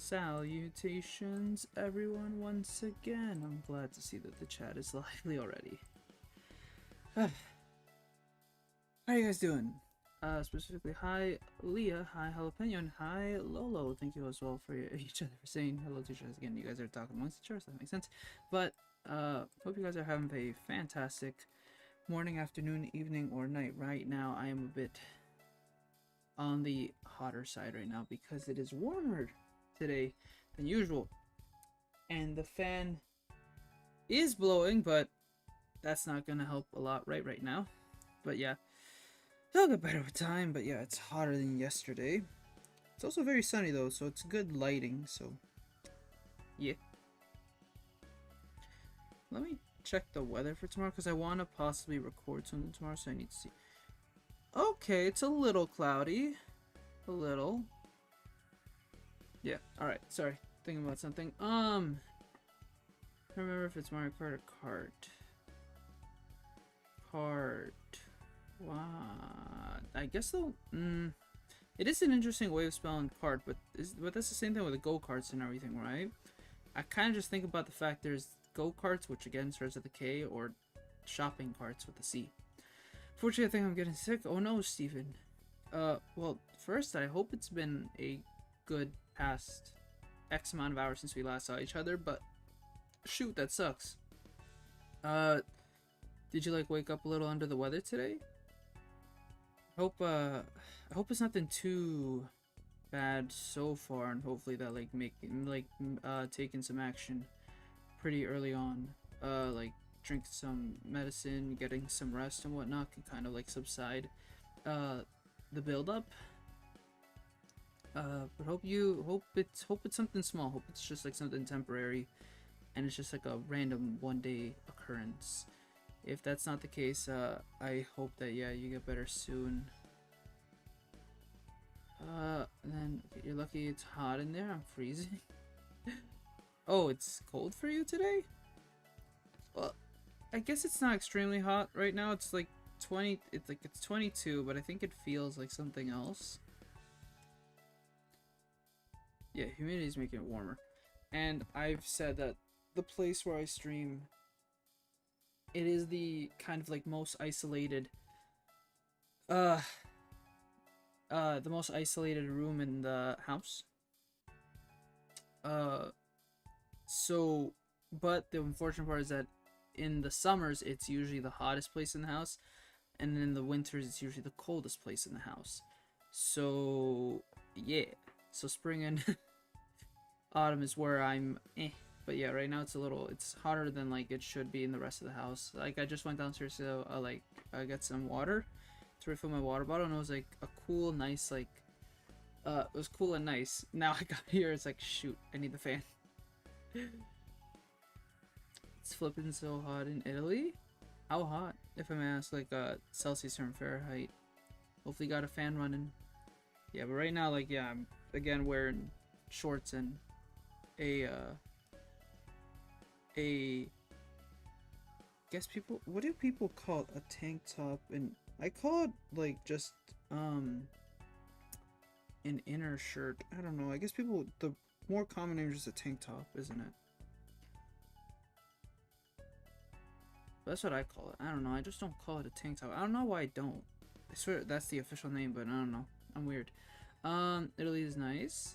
Salutations, everyone, once again. I'm glad to see that the chat is lively already. How are you guys doing? Specifically, hi Leah, hi Jalapeno, and hi Lolo. Thank you as well for each other for saying hello to each other again. You guys are talking amongst each other, so that makes sense. But hope you guys are having a fantastic morning, afternoon, evening, or night. Right now, I am a bit on the hotter side right now because it is warmer today than usual, and the fan is blowing, but that's not gonna help a lot right now. But yeah, it'll get better with time. But yeah, it's hotter than yesterday. It's also very sunny though, so it's good lighting. So yeah, let me check the weather for tomorrow because I want to possibly record something tomorrow, so I need to see. Okay, it's a little cloudy, a little. Yeah, alright, sorry. Thinking about something. I don't remember if it's Mario Kart or Kart. Kart. Wow. I guess though, it is an interesting way of spelling kart, but that's the same thing with the go-karts and everything, right? I kind of just think about the fact there's go-karts, which again starts with a K, or shopping carts with a C. Fortunately, I think I'm getting sick. Oh no, Steven. Well, first, I hope it's been a good past X amount of hours since we last saw each other, but shoot, that sucks. Did you like wake up a little under the weather today? I hope it's nothing too bad so far, and hopefully that taking some action pretty early on. Like drink some medicine, getting some rest and whatnot can kind of like subside the buildup. But hope it's something small. Hope it's just like something temporary, and it's just like a random one-day occurrence. If that's not the case, I hope that yeah you get better soon. And then okay, you're lucky it's hot in there. I'm freezing. Oh, it's cold for you today? Well, I guess it's not extremely hot right now. It's like 20. It's 22, but I think it feels like something else. Yeah, humidity is making it warmer. And I've said that the place where I stream, it is the kind of like most isolated the most isolated room in the house. So but the unfortunate part is that in the summers it's usually the hottest place in the house, and in the winters it's usually the coldest place in the house. So yeah, so spring and autumn is where I'm but yeah, right now it's hotter than like it should be in the rest of the house. Like I just went downstairs to I got some water to refill my water bottle, and it was like a cool, nice it was cool and nice. Now I got here, it's like shoot, I need the fan. It's flipping so hot in Italy. How hot, if I may ask, like Celsius or Fahrenheit? Hopefully got a fan running. Yeah, but right now, like, yeah, I'm again wearing shorts and what do people call it? A tank top, and I call it like just an inner shirt. I don't know. I guess the more common name is just a tank top, isn't it? That's what I call it. I don't know. I just don't call it a tank top. I don't know why I don't. I swear that's the official name, but I don't know. I'm weird. Italy is nice.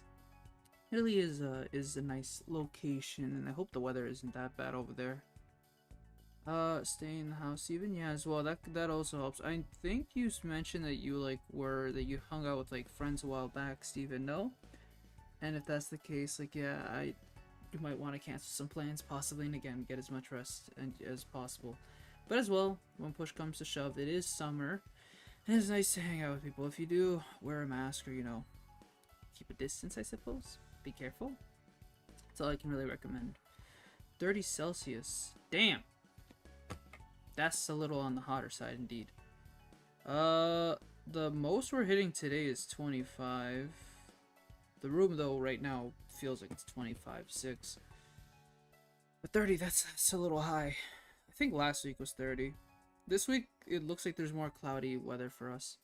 Italy is a nice location, and I hope the weather isn't that bad over there. Stay in the house even, yeah, as well. That also helps. I think you mentioned that you you hung out with like friends a while back, Steven. No? And if that's the case, like yeah, you might want to cancel some plans possibly, and again get as much rest as possible. But as well, when push comes to shove, it is summer, and it's nice to hang out with people. If you do, wear a mask, or keep a distance, I suppose. Be careful. That's all I can really recommend. 30 Celsius. Damn. That's a little on the hotter side indeed. The most we're hitting today is 25. The room though right now feels like it's 25.6. But 30, that's a little high. I think last week was 30. This week it looks like there's more cloudy weather for us.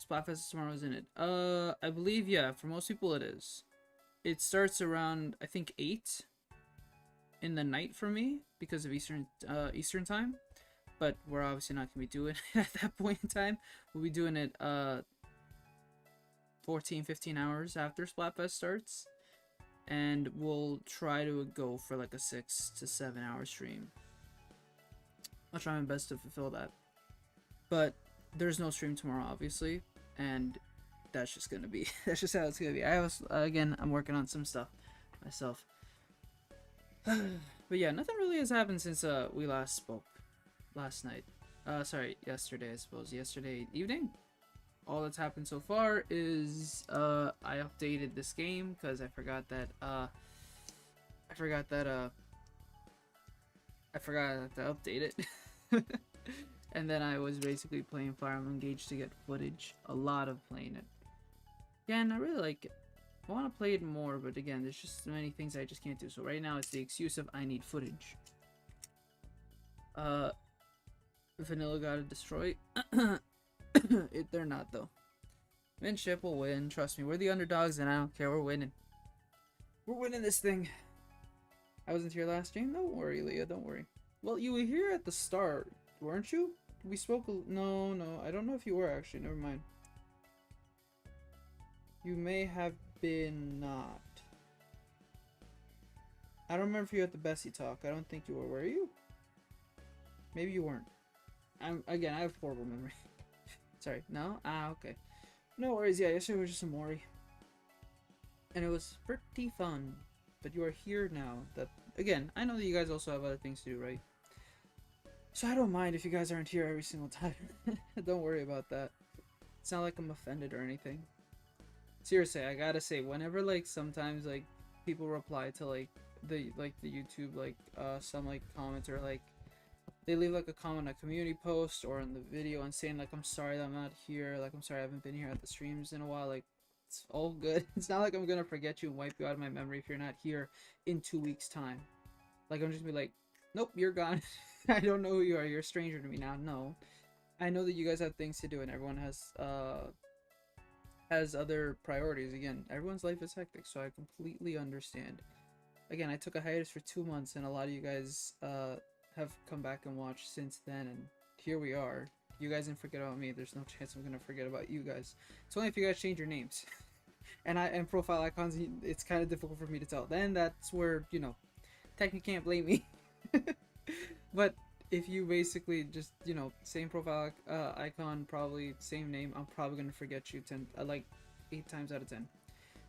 Splatfest is tomorrow, isn't it? I believe, yeah, for most people it is. It starts around, I think, 8 in the night for me because of Eastern time. But we're obviously not going to be doing it at that point in time. We'll be doing it 14, 15 hours after Splatfest starts. And we'll try to go for like a 6 to 7 hour stream. I'll try my best to fulfill that. But there's no stream tomorrow, obviously. And that's just going to be, that's just how it's going to be. Again, I'm working on some stuff myself. But yeah, nothing really has happened since we last spoke. Last night. Sorry, yesterday, I suppose. Yesterday evening. All that's happened so far is I updated this game because I forgot to update it. And then I was basically playing Fire Emblem Engage to get footage. A lot of playing it. Again, I really like it. I want to play it more, but again, there's just so many things I just can't do. So right now, it's the excuse of I need footage. Vanilla gotta destroy. They're not, though. Minship will win. Trust me, we're the underdogs, and I don't care. We're winning. We're winning this thing. I wasn't here last stream. Don't worry, Leah. Don't worry. Well, you were here at the start, weren't you? We spoke. No. I don't know if you were, actually. Never mind. You may have been not. I don't remember if you were at the Bessie talk. I don't think you were you? Maybe you weren't. Again, I have horrible memory. Sorry. No? Okay. No worries. Yeah, yesterday was just a Mori. And it was pretty fun. But you are here now. Again, I know that you guys also have other things to do, right? So I don't mind if you guys aren't here every single time. Don't worry about that. It's not like I'm offended or anything. Seriously, I gotta say, whenever like sometimes like people reply to like the YouTube some like comments, or like they leave like a comment on a community post or in the video and saying like, I'm sorry that I'm not here, like I'm sorry I haven't been here at the streams in a while, like it's all good. It's not like I'm gonna forget you and wipe you out of my memory if you're not here in 2 weeks time. Like I'm just gonna be like, nope, you're gone. I don't know who you are, you're a stranger to me now. No, I know that you guys have things to do and everyone has other priorities. Again, everyone's life is hectic, so I completely understand. Again, I took a hiatus for 2 months and a lot of you guys have come back and watched since then, and here we are. You guys didn't forget about me. There's no chance I'm gonna forget about you guys. It's only if you guys change your names and profile icons. It's kind of difficult for me to tell. Then that's where, you know, technically can't blame me. But if you basically just, you know, same profile icon, probably same name, I'm probably gonna forget you 8 times out of 10.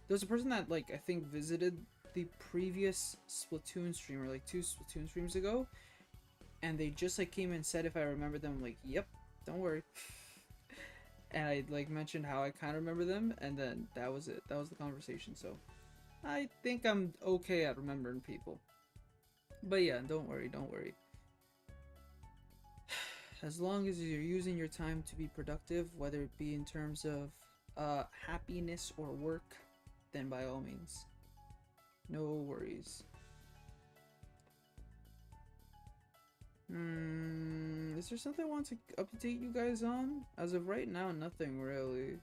There was a person that I think visited the previous Splatoon stream, or 2 Splatoon streams ago, and they just came and said if I remember them. I'm like, yep, don't worry. And I mentioned how I kind of remember them, and then that was it. That was the conversation. So I think I'm okay at remembering people. But yeah, don't worry. As long as you're using your time to be productive, whether it be in terms of happiness or work, then by all means, no worries. Is there something I want to update you guys on? As of right now, nothing really.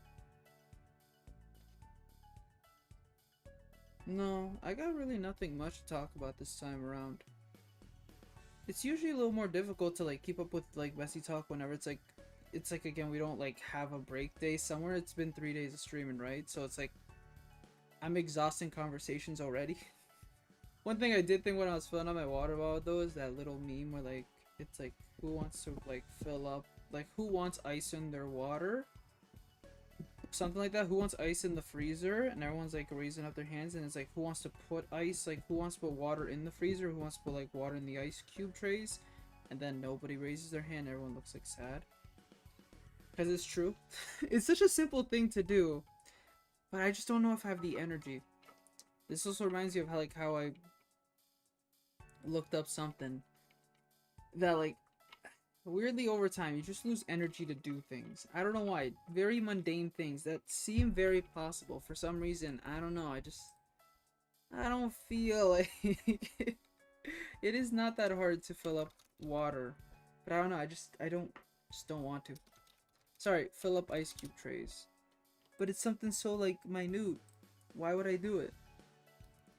No, I got really nothing much to talk about this time around. It's usually a little more difficult to keep up with Bessie talk whenever it's again, we don't have a break day. Somewhere it's been 3 days of streaming, right? So it's I'm exhausting conversations already. One thing I did think when I was filling up my water bottle though is that little meme where it's who wants to fill up, who wants ice in their water, something like that. Who wants ice in the freezer? And everyone's raising up their hands, and it's who wants to put ice, who wants to put water in the freezer, who wants to put water in the ice cube trays, and then nobody raises their hand. Everyone looks sad, because it's true. It's such a simple thing to do, but I just don't know if I have the energy. This also reminds me of how I looked up something that weirdly over time you just lose energy to do things. I don't know why. Very mundane things that seem very possible for some reason. I don't know. I don't feel like it is not that hard to fill up water, but I don't know. I just don't want to. Sorry, fill up ice cube trays. But it's something so like minute. Why would I do it?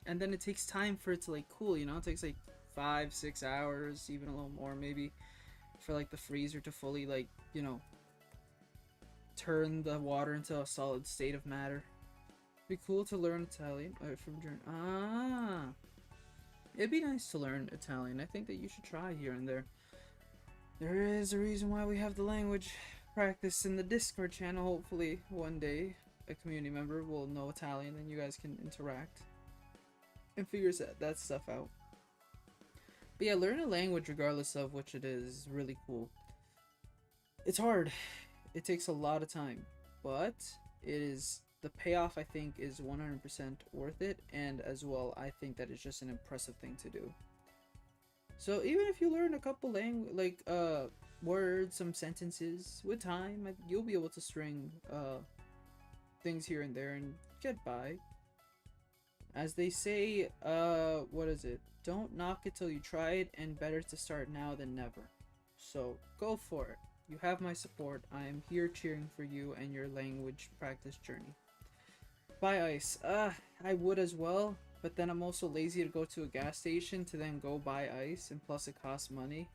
And then it takes time for it to like cool, you know? It takes like 5-6 hours, even a little more maybe, for like the freezer to fully like, you know, turn the water into a solid state of matter. Be cool to learn Italian from German. Ah, it'd be nice to learn Italian. I think that you should try here and there. There is a reason why we have the language practice in the Discord channel. Hopefully one day a community member will know Italian and you guys can interact and figure that stuff out. But yeah, learn a language regardless of which it is really cool. It's hard. It takes a lot of time, but it is, the payoff I think is 100% worth it, and as well I think that it's just an impressive thing to do. So even if you learn a couple words, some sentences, with time you'll be able to string things here and there and get by. As they say, what is it? Don't knock it till you try it, and better to start now than never. So go for it. You have my support. I am here cheering for you and your language practice journey. Buy ice. I would as well, but then I'm also lazy to go to a gas station to then go buy ice, and plus it costs money.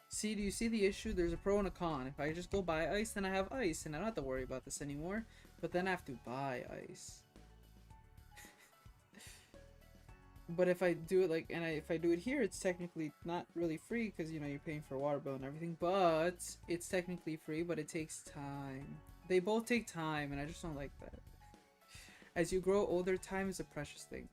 See, do you see the issue? There's a pro and a con. If I just go buy ice, then I have ice, and I don't have to worry about this anymore. But then I have to buy ice. But if I do it if I do it here, it's technically not really free because, you know, you're paying for a water bill and everything. But it's technically free, but it takes time. They both take time, and I just don't like that. As you grow older, time is a precious thing.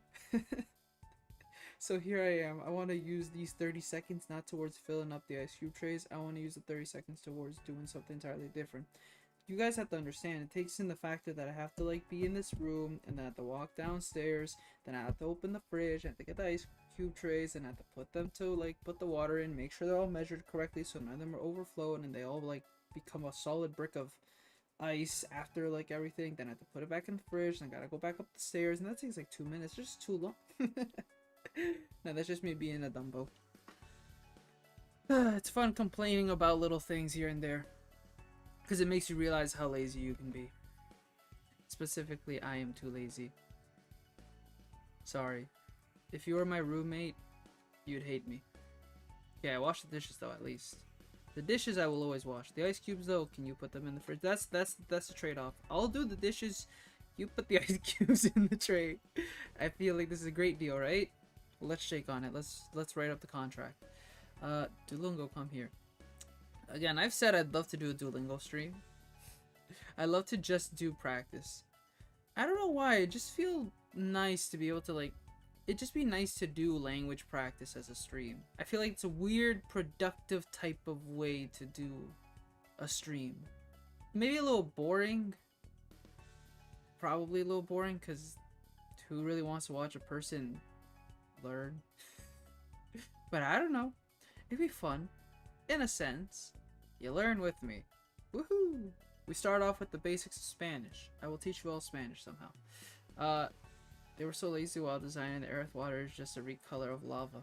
So here I am. I want to use these 30 seconds not towards filling up the ice cube trays. I want to use the 30 seconds towards doing something entirely different. You guys have to understand, it takes in the factor that I have to like be in this room, and then I have to walk downstairs, then I have to open the fridge, I have to get the ice cube trays, and I have to put them to like put the water in, make sure they're all measured correctly so none of them are overflowing and they all like become a solid brick of ice after like everything. Then I have to put it back in the fridge, and I gotta go back up the stairs, and that takes like 2 minutes. It's just too long. No, that's just me being a dumbo. It's fun complaining about little things here and there, because it makes you realize how lazy you can be. Specifically, I am too lazy. Sorry. If you were my roommate, you'd hate me. Yeah, I wash the dishes though, at least. The dishes I will always wash. The ice cubes though, can you put them in the fridge? That's the trade-off. I'll do the dishes, you put the ice cubes in the tray. I feel like this is a great deal, right? Let's shake on it. Let's write up the contract. Duolingo, come here. Again, I've said I'd love to do a Duolingo stream. I love to just do practice. I don't know why, it just feels nice to be able to like, it'd just be nice to do language practice as a stream. I feel like it's a weird, productive type of way to do a stream. Maybe a little boring. Probably a little boring, because who really wants to watch a person learn? But I don't know. It'd be fun. In a sense. You learn with me. Woohoo! We start off with the basics of Spanish. I will teach you all Spanish somehow. They were so lazy while designing the earth. Water is just a recolor of lava.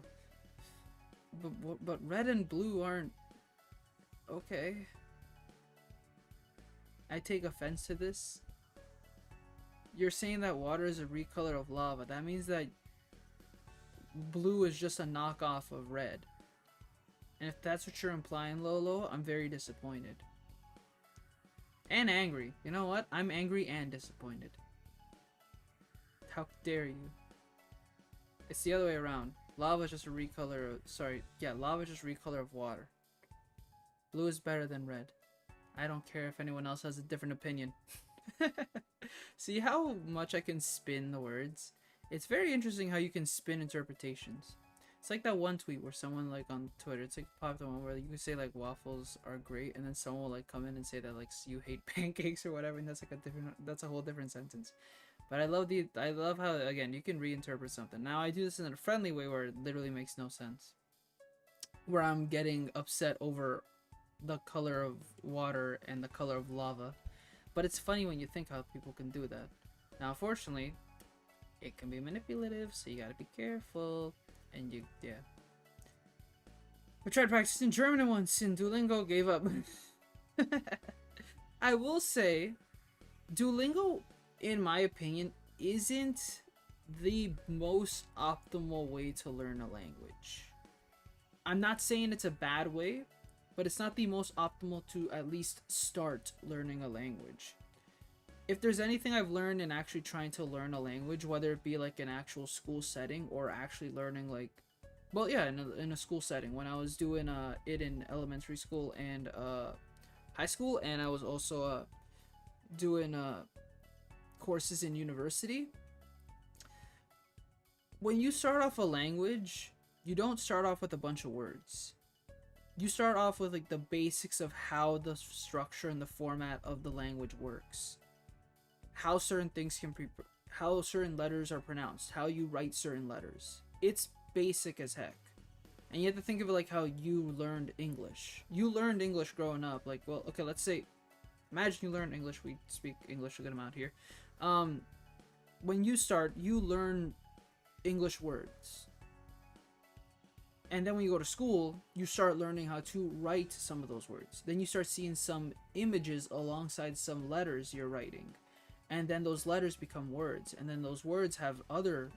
But red and blue aren't... Okay. I take offense to this. You're saying that water is a recolor of lava. That means that blue is just a knockoff of red. And if that's what you're implying, Lolo, I'm very disappointed. And angry. You know what? I'm angry and disappointed. How dare you? It's the other way around. Lava is just a recolor of... Sorry. Yeah, lava is just a recolor of water. Blue is better than red. I don't care if anyone else has a different opinion. See how much I can spin the words? It's very interesting how you can spin interpretations. It's like that one tweet where someone like on Twitter, it's like popped the one where you can say like waffles are great, and then someone will like come in and say that like you hate pancakes or whatever, and that's like that's a whole different sentence. But I love how, again, you can reinterpret something. Now I do this in a friendly way where it literally makes no sense. Where I'm getting upset over the color of water and the color of lava. But it's funny when you think how people can do that. Now, unfortunately, it can be manipulative, so you gotta be careful. And yeah. I tried practicing German once, and Duolingo gave up. I will say, Duolingo, in my opinion, isn't the most optimal way to learn a language. I'm not saying it's a bad way, but it's not the most optimal to at least start learning a language. If there's anything I've learned in actually trying to learn a language, whether it be like an actual school setting or actually learning like, well, yeah, in a school setting, when I was doing it in elementary school and high school, and I was also doing courses in university. When you start off a language, you don't start off with a bunch of words. You start off with like the basics of how the structure and the format of the language works, how certain things how certain letters are pronounced, how you write certain letters. It's basic as heck. And you have to think of it like how you learned English. You learned English growing up. Like, well, okay, let's say, imagine you learn English. We speak English a good amount here. When you start, you learn English words. And then when you go to school, you start learning how to write some of those words. Then you start seeing some images alongside some letters you're writing. And then those letters become words. And then those words have other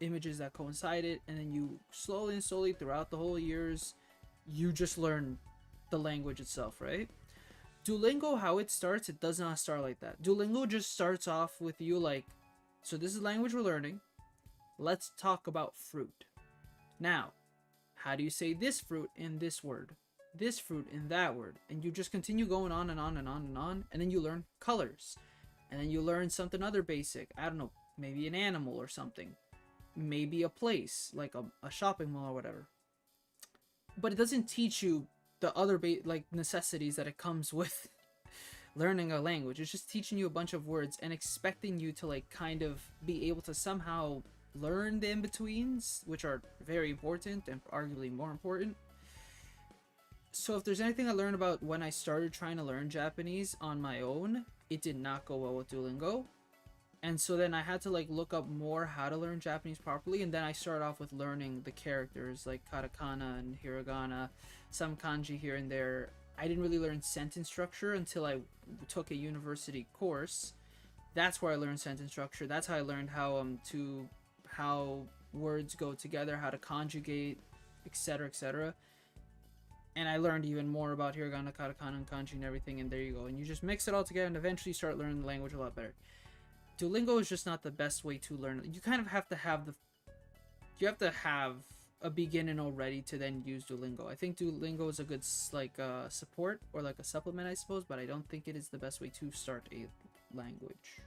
images that coincide it. And then you slowly and slowly throughout the whole years, you just learn the language itself, right? Duolingo, how it starts, it does not start like that. Duolingo just starts off with you like, so this is language we're learning. Let's talk about fruit. Now, how do you say this fruit in this word? This fruit in that word? And you just continue going on and on and on and on. And then you learn colors. And then you learn something other basic. I don't know, maybe an animal or something. Maybe a place, like a shopping mall or whatever. But it doesn't teach you the other like necessities that it comes with learning a language. It's just teaching you a bunch of words and expecting you to like kind of be able to somehow learn the in-betweens, which are very important and arguably more important. So if there's anything I learned about when I started trying to learn Japanese on my own, it did not go well with Duolingo. And so then I had to like look up more how to learn Japanese properly, and then I started off with learning the characters like katakana and hiragana, some kanji here and there. I didn't really learn sentence structure until I took a university course. That's where I learned sentence structure. That's how I learned how words go together, how to conjugate, etc., etc. And I learned even more about hiragana, katakana, and kanji and everything, and there you go. And you just mix it all together and eventually start learning the language a lot better. Duolingo is just not the best way to learn. You kind of have to have a beginning already to then use Duolingo. I think Duolingo is a good like support or like a supplement, I suppose, but I don't think it is the best way to start a language.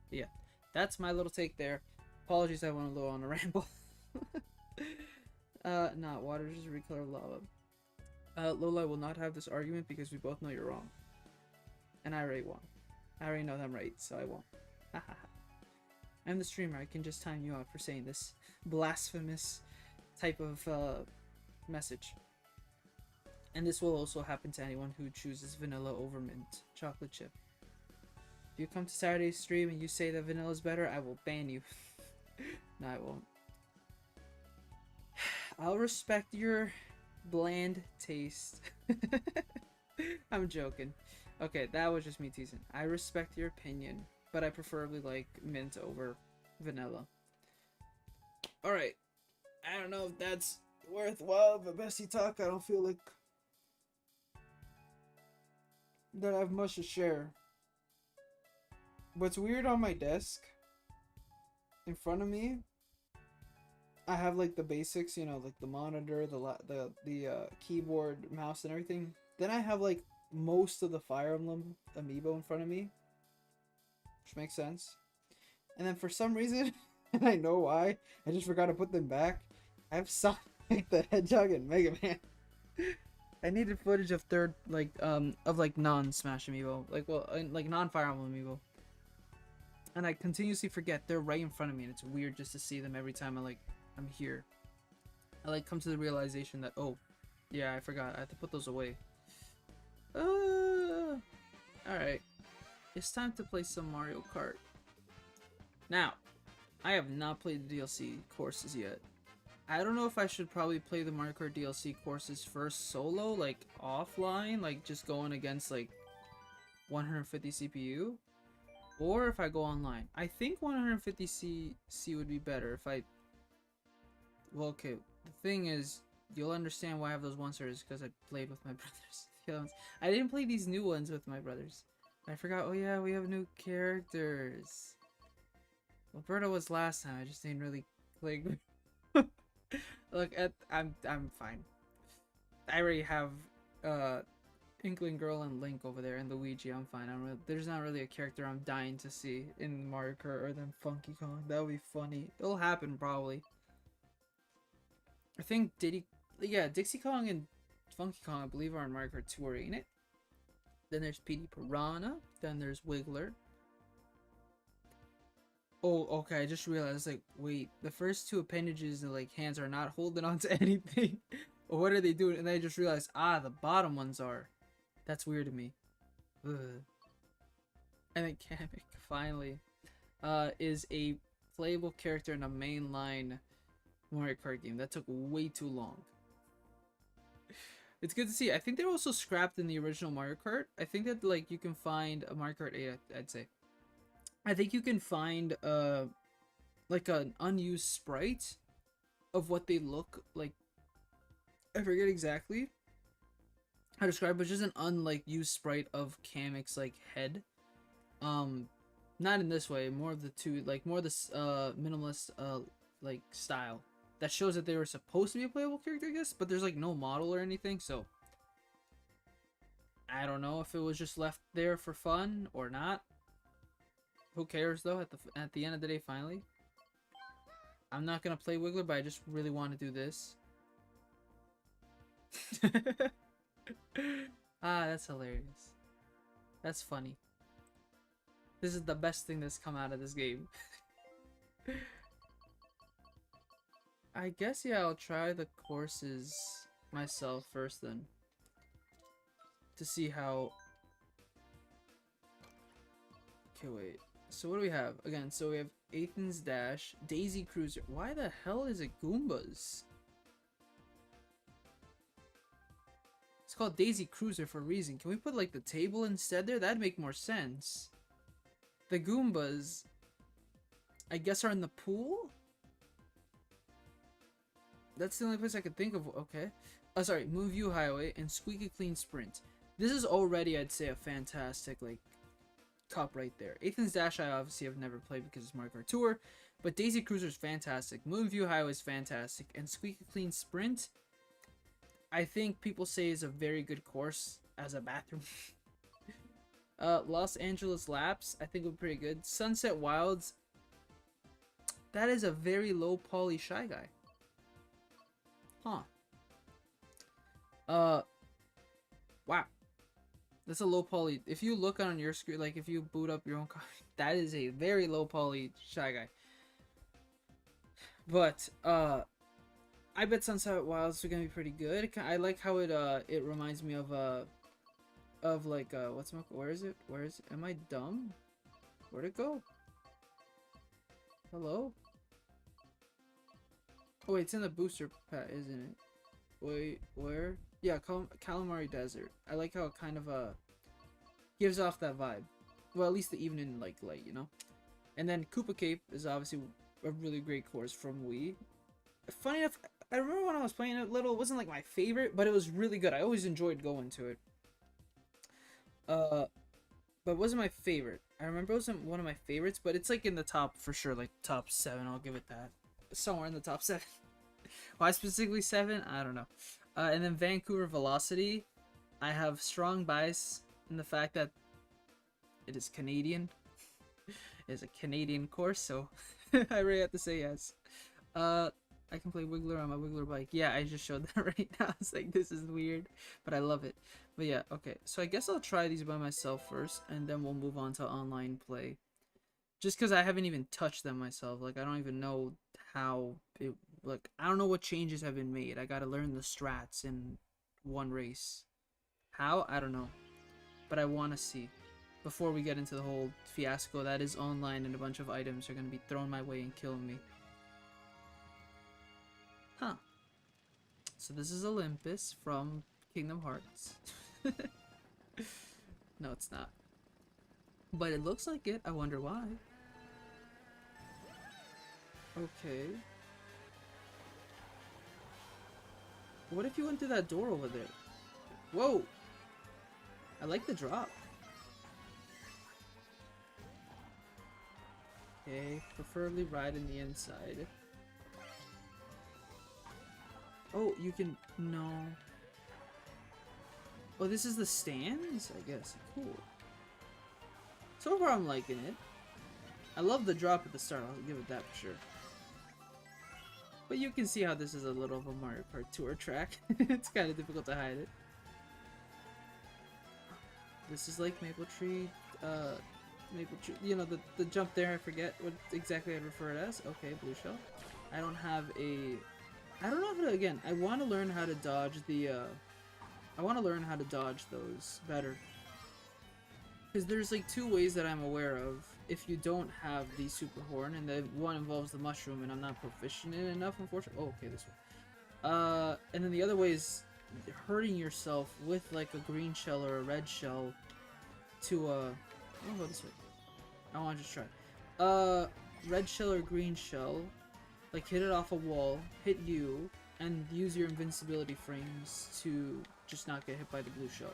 But yeah, that's my little take there. Apologies, I went a little on a ramble. Not water, just recolor lava. Lola, I will not have this argument because we both know you're wrong. And I already won. I already know that I'm right, so I won't. I'm the streamer, I can just time you out for saying this blasphemous type of message. And this will also happen to anyone who chooses vanilla over mint chocolate chip. If you come to Saturday's stream and you say that vanilla is better, I will ban you. No, I won't. I'll respect your bland taste. I'm joking. Okay, that was just me teasing. I respect your opinion, but I preferably like mint over vanilla. Alright. I don't know if that's worthwhile of a bestie talk. I don't feel like that I have much to share. What's weird on my desk, in front of me, I have like the basics, you know, like the monitor, the keyboard, mouse, and everything. Then I have like most of the Fire Emblem amiibo in front of me, which makes sense. And then for some reason, and I know why, I just forgot to put them back. I have Sonic the Hedgehog and Mega Man. I needed footage of non-Smash amiibo, like non-Fire Emblem amiibo. And I continuously forget they're right in front of me, and it's weird just to see them every time I'm here. I come to the realization that, oh, yeah, I forgot. I have to put those away. Alright. It's time to play some Mario Kart. Now, I have not played the DLC courses yet. I don't know if I should probably play the Mario Kart DLC courses first solo, like offline, like just going against like 150 CPU, or if I go online. I think 150 C would be better if I... Well, okay, the thing is, you'll understand why I have those one stars, because I played with my brothers. I didn't play these new ones with my brothers. I forgot, oh yeah, we have new characters. Roberta was last time, I just didn't really like... Look, I'm fine. I already have Inkling Girl and Link over there and Luigi. I'm fine. There's not really a character I'm dying to see in Mario Kart or than Funky Kong. That would be funny. It'll happen probably. I think Dixie Kong and Funky Kong, I believe, are in Mario Kart Tour, ain't it? Then there's PD Piranha. Then there's Wiggler. Oh, okay, I just realized, like, wait, the first two appendages and, like, hands are not holding on to anything. Or what are they doing? And then I just realized, the bottom ones are. That's weird to me. Ugh. And then Kamek, finally, is a playable character in a mainline Mario Kart game. That took way too long. It's good to see. I think they're also scrapped in the original Mario Kart. I think that, like, you can find a Mario Kart 8, I'd say. I think you can find like an unused sprite of what they look like. I forget exactly how to describe, but just an used sprite of Kamek's like head. Not in this way, more of the two, like more of this minimalist like style that shows that they were supposed to be a playable character, I guess, but there's like no model or anything, so I don't know if it was just left there for fun or not. Who cares though? At the end of the day, finally, I'm not gonna play Wiggler, but I just really want to do this. That's hilarious. That's funny. This is the best thing that's come out of this game. I guess, yeah, I'll try the courses myself first then, to see how... Okay, wait. So what do we have? Again, so we have Ethan's Dash, Daisy Cruiser. Why the hell is it Goombas? It's called Daisy Cruiser for a reason. Can we put like the table instead there? That'd make more sense. The Goombas, I guess, are in the pool? That's the only place I could think of. Okay. Oh, sorry. Moonview Highway and Squeaky Clean Sprint. This is already, I'd say, a fantastic, like, cup right there. Ethan's Dash I obviously have never played because it's Mario Kart Tour, but Daisy Cruiser is fantastic. Moonview Highway is fantastic, and Squeaky Clean Sprint, I think people say is a very good course as a bathroom. Los Angeles Laps, I think would be pretty good. Sunset Wilds, that is a very low poly Shy Guy. Huh. Wow. That's a low poly. If you look on your screen, like if you boot up your own copy, that is a very low poly Shy Guy. But I bet Sunset Wilds are gonna be pretty good. I like how it reminds me of like where is it? Am I dumb? Where'd it go? Hello? Oh wait, it's in the booster pack, isn't it? Wait, where? Yeah, Calamari Desert. I like how it kind of gives off that vibe. Well, at least the evening like light, you know. And then Koopa Cape is obviously a really great course from Wii. Funny enough, I remember when I was playing it little, it wasn't like my favorite, but it was really good. I always enjoyed going to it. But it wasn't my favorite. I remember it wasn't one of my favorites, but it's like in the top for sure, like top 7. I'll give it that. Somewhere in the top 7. Why specifically 7? I don't know. And then Vancouver Velocity, I have strong bias in the fact that it is Canadian. It is a Canadian course, so I really have to say yes. I can play Wiggler on my Wiggler bike. Yeah, I just showed that right now. It's like, this is weird, but I love it. But yeah, okay. So I guess I'll try these by myself first, and then we'll move on to online play. Just because I haven't even touched them myself. Like, I don't even know how it... Like, I don't know what changes have been made. I gotta learn the strats in one race. How? I don't know. But I want to see. Before we get into the whole fiasco that is online and a bunch of items are gonna be thrown my way and killing me. Huh. So this is Olympus from Kingdom Hearts. No, it's not. But it looks like it. I wonder why. Okay. What if you went through that door over there? Whoa! I like the drop. Okay, preferably ride in the inside. Oh, you can... no. Oh, this is the stands? I guess. Cool. So far, I'm liking it. I love the drop at the start. I'll give it that for sure. But you can see how this is a little of a Mario Kart Tour track. It's kind of difficult to hide it. This is like Maple Tree, you know, the jump there, I forget what exactly I'd refer it as. Okay, blue shell. I don't know how to, again, I want to learn how to dodge the, I want to learn how to dodge those better. Because there's like two ways that I'm aware of if you don't have the super horn, and the one involves the mushroom, and I'm not proficient in enough, unfortunately. Oh, okay, this one. And then the other way is hurting yourself with like a green shell or a red shell to, I'll go this way. I want to just try. Red shell or green shell, like hit it off a wall, hit you, and use your invincibility frames to just not get hit by the blue shell.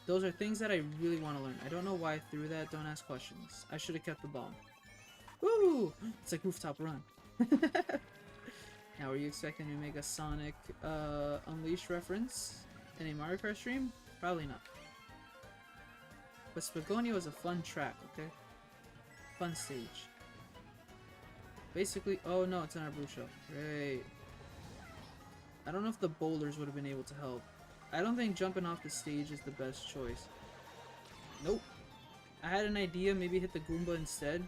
Those are things that I really want to learn. I don't know why I threw that. Don't ask questions. I should have kept the bomb. Woo! It's like Rooftop Run. Now, are you expecting to make a Sonic Unleashed reference in a Mario Kart stream? Probably not. But Spagonia was a fun track, okay? Fun stage. Basically, oh no, it's in our blue shell. Great. I don't know if the boulders would have been able to help. I don't think jumping off the stage is the best choice. Nope. I had an idea, maybe hit the Goomba instead.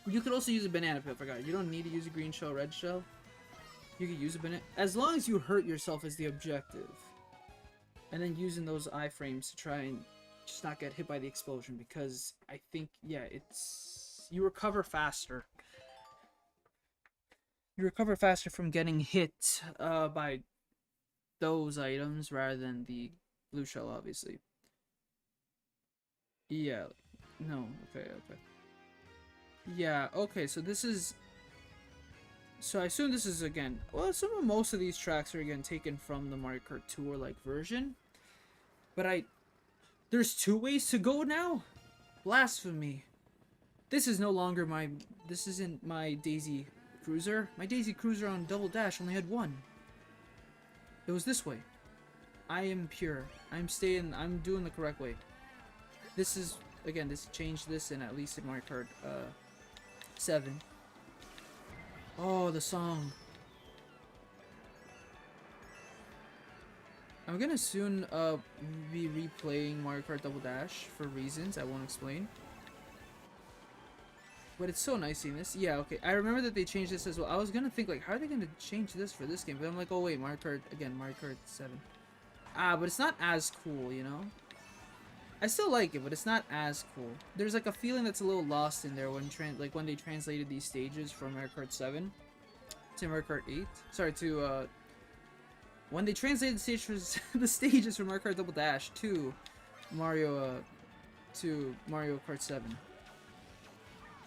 You could also use a banana peel, I forgot. You don't need to use a green shell, red shell. You could use a banana. As long as you hurt yourself is the objective. And then using those iframes to try and just not get hit by the explosion, because I think, yeah, it's... you recover faster. You recover faster from getting hit by those items rather than the blue shell, obviously. Yeah. No. Okay. Yeah. Okay. So this is. So I assume this is again. Well, most of these tracks are again taken from the Mario Kart Tour like version. But there's two ways to go now. Blasphemy. This is no longer my. This isn't my Daisy Cruiser. My Daisy Cruiser on Double Dash only had one. It was this way. I am pure. I'm doing the correct way. This is, again, this changed this in at least in Mario Kart 7. Oh, the song. I'm gonna soon be replaying Mario Kart Double Dash for reasons I won't explain. But it's so nice seeing this. Yeah, okay. I remember that they changed this as well. I was gonna think, like, how are they gonna change this for this game? But I'm like, oh wait, Mario Kart 7. Ah, but it's not as cool, you know? I still like it, but it's not as cool. There's like a feeling that's a little lost in there when when they translated these stages from Mario Kart 7 to Mario Kart 8. Sorry, to when they translated the stages from Mario Kart Double Dash to Mario Kart 7.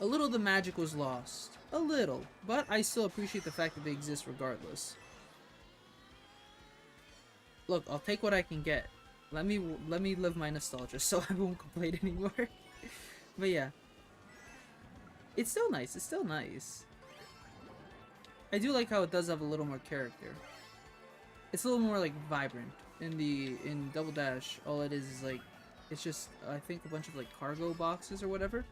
A little of the magic was lost. A little. But I still appreciate the fact that they exist regardless. Look, I'll take what I can get. Let me live my nostalgia so I won't complain anymore. But yeah. It's still nice. It's still nice. I do like how it does have a little more character. It's a little more like vibrant. In Double Dash, all it is like, it's just I think a bunch of like cargo boxes or whatever.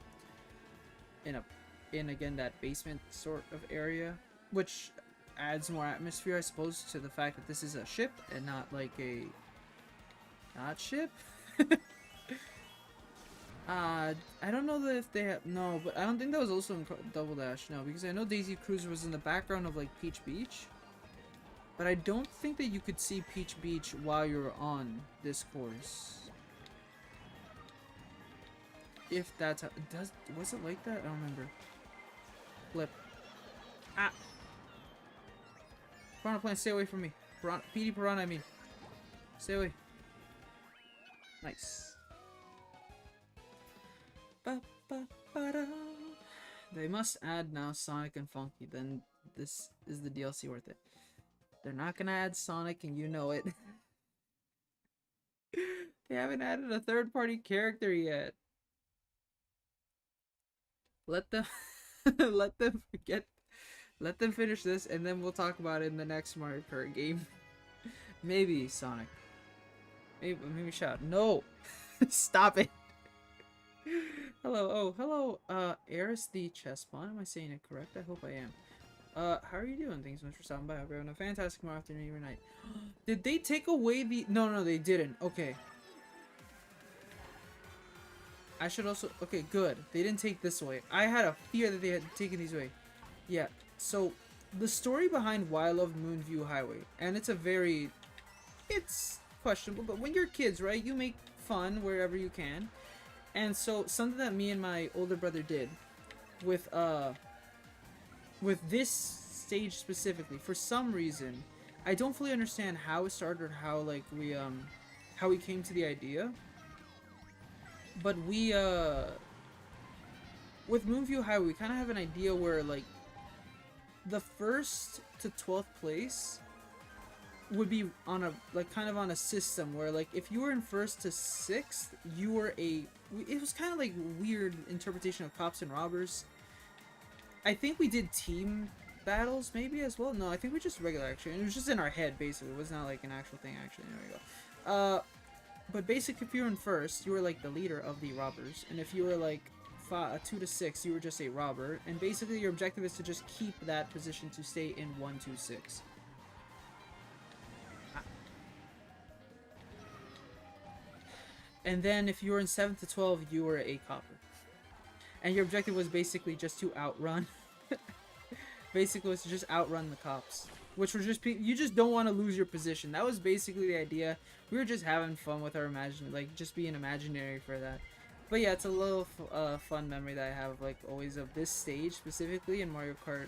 In again that basement sort of area, which adds more atmosphere, I suppose, to the fact that this is a ship and not like a ship. I don't know that if they have but I don't think that was also in Double Dash, no, because I know Daisy Cruiser was in the background of like Peach Beach, but I don't think that you could see Peach Beach while you're on this course. If that's how was it like that? I don't remember. Flip. Ah! Piranha Plant, stay away from me. PD Piranha, I mean. Stay away. Nice. Ba, ba, ba, da. They must add now Sonic and Funky, then this is the DLC worth it. They're not gonna add Sonic and you know it. They haven't added a third-party character yet. Let them let them forget, let them finish this and then we'll talk about it in the next Mario Kart game. Maybe Sonic. Maybe shout. No! Stop it! Hello, oh, hello, Eris the chess pawn. Am I saying it correct? I hope I am. How are you doing? Thanks so much for stopping by. I hope you're having a fantastic afternoon or night. Did they take away the... No, they didn't. Okay. I should also... Okay, good. They didn't take this away. I had a fear that they had taken these away. Yeah, so the story behind Why I Love Moonview Highway, and it's a very... It's questionable, but when you're kids, right, you make fun wherever you can. And so something that me and my older brother did with this stage specifically, for some reason, I don't fully understand how it started or how like how we came to the idea. But we with Moonview Highway, we kind of have an idea where like the 1st to 12th place would be on a like kind of on a system where like if you were in 1st to 6th, you were a... It was kind of like weird interpretation of cops and robbers. I think we did team battles maybe as well. No, I think we just regular actually. It was just in our head basically. It was not like an actual thing actually. There we go. But basically if you were in 1st, you were like the leader of the robbers, and if you were like 2 to 6, you were just a robber. And basically your objective is to just keep that position to stay in 1 to 6. And then if you were in 7th to 12, you were a copper. And your objective was basically just to outrun. Basically, was to just outrun the cops. Which were just... You just don't want to lose your position. That was basically the idea. We were just having fun with our like, just being imaginary for that. But yeah, it's a little fun memory that I have, like, always of this stage, specifically in Mario Kart.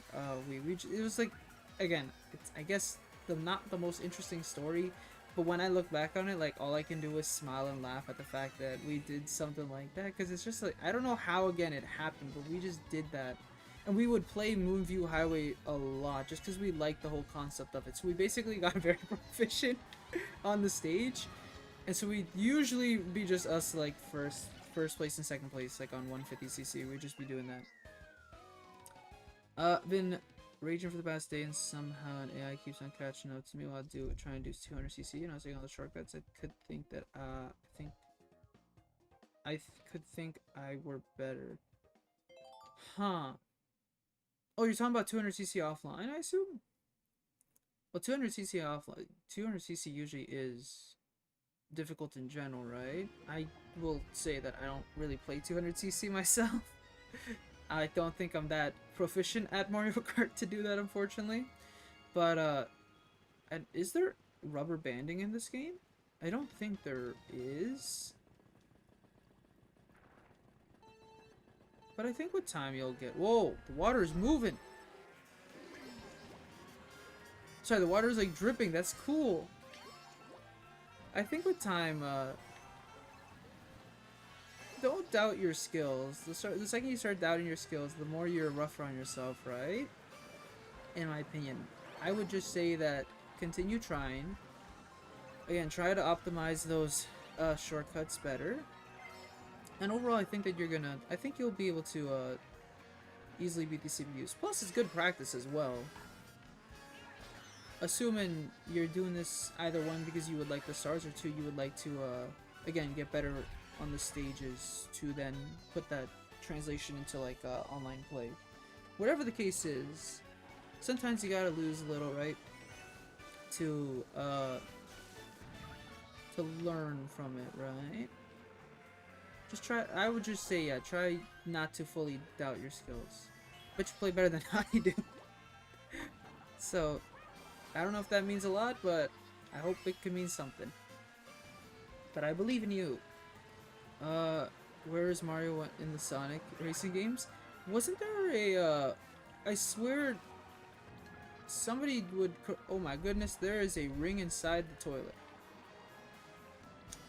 It was like... Again, it's, I guess, not the most interesting story. But when I look back on it, like, all I can do is smile and laugh at the fact that we did something like that. Because it's just like, I don't know how, again, it happened, but we just did that. And we would play Moonview Highway a lot, just because we liked the whole concept of it. So we basically got very proficient on the stage. And so we'd usually be just us, like, first place and 2nd place, like, on 150cc. We'd just be doing that. Been raging for the past day, and somehow an AI keeps on catching up to me while trying to do 200cc, and I was taking all the shortcuts. I could think that could think I were better. Huh. Oh, you're talking about 200cc offline, I assume? Well, 200cc offline, 200cc usually is difficult in general, right? I will say that I don't really play 200cc myself. I don't think I'm that proficient at Mario Kart to do that, unfortunately. But, and is there rubber banding in this game? I don't think there is. But I think with time you'll get... Whoa, the water is moving! Sorry, the water is like dripping, that's cool! I think with time, don't doubt your skills. The second you start doubting your skills, the more you're rougher on yourself, right? In my opinion. I would just say that continue trying. Again, try to optimize those shortcuts better. And overall, I think that you'll be able to easily beat the CPUs. Plus, it's good practice as well. Assuming you're doing this either one because you would like the stars, or 2 you would like to again get better on the stages to then put that translation into like online play. Whatever the case is, sometimes you gotta lose a little, right? To learn from it, right? Just try. I would just say, yeah, try not to fully doubt your skills, but you play better than I do. So I don't know if that means a lot, but I hope it can mean something. But I believe in you. Where is Mario in the Sonic racing games? Wasn't there a, I swear, somebody would, oh my goodness, there is a ring inside the toilet.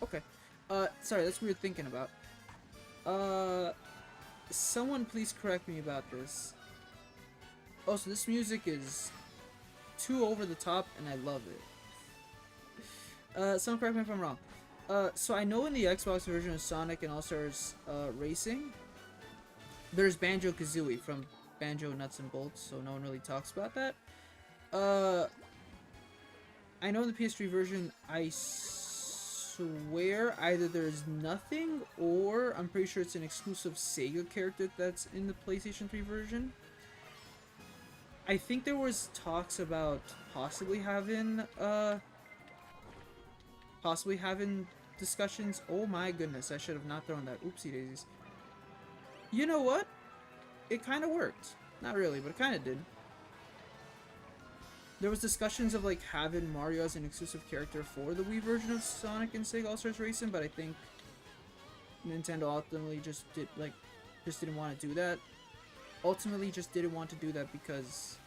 Okay. Sorry, that's weird thinking about. Someone please correct me about this. Oh, so this music is too over the top, and I love it. Someone correct me if I'm wrong. So I know in the Xbox version of Sonic and All-Stars Racing, there's Banjo-Kazooie from Banjo Nuts and Bolts, so no one really talks about that. I know in the PS3 version, I swear either there's nothing, or I'm pretty sure it's an exclusive Sega character that's in the PlayStation 3 version. I think there was talks about possibly having discussions. Oh my goodness, I should have not thrown that. Oopsie daisies. You know what? It kind of worked. Not really, but it kind of did. There was discussions of like having Mario as an exclusive character for the Wii version of Sonic and Sega All-Stars Racing, but I think Nintendo ultimately just didn't want to do that. Ultimately just didn't want to do that because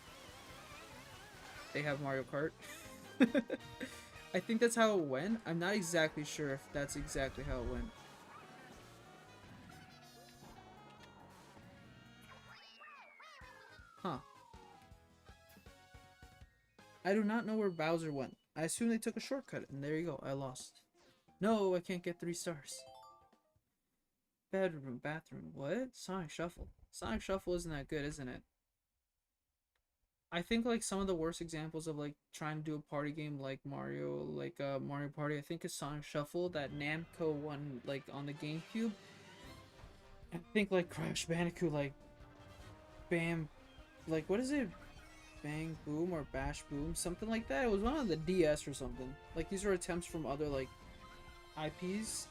they have Mario Kart. I think that's how it went. I'm not exactly sure if that's exactly how it went. Huh. I do not know where Bowser went. I assume they took a shortcut, and there you go. I lost. No, I can't get 3 stars. Bedroom, bathroom. What? Sonic Shuffle. Sonic Shuffle isn't that good, isn't it? I think like some of the worst examples of like trying to do a party game like Mario, Mario Party, I think is Sonic Shuffle, that Namco one like on the GameCube. I think like Crash Bandicoot, like Bam, like what is it? Bang Boom or Bash Boom, something like that. It was one on the DS or something. Like these were attempts from other like IPs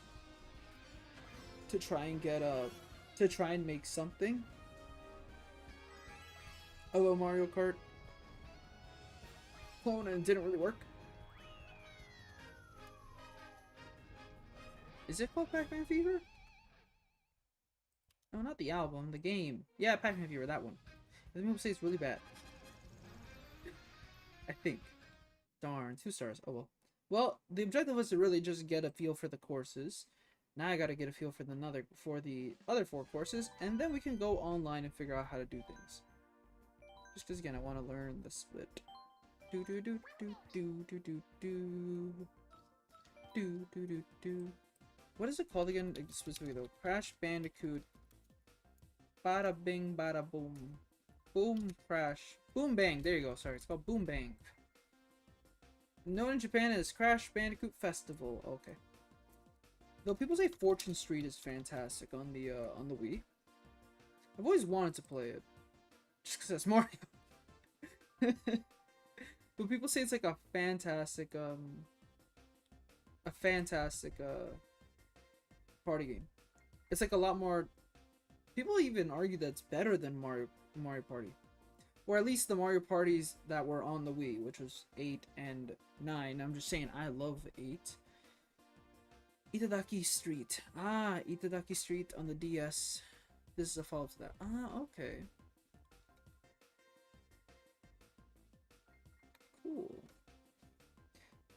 to try and get to try and make something of a Mario Kart clone, and it didn't really work. Is it called Pac-Man Fever? No, not the album, the game. Yeah, Pac-Man Fever, that one. The people say it's really bad. I think. Darn, 2 stars. Oh well. Well, the objective was to really just get a feel for the courses. Now I gotta get a feel for the other 4 courses, and then we can go online and figure out how to do things. Just because again, I want to learn the split. Do do do do do do do do do do do do. What is it called again? Specifically though, Crash Bandicoot. Bada bing, bada boom, boom crash, boom bang. There you go. Sorry, it's called Boom Bang. Known in Japan as Crash Bandicoot Festival. Okay. Though people say Fortune Street is fantastic on the Wii. I've always wanted to play it, just because that's Mario. But people say it's like a fantastic party game. It's like a lot more. People even argue that it's better than Mario Party, or at least the Mario parties that were on the Wii, which was 8 and 9. I'm just saying, I love 8. Itadaki Street. Ah, Itadaki Street on the DS. This is a follow-up to that. Ah, okay. Cool.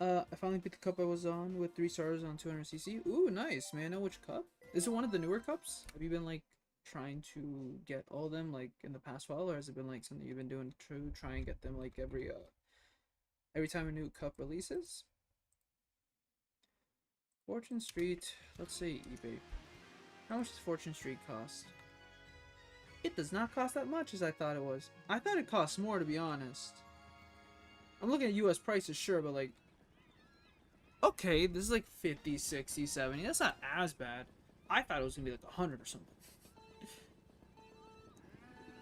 I finally beat the cup I was on with 3 stars on 200cc. Ooh, nice. May I know which cup? Is it one of the newer cups? Have you been like trying to get all of them like in the past while, or has it been like something you've been doing to try and get them like every time a new cup releases? Fortune Street. Let's say eBay. How much does Fortune Street cost? It does not cost that much as I thought it was. I thought it cost more, to be honest. I'm looking at US prices, sure, but like, okay, this is like 50, 60, 70. That's not as bad. I thought it was gonna be like 100 or something.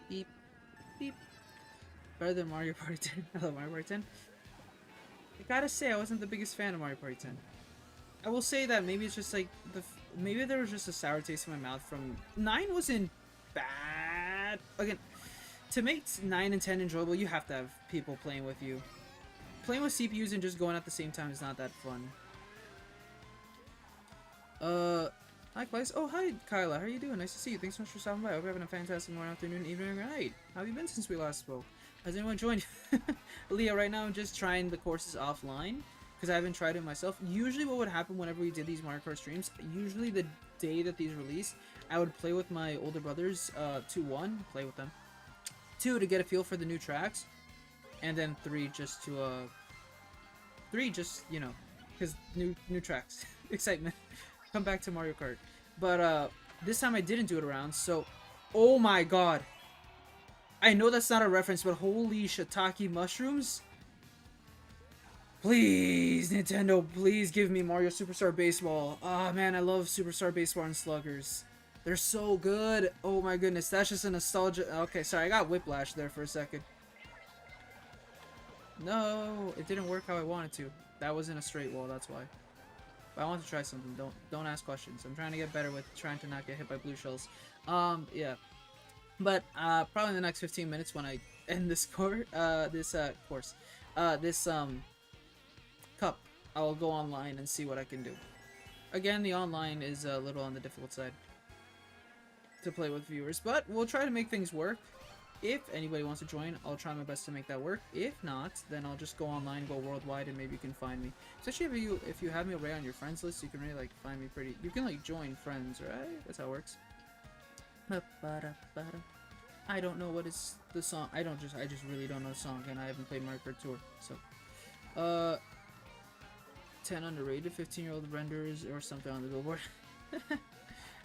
Beep, beep. Better than Mario Party 10. I love Mario Party 10. I gotta say, I wasn't the biggest fan of Mario Party 10. I will say that maybe it's just like maybe there was just a sour taste in my mouth from 9 wasn't bad. Again, to make 9 and 10 enjoyable, you have to have people playing with you. Playing with CPUs and just going at the same time is not that fun. Hi, Claes. Oh, hi, Kyla. How are you doing? Nice to see you. Thanks so much for stopping by. I hope you're having a fantastic morning, afternoon, evening, or night. How have you been since we last spoke? Has anyone joined you? Leah, right now I'm just trying the courses offline because I haven't tried it myself. Usually what would happen whenever we did these Mario Kart streams, usually the day that these release, I would play with my older brothers. 2, 1, play with them. 2, to get a feel for the new tracks, and then 3 just to 3 just, you know, because new tracks, excitement. Come back to Mario Kart. But this time I didn't do it around. So, oh my god. I know that's not a reference, but holy shiitake mushrooms. Please, Nintendo, please give me Mario Superstar Baseball. Ah, man, I love Superstar Baseball and Sluggers. They're so good. Oh my goodness, that's just a nostalgia. Okay, sorry, I got whiplash there for a second. No, it didn't work how I wanted to. That wasn't a straight wall, that's why. But I want to try something. Don't ask questions. I'm trying to get better with trying to not get hit by blue shells. Yeah. But probably in the next 15 minutes when I end this cup, I'll go online and see what I can do. Again, the online is a little on the difficult side to play with viewers, but we'll try to make things work. If anybody wants to join, I'll try my best to make that work. If not, then I'll just go online, go worldwide, and maybe you can find me. Especially if you have me already on your friends list, you can really like find me pretty. You can like join friends, right? That's how it works. I don't know what is the song. I just really don't know the song, and I haven't played Mario Kart Tour. So, 10 underrated 15-year-old renders or something on the billboard.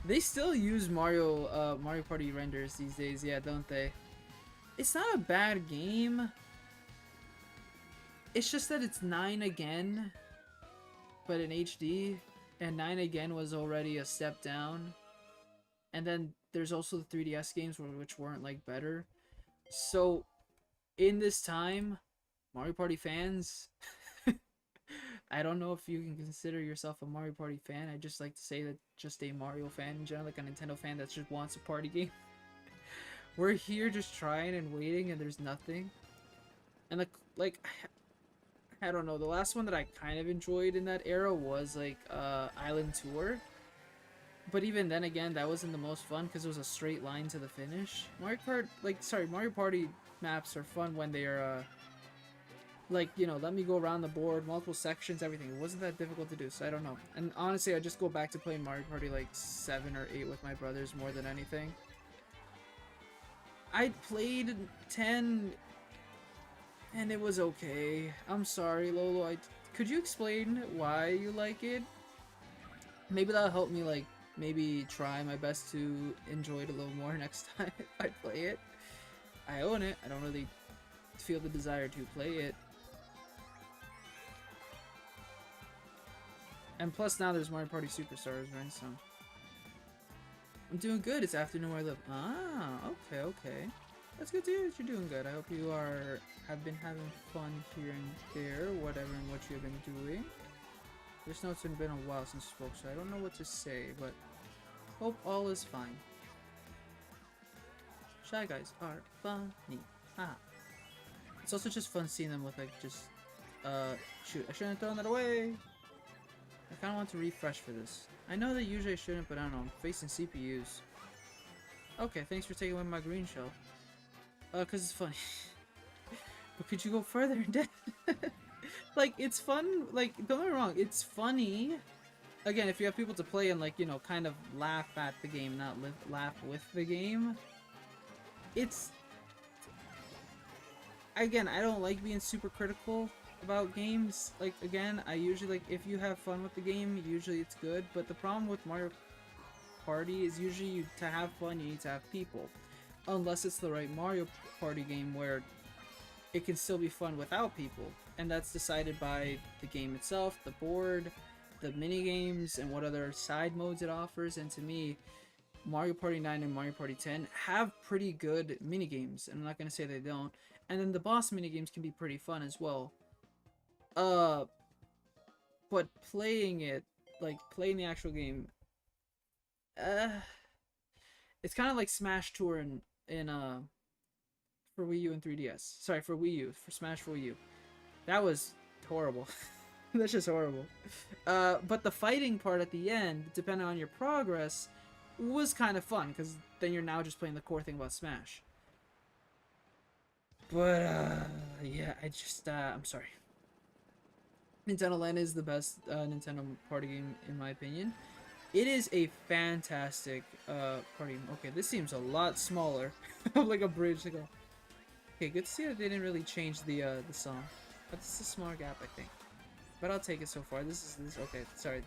They still use Mario Party renders these days, yeah, don't they? It's not a bad game. It's just that it's 9 again, but in HD, and 9 again was already a step down. And then there's also the 3DS games which weren't like better. So in this time, Mario Party fans, I don't know if you can consider yourself a Mario Party fan. I just like to say that just a Mario fan in general, like a Nintendo fan that just wants a party game. We're here just trying and waiting, and there's nothing. And like I don't know, the last one that I kind of enjoyed in that era was like Island Tour. But even then again, that wasn't the most fun because it was a straight line to the finish. Mario Party maps are fun when they are like, you know, let me go around the board, multiple sections, everything. It wasn't that difficult to do, so I don't know. And honestly, I just go back to playing Mario Party like 7 or 8 with my brothers more than anything. I played 10 and it was okay. I'm sorry, Lolo. Could you explain why you like it? Maybe that'll help me, like, maybe try my best to enjoy it a little more next time if I play it. I own it. I don't really feel the desire to play it. And plus now there's Mario Party Superstars, right? So I'm doing good. It's afternoon where I live. Ah, okay. That's good to hear that you're doing good. I hope you have been having fun here and there, whatever and what you have been doing. Just know it's been a while since I spoke, so I don't know what to say, but hope all is fine. Shy Guys are funny. Ah. It's also just fun seeing them with like just shoot, I shouldn't have thrown that away. I kinda want to refresh for this. I know that usually I shouldn't, but I don't know, I'm facing CPUs. Okay, thanks for taking away my green shell. Cause it's funny. But could you go further in depth? Like, it's fun, like, don't get me wrong, it's funny. Again, if you have people to play and, like, you know, kind of laugh at the game, not laugh with the game. It's... Again, I don't like being super critical about games. Like, again, I usually, like, if you have fun with the game, usually it's good. But the problem with Mario Party is usually to have fun, you need to have people. Unless it's the right Mario Party game where it can still be fun without people. And that's decided by the game itself, the board, the mini games, and what other side modes it offers. And to me, Mario Party 9 and Mario Party 10 have pretty good mini games, and I'm not gonna say they don't. And then the boss mini games can be pretty fun as well. But playing it, like playing the actual game, it's kind of like Smash Tour in for Wii U and 3DS. Sorry, for Wii U, for Smash for Wii U. That was horrible. That's just horrible. But the fighting part at the end, depending on your progress, was kind of fun, because then you're now just playing the core thing about Smash. But, yeah, I'm sorry. Nintendo Land is the best Nintendo party game, in my opinion. It is a fantastic party. Okay, this seems a lot smaller. Like a bridge to go. Okay, good to see that they didn't really change the song. But this is a small gap, I think. But I'll take it so far. This is okay. Sorry.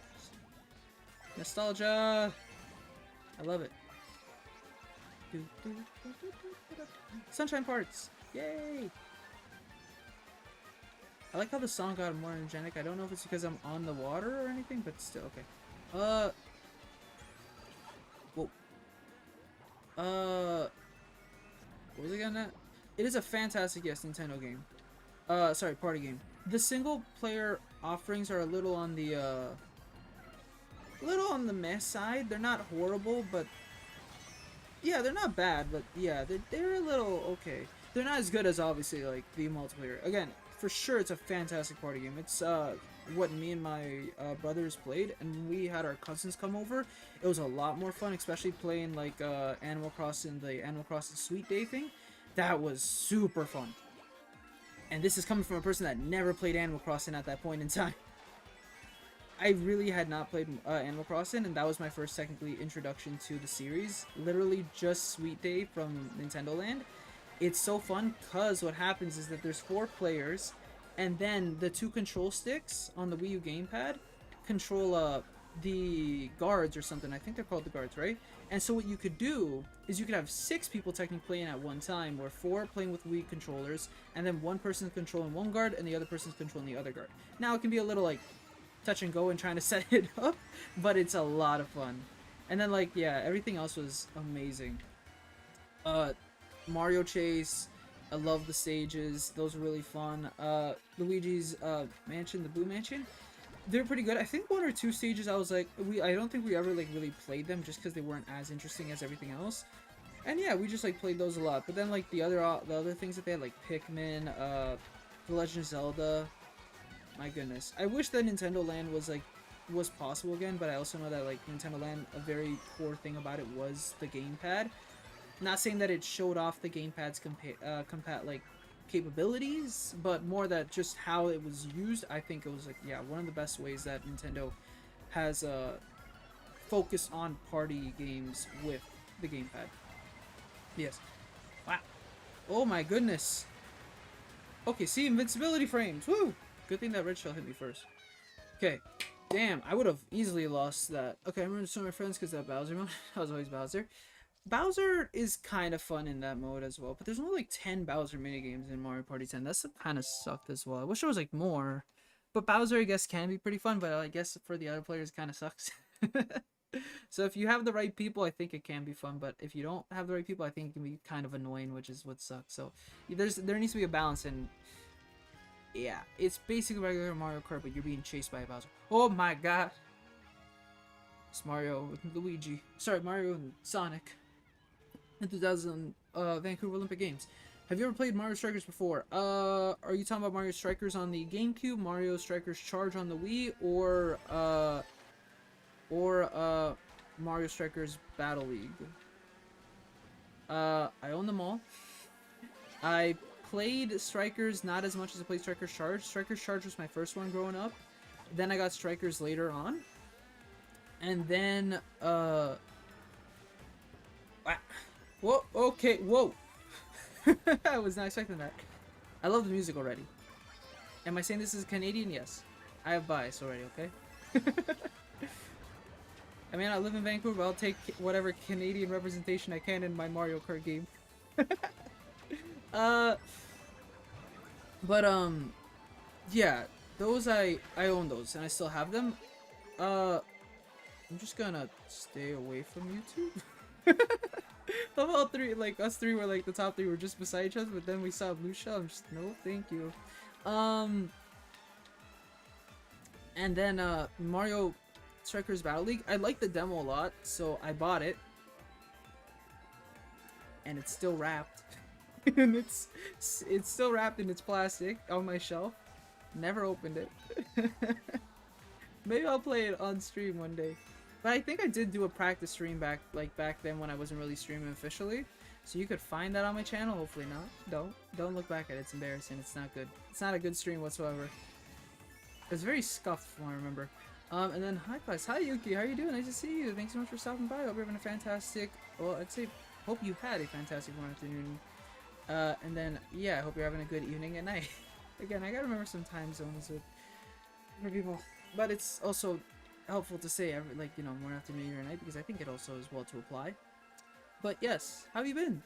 Nostalgia. I love it. Sunshine parts. Yay! I like how the song got more energetic. I don't know if it's because I'm on the water or anything, but still okay. Whoa. What was I getting at? It is a fantastic, yes, Nintendo game. Sorry, party game. The single player offerings are a little on the meh side. They're not horrible, but yeah, they're not bad, but yeah, they're a little okay. They're not as good as obviously like the multiplayer. Again, for sure, it's a fantastic party game. It's what me and my brothers played, and when we had our cousins come over, it was a lot more fun, especially playing like Animal Crossing, the Animal Crossing Sweet Day thing. That was super fun. And this is coming from a person that never played Animal Crossing at that point in time. I really had not played Animal Crossing, and that was my first technically introduction to the series. Literally just Sweet Day from Nintendo Land. It's so fun because what happens is that there's 4 players, and then the 2 control sticks on the Wii U gamepad control the guards or something. I think they're called the guards, right? And so what you could do is you could have 6 people technically playing at one time, or 4 playing with Wii controllers, and then one person's controlling one guard and the other person's controlling the other guard. Now it can be a little like touch and go and trying to set it up, but it's a lot of fun. And then like yeah, everything else was amazing. Mario Chase, I love the stages, those were really fun. Luigi's mansion, the Blue Mansion, they're pretty good. I think 1 or 2 stages I was like, I don't think we ever like really played them just because they weren't as interesting as everything else. And yeah, we just like played those a lot. But then like the other things that they had, like Pikmin, The Legend of Zelda. My goodness, I wish that Nintendo Land was possible again, but I also know that like Nintendo Land, a very core thing about it was the gamepad. Not saying that it showed off the gamepad's like capabilities, but more that just how it was used. I think it was like yeah, one of the best ways that Nintendo has focused on party games with the gamepad. Yes. Wow. Oh my goodness. Okay, see, invincibility frames. Woo! Good thing that red shell hit me first. Okay. Damn, I would have easily lost that. Okay, I'm gonna show my friends because that Bowser mode. I was always Bowser. Bowser is kind of fun in that mode as well, but there's only like 10 Bowser minigames in Mario Party 10. That's kind of sucked as well. I wish there was like more. But Bowser, I guess, can be pretty fun, but I guess for the other players, it kind of sucks. So if you have the right people, I think it can be fun, but if you don't have the right people, I think it can be kind of annoying, which is what sucks. So there needs to be a balance, and yeah, it's basically regular Mario Kart, but you're being chased by a Bowser. Oh my god. It's Mario with Luigi. Sorry, Mario and Sonic. In 2000 Vancouver Olympic Games. Have you ever played Mario Strikers before? Are you talking about Mario Strikers on the GameCube, Mario Strikers Charge on the Wii, or Mario Strikers Battle League? I own them all. I played Strikers not as much as I played Strikers Charge. Strikers Charge was my first one growing up. Then I got Strikers later on. And then, whoa, okay, whoa. I was not expecting that. I love the music already. Am I saying this is Canadian? Yes. I have bias already, okay? I mean, I live in Vancouver, I'll take whatever Canadian representation I can in my Mario Kart game. Yeah, those I own those, and I still have them. I'm just gonna stay away from YouTube. Of all 3, like, us 3 were, like, the top 3 were just beside each other, but then we saw a blue shell, I'm just, no, thank you. And then, Mario Strikers Battle League, I like the demo a lot, so I bought it. And it's still wrapped. And it's still wrapped in its plastic on my shelf. Never opened it. Maybe I'll play it on stream one day. But I think I did do a practice stream back then when I wasn't really streaming officially. So you could find that on my channel, hopefully not. Don't look back at it, it's embarrassing, it's not good. It's not a good stream whatsoever. It was very scuffed from what I remember. And then hi Claes, hi Yuki, how are you doing? Nice to see you. Thanks so much for stopping by. Hope you're having a fantastic. Well, I'd say hope you had a fantastic morning, afternoon. And then yeah, I hope you're having a good evening and night. Again, I gotta remember some time zones with for people, but it's also helpful to say every like morning, afternoon, or night because I think it also is well to apply. But yes, how have you been?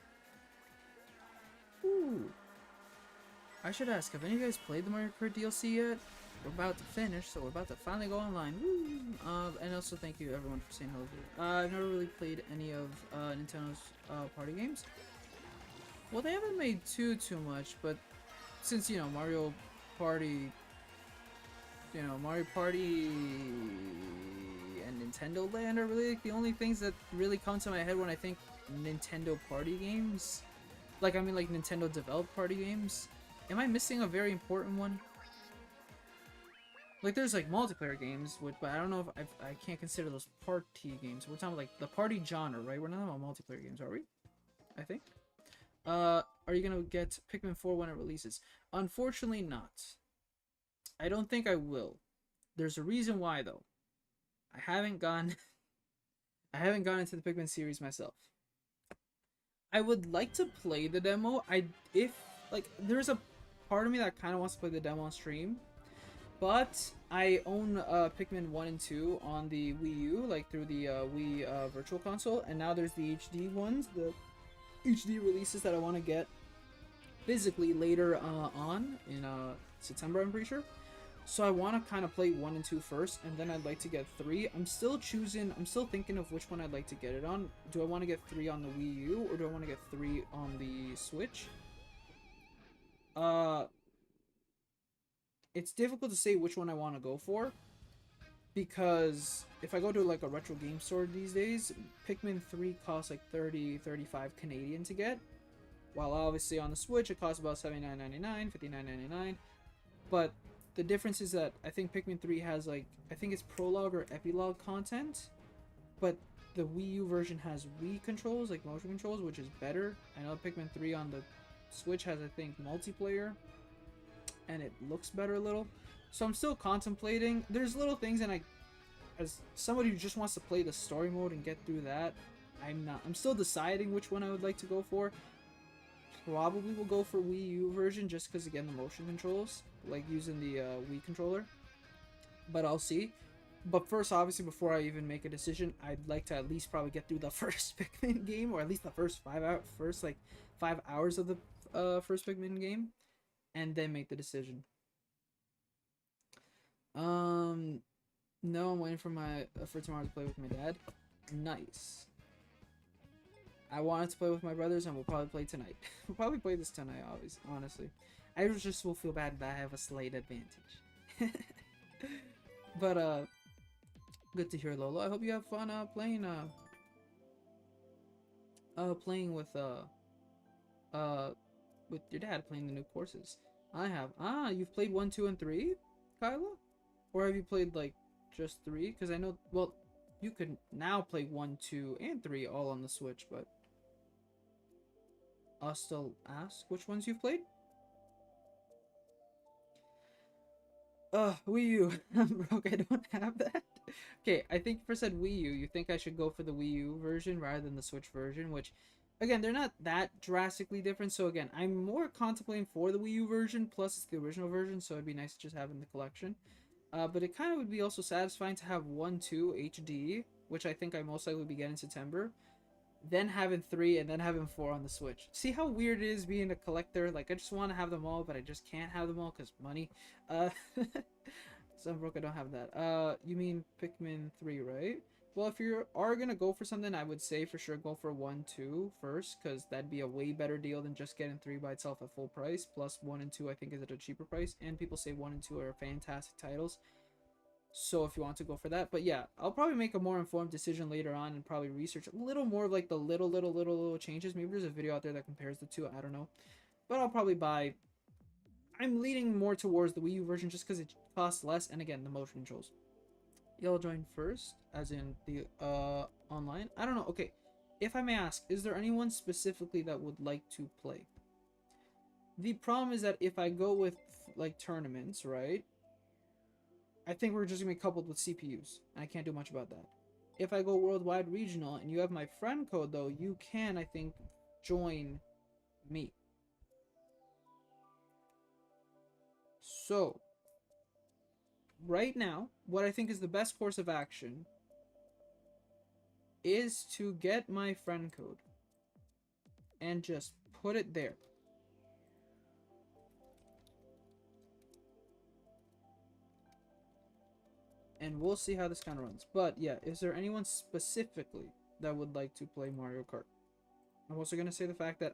Ooh. I should ask, have any of you guys played the Mario Kart DLC yet? We're about to finish, so we're about to finally go online. Woo! And also thank you everyone for saying hello. I've never really played any of Nintendo's party games. Well, they haven't made too much, but since Mario Party, Mario Party and Nintendo Land are really like, the only things that really come to my head when I think Nintendo party games. Like I mean, like Nintendo developed party games. Am I missing a very important one? Like, there's like multiplayer games, but I don't know if I can't consider those party games. We're talking about, like the party genre, right? We're not talking about multiplayer games, are we? I think. Are you gonna get Pikmin 4 when it releases? Unfortunately, not. I don't think I will. There's a reason why though. I haven't gone. I haven't gone into the Pikmin series myself. I would like to play the demo. If like there's a part of me that kind of wants to play the demo on stream, but I own Pikmin 1 and 2 on the Wii U, like through the Wii Virtual Console, and now there's the HD ones, the HD releases that I want to get physically later on in September, I'm pretty sure. So I want to kind of play 1 and 2 first, and then I'd like to get 3. I'm still thinking of which one I'd like to get it on. Do I want to get 3 on the Wii U, or do I want to get 3 on the Switch? It's difficult to say which one I want to go for, because if I go to like a retro game store these days, Pikmin 3 costs like 30-35 Canadian to get, while obviously on the Switch it costs about $79.99, $59.99. But the difference is that I think Pikmin 3 has like, I think it's prologue or epilogue content, but the Wii U version has Wii controls, like motion controls, which is better. I know Pikmin 3 on the Switch has, I think, multiplayer, and it looks better a little. So I'm still contemplating. There's little things, and as somebody who just wants to play the story mode and get through that, I'm still deciding which one I would like to go for. Probably will go for Wii U version, just because, again, the motion controls, like using the Wii controller. But I'll see. But first, obviously, before I even make a decision, I'd like to at least probably get through the first Pikmin game, or at least the first 5 hours of the first Pikmin game, and then make the decision. No, I'm waiting for tomorrow to play with my dad. Nice. I wanted to play with my brothers, and we'll probably play tonight. We'll probably play this tonight, honestly. I just will feel bad that I have a slight advantage. But, good to hear, Lolo. I hope you have fun, playing with your dad, playing the new courses. I have. You've played 1, 2, and 3, Kyla? Or have you played, like, just 3? Because I know, well, you could now play 1, 2, and 3 all on the Switch, but I'll still ask which ones you've played. Wii U. I'm broke, I don't have that. Okay, I think you said Wii U. You think I should go for the Wii U version rather than the Switch version, which, again, they're not that drastically different. So again, I'm more contemplating for the Wii U version, plus it's the original version, so it'd be nice to just have in the collection. But it kind of would be also satisfying to have 1, 2 HD, which I think I most likely will be getting in September, then having 3, and then having 4 on the Switch. See how weird it is being a collector? Like, I just want to have them all, but I just can't have them all because money. So I'm broke, I don't have that. You mean Pikmin 3, right? Well, if you are gonna go for something, I would say for sure go for 1, 2 first, because that'd be a way better deal than just getting 3 by itself at full price. Plus 1 and 2 I think is at a cheaper price, and people say 1 and 2 are fantastic titles. So if you want to go for that, but yeah, I'll probably make a more informed decision later on and probably research a little more of like the little changes. Maybe there's a video out there that compares the two, I don't know. But I'll probably buy, I'm leaning more towards the Wii U version just because it costs less, and again, the motion controls. Y'all join first, as in the online? I don't know. Okay, if I may ask, is there anyone specifically that would like to play? The problem is that if I go with like tournaments, right, I think we're just gonna be coupled with CPUs, and I can't do much about that. If I go worldwide regional and you have my friend code though, you can, I think, join me. So right now, what I think is the best course of action is to get my friend code and just put it there. And we'll see how this kind of runs. But yeah, is there anyone specifically that would like to play Mario Kart? I'm also gonna say the fact that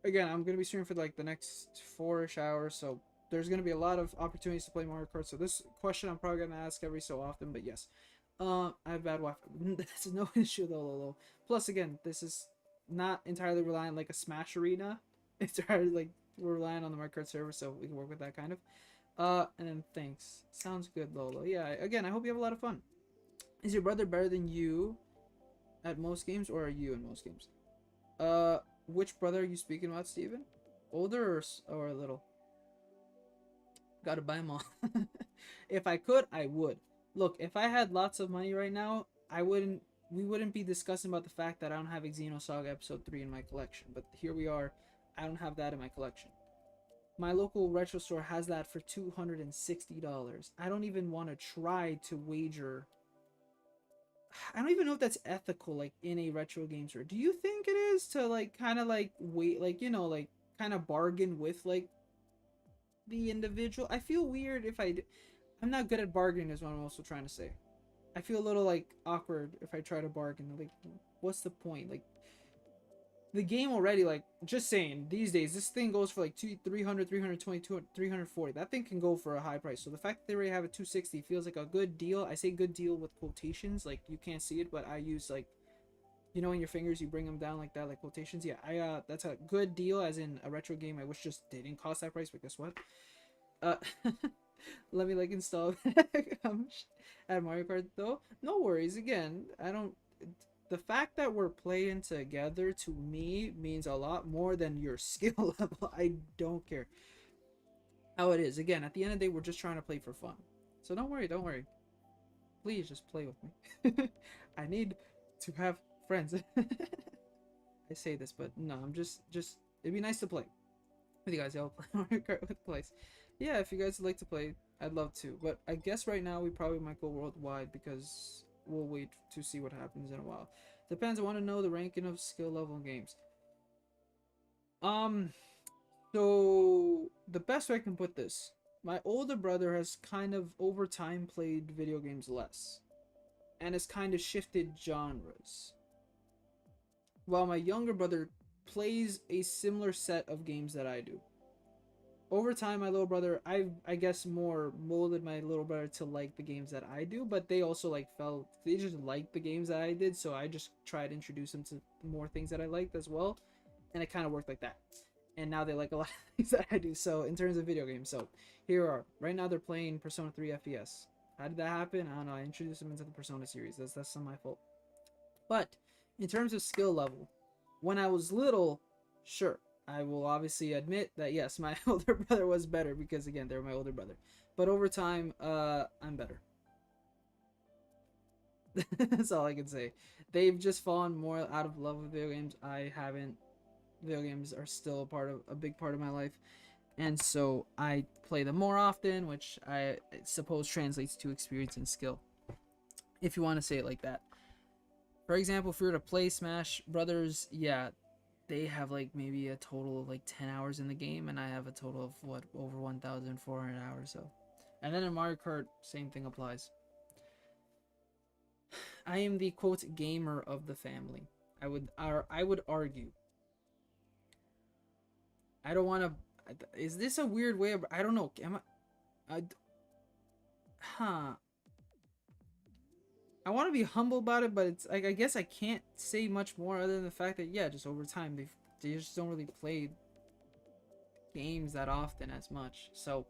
again, I'm gonna be streaming for like the next 4-ish hours, so there's gonna be a lot of opportunities to play Mario Kart. So this question I'm probably gonna ask every so often, but yes, I have bad Wi-Fi. That's no issue though, Lolo. Plus, again, this is not entirely reliant like a Smash Arena. It's entirely like we're relying on the Mario Kart server, so we can work with that kind of. And then thanks. Sounds good, Lolo. Yeah. Again, I hope you have a lot of fun. Is your brother better than you at most games, or are you in most games? Which brother are you speaking about, Steven? Older or little? Gotta buy them all. If I could, I would. Look, if I had lots of money right now, we wouldn't be discussing about the fact that I don't have Xenosaga Episode 3 in my collection. But here we are, I don't have that in my collection. My local retro store has that for $260. I don't even want to try to wager. I don't even know if that's ethical, like in a retro game store. Do you think it is to like kind of like wait, like like kind of bargain with like the individual? I feel weird if I'm not good at bargaining, is what I'm also trying to say. I feel a little like awkward if I try to bargain. Like, what's the point? Like, the game already, like, just saying, these days this thing goes for like 300, 320, 340. That thing can go for a high price. So the fact that they already have a 260 feels like a good deal. I say good deal with quotations, like you can't see it, but I use like, in your fingers you bring them down like that, like quotations. Yeah, that's a good deal, as in a retro game I wish just didn't cost that price. But guess what, uh let me like install at Mario Kart though. No worries. Again, I don't. The fact that we're playing together to me means a lot more than your skill level. I don't care how it is. Again, at the end of the day, we're just trying to play for fun. So don't worry, don't worry. Please just play with me. I need to have friends. I say this, but no, I'm just it'd be nice to play with you guys. Y'all play Mario Kart with Claes. Yeah, if you guys would like to play, I'd love to. But I guess right now we probably might go worldwide because we'll wait to see what happens in a while. Depends. I want to know the ranking of skill level in games. So the best way I can put this, my older brother has kind of over time played video games less, and has kind of shifted genres, while my younger brother plays a similar set of games that I do. Over time, my little brother, I guess more molded my little brother to like the games that I do, but they also like they just liked the games that I did, so I just tried to introduce them to more things that I liked as well, and it kind of worked like that. And now they like a lot of things that I do. So in terms of video games, so here are right now they're playing Persona 3 FES. How did that happen? I don't know. I introduced them into the Persona series. That's not my fault. But in terms of skill level, when I was little, sure, I will obviously admit that yes, my older brother was better because again, they're my older brother. But over time, I'm better. That's all I can say. They've just fallen more out of love with video games. I haven't. Video games are still a big part of my life, and so I play them more often, which I suppose translates to experience and skill, if you want to say it like that. For example, if we were to play Smash Brothers, yeah, they have like maybe a total of like 10 hours in the game, and I have a total of what, over 1,400 hours. So, and then in Mario Kart, same thing applies. I am the quote gamer of the family. I would argue. I don't want to. Is this a weird way of? I don't know. Am I? Huh. I want to be humble about it, but it's like I guess I can't say much more other than the fact that yeah, just over time they just don't really play games that often as much. So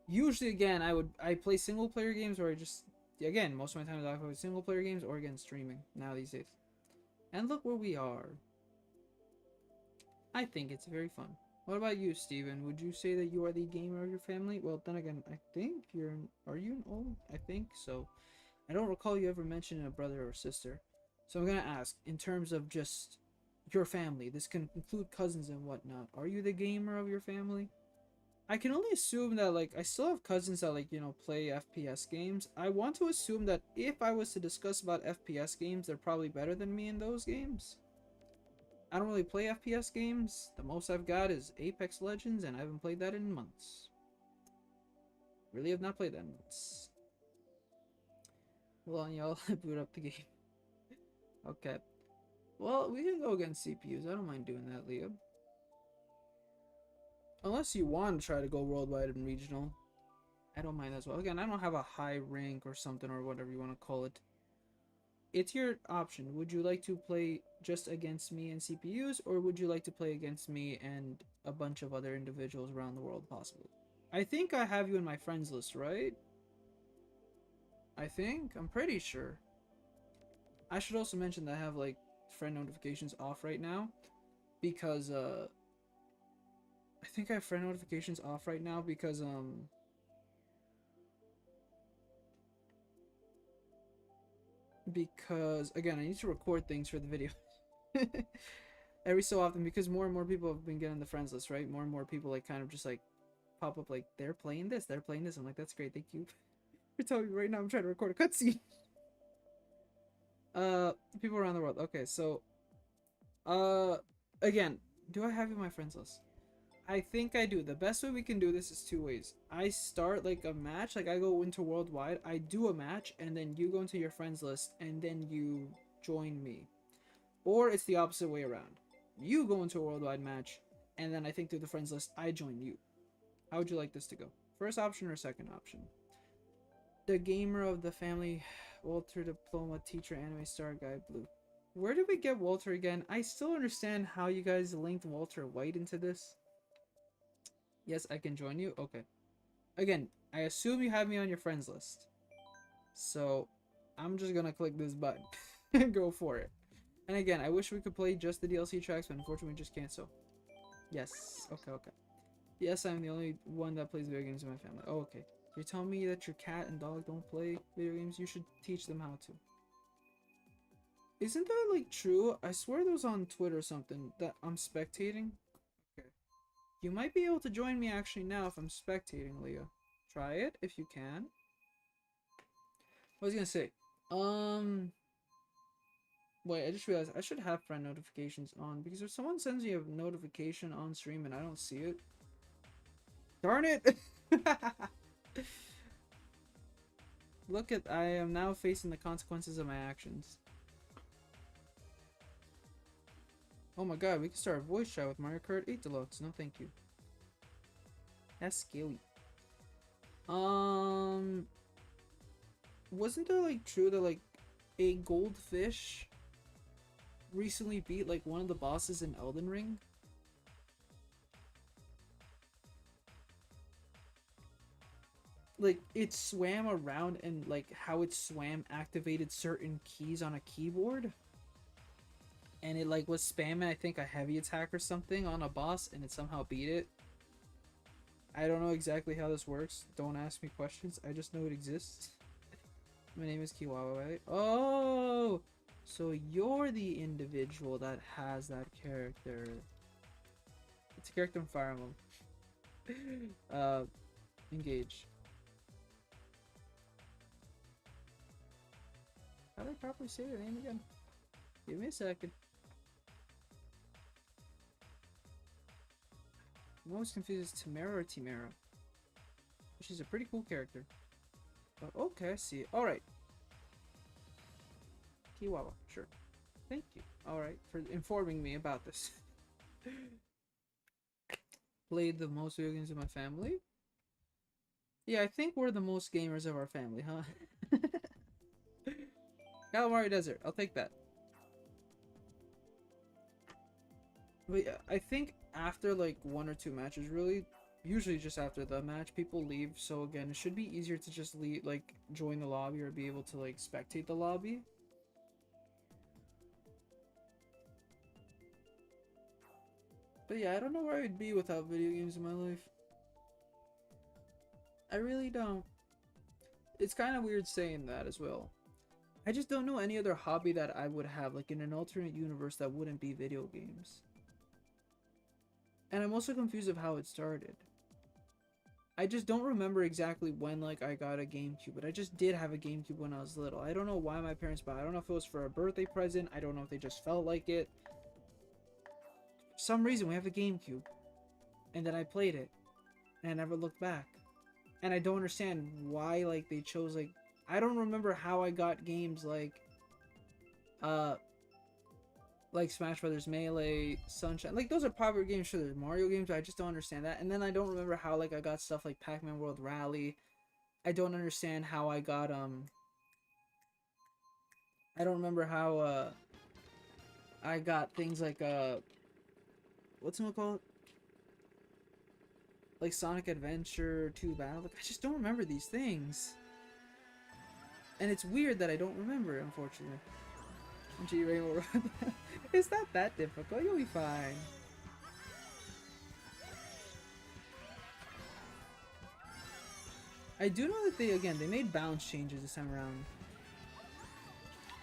usually again I play single player games, or I just again most of my time I play single player games, or again streaming now these days. And look where we are. I think it's very fun. What about you, Steven? Would you say that you are the gamer of your family? Well, then again, I think you're an... Are you an old? I think so. I don't recall you ever mentioning a brother or sister. So I'm gonna ask, in terms of just your family, this can include cousins and whatnot. Are you the gamer of your family? I can only assume that, like, I still have cousins that, like, you know, play FPS games. I want to assume that if I was to discuss about FPS games, they're probably better than me in those games. I don't really play FPS games. The most I've got is Apex Legends, and I haven't played that in months. Really have not played that in months. Well, y'all, boot up the game. Okay. Well, we can go against CPUs. I don't mind doing that, Leo. Unless you want to try to go worldwide and regional. I don't mind as well. Again, I don't have a high rank or something or whatever you want to call it. It's your option. Would you like to play just against me and CPUs, or would you like to play against me and a bunch of other individuals around the world, possibly? I think I have you in my friends list, right? I think? I'm pretty sure. I should also mention that I have, like, friend notifications off right now, because, I think I have friend notifications off right now because, again, I need to record things for the video. Every so often, because more and more people have been getting the friends list, right? More and more people, like, kind of just, like, pop up, like, they're playing this. I'm like, that's great, thank you. You're telling me right now I'm trying to record a cutscene. People around the world. Okay, so, again, do I have you in my friends list? I think I do. The best way we can do this is two ways. I start, like, a match, like, I go into worldwide, I do a match, and then you go into your friends list, and then you join me. Or it's the opposite way around. You go into a worldwide match, and then I think through the friends list, I join you. How would you like this to go? First option or second option? The gamer of the family, Walter Diploma Teacher Anime Star Guy Blue. Where did we get Walter again? I still understand how you guys linked Walter White into this. Yes, I can join you. Okay. Again, I assume you have me on your friends list. So, I'm just gonna click this button and go for it. And again, I wish we could play just the DLC tracks, but unfortunately we just can't, so. Yes. Okay, okay. Yes, I'm the only one that plays video games in my family. Oh, okay. You're telling me that your cat and dog don't play video games? You should teach them how to. Isn't that, like, true? I swear there was on Twitter or something that I'm spectating. Okay. You might be able to join me actually now if I'm spectating, Leah. Try it if you can. What was I gonna say? Wait, I just realized I should have friend notifications on, because if someone sends me a notification on stream and I don't see it, darn it! Look at, I am now facing the consequences of my actions. Oh my god, we can start a voice chat with Mario Kart 8 Deluxe. No thank you. That's scary. Wasn't there, like, true that, like, a goldfish recently beat, like, one of the bosses in Elden Ring? Like, it swam around, and, like, how it swam activated certain keys on a keyboard, and it, like, was spamming, I think, a heavy attack or something on a boss, and it somehow beat it. I don't know exactly how this works. Don't ask me questions. I just know it exists. My name is Kiwawa, right? Oh! So you're the individual that has that character. It's a character from Fire Emblem. Engage. How do I properly say your name again? Give me a second. I'm always confused as Tamara or Timara. She's a pretty cool character. Okay, I see. Alright. Kiwawa, sure. Thank you. Alright, for informing me about this. Played the most video games in my family? Yeah, I think we're the most gamers of our family, huh? Calamari Desert, I'll take that. But yeah, I think after, like, one or two matches, really, usually just after the match, people leave. So again, it should be easier to just leave, like, join the lobby or be able to, like, spectate the lobby. But yeah, I don't know where I'd be without video games in my life. I really don't. It's kind of weird saying that as well. I just don't know any other hobby that I would have, like in an alternate universe that wouldn't be video games. And I'm also confused of how it started. I just don't remember exactly when like I got a GameCube, but I just did have a GameCube when I was little. I don't know why my parents bought it. I don't know if it was for a birthday present. I don't know if they just felt like it. For some reason we have a GameCube. And then I played it. And I never looked back. And I don't understand why like they chose like I don't remember how I got games like Smash Brothers Melee, Sunshine. Like those are popular games, sure there's Mario games, but I just don't understand that. And then I don't remember how like I got stuff like Pac-Man World Rally. I don't understand how I got I don't remember how I got things like what's it called? Like Sonic Adventure 2 Battle. Like I just don't remember these things. And it's weird that I don't remember, unfortunately. G Rainbow Road. It's not that difficult. You'll be fine. I do know that they made balance changes this time around.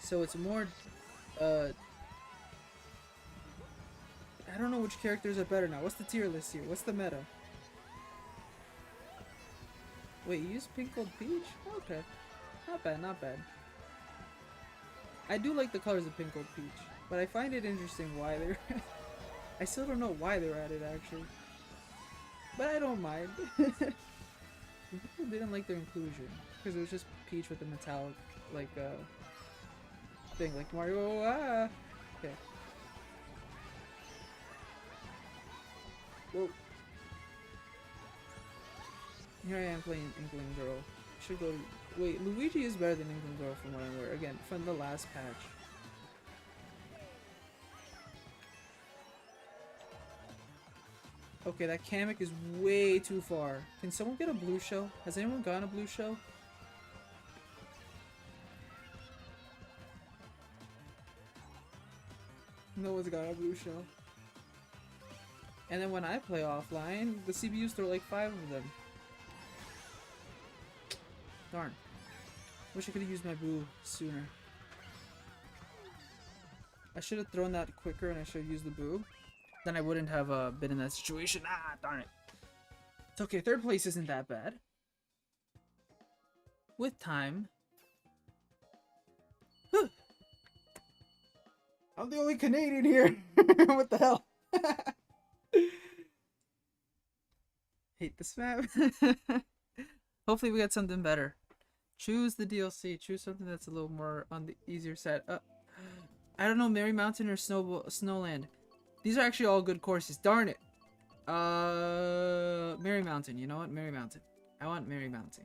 So it's more, I don't know which characters are better now. What's the tier list here? What's the meta? Wait, you use Pink Gold Peach? Okay. Not bad, not bad. I do like the colors of Pink Gold Peach, but I find it interesting why they're... I still don't know why they're at it, actually. But I don't mind. People didn't like their inclusion, because it was just Peach with the metallic, like, thing, like Mario, Okay. Whoa. Here I am playing Inkling Girl. Should go to... Wait, Luigi is better than Inkling Girl from what I'm aware. Again, from the last patch. Okay, that Kamek is way too far. Can someone get a blue shell? Has anyone gotten a blue shell? No one's got a blue shell. And then when I play offline, the CPUs throw like 5 of them. Darn. Wish I could have used my boo sooner. I should have thrown that quicker and I should have used the boo. Then I wouldn't have been in that situation. Ah, darn it. It's okay, 3rd place isn't that bad. With time. I'm the only Canadian here. What the hell? Hate this map. Hopefully we get something better. Choose the DLC. Choose something that's a little more on the easier side. I don't know, Merry Mountain or Snowland. These are actually all good courses. Darn it. Merry Mountain. You know what? Merry Mountain. I want Merry Mountain.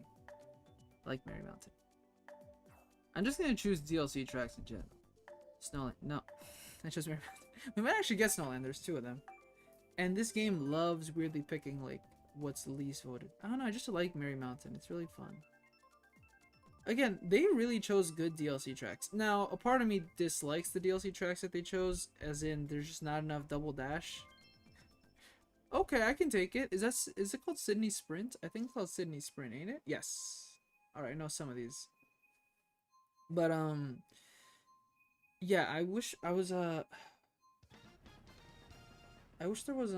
I like Merry Mountain. I'm just gonna choose DLC tracks in general. Snowland. No. I chose Merry Mountain. We might actually get Snowland. There's 2 of them. And this game loves weirdly picking, like, what's the least voted. I don't know. I just like Merry Mountain. It's really fun. Again, they really chose good DLC tracks. Now, a part of me dislikes the DLC tracks that they chose, as in there's just not enough double dash. Okay, I can take it. Is it called Sydney Sprint? I think it's called Sydney Sprint, ain't it? Yes. Alright, I know some of these. But, yeah, I wish I was, I wish there was,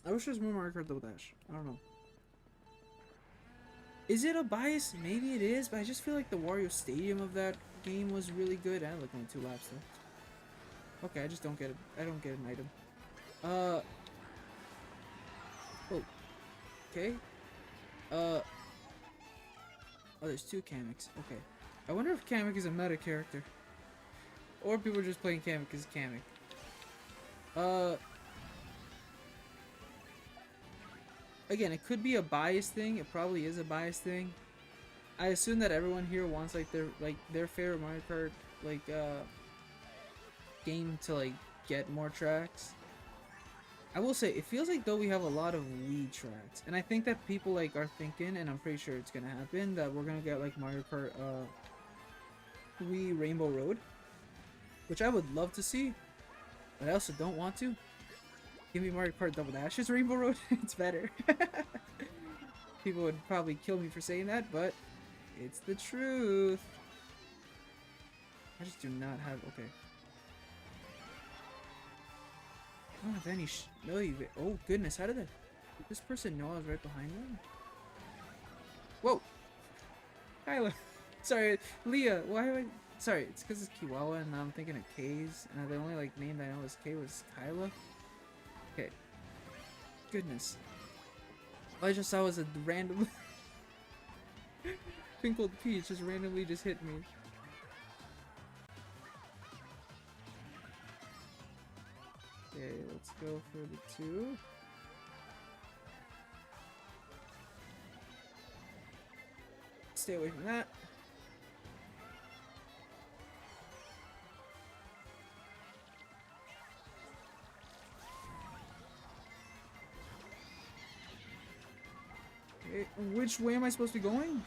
I wish there was more Mario Kart Double Dash. I don't know. Is it a bias? Maybe it is, but I just feel like the Wario Stadium of that game was really good. And look, only 2 laps though. Okay, I just don't get it. I don't get an item. Oh. Okay. Oh, there's 2 Kameks. Okay. I wonder if Kamek is a meta character. Or people are just playing Kamek as Kamek. Again, it could be a bias thing. It probably is a bias thing. I assume that everyone here wants like their favorite Mario Kart game to like get more tracks. I will say it feels like though we have a lot of Wii tracks, and I think that people like are thinking, and I'm pretty sure it's gonna happen, that we're gonna get like Mario Kart Rainbow Road, which I would love to see, but I also don't want to. Give me Mario Kart Double Dash's Rainbow Road. It's better. People would probably kill me for saying that, but it's the truth. I just do not have... Okay. I don't have any... No, you... Oh, goodness. How did that... Did this person know I was right behind them? Whoa! Kyla. Sorry, Leah. Why am I... Sorry, it's because it's Kiwawa and I'm thinking of K's. And the only, like, name that I know is K was Kyla. Okay. Goodness. All I just saw was a random... Pinkled Peach just randomly just hit me. Okay, let's go for the 2. Stay away from that. Okay, which way am I supposed to be going?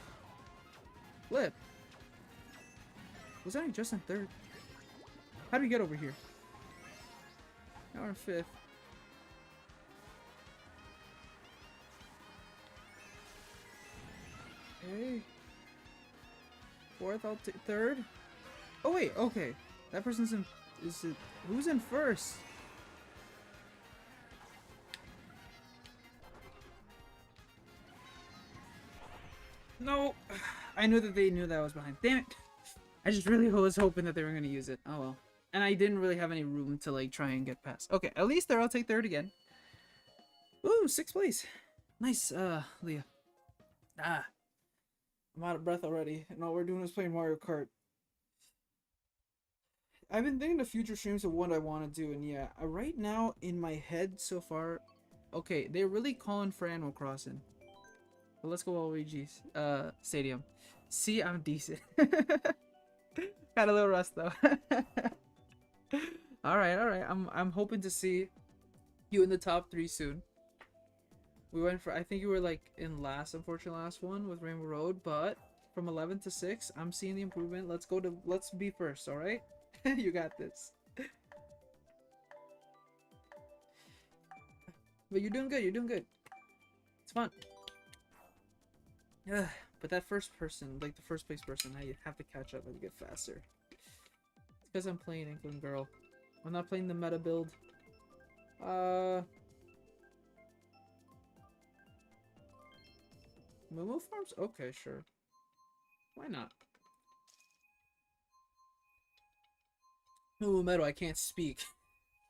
Flip. Was I just in 3rd? How do we get over here? Now we're in 5th. Okay. 4th, I'll take 3rd. Oh wait, okay. That person's in... Is it... Who's in 1st? No! I knew that they knew that I was behind. Damn it! I just really was hoping that they were gonna use it. Oh well. And I didn't really have any room to like try and get past. Okay, at least there I'll take 3rd again. Ooh, 6th place. Nice, Leah. Ah. I'm out of breath already. And all we're doing is playing Mario Kart. I've been thinking of future streams of what I want to do, and yeah, right now in my head so far, okay, they're really calling for Animal Crossing. But let's go Luigi's Stadium. See, I'm decent. Got a little rust though. all right. I'm hoping to see you in the top 3 soon. We went for, I think you were like in unfortunately last one with Rainbow Road, but from 11 to 6, I'm seeing the improvement. Let's be first, all right? You got this. But you're doing good. It's fun. Ugh, but that first person, like the first place person, I have to catch up and get faster. It's because I'm playing Inkling Girl. I'm not playing the meta build. Moo Farms? Okay, sure. Why not? Moo Meadow, I can't speak.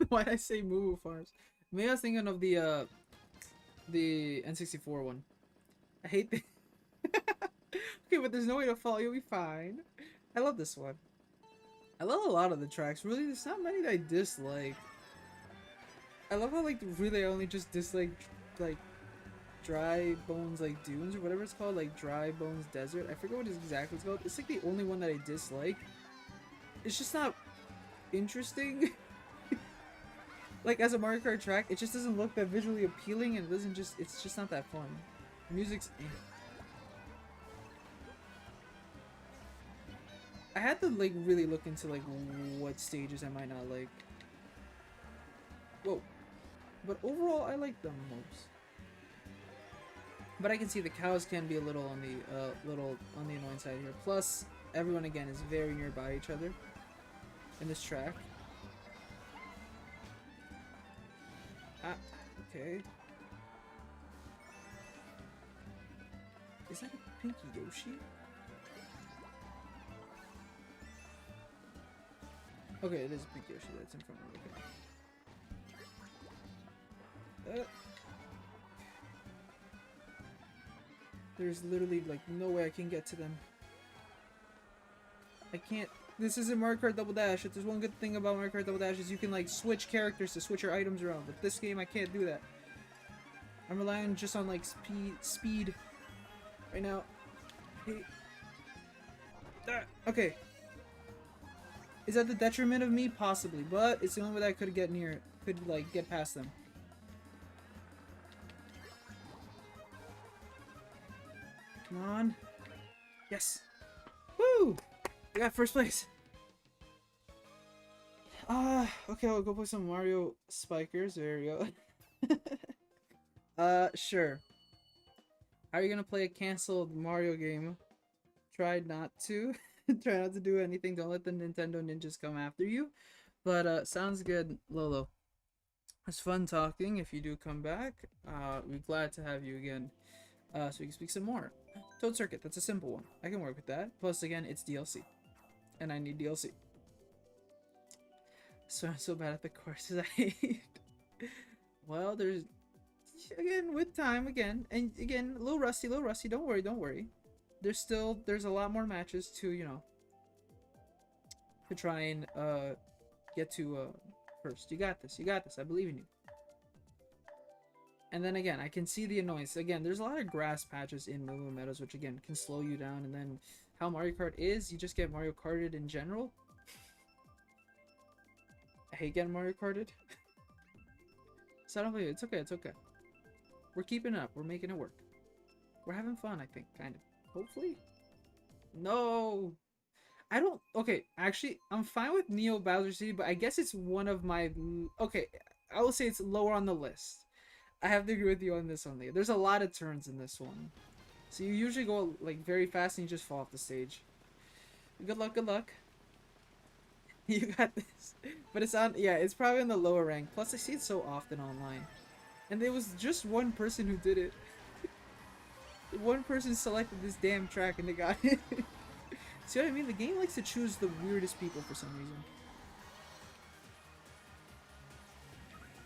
Why did I say Moo Farms? Maybe I was thinking of the N64 one. I hate the... Okay, but there's no way to fall. You'll be fine. I love this one. I love a lot of the tracks. Really, there's not many that I dislike. I love how, like, really I only just dislike, like, Dry Bones, like, Dunes or whatever it's called. Like, Dry Bones Desert. I forget what it's exactly called. It's, like, the only one that I dislike. It's just not interesting. Like, as a Mario Kart track, it just doesn't look that visually appealing, and it doesn't just... It's just not that fun. The music's... I had to, like, really look into, like, what stages I might not like. Whoa. But overall, I like them most. But I can see the cows can be a little on the annoying side here. Plus, everyone, again, is very nearby each other in this track. Ah, okay. Is that a Pinky Yoshi? Okay, it is a Pinky Yoshi that's in front of me. Okay. There's literally, like, no way I can get to them. I can't. This isn't Mario Kart Double Dash. If there's one good thing about Mario Kart Double Dash is you can, like, switch characters to switch your items around. But this game, I can't do that. I'm relying just on, like, speed right now. Hey. Okay. Is that the detriment of me? Possibly, but it's the only way that I could get like, get past them. Come on. Yes. Woo! We got first place. Okay, I'll go play some Mario Spikers. There we go. Sure. How are you gonna play a canceled Mario game? Try not to. Try not to do anything. Don't let the Nintendo ninjas come after you. But, sounds good, Lolo. It's fun talking. If you do come back, we're glad to have you again. So we can speak some more. Toad Circuit, that's a simple one. I can work with that. Plus, again, it's DLC. And I need DLC. So I'm so bad at the courses I hate. Well, there's... Again, with time, again. And again, a little rusty, Don't worry, don't worry. There's a lot more matches to, you know... To try and, get to, first. You got this, I believe in you. And then again, I can see the annoyance. Again, there's a lot of grass patches in Moonview Meadows, which again, can slow you down. And then, how Mario Kart is, you just get Mario Karted in general. I hate getting Mario Karted. So I don't believe it. It's okay, it's okay. We're keeping it up. We're making it work. We're having fun, I think, kind of. Hopefully. No! I don't... Okay, actually, I'm fine with Neo Bowser City, but I guess it's one of my... Okay, I will say it's lower on the list. I have to agree with you on this one, Leah. There's a lot of turns in this one. So you usually go, like, very fast and you just fall off the stage. Good luck, good luck. You got this. But it's on... Yeah, it's probably in the lower rank. Plus, I see it so often online. And there was just one person who did it. One person selected this damn track and they got it. See what I mean? The game likes to choose the weirdest people for some reason.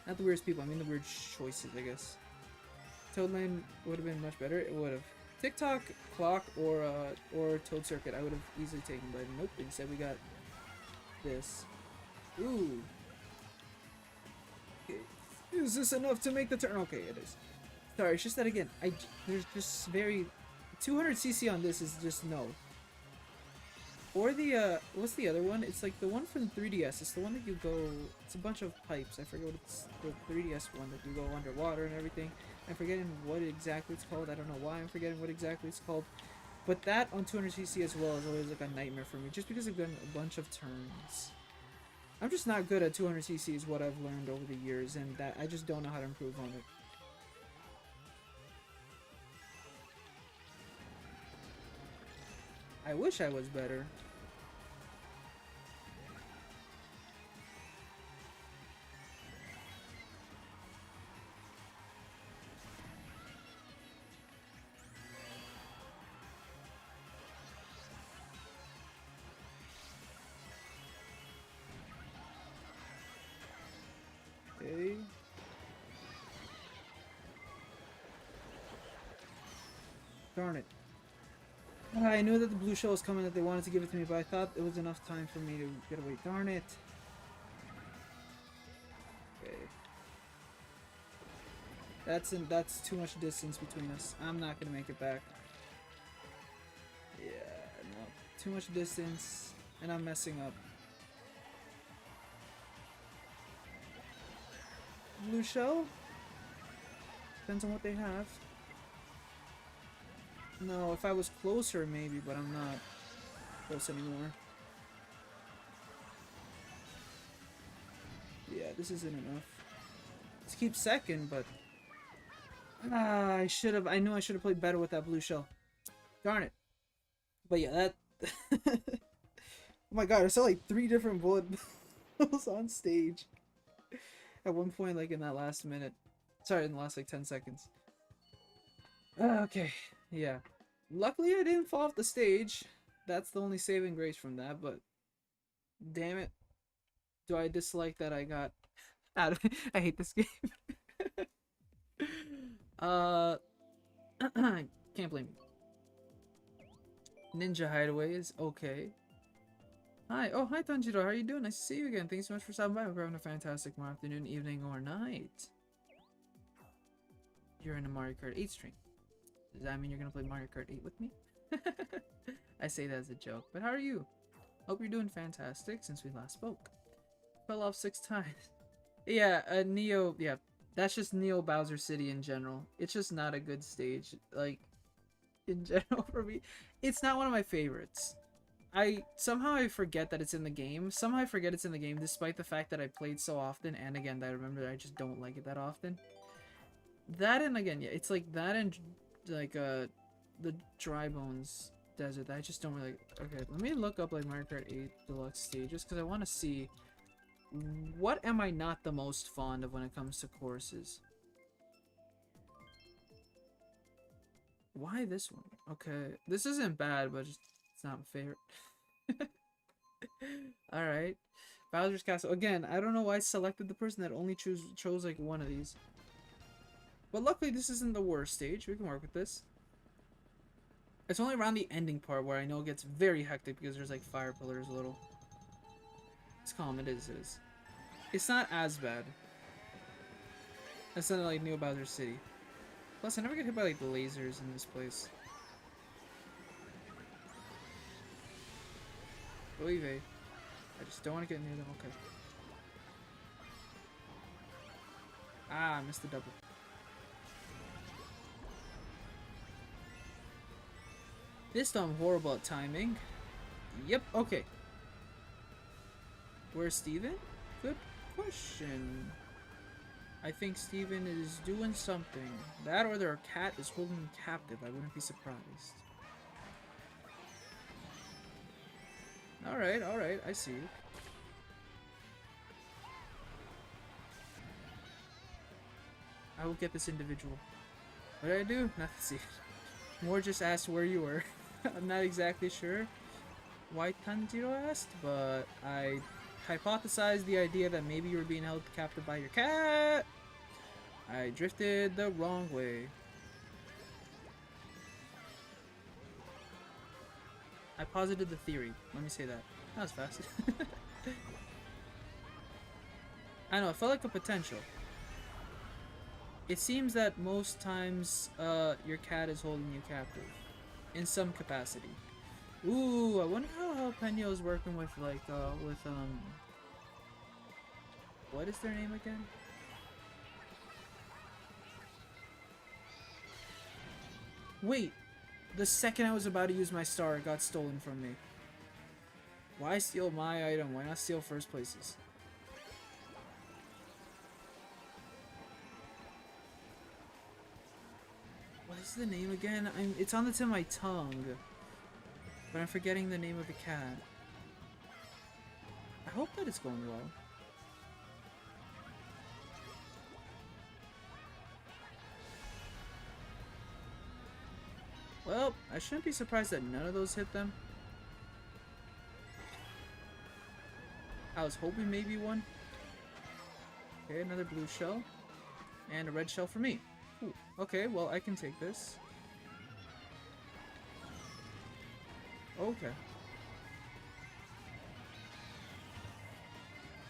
Not the weirdest people, I mean the weird choices, I guess. Toadland would have been much better. It would have. TikTok, Clock, or Toad Circuit, I would have easily taken, but nope. Instead, we got this. Ooh. Okay. Is this enough to make the turn? Okay, it is. Sorry, it's just that again. There's just very 200cc on this is just no. Or the, what's the other one? It's like the one from 3DS. It's the one that you go... It's a bunch of pipes. I forget what it's... The 3DS one that you go underwater and everything. I'm forgetting what exactly it's called. I don't know why I'm forgetting what exactly it's called. But that on 200cc as well is always like a nightmare for me. Just because I've done a bunch of turns. I'm just not good at 200cc is what I've learned over the years. And that I just don't know how to improve on it. I wish I was better. Okay. Darn it. I knew that the blue shell was coming, that they wanted to give it to me, but I thought it was enough time for me to get away. Darn it. Okay. That's too much distance between us. I'm not gonna make it back. Yeah, no. Too much distance, and I'm messing up. Blue shell? Depends on what they have. No, if I was closer maybe, but I'm not close anymore. Yeah, this isn't enough. Let's keep second, but... I knew I should have played better with that blue shell. Darn it. But yeah, that... Oh my god, I saw like 3 different bullet bills on stage. At one point, like in that last minute. Sorry, in the last like 10 seconds. Okay. Yeah. Luckily I didn't fall off the stage. That's the only saving grace from that, but damn it. Do I dislike that I got out of it? I hate this game. Can't blame you. Ninja Hideaway is okay. Hi. Oh, hi Tanjiro. How are you doing? Nice to see you again. Thanks so much for stopping by. We're having a fantastic afternoon, evening, or night. You're in a Mario Kart 8 stream. Does that mean you're gonna play Mario Kart 8 with me? I say that as a joke, but how are you? Hope you're doing fantastic since we last spoke. Fell off 6 times. Yeah, Neo, yeah, that's just Neo Bowser City in general. It's just not a good stage, like, in general for me. It's not one of my favorites. somehow I forget that it's in the game. Somehow I forget it's in the game, despite the fact that I played so often. And again, I remember I just don't like it that often. That and again, yeah, it's like that and like the Dry Bones Desert. That I just don't really. Okay, let me look up like Mario Kart 8 Deluxe stages because I want to see what am I not the most fond of when it comes to courses. Why this one? Okay, this isn't bad, but it's not my favorite. Alright. Bowser's Castle. Again, I don't know why I selected the person that only chose like one of these. But luckily this isn't the worst stage. We can work with this. It's only around the ending part where I know it gets very hectic because there's like fire pillars a little. It's calm, it is. It's not as bad. It's not like New Bowser City. Plus, I never get hit by like the lasers in this place. Believe it. I just don't want to get near them. Okay. Ah, I missed the double. This time I'm horrible at timing. Yep, okay. Where's Steven? Good question. I think Steven is doing something. That or their cat is holding him captive. I wouldn't be surprised. Alright, I see. I will get this individual. What did I do? Nothing to see. More just asked where you were. I'm not exactly sure why Tanjiro asked, but I hypothesized the idea that maybe you were being held captive by your cat. I drifted the wrong way. I posited the theory. Let me say that. That was fast. I know, it felt like a potential. It seems that most times your cat is holding you captive. In some capacity. Ooh, I wonder how Jalapeno is working with like what is their name again? Wait, the second I was about to use my star, it got stolen from me. Why steal my item? Why not steal first places? What is the name again? It's on the tip of my tongue. But I'm forgetting the name of the cat. I hope that it's going well. Well, I shouldn't be surprised that none of those hit them. I was hoping maybe one. Okay, another blue shell. And a red shell for me. Ooh, okay, well, I can take this. Okay.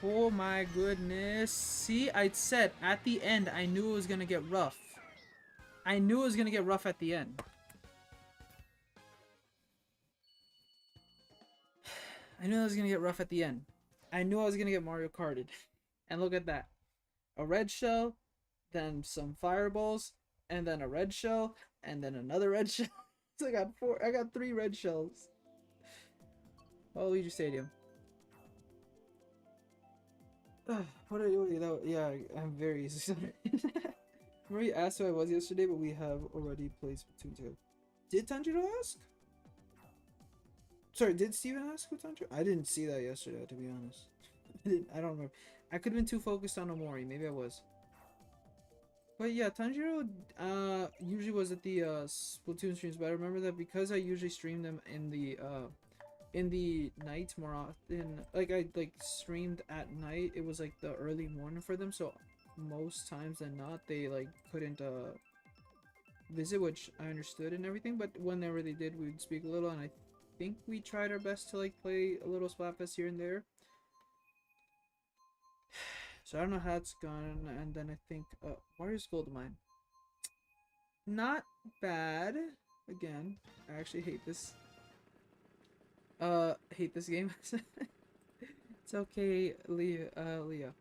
Oh my goodness. See, I said at the end, I knew it was gonna get rough. I knew it was gonna get rough at the end. I knew I was gonna get rough at the end. I knew I was gonna get Mario Karted. And look at that. A red shell, then some fireballs, and then a red shell, and then another red shell. So I got 3 red shells. Waluigi Stadium. What are you doing? Yeah, I'm very excited. Remember you asked who I was yesterday, but we have already played Splatoon 2. Did Tanjiro ask? Sorry, did Steven ask who Tanjiro? I didn't see that yesterday, to be honest. I don't remember. I could have been too focused on Omori. Maybe I was. But yeah, Tanjiro usually was at the Splatoon streams, but I remember that because I usually stream them in the night more often, like I streamed at night, it was like the early morning for them, so most times than not they like couldn't visit, which I understood and everything, but whenever they did, we would speak a little, and I think we tried our best to like play a little Splatfest here and there. So I don't know how it's gone, and then I think Warriors Gold Mine. Not bad. Again, I actually hate this. Hate this game. It's okay, Leo.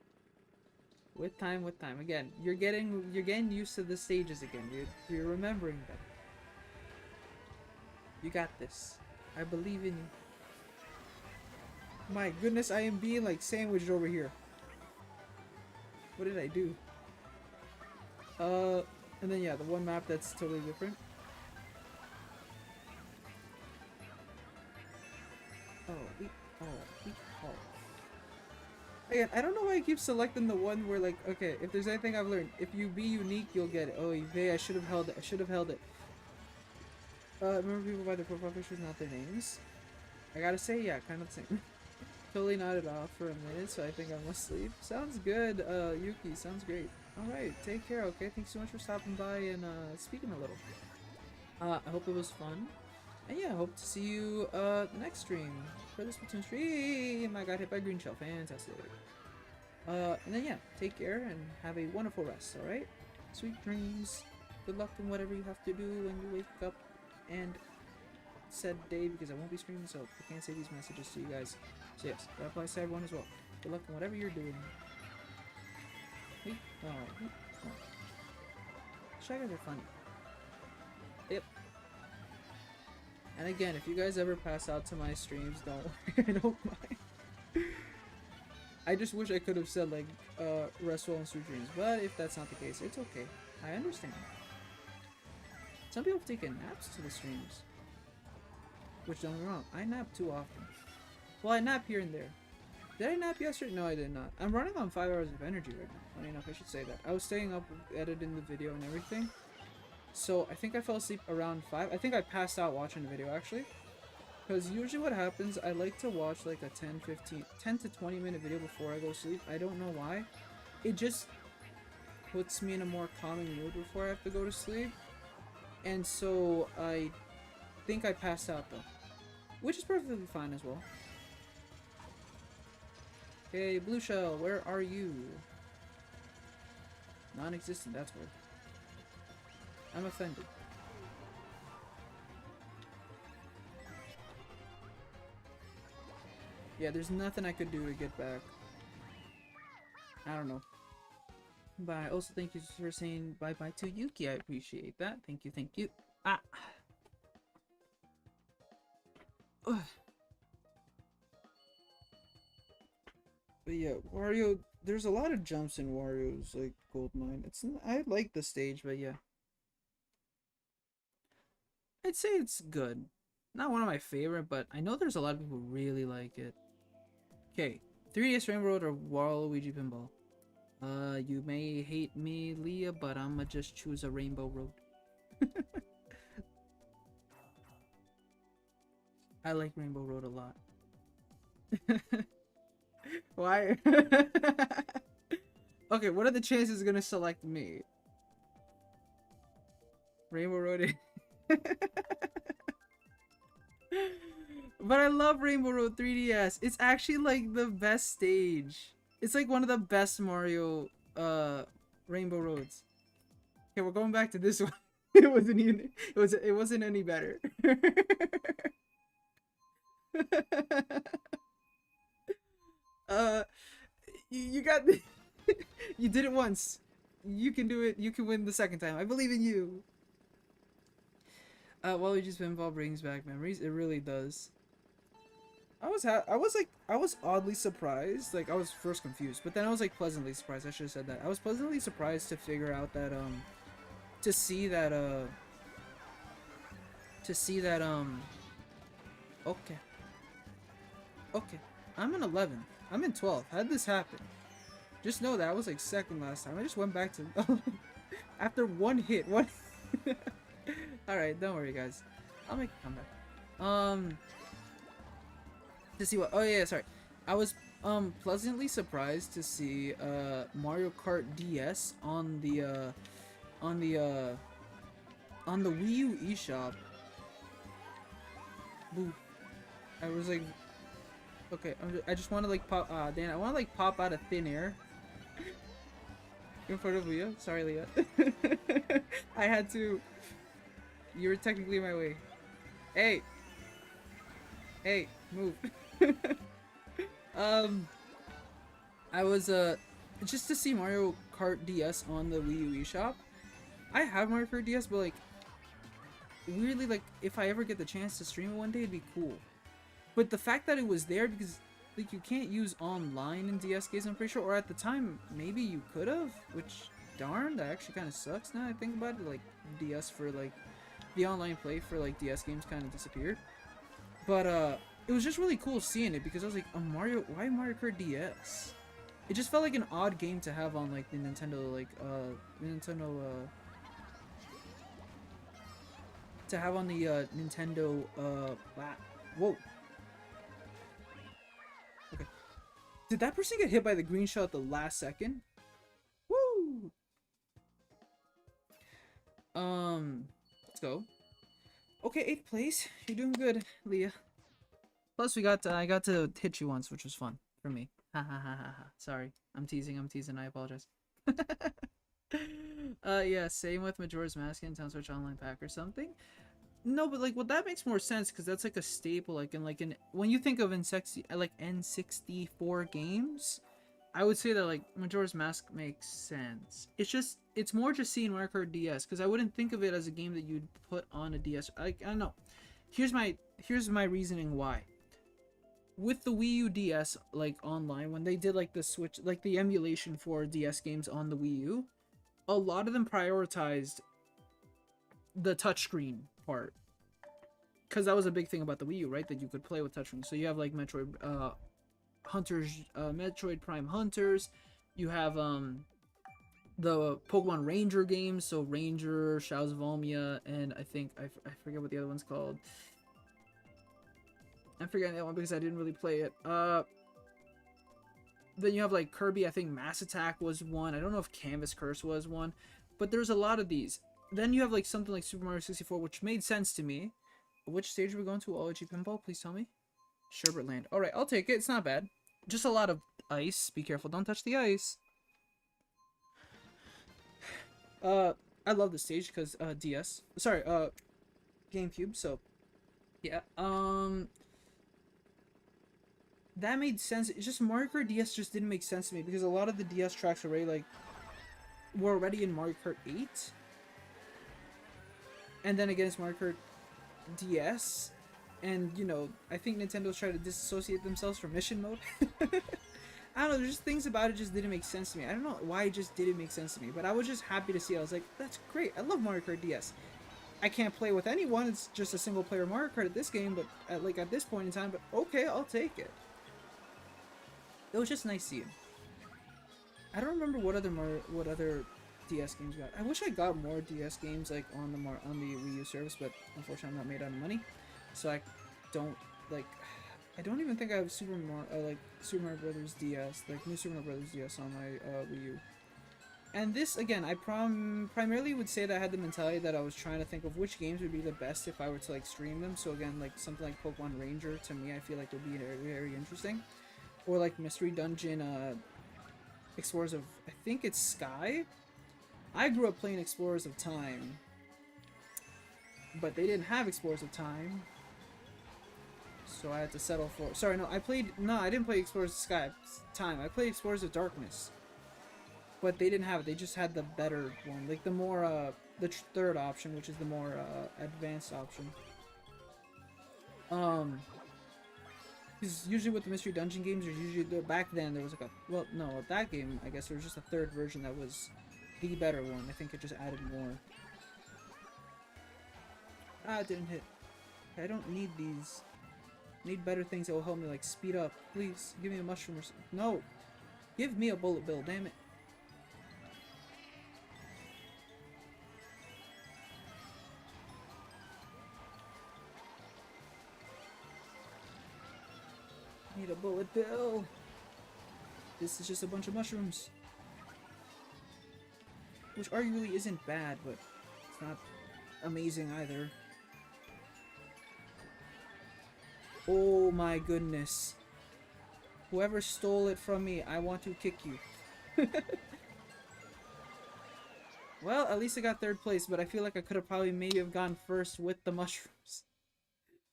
With time. Again, you're getting used to the stages again. You're remembering them. You got this. I believe in you. My goodness, I am being like sandwiched over here. What did I do? And then yeah, the one map that's totally different. Oh, again, I don't know why I keep selecting the one where like, okay, if there's anything I've learned, if you be unique, you'll get it. Oh, I should have held it. I should have held it. Remember people by their profile pictures, not their names. I gotta say, yeah, kind of the same. Totally nodded off for a minute, so I think I must sleep. Sounds good, Yuki. Sounds great. Alright, take care, okay? Thanks so much for stopping by and speaking a little. I hope it was fun. And yeah, I hope to see you the next stream. For this Splatoon stream, I got hit by a green shell. Fantastic. And then yeah, take care and have a wonderful rest, alright? Sweet dreams. Good luck in whatever you have to do when you wake up and said day, because I won't be streaming, so I can't say these messages to you guys. So yes, that applies to everyone as well. Good luck in whatever you're doing. Alright. Shy guys are funny. Yep. And again, if you guys ever pass out to my streams, don't worry, I don't mind. I just wish I could have said like rest well and sweet dreams, but if that's not the case, it's okay. I understand. Some people have taken naps to the streams. Which, don't get me wrong, I nap too often. Well, I nap here and there. Did I nap yesterday? No, I did not. I'm running on 5 hours of energy right now. Funny enough, I should say that. I was staying up editing the video and everything. So, I think I fell asleep around 5. I think I passed out watching the video, actually. Because usually what happens, I like to watch like a 10 to 20 minute video before I go to sleep. I don't know why. It just puts me in a more calming mood before I have to go to sleep. And so, I think I passed out though. Which is perfectly fine as well. Hey, Blue Shell, where are you? Non-existent, that's weird. I'm offended. Yeah, there's nothing I could do to get back. I don't know. But I also thank you for saying bye-bye to Yuki. I appreciate that. Thank you, thank you. Ah. Ugh. But yeah, Wario, there's a lot of jumps in Wario's like gold mine. I like the stage, but yeah. I'd say it's good. Not one of my favorite, but I know there's a lot of people who really like it. Okay, 3DS Rainbow Road or Waluigi Pinball? You may hate me, Leah, but I'ma just choose a Rainbow Road. I like Rainbow Road a lot. Why? Okay, what are the chances it's gonna select me? Rainbow Road. But I love Rainbow Road 3DS. It's actually like the best stage. It's like one of the best Mario Rainbow Roads. Okay, we're going back to this one. It wasn't any better. You got you did it once. You can do it. You can win the second time. I believe in you. Waluigi's Pinball brings back memories. It really does. I was oddly surprised. Like I was first confused, but then I was like pleasantly surprised. I should have said that. I was pleasantly surprised to figure out that to see that okay. Okay. I'm in 11. I'm in 12. How did this happen? Just know that I was like second last time. I just went back to after one hit. One. Alright, don't worry guys. I'll make a comeback. To see what, oh yeah, sorry. I was pleasantly surprised to see Mario Kart DS on the Wii U eShop. Boo. I was like, okay, I just want to like pop, Dan, I want to like pop out of thin air. In front of Leah. Sorry, Leah. I had to. You were technically in my way. Hey! Hey, move. I was, just to see Mario Kart DS on the Wii U eShop. I have Mario Kart DS, but like, weirdly, like, if I ever get the chance to stream it one day, it'd be cool. But the fact that it was there, because like you can't use online in DS games, I'm pretty sure. Or at the time, maybe you could have, which darn, that actually kind of sucks now I think about it. Like DS for like the online play for like DS games kind of disappeared. But it was just really cool seeing it because I was like, why Mario Kart DS? It just felt like an odd game to have on like the Nintendo to have on the Nintendo whoa. Okay. Did that person get hit by the green shell at the last second? Woo! Let's go. Okay, 8th place. You're doing good, Leah. Plus, I got to hit you once, which was fun for me. Ha ha ha ha ha. Sorry, I'm teasing. I apologize. Yeah, same with Majora's Mask and Town Switch Online Pack or something. No, but like, well, that makes more sense because that's like a staple. Like in when you think of N64 games, I would say that like Majora's Mask makes sense. It's more just seeing Mario Kart DS because I wouldn't think of it as a game that you'd put on a DS. I don't know. Here's my reasoning why. With the Wii U DS like online, when they did like the Switch, like the emulation for DS games on the Wii U, a lot of them prioritized the touchscreen part because that was a big thing about the Wii U, right? That you could play with touchscreen. So you have like Metroid Metroid Prime Hunters. You have the Pokemon Ranger games, so Ranger, Shadows of Almia, and I think I forget what the other one's called. I'm forgetting that one because I didn't really play it. Then you have like Kirby, I think Mass Attack was one. I don't know if Canvas Curse was one, but there's a lot of these. Then you have like something like Super Mario 64, which made sense to me. Which stage are we going to? OG Pinball, please tell me. Sherbet Land. Alright, I'll take it. It's not bad. Just a lot of ice. Be careful, don't touch the ice. I love this stage because DS. Sorry, GameCube, so yeah. That made sense. It's just Mario Kart DS just didn't make sense to me because a lot of the DS tracks were already in Mario Kart 8. And then again, it's Mario Kart DS. And, you know, I think Nintendo's trying to disassociate themselves from mission mode. I don't know, there's just things about it just didn't make sense to me. I don't know why it just didn't make sense to me, but I was just happy to see it. I was like, that's great. I love Mario Kart DS. I can't play with anyone. It's just a single player Mario Kart at this game, but at this point in time, but okay, I'll take it. It was just nice seeing. I don't remember what other DS games got. I wish I got more DS games like on the Wii U service, but unfortunately I'm not made out of money, so I don't like. I don't even think I have Super Mario Brothers DS, like New Super Mario Brothers DS on my Wii U. And this again, I primarily would say that I had the mentality that I was trying to think of which games would be the best if I were to like stream them. So again, like something like Pokemon Ranger to me, I feel like would be very, very interesting. Or like Mystery Dungeon, Explorers of, I think it's Sky? I grew up playing Explorers of Time. But they didn't have Explorers of Time. So I had to settle for, sorry, no, I didn't play Explorers of Time. I played Explorers of Darkness. But they didn't have it, they just had the better one. Like the more, the third option, which is the more, advanced option. Because usually with the Mystery Dungeon games, there's usually, back then there was like that game, I guess there was just a third version that was the better one. I think it just added more. Ah, it didn't hit. I don't need these. I need better things that will help me like speed up. Please, give me a mushroom or something. No! Give me a bullet bill, damn it. Need a bullet bill. This is just a bunch of mushrooms. Which arguably isn't bad, but it's not amazing either. Oh my goodness. Whoever stole it from me, I want to kick you. Well, at least I got third place, but I feel like I could have probably maybe have gone first with the mushrooms.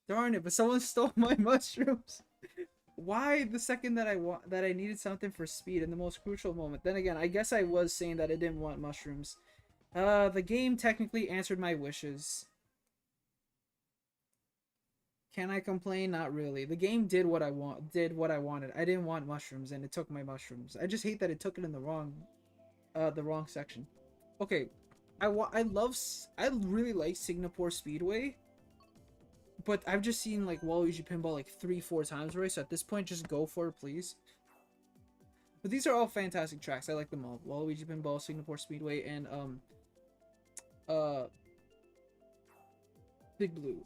Darn it, but someone stole my mushrooms. Why the second that I needed something for speed in the most crucial moment? Then again, I guess I was saying that I didn't want mushrooms. The game technically answered my wishes. Can I complain? Not really. The game did what I wanted. I didn't want mushrooms, and it took my mushrooms. I just hate that it took it in the wrong section. Okay, I really like Singapore Speedway, but I've just seen like Waluigi Pinball like 3-4 times already. So at this point, just go for it, please. But these are all fantastic tracks. I like them all. Waluigi Pinball, Singapore Speedway, and uh, Big Blue.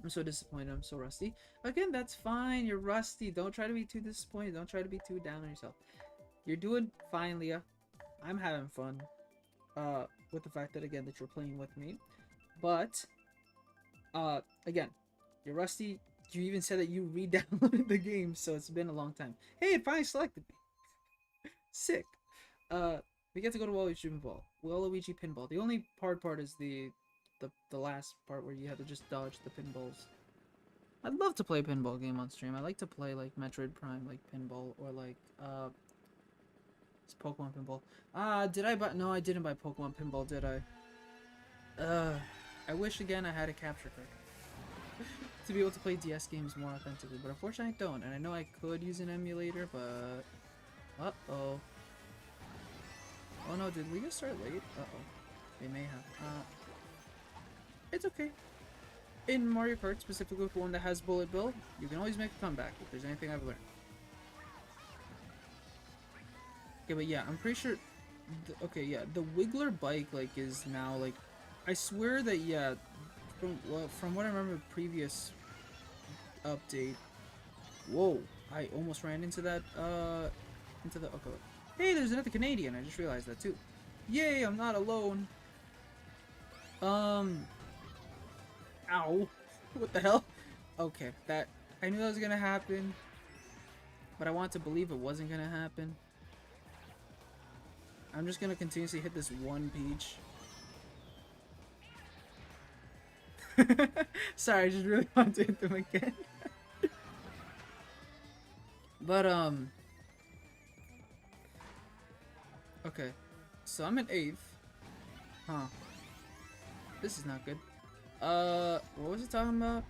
I'm so disappointed. I'm so rusty. Again, that's fine. You're rusty. Don't try to be too disappointed. Don't try to be too down on yourself. You're doing fine, Leah. I'm having fun. With the fact that again that you're playing with me. But again, you're rusty. You even said that you re-downloaded the game, so it's been a long time. Hey, it finally selected me. Sick. We get to go to Waluigi Pinball. Waluigi Pinball. The only hard part is the last part where you have to just dodge the pinballs. I'd love to play a pinball game on stream. I like to play like Metroid Prime, like pinball, or like it's Pokemon Pinball. Did I buy? No, I didn't buy Pokemon Pinball, did I? I wish again I had a capture card to be able to play DS games more authentically, but unfortunately I don't. And I know I could use an emulator, but uh-oh. Oh no, did we just start late? Uh-oh. They may have. It's okay. In Mario Kart, specifically the one that has Bullet Bill, you can always make a comeback if there's anything I've learned. Okay, but yeah, I'm pretty sure... okay, yeah, the Wiggler bike, like, is now, like... I swear that, yeah, from what I remember the previous update... Whoa, I almost ran into that, into the... okay. Hey, there's another Canadian, I just realized that, too. Yay, I'm not alone. Ow. What the hell? Okay, that... I knew that was gonna happen. But I want to believe it wasn't gonna happen. I'm just gonna continuously hit this one peach. Sorry, I just really want to hit them again. But, okay. So I'm in 8th. Huh. This is not good. What was it talking about?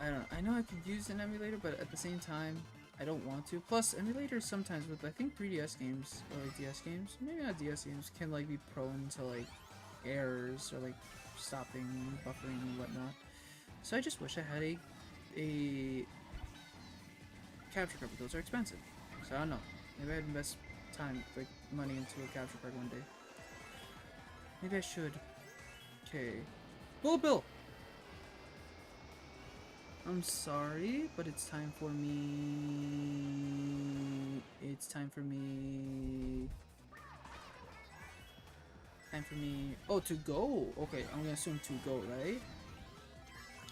I don't know. I know I could use an emulator, but at the same time, I don't want to. Plus, emulators sometimes with, I think, 3DS games, or like DS games, maybe not DS games, can like be prone to like errors or like stopping, buffering, and whatnot. So I just wish I had a capture card, but those are expensive. So I don't know. Maybe I'd invest time, like money into a capture card one day. Maybe I should. Okay. Bullet Bill! I'm sorry, but it's time for me. It's time for me. Time for me. Oh, to go. Okay, I'm gonna assume to go, right?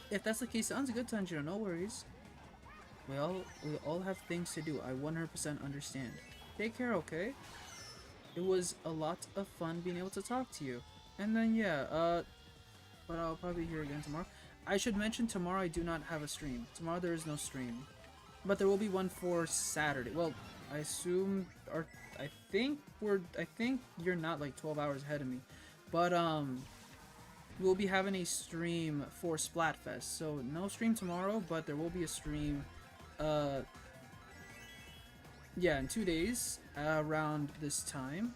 If that's the case, sounds good, Tanjiro. No worries. We all have things to do. I 100% understand. Take care, okay? It was a lot of fun being able to talk to you. And then yeah, but I'll probably be here again tomorrow. I should mention tomorrow I do not have a stream. Tomorrow there is no stream. But there will be one for Saturday. Well, I assume, or I think you're not like 12 hours ahead of me. But we'll be having a stream for Splatfest. So no stream tomorrow, but there will be a stream yeah, in 2 days around this time.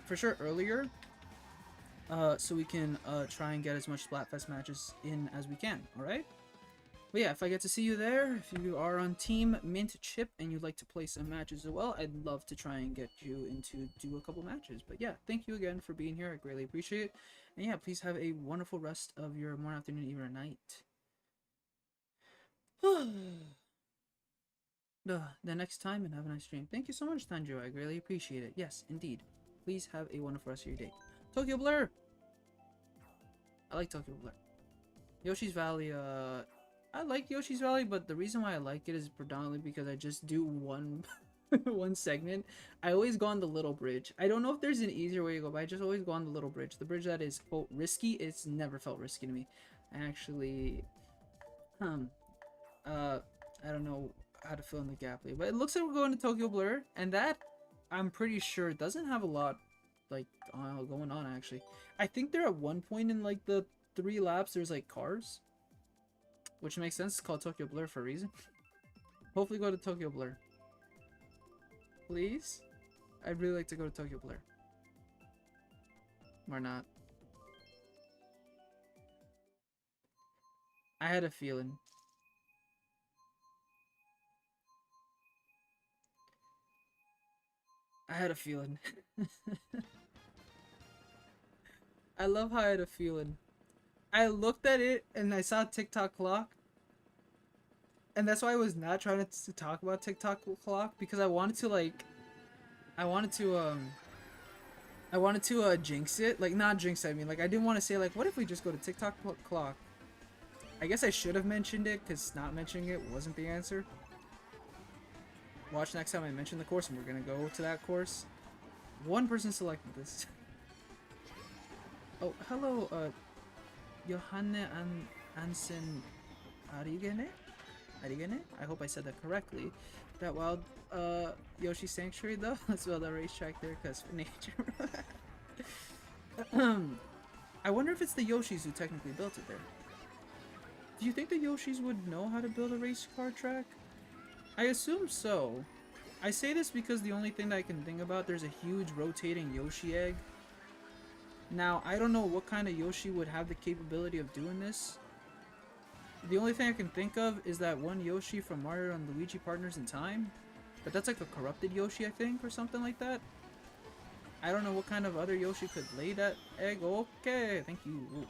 For sure earlier. So we can try and get as much Splatfest matches in as we can, alright? But yeah, if I get to see you there, if you are on Team Mint Chip and you'd like to play some matches as well, I'd love to try and get you into do a couple matches. But yeah, thank you again for being here. I greatly appreciate it. And yeah, please have a wonderful rest of your morning, afternoon, evening, or night. The next time, and have a nice stream. Thank you so much, Tanjo. I greatly appreciate it. Yes, indeed. Please have a wonderful rest of your day. Tokyo Blur! I like Tokyo Blur. Yoshi's Valley, I like Yoshi's Valley, but the reason why I like it is predominantly because I just do one one segment. I always go on the little bridge. I don't know if there's an easier way to go, but I just always go on the little bridge. The bridge that is, quote, risky. It's never felt risky to me. I actually, I don't know how to fill in the gap, but it looks like we're going to Tokyo Blur, and that, I'm pretty sure, doesn't have a lot like going on actually. I think they're at one point in like the 3 laps there's like cars, which makes sense. It's called Tokyo Blur for a reason. Hopefully go to Tokyo Blur. Please? I'd really like to go to Tokyo Blur. Or not. I had a feeling. I had a feeling. I love how I had a feeling. I looked at it and I saw TikTok clock. And that's why I was not trying to talk about TikTok clock, because I wanted to like I wanted to jinx it. Like, not jinx it, I mean, like, I didn't want to say like, what if we just go to TikTok clock? I guess I should have mentioned it, because not mentioning it wasn't the answer. Watch next time I mention the course, and we're gonna go to that course. One person selected this. Oh, hello, Johanne Ansen Arigene? I hope I said that correctly. That wild Yoshi Sanctuary though? Let's build a racetrack there because for nature. I wonder if it's the Yoshis who technically built it there. Do you think the Yoshis would know how to build a race car track? I assume so. I say this because the only thing that I can think about, there's a huge rotating Yoshi egg. Now, I don't know what kind of Yoshi would have the capability of doing this. The only thing I can think of is that one Yoshi from Mario and Luigi Partners in Time. But that's like a corrupted Yoshi, I think, or something like that. I don't know what kind of other Yoshi could lay that egg. Okay, thank you. Ooh.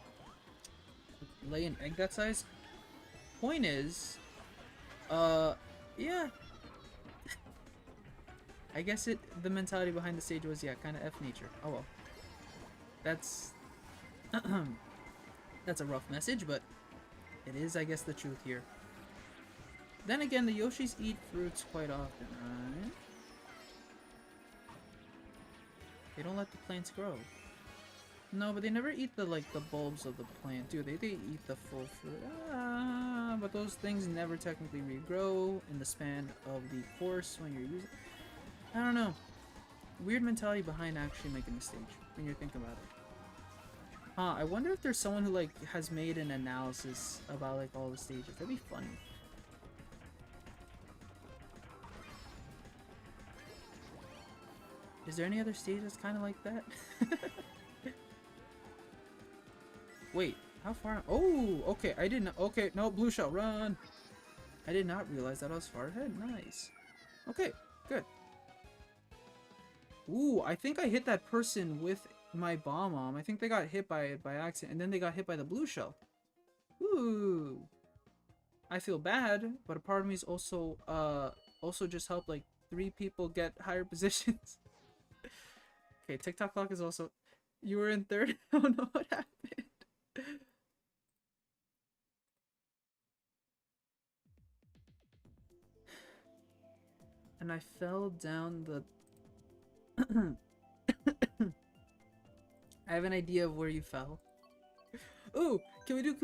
Lay an egg that size? Point is, yeah. I guess the mentality behind the stage was, yeah, kind of F nature. Oh well. That's, that's a rough message, but it is, I guess, the truth here. Then again, the Yoshis eat fruits quite often, right? They don't let the plants grow. No, but they never eat the bulbs of the plant, do they? They eat the full fruit. Ah, but those things never technically regrow in the span of the course when you're using. I don't know. Weird mentality behind actually making the stage when you're thinking about it. I wonder if there's someone who like has made an analysis about like all the stages. That'd be funny. Is there any other stage that's kind of like that? Wait, how far? Oh, okay. I didn't. Okay, no, blue shell, run. I did not realize that I was far ahead. Nice. Okay, good. Ooh, I think I hit that person with my bomb. I think they got hit by accident, and then they got hit by the blue shell. Ooh. I feel bad, but a part of me is also just helped like 3 people get higher positions. Okay, TikTok clock is also. You were in 3rd. I don't know what happened. And I fell down the. I have an idea of where you fell. Ooh, can we do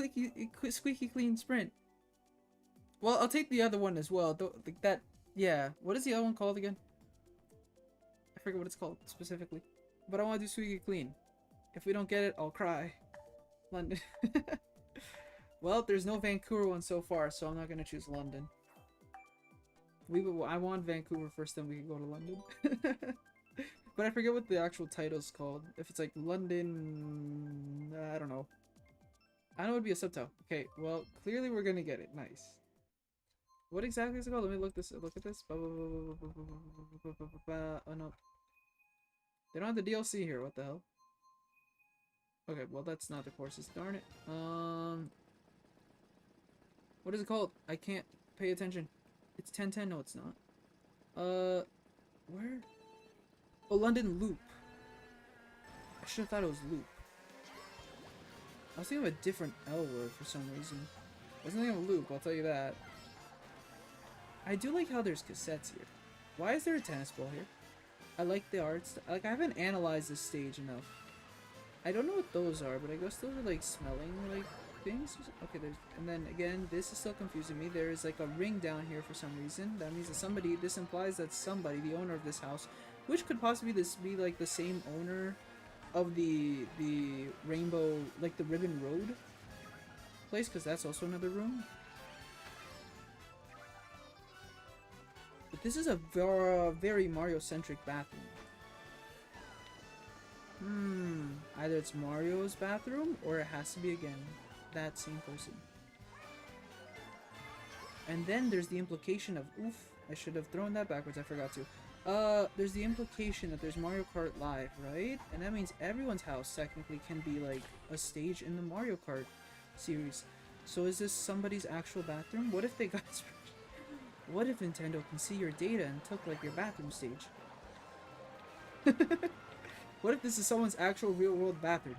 squeaky clean sprint? Well, I'll take the other one as well. That, yeah. What is the other one called again? I forget what it's called specifically. But I want to do squeaky clean. If we don't get it, I'll cry. London. Well, there's no Vancouver one so far, so I'm not gonna choose London. I want Vancouver first, then we can go to London. But I forget what the actual title's called. If it's like London, I don't know. I know it'd be a subtitle. Okay, well, clearly we're gonna get it. Nice. What exactly is it called? Let me look at this. Oh no. They don't have the DLC here. What the hell? Okay, well that's not the courses. Darn it. What is it called? I can't pay attention. It's 1010. No, it's not. Where? Oh, London Loop. I should have thought it was Loop. I was thinking of a different L word for some reason. I wasn't thinking of Loop, I'll tell you that. I do like how there's cassettes here. Why is there a tennis ball here? I like the arts. Like, I haven't analyzed this stage enough. I don't know what those are, but I guess those are like smelling like things. Okay, there's, and then again, this is still confusing me. There is like a ring down here for some reason. That means that somebody, this implies that somebody, the owner of this house, Which could possibly this be like the same owner of the rainbow, like the Ribbon Road place, because that's also another room. But this is a very Mario-centric bathroom. Either it's Mario's bathroom or it has to be, again, that same person. And then there's the implication of, oof, I should have thrown that backwards, I forgot to. There's the implication that there's Mario Kart Live, right? And that means everyone's house technically can be like a stage in the Mario Kart series. So is this somebody's actual bathroom? What if they got... What if Nintendo can see your data and took like your bathroom stage? What if this is someone's actual real-world bathroom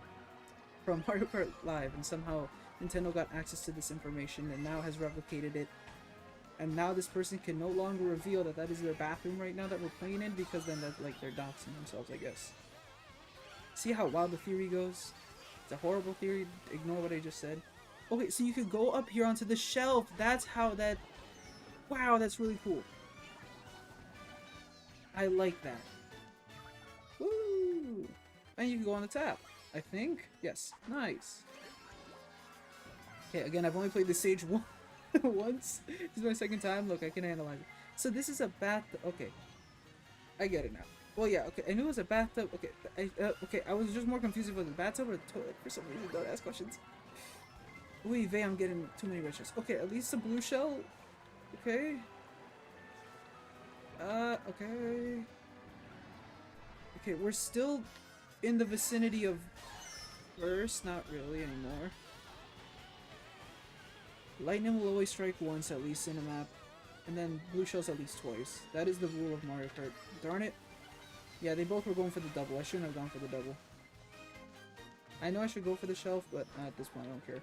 from Mario Kart Live, and somehow Nintendo got access to this information and now has replicated it, and now this person can no longer reveal that that is their bathroom right now that we're playing in, because then that, like, they're doxing themselves, I guess. See how wild the theory goes? It's a horrible theory. Ignore what I just said. Okay, so you could go up here onto the shelf. That's how that... Wow, that's really cool. I like that. Woo! And you can go on the tap, I think. Yes. Nice. Okay, again, I've only played this stage once. This is my second time. Look, I can analyze it. So this is a bath... Okay. I get it now. Well, yeah, okay. I knew it was a bathtub. Okay, okay, I was just more confused if it was a bathtub or a toilet for some reason. Don't ask questions. Wait, Vey, I'm getting too many riches. Okay, at least a blue shell. Okay. Okay. Okay, we're still in the vicinity of first. Not really anymore. Lightning will always strike once at least in a map. And then blue shells at least twice. That is the rule of Mario Kart. Darn it. Yeah, they both were going for the double. I shouldn't have gone for the double. I know I should go for the shelf, but at this point I don't care.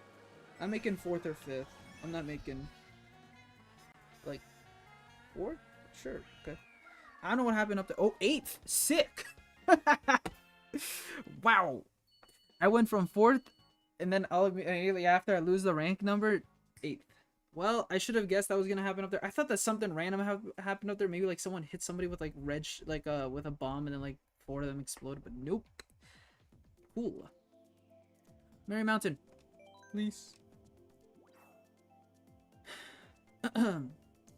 I'm making 4th or 5th. I'm not making... like... 4th? Sure, okay. I don't know what happened up there. Oh, 8th! Sick! Wow! I went from 4th, and then immediately after I lose the rank number, 8th. Well, I should have guessed that was gonna happen up there. I thought that something random happened up there. Maybe like someone hit somebody with like with a bomb, and then like 4 of them exploded. But nope. Cool. Merry Mountain, please.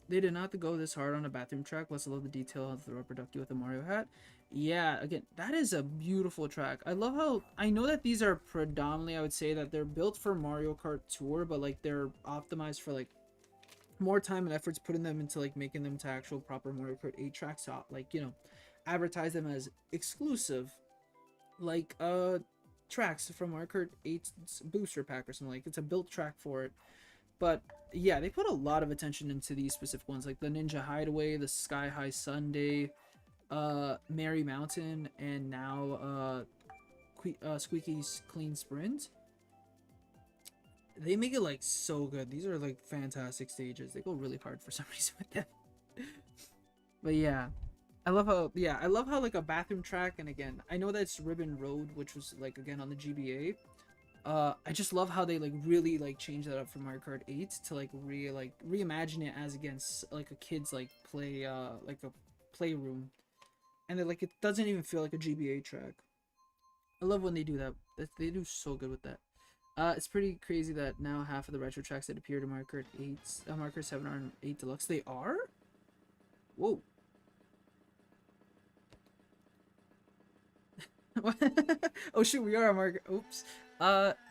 They did not go this hard on a bathroom track. Let's love the detail of the rubber ducky with the Mario hat. Yeah, again, that is a beautiful track. I love how, I know that these are predominantly, I would say that they're built for Mario Kart Tour, but like they're optimized for like more time and efforts putting them into like making them to actual proper Mario Kart 8 tracks to like, you know, advertise them as exclusive like tracks from Mario Kart 8's booster pack or something. Like it's a built track for it. But yeah, they put a lot of attention into these specific ones, like the Ninja Hideaway, the Sky High Sundae, Merry Mountain, and now Squeaky's Clean Sprint. They make it like so good. These are like fantastic stages. They go really hard for some reason with them. But yeah, I love how like a bathroom track, and again, I know that's Ribbon Road, which was like again on the GBA. I just love how they like really like change that up from Mario Kart 8 to like reimagine it as against like a kid's like play like a playroom, and then like it doesn't even feel like a GBA track. I love when they do that. They do so good with that. It's pretty crazy that now half of the retro tracks that appeared in Mario Kart 8, Mario Kart 7 are in 8 Deluxe. They are? Whoa. Oh shoot, we are on Mario Kart. Oops.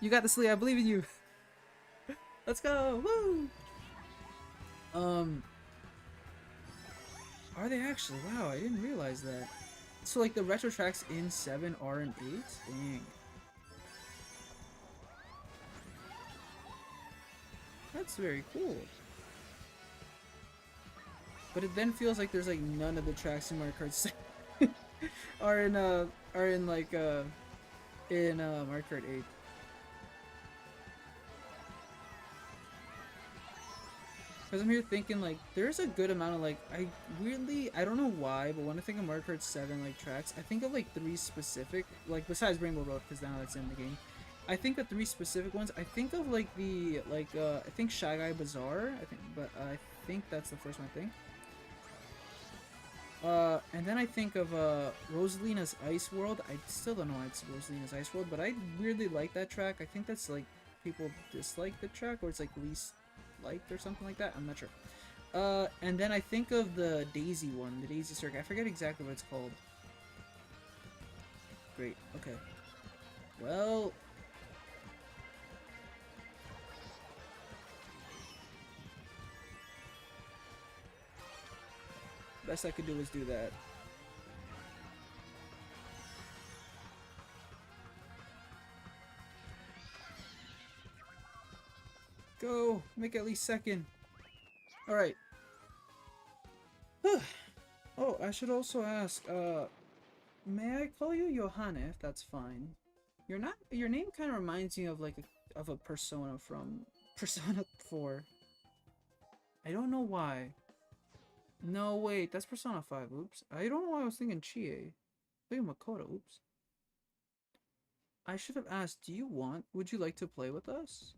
You got this, Lee. I believe in you. Let's go. Woo! Are they actually? Wow, I didn't realize that. So like the retro tracks in 7 are in 8? Dang. That's very cool. But it then feels like there's like none of the tracks in Mario Kart 7 are in Mario Kart 8. Because I'm here thinking, like, there's a good amount of, like, I don't know why, but when I think of Mario Kart 7, like, tracks, I think of, like, 3 specific, like, besides Rainbow Road, because now it's in the game. I think of 3 specific ones. I think of, like, I think Shy Guy Bazaar, I think that's the first one, I think. And then I think of Rosalina's Ice World. I still don't know why it's Rosalina's Ice World, but I weirdly like that track. I think that's like people dislike the track, or it's like least liked or something like that. I'm not sure. And then I think of the Daisy one, the Daisy Circuit. I forget exactly what it's called. Great. Okay. Well. Best I could do is do that. Go! Make at least second. Alright. Oh, I should also ask, may I call you Johanna if that's fine? Your name kind of reminds me of like a persona from Persona 4. I don't know why. No, wait, that's Persona 5, oops. I don't know why I was thinking Chie. Thinking Makoto, oops. I should have asked, would you like to play with us?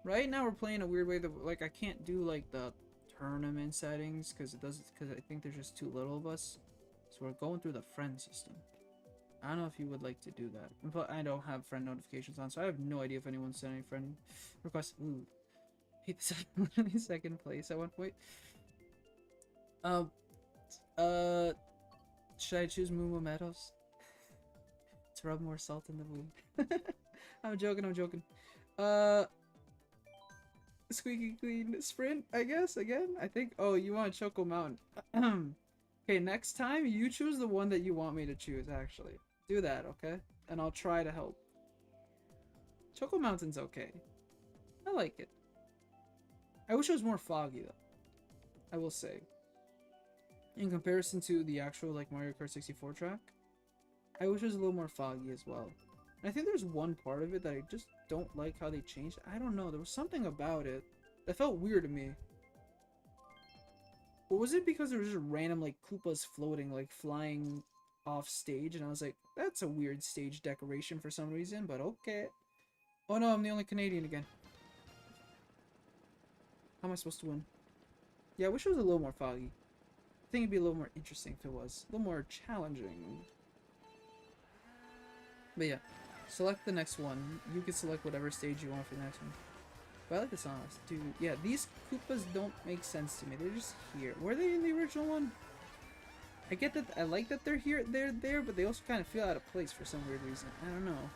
Right now we're playing a weird way that, like, I can't do, like, the tournament settings, because I think there's just too little of us. So we're going through the friend system. I don't know if you would like to do that. But I don't have friend notifications on, so I have no idea if anyone sent any friend requests. Ooh. Hate this second place at one point. Should I choose Moo Meadows? To rub more salt in the wound. I'm joking. Squeaky Clean Sprint, I guess, again? I think, oh, you want Choco Mountain. Okay, next time, you choose the one that you want me to choose, actually. Do that, okay? And I'll try to help. Choco Mountain's okay. I like it. I wish it was more foggy, though. I will say. In comparison to the actual, like, Mario Kart 64 track, I wish it was a little more foggy as well. And I think there's one part of it that I just don't like how they changed. I don't know, there was something about it that felt weird to me. Or was it because there was just random, like, Koopas floating, like, flying off stage, and I was like, that's a weird stage decoration for some reason, but okay. Oh no, I'm the only Canadian again. How am I supposed to win? Yeah, I wish it was a little more foggy. I think it'd be a little more interesting if it was. A little more challenging. But yeah, select the next one. You can select whatever stage you want for the next one. But I like the songs, dude. Yeah, these Koopas don't make sense to me. They're just here. Were they in the original one? I get that. I like that they're here. They're there, but they also kind of feel out of place for some weird reason. I don't know.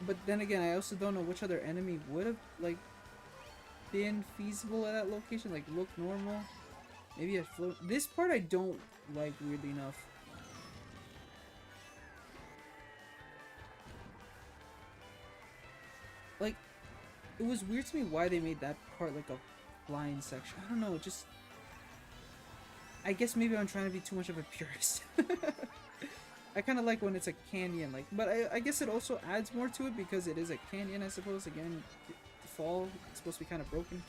But then again, I also don't know which other enemy would have like been feasible at that location. Like look normal. Maybe a float. This part I don't like, weirdly enough. Like, it was weird to me why they made that part like a flying section. I don't know, just... I guess maybe I'm trying to be too much of a purist. I kind of like when it's a canyon, like, but I guess it also adds more to it because it is a canyon, I suppose. Again, the fall is supposed to be kind of broken.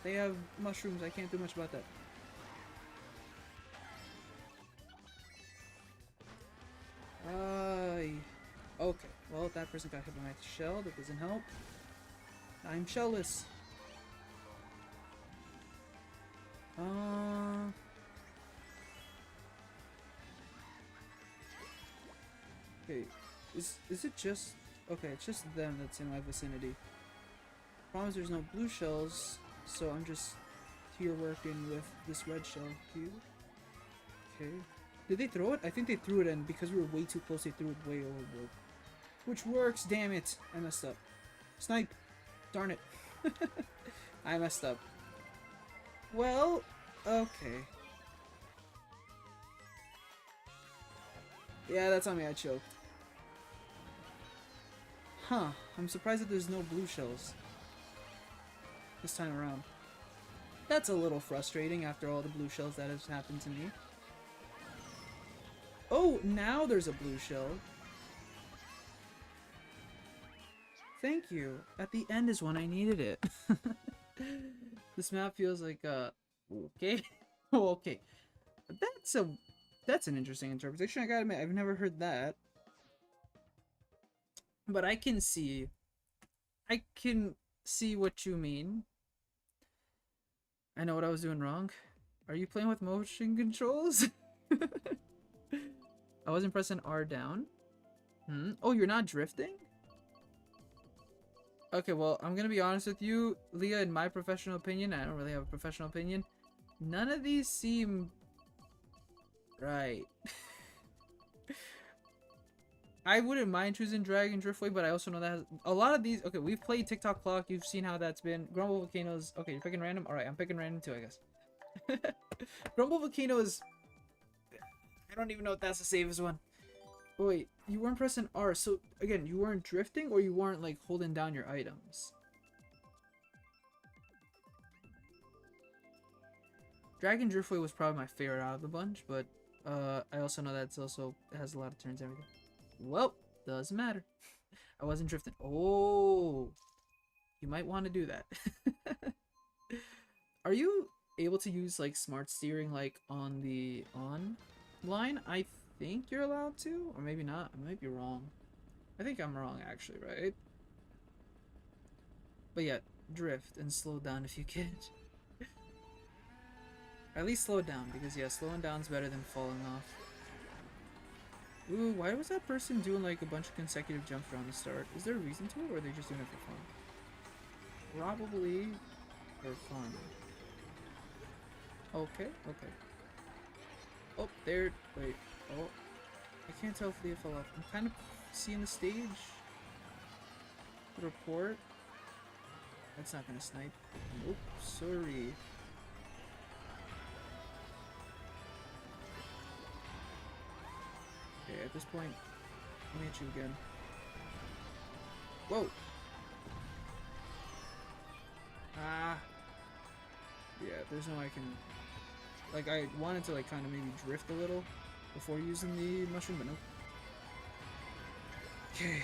They have mushrooms, I can't do much about that. Okay, well, that person got hit by my shell, that doesn't help. I'm shellless. Okay, is it just... Okay, it's just them that's in my vicinity. Problem is there's no blue shells, so I'm just here working with this red shell here. Okay. Did they throw it? I think they threw it, and because we were way too close, they threw it way overboard. Which works, damn it! I messed up. Snipe! Darn it. I messed up. Well, okay. Yeah, that's on me, I choked. Huh, I'm surprised that there's no blue shells this time around. That's a little frustrating after all the blue shells that has happened to me. Oh, now there's a blue shell. Thank you. At the end is when I needed it. This map feels like, okay. Oh, okay. That's a That's an interesting interpretation. I gotta admit, I've never heard that. But I can see what you mean. I know what I was doing wrong. Are you playing with motion controls? I wasn't pressing R down. Oh, you're not drifting? Okay, well, I'm gonna be honest with you, Leah, in my professional opinion, I don't really have a professional opinion, none of these seem right. I wouldn't mind choosing Drag and Driftway, but I also know that a lot of these... Okay, we've played TikTok Clock. You've seen how that's been. Grumble Volcanoes. Okay, you're picking random? Alright, I'm picking random too, I guess. Grumble Volcanoes... I don't even know if that's the safest one. Oh, wait, you weren't pressing R. So, again, you weren't drifting or you weren't, like, holding down your items? Drag and Driftway was probably my favorite out of the bunch, but I also know that it has a lot of turns and everything. Well, doesn't matter. I wasn't drifting. Oh, you might want to do that. Are you able to use like smart steering like on the on line? I think you're allowed to, or maybe not. I might be wrong. I think I'm wrong actually, right? But yeah, drift and slow down if you can. At least slow down, because yeah, slowing down is better than falling off. Ooh, why was that person doing like a bunch of consecutive jumps around the start? Is there a reason to it, or are they just doing it for fun? Probably for fun. Okay, okay. Oh, there. Wait. Oh, I can't tell if Leah fell off. I'm kind of seeing the stage. The report. That's not gonna snipe. Nope, sorry. Okay, at this point, let me hit you again. Whoa! Ah! Yeah, there's no way I can... Like, I wanted to, like, kind of maybe drift a little before using the mushroom, but nope. Okay.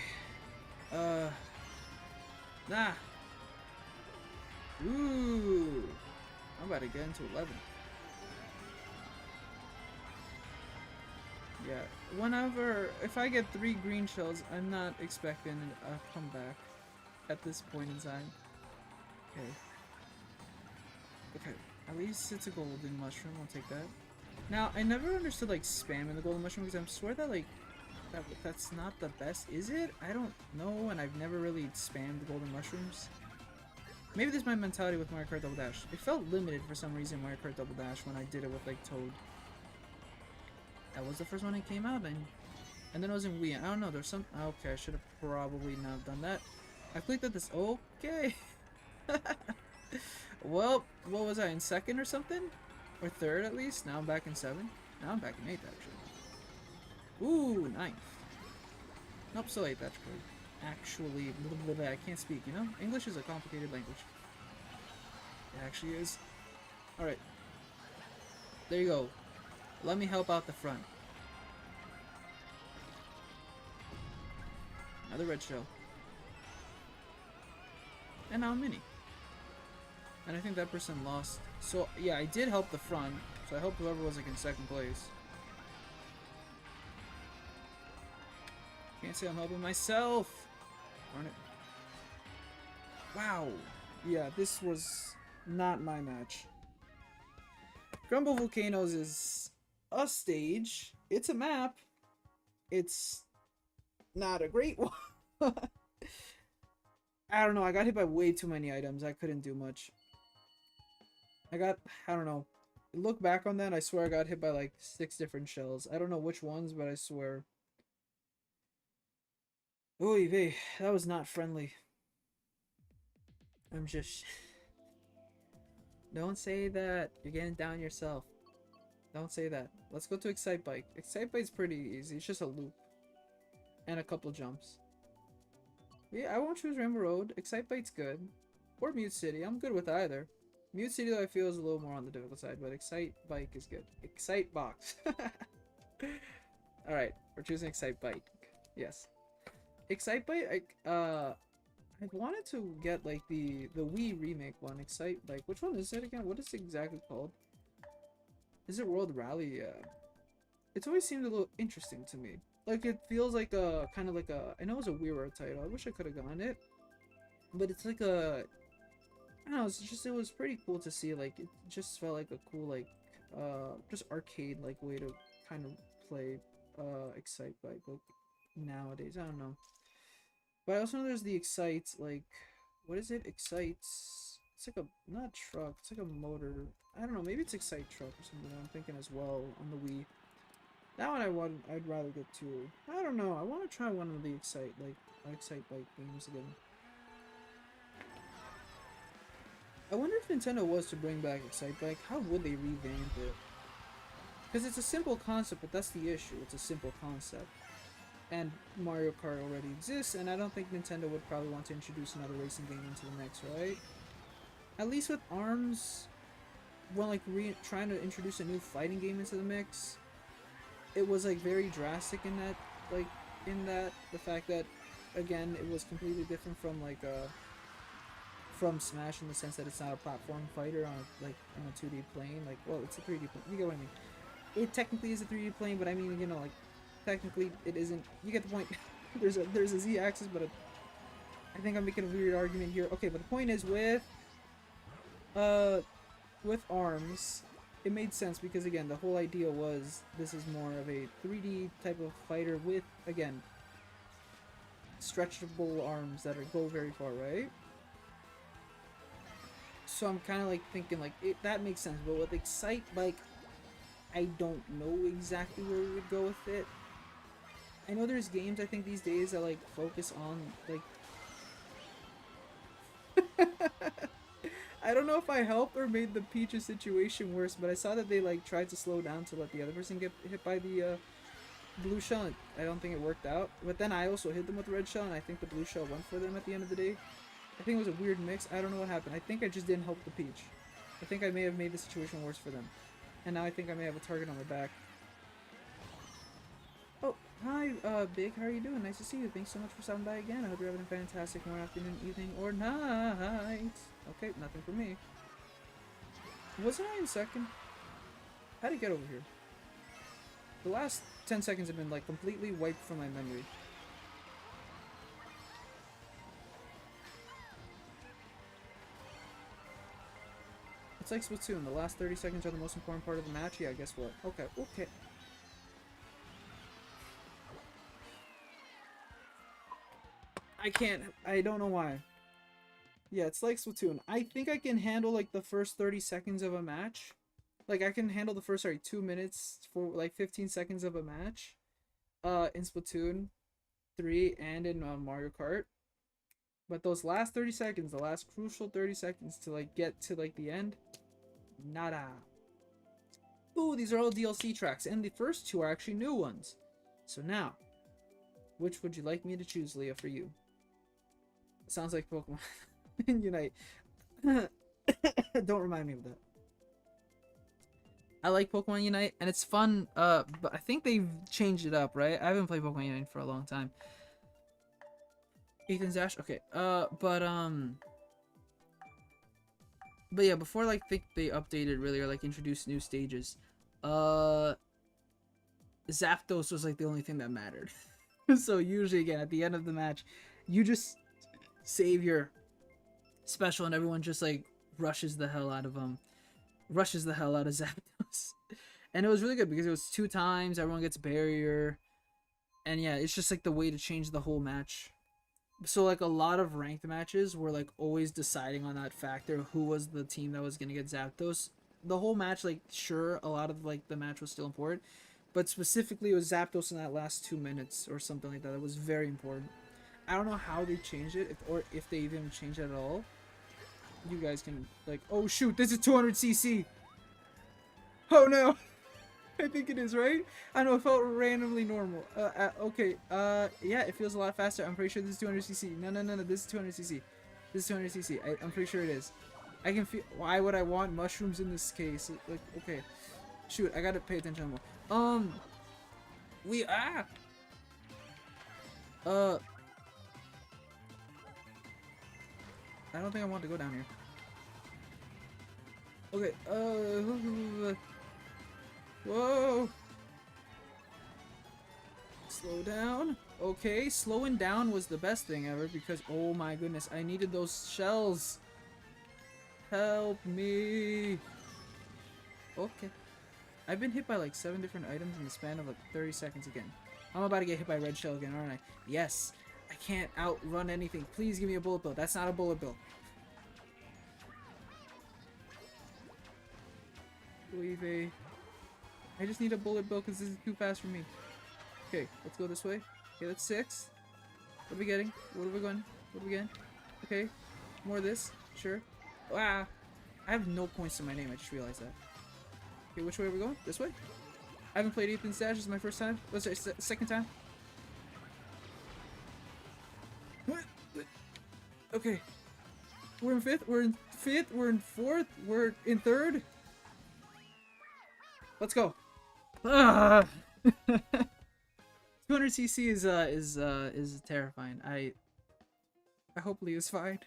Nah! Ooh! I'm about to get into 11. Yeah, whenever, if I get 3 green shells, I'm not expecting a comeback at this point in time. Okay. Okay, at least it's a golden mushroom, I'll take that. Now, I never understood, like, spamming the golden mushroom, because I swear that, like, that's not the best, is it? I don't know, and I've never really spammed the golden mushrooms. Maybe this is my mentality with Mario Kart Double Dash. It felt limited for some reason, Mario Kart Double Dash, when I did it with, like, Toad. That was the first one that came out, and then it was in Wii. I don't know, there's some... Okay, I should have probably not done that. I clicked at this... Okay! Well, what was I, in 2nd or something? Or 3rd at least? Now I'm back in 7th. Now I'm back in 8th, actually. Ooh, 9th. Nope, still 8th, that's great. Actually, I can't speak, you know? English is a complicated language. It actually is. Alright. There you go. Let me help out the front. Another red shell. And now a mini. And I think that person lost. So, yeah, I did help the front. So I helped whoever was like in 2nd place. Can't say I'm helping myself. Darn it. Wow. Yeah, this was not my match. Grumble Volcanoes is a stage. It's a map. It's not a great one. I don't know. I got hit by way too many items. I couldn't do much. I don't know. Look back on that. I swear I got hit by like 6 different shells. I don't know which ones, but I swear. Oy vey. That was not friendly. I'm just... Don't say that. You're getting down yourself. Don't say that. Let's go to Excite Bike. Excite Bike's pretty easy. It's just a loop. And a couple jumps. Yeah, I won't choose Rainbow Road. Excite Bike's good. Or Mute City. I'm good with either. Mute City, though, I feel is a little more on the difficult side, but Excite Bike is good. Excite Box. Alright, we're choosing Excite Bike. Yes. Excite Bike, I wanted to get, like, the Wii remake one. Excite Bike. Which one is it again? What is it exactly called? Is it World Rally? it's always seemed a little interesting to me. Like, it feels like a kind of like a, I know it's a weird title. I wish I could have gotten it, but it's like a, I don't know. It's just, it was pretty cool to see. Like, it just felt like a cool, like, just arcade like way to kind of play Excite Bike like nowadays. I don't know. But I also know there's the Excite, like, what is it? Excites. It's like a, not truck, it's like a motor. I don't know, maybe it's Excite Truck or something I'm thinking as well on the Wii. That one I'd rather get too. I don't know, I want to try one of the Excite, like, Excite Bike games again. I wonder if Nintendo was to bring back Excite Bike, how would they revamp it? Because it's a simple concept, but that's the issue, it's a simple concept. And Mario Kart already exists, and I don't think Nintendo would probably want to introduce another racing game into the mix, right? At least with ARMS, when like trying to introduce a new fighting game into the mix, it was like very drastic in that, like the fact that, again, it was completely different from like from Smash in the sense that it's not a platform fighter on a 2D plane. Like, well, it's a 3D plane. You get what I mean? It technically is a 3D plane, but I mean, you know, like, technically it isn't. You get the point. there's a Z-axis, but I think I'm making a weird argument here. Okay, but the point is with ARMS, it made sense because, again, the whole idea was this is more of a 3D type of fighter with, again, stretchable arms that go very far, right? So I'm kind of like thinking like that makes sense, but with Excite, like, I don't know exactly where we would go with it. I know there's games I think these days that like focus on like I don't know if I helped or made the Peach's situation worse, but I saw that they like tried to slow down to let the other person get hit by the blue shell. I don't think it worked out, but then I also hit them with the red shell, and I think the blue shell went for them at the end of the day. I think it was a weird mix. I don't know what happened. I think I just didn't help the Peach. I think I may have made the situation worse for them, and now I think I may have a target on my back. Oh, hi, Big. How are you doing? Nice to see you. Thanks so much for stopping by again. I hope you're having a fantastic morning, afternoon, evening, or night. Okay, nothing for me. Wasn't I in second? How'd it get over here? The last 10 seconds have been, like, completely wiped from my memory. It's like Splatoon. The last 30 seconds are the most important part of the match. Yeah, guess what? Okay, okay. I don't know why. Yeah, it's like Splatoon. I think I can handle like the first 30 seconds of a match. Like I can handle the first 2 minutes for like 15 seconds of a match. In Splatoon 3 and in Mario Kart. But those last 30 seconds, the last crucial 30 seconds to like get to like the end, nada. Ooh, these are all DLC tracks, and the first two are actually new ones. So now, which would you like me to choose, Leah, for you? Sounds like Pokemon Unite. Don't remind me of that. I like Pokemon Unite, and it's fun, but I think they've changed it up, right? I haven't played Pokemon Unite for a long time. Ethan's Ash? Okay, but yeah, before, like, I think they updated, really, or, like, introduced new stages, Zapdos was, like, the only thing that mattered. So, usually, again, at the end of the match, you just save your special, and everyone just, like, rushes the hell out of Zapdos. And it was really good, because it was 2 times, everyone gets barrier, and yeah, it's just, like, the way to change the whole match. So, like, a lot of ranked matches were, like, always deciding on that factor of who was the team that was going to get Zapdos. The whole match, like, sure, a lot of, like, the match was still important. But specifically, it was Zapdos in that last 2 minutes or something like that. It was very important. I don't know how they changed it, or if they even changed it at all. You guys can, like, oh, shoot, this is 200cc. Oh, no. I think it is, right? I know, it felt randomly normal. Okay, yeah, it feels a lot faster. I'm pretty sure this is 200cc. No, this is 200cc. This is 200cc. I'm pretty sure it is. I can feel, why would I want mushrooms in this case? Like, okay. Shoot, I gotta pay attention more. I don't think I want to go down here. Okay, whoa! Slow down. Okay, slowing down was the best thing ever because, oh my goodness, I needed those shells. Help me. Okay. I've been hit by like 7 different items in the span of like 30 seconds again. I'm about to get hit by red shell again, aren't I? Yes. I can't outrun anything. Please give me a bullet bill. That's not a bullet bill. Leave. I just need a bullet bill because this is too fast for me. Okay, let's go this way. Okay, that's 6. What are we getting? What are we going? What are we getting? Okay, more of this. Sure. Ah, I have no points to my name. I just realized that. Okay, which way are we going? This way? I haven't played Ethan's Dash. This is my first time. What's it? Second time? Okay. We're in 5th. We're in 5th. We're in 4th. We're in 3rd. Let's go. 200cc is terrifying. I hope Leo's fine.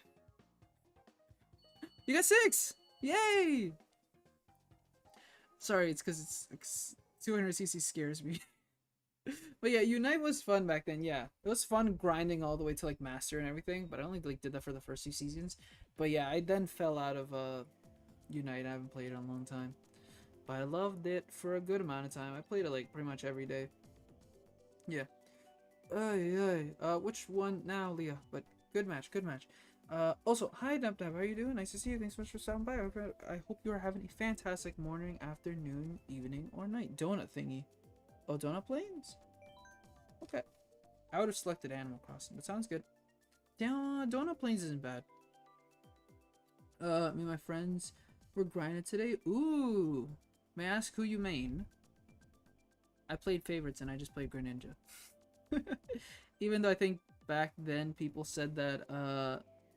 You got 6! Yay! Sorry, it's because it's 200cc scares me. But yeah, Unite was fun back then. Yeah, it was fun grinding all the way to like master and everything. But I only like did that for the first 2 seasons. But yeah, I then fell out of Unite. I haven't played it in a long time. But I loved it for a good amount of time. I played it like pretty much every day. Yeah. Which one now, Leah? But good match, good match. Also, hi Dab, how are you doing? Nice to see you. Thanks so much for stopping by. I hope you are having a fantastic morning, afternoon, evening, or night. Donut thingy. Oh, donut planes? Okay. I would have selected Animal Crossing, but sounds good. Damn, donut planes isn't bad. Me and my friends were grinding today. Ooh. May I ask who you main? I played favorites and I just played Greninja. Even though I think back then people said that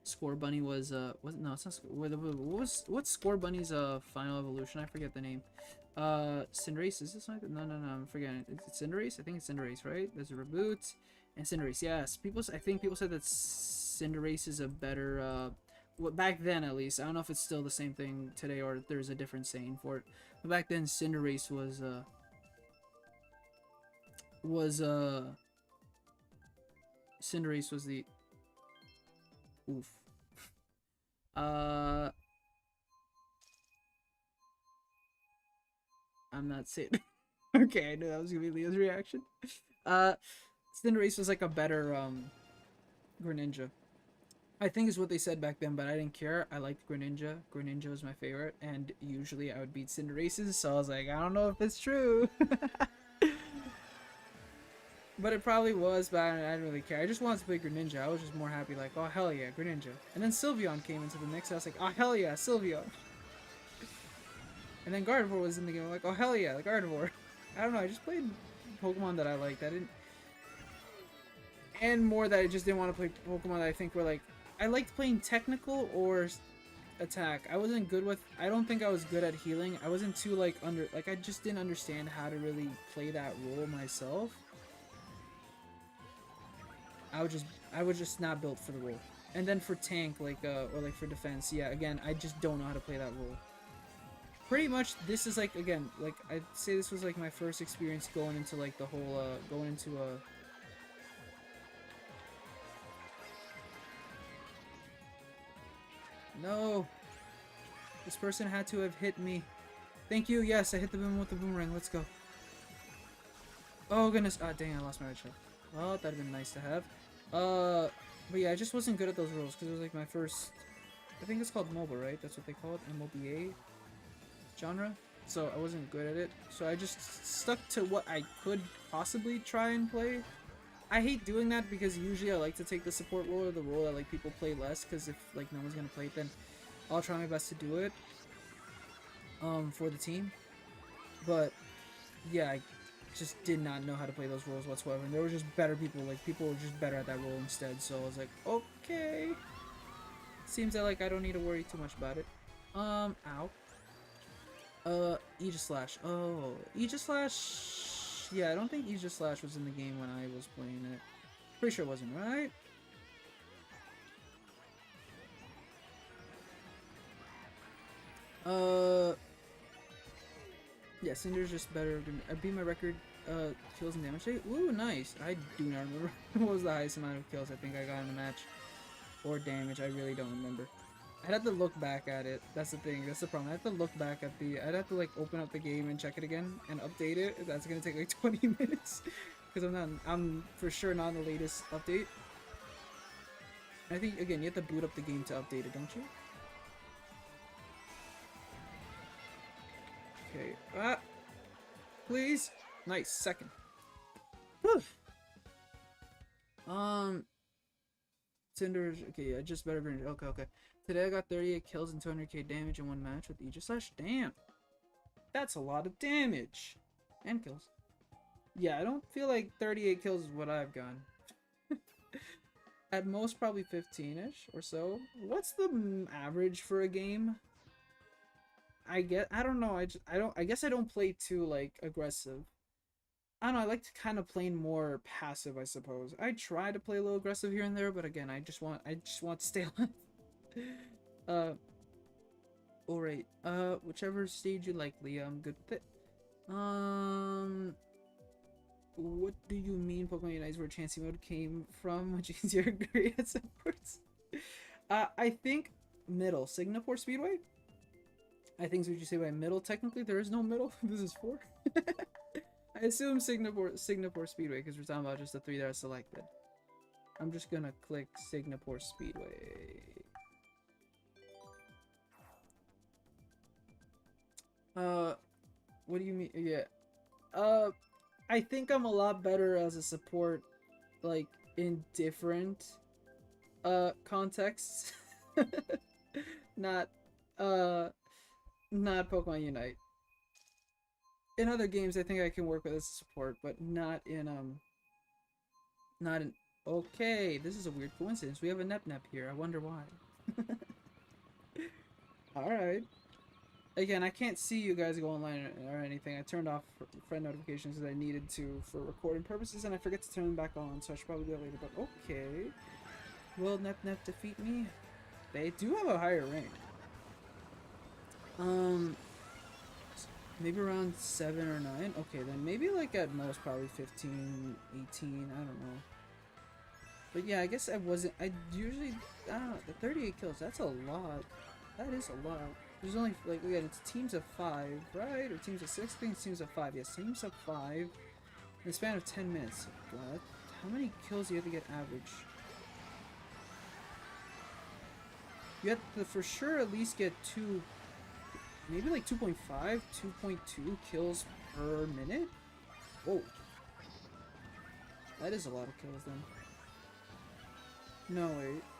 Score Bunny was no, it's not what's Score Bunny's final evolution? I forget the name. Cinderace, is this like no, I'm forgetting. It's Cinderace? I think it's Cinderace, right? There's a reboot and Cinderace. Yes, I think people said that Cinderace is a better well, back then at least. I don't know if it's still the same thing today or there's a different saying for it. But back then Cinderace was Cinderace was the oof. I'm not saying. Okay, I knew that was gonna be Leo's reaction. Cinderace was like a better Greninja. I think is what they said back then, but I didn't care. I liked Greninja. Greninja was my favorite, and usually I would beat Cinderace's, so I was like, I don't know if it's true. But it probably was, but I didn't really care. I just wanted to play Greninja. I was just more happy, like, oh hell yeah, Greninja. And then Sylveon came into the mix. I was like, oh hell yeah, Sylveon. And then Gardevoir was in the game. I'm like, oh hell yeah, the Gardevoir. I don't know. I just played Pokemon that I liked. I didn't, and more that I just didn't want to play Pokemon that I think were like. I liked playing technical or attack. I wasn't good with. I don't think I was good at healing. I wasn't too like I just didn't understand how to really play that role myself. I was just not built for the role. And then for tank, like or like for defense, yeah, again, I just don't know how to play that role. Pretty much, this is like, again, like I'd say this was like my first experience going into like the whole going into no, this person had to have hit me. Thank you. Yes, I hit the boom with the boomerang. Let's go. Oh goodness. Ah, dang, I lost my red shell. Well, that'd have been nice to have. But yeah, I just wasn't good at those rules because it was like my first. I think it's called MOBA, right? That's what they call it, MOBA genre. So I wasn't good at it. So I just stuck to what I could possibly try and play. I hate doing that because usually I like to take the support role or the role that like people play less, because if like no one's gonna play it, then I'll try my best to do it for the team. But yeah, I just did not know how to play those roles whatsoever, and there were just better people, like people were just better at that role instead. So I was like, okay, seems that like I don't need to worry too much about it. Ow. Aegislash. Oh, Aegislash. Yeah, I don't think Aegislash was in the game when I was playing it. Pretty sure it wasn't, right? Yeah, Cinder's just better. I beat my record kills and damage. Ooh, nice. I do not remember what was the highest amount of kills I think I got in the match. Or damage, I really don't remember. I'd have to look back at it. That's the thing. That's the problem. I'd have to look back at the... I'd have to, like, open up the game and check it again and update it. That's gonna take, like, 20 minutes. Because I'm for sure not on the latest update. I think, again, you have to boot up the game to update it, don't you? Okay. Ah! Please! Nice. Second. Whew. Cinders. Okay, yeah, just better. Okay, okay. Today I got 38 kills and 200k damage in one match with Aegis. Damn. That's a lot of damage. And kills. Yeah, I don't feel like 38 kills is what I've gotten. At most, probably 15-ish or so. What's the average for a game? I don't know. I guess I don't play too, like, aggressive. I don't know, I like to kind of play more passive, I suppose. I try to play a little aggressive here and there, but again, I just want to stay alive. Alright. Whichever stage you like, Leah, I'm good with it. What do you mean Pokemon Unite is where Chansey mode came from, which is your great at supports? I think middle. Singapore Speedway? I think is what you say by middle. Technically, there is no middle. This is 4. I assume Singapore Speedway because we're talking about just the 3 that are selected. I'm just gonna click Singapore Speedway. What do you mean? Yeah. I think I'm a lot better as a support, like, in different, contexts. Not Pokemon Unite. In other games, I think I can work with as a support, but not in, okay, this is a weird coincidence. We have a Nep here. I wonder why. Alright. Again, I can't see you guys go online or anything. I turned off friend notifications that I needed to for recording purposes, and I forget to turn them back on, so I should probably do that later, but okay. Will Nep defeat me? They do have a higher rank. Maybe around 7 or 9? Okay, then maybe like at most probably 15, 18, I don't know. But yeah, I guess I usually, I don't know, the 38 kills, that's a lot. That is a lot. There's only, like, again, it's teams of 5, right? Or teams of 6? I think it's teams of 5. Yes, teams of 5 in the span of 10 minutes. What? How many kills do you have to get average? You have to, for sure, at least get 2, maybe like 2.5, 2.2 kills per minute? Whoa. That is a lot of kills, then. No,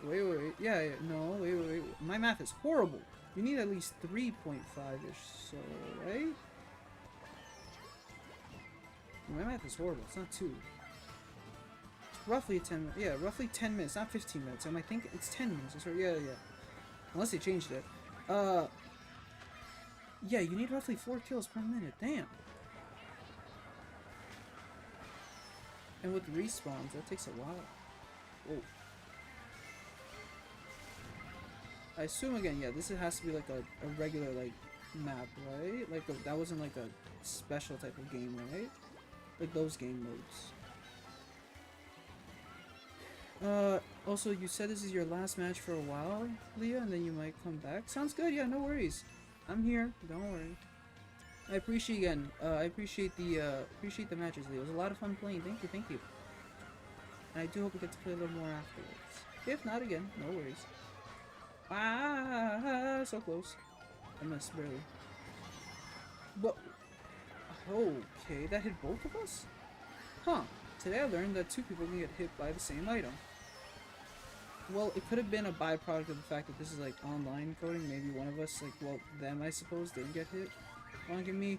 wait. Yeah, no, wait. My math is horrible. You need at least 3.5-ish, so, right? My math is horrible. It's not 2. It's roughly 10, yeah, roughly 10 minutes, not 15 minutes. I think it's 10 minutes. That's right. Yeah. Unless they changed it. Yeah, you need roughly 4 kills per minute. Damn. And with respawns, that takes a while. Whoa. I assume again, yeah, this has to be like a regular like map, right? Like that wasn't like a special type of game, right? Like those game modes. Also, you said this is your last match for a while, Leah, and then you might come back. Sounds good. Yeah, no worries. I'm here. Don't worry. I appreciate again. I appreciate the matches, Leah. It was a lot of fun playing. Thank you. And I do hope we get to play a little more afterwards. If not, again, no worries. Ah, so close. I missed barely. But okay, that hit both of us? Huh. Today I learned that 2 people can get hit by the same item. Well, it could have been a byproduct of the fact that this is like online coding. Maybe one of us, like, well, them I suppose, didn't get hit. Wanna give me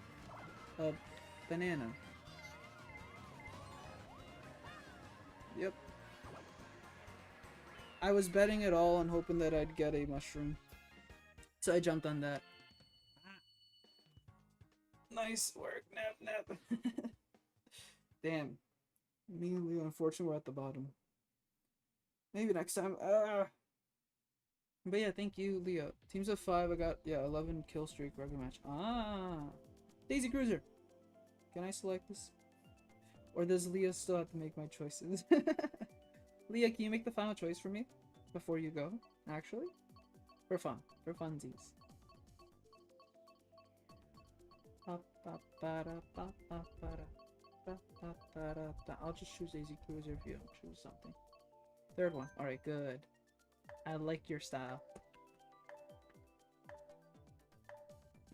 a banana? Yep. I was betting it all and hoping that I'd get a mushroom. So I jumped on that. Nice work, Nap. Damn. Me and Leo, unfortunately, we're at the bottom. Maybe next time. But yeah, thank you, Leo. Teams of 5, I got, yeah, 11 kill streak regular match. Ah! Daisy Cruiser! Can I select this? Or does Leah still have to make my choices? Leah, can you make the final choice for me before you go? Actually? For fun. For funsies. I'll just choose Daisy Cruiser if you don't choose something. Third one. Alright, good. I like your style.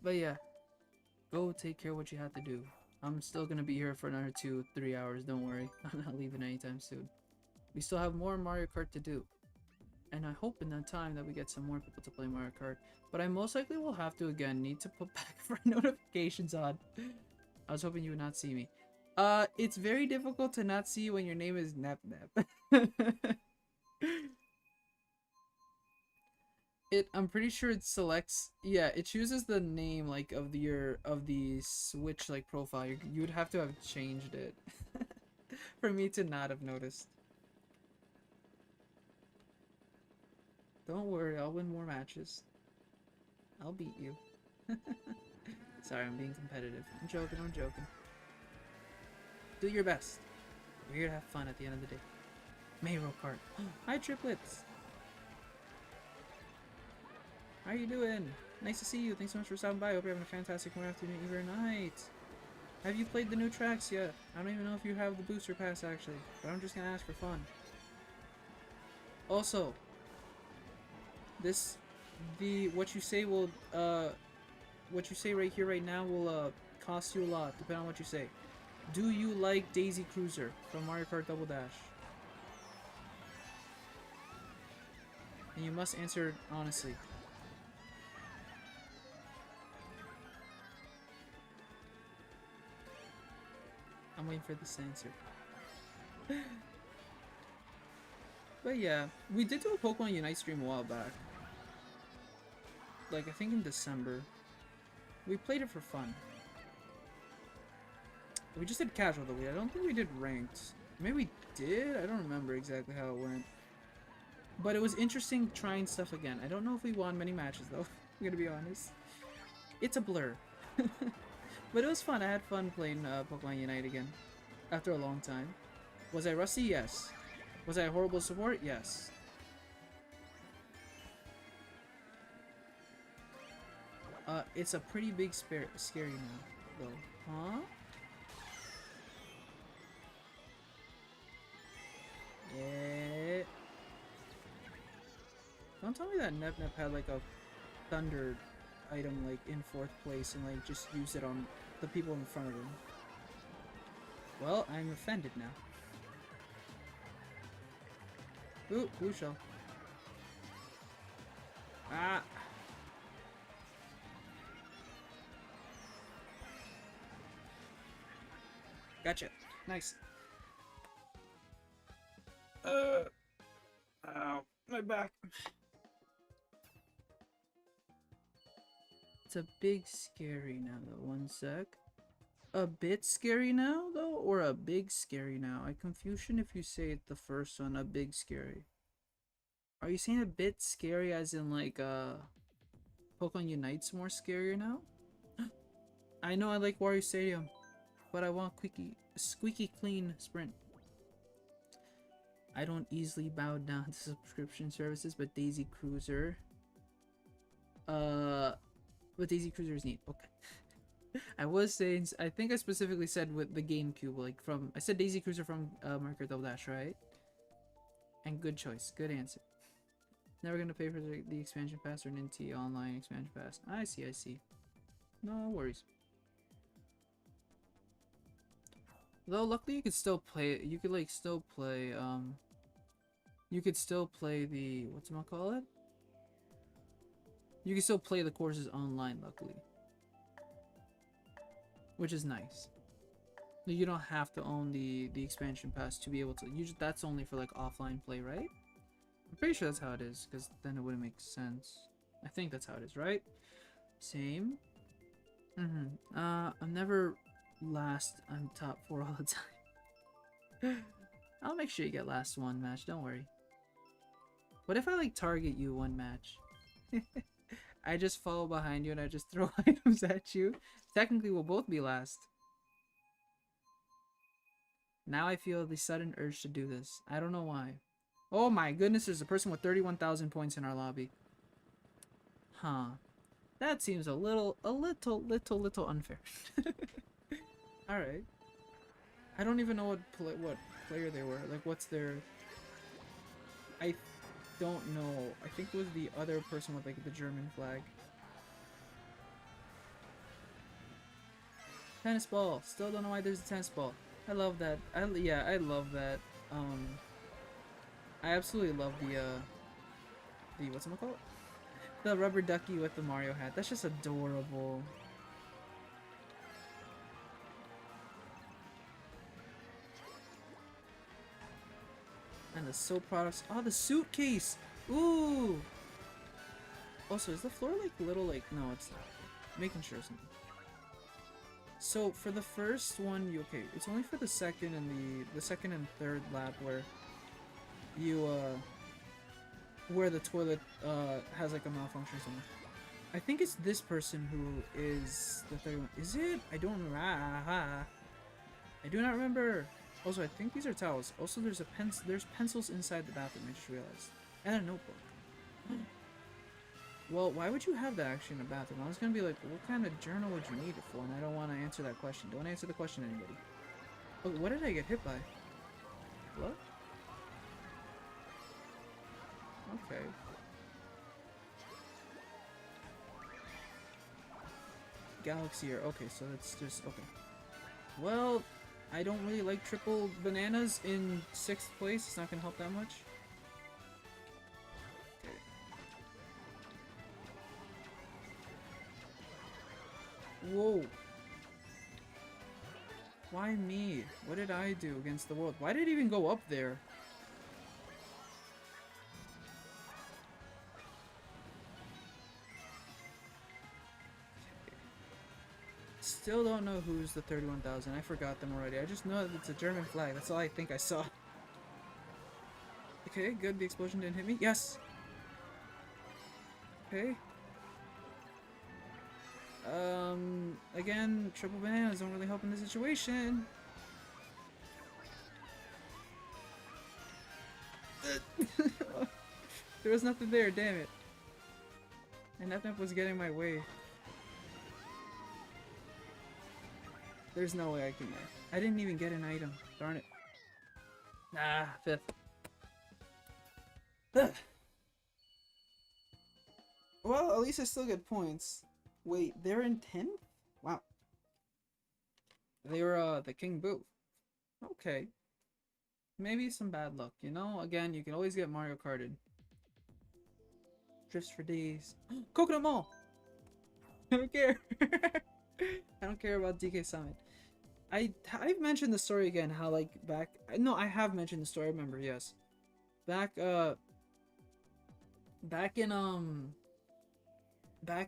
But yeah. Go take care of what you have to do. I'm still gonna be here for another 2-3 hours, don't worry. I'm not leaving anytime soon. We still have more Mario Kart to do. And I hope in that time that we get some more people to play Mario Kart. But I most likely will have to again need to put back for notifications on. I was hoping you would not see me. It's very difficult to not see when your name is Nep Nep. I'm pretty sure it selects, yeah, it chooses the name like of the Switch like profile. You would have to have changed it for me to not have noticed. Don't worry, I'll win more matches. I'll beat you. Sorry, I'm being competitive. I'm joking, I'm joking. Do your best. We're here to have fun at the end of the day. Mario Kart. Hi, triplets. How are you doing? Nice to see you. Thanks so much for stopping by. Hope you're having a fantastic morning, afternoon, evening, or night. Have you played the new tracks yet? I don't even know if you have the booster pass actually, but I'm just gonna ask for fun. Also, what you say will what you say right here right now will cost you a lot depending on what you say. Do you like Daisy Cruiser from Mario Kart Double Dash? And you must answer honestly. I'm waiting for this answer. But yeah, we did do a Pokemon Unite stream a while back. Like, I think in December. We played it for fun. We just did casual though. I don't think we did ranked. Maybe we did? I don't remember exactly how it went. But it was interesting trying stuff again. I don't know if we won many matches though. I'm gonna be honest. It's a blur. But it was fun. I had fun playing Pokemon Unite again. After a long time. Was I rusty? Yes. Was I a horrible support? Yes. It's a pretty big scary now, though. Huh? Yeah. Don't tell me that Nep had like a thunder item like in 4th place and like just used it on the people in front of him. Well, I'm offended now. Ooh, blue shell. Ah. Gotcha. Nice. Ow. My back. It's a big scary now though. One sec. A bit scary now though, or a big scary now? I confusion if you say it the first one, a big scary. Are you saying a bit scary as in like Pokemon Unite's more scarier now? I know I like Wario Stadium, but I want squeaky clean sprint. I don't easily bow down to subscription services, but Daisy Cruiser. But Daisy Cruiser is neat. Okay. I was saying, I think I specifically said with the GameCube, like I said Daisy Cruiser from Mario Kart Double Dash, right? And good choice, good answer. Never gonna pay for the expansion pass or an NT online expansion pass. I see. No worries. Though luckily you could still play it. You could like still play you could still play the whatchamacallit? You can still play the courses online, luckily. Which is nice. You don't have to own the expansion pass to be able to. That's only for like offline play, right? I'm pretty sure that's how it is, because then it wouldn't make sense. I think that's how it is, right? Same. I'm never last. I'm top 4 all the time. I'll make sure you get last one match. Don't worry. What if I like target you one match? I just follow behind you and I just throw items at you. Technically, we'll both be last. Now I feel the sudden urge to do this. I don't know why. Oh my goodness, there's a person with 31,000 points in our lobby. Huh. That seems a little unfair. Alright. I don't even know what player they were. Like, what's their... I don't know. I think it was the other person with, like, the German flag. Tennis ball. Still don't know why there's a tennis ball. I love that. Yeah, I love that. I absolutely love the what's it called? The rubber ducky with the Mario hat. That's just adorable. And the soap products. Oh, the suitcase! Ooh! Also, is the floor like little like... No, it's not. Making sure something. So, for the first one, okay, it's only for the second and the second and third lap where you, where the toilet, has like a malfunction or something. I think it's this person who is the third one. Is it? I don't remember. I do not remember. Also, I think these are towels. Also, there's pencils inside the bathroom, I just realized. And a notebook. Well, why would you have that actually in a bathroom? I was gonna be like, what kind of journal would you need it for? And I don't want to answer that question. Don't answer the question, anybody. Oh, what did I get hit by? What? Okay. Galaxy Air. Okay, so that's just... Okay. Well, I don't really like triple bananas in 6th place. It's not gonna help that much. Whoa. Why me? What did I do against the world? Why did it even go up there? Still don't know who's the 31,000. I forgot them already. I just know that it's a German flag. That's all I think I saw. Okay, good. The explosion didn't hit me. Yes! Okay. Again, triple bananas don't really help in this situation. There was nothing there, damn it. And nothing was getting my way. There's no way I can... I didn't even get an item. Darn it. Ah, 5th. Well, at least I still get points. Wait, they're in 10th? Wow. They were, the King Boo. Okay. Maybe some bad luck, you know? Again, you can always get Mario Karted. Drifts for days. Coconut Mall! I don't care. I don't care about DK Summit. I've mentioned the story again, how like back... No, I have mentioned the story, I remember, yes. Back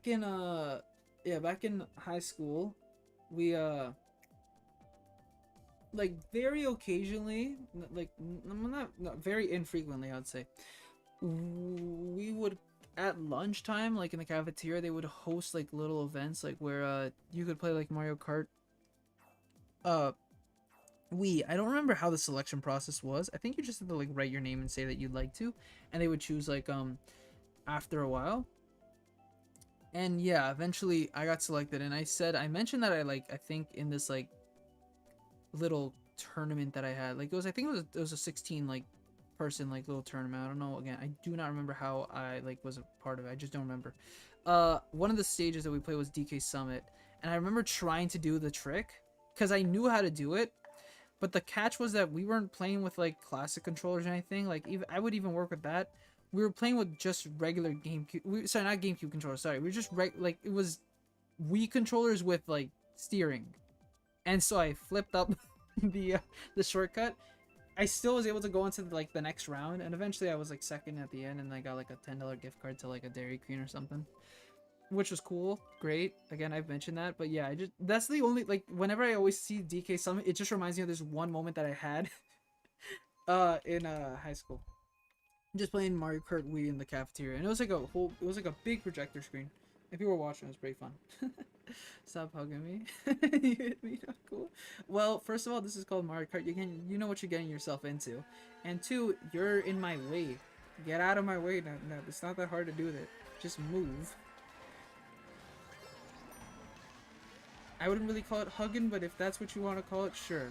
in high school, we like very occasionally, like not very infrequently, I'd say, we would at lunchtime, like in the cafeteria, they would host like little events, like where you could play like Mario Kart. I don't remember how the selection process was. I think you just had to like write your name and say that you'd like to, and they would choose like after a while. And yeah, eventually I got selected, and I mentioned that I think in this like little tournament that I had, like I think it was a 16 like person like little tournament. I don't know, again, I do not remember how I like was a part of it. I just don't remember. One of the stages that we played was DK Summit, and I remember trying to do the trick because I knew how to do it, but the catch was that we weren't playing with like classic controllers or anything. Like even I would even work with that. We were playing with just regular GameCube. Sorry, not GameCube controllers. Sorry, we were just like it was Wii controllers with like steering, and so I flipped up the shortcut. I still was able to go into like the next round, and eventually I was like second at the end, and I got like a $10 gift card to like a Dairy Queen or something, which was cool, great. Again, I've mentioned that, but yeah, that's the only like whenever I always see DK Summit, it just reminds me of this one moment that I had in high school. Just playing Mario Kart Wii in the cafeteria, and it was like a big projector screen. If you were watching, it was pretty fun. Stop hugging me. You hit me, not cool. Well, first of all, this is called Mario Kart. You know what you're getting yourself into. And two, you're in my way. Get out of my way. No, no, it's not that hard to do that. Just move. I wouldn't really call it hugging, but if that's what you want to call it, sure.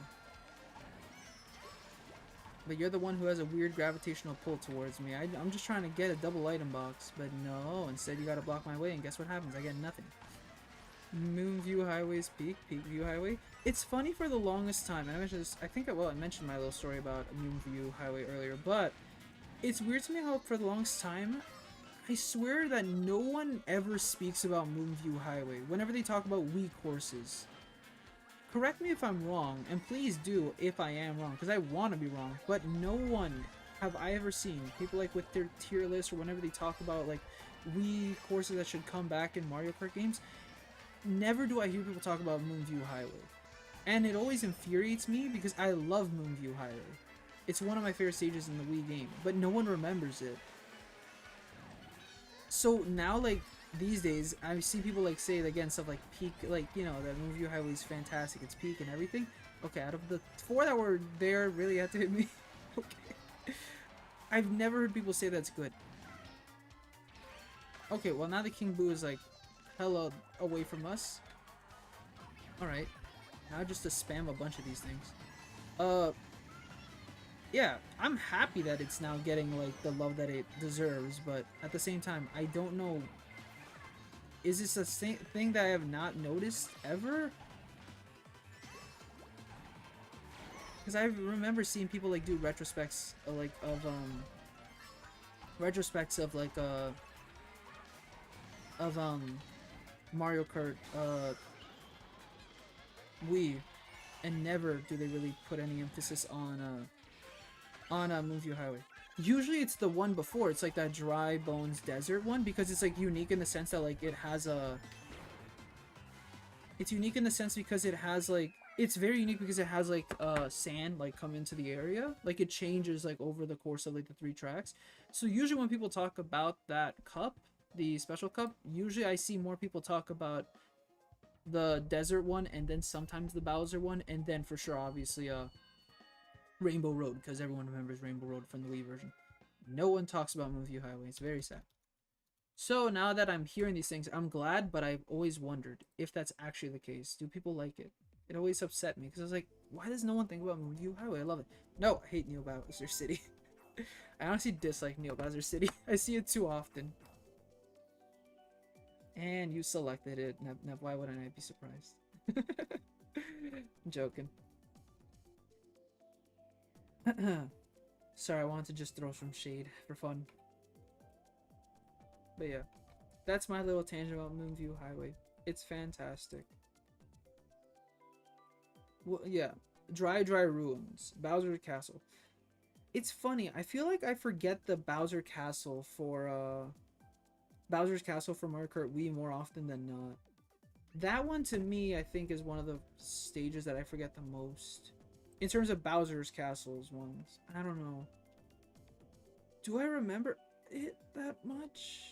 But you're the one who has a weird gravitational pull towards me. I'm just trying to get a double item box, but no, instead you gotta block my way, and guess what happens? I get nothing. Moonview Highway's PEAK View Highway. It's funny for the longest time, and I mentioned this, I think, well, I mentioned my little story about Moonview Highway earlier, but it's weird to me how for the longest time, I swear that no one ever speaks about Moonview Highway whenever they talk about Wii courses. Correct me if I'm wrong, and please do if I am wrong, because I want to be wrong, but no one have I ever seen, people like with their tier list or whenever they talk about like Wii courses that should come back in Mario Kart games, never do I hear people talk about Moonview Highway. And it always infuriates me because I love Moonview Highway. It's one of my favorite stages in the Wii game, but no one remembers it. So now, like, these days, I see people, like, say, again, stuff like PEAK, like, you know, that Moonview Highway is fantastic, it's PEAK and everything. Okay, out of the 4 that were there, really had to hit me? Okay. I've never heard people say that's good. Okay, well, now the King Boo is, like, hella away from us. Alright. Now just to spam a bunch of these things. Yeah, I'm happy that it's now getting, like, the love that it deserves, but at the same time, I don't know. Is this a thing that I have not noticed ever? Because I remember seeing people, like, do retrospects, like, of, Mario Kart, Wii, and never do they really put any emphasis on Moonview Highway. Usually it's the one before, it's like that Dry Bones Desert one, because it's like unique in the sense that like it has a... It's unique in the sense because it has like... It's very unique because it has like sand like come into the area. Like it changes like over the course of like the 3 tracks. So usually when people talk about that cup, the special cup, usually I see more people talk about the desert one and then sometimes the Bowser one, and then for sure obviously Rainbow Road, because everyone remembers Rainbow Road from the Wii version. No one talks about Moonview Highway. It's very sad. So now that I'm hearing these things, I'm glad, but I've always wondered if that's actually the case. Do people like it? It always upset me, because I was like, why does no one think about Moonview Highway? I love it. No, I hate Neo Bowser City. I honestly dislike Neo Bowser City. I see it too often. And you selected it. Now, why wouldn't I be surprised? I'm joking. Sorry, I wanted to just throw some shade for fun. But yeah, that's my little tangent about Moonview Highway. It's fantastic. Well, yeah, Dry Ruins, Bowser Castle. It's funny, I feel like I forget the Bowser's Castle for Mario Kart Wii more often than not. That one to me, I think, is one of the stages that I forget the most. In terms of Bowser's Castle's ones. I don't know. Do I remember it that much?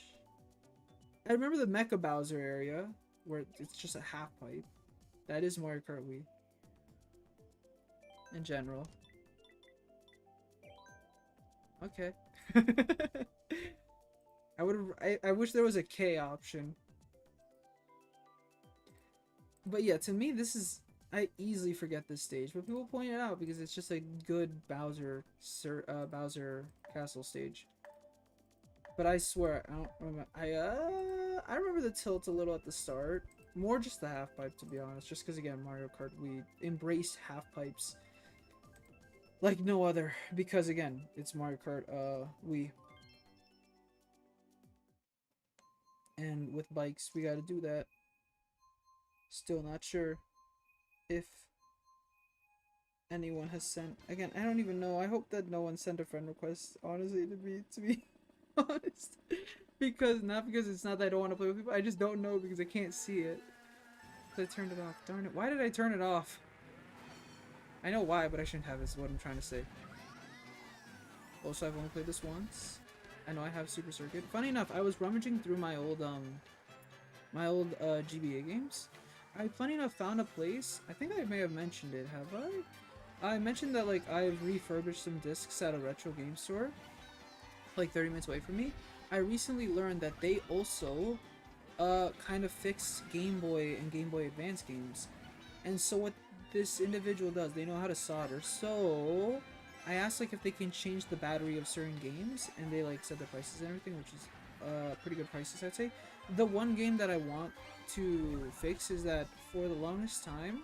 I remember the Mecha Bowser area, where it's just a half pipe. That is Mario Kart Wii. In general. Okay. I wish there was a K option. But yeah, to me, this is... I easily forget this stage, but people point it out because it's just a good Bowser Castle stage. But I swear, I don't remember. I remember the tilt a little at the start. More just the half pipe, to be honest. Just because, again, Mario Kart, we embraced half pipes like no other. Because, again, it's Mario Kart Wii. And with bikes, we gotta do that. Still not sure if anyone has sent... Again, I don't even know. I hope that no one sent a friend request, honestly, to be honest. Not because it's not that I don't want to play with people, I just don't know because I can't see it. I turned it off. Darn it. Why did I turn it off? I know why, but I shouldn't have, is what I'm trying to say. Also, I've only played this once. I know I have Super Circuit. Funny enough, I was rummaging through my old my old GBA games. I funny enough found a place. I think I may have mentioned it. Have I? I mentioned that like I've refurbished some discs at a retro game store, like 30 minutes away from me. I recently learned that they also kind of fix Game Boy and Game Boy Advance games. And so what this individual does, they know how to solder. So I asked like if they can change the battery of certain games, and they like set the prices and everything, which is pretty good prices, I'd say. The one game that I want to fix is that for the longest time,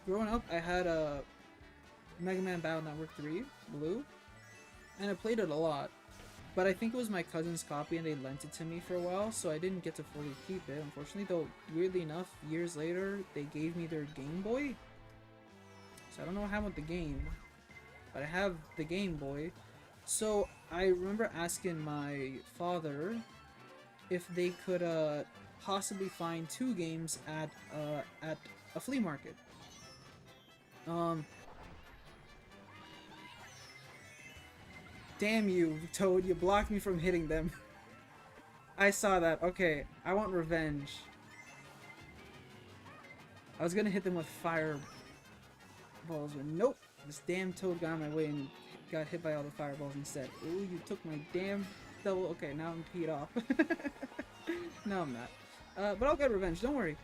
growing up, I had a Mega Man Battle Network 3 Blue, and I played it a lot. But I think it was my cousin's copy and they lent it to me for a while, so I didn't get to fully keep it, unfortunately. Though, weirdly enough, years later, they gave me their Game Boy. So I don't know what happened with the game, but I have the Game Boy. So I remember asking my father if they could possibly find 2 games at a flea market. Damn you, Toad, you blocked me from hitting them. I saw that. Okay, I want revenge. I was gonna hit them with fireballs, but nope. This damn Toad got in my way and got hit by all the fireballs instead. Ooh, you took my damn double. Okay, now I'm peed off. No, I'm not. But I'll get revenge, don't worry.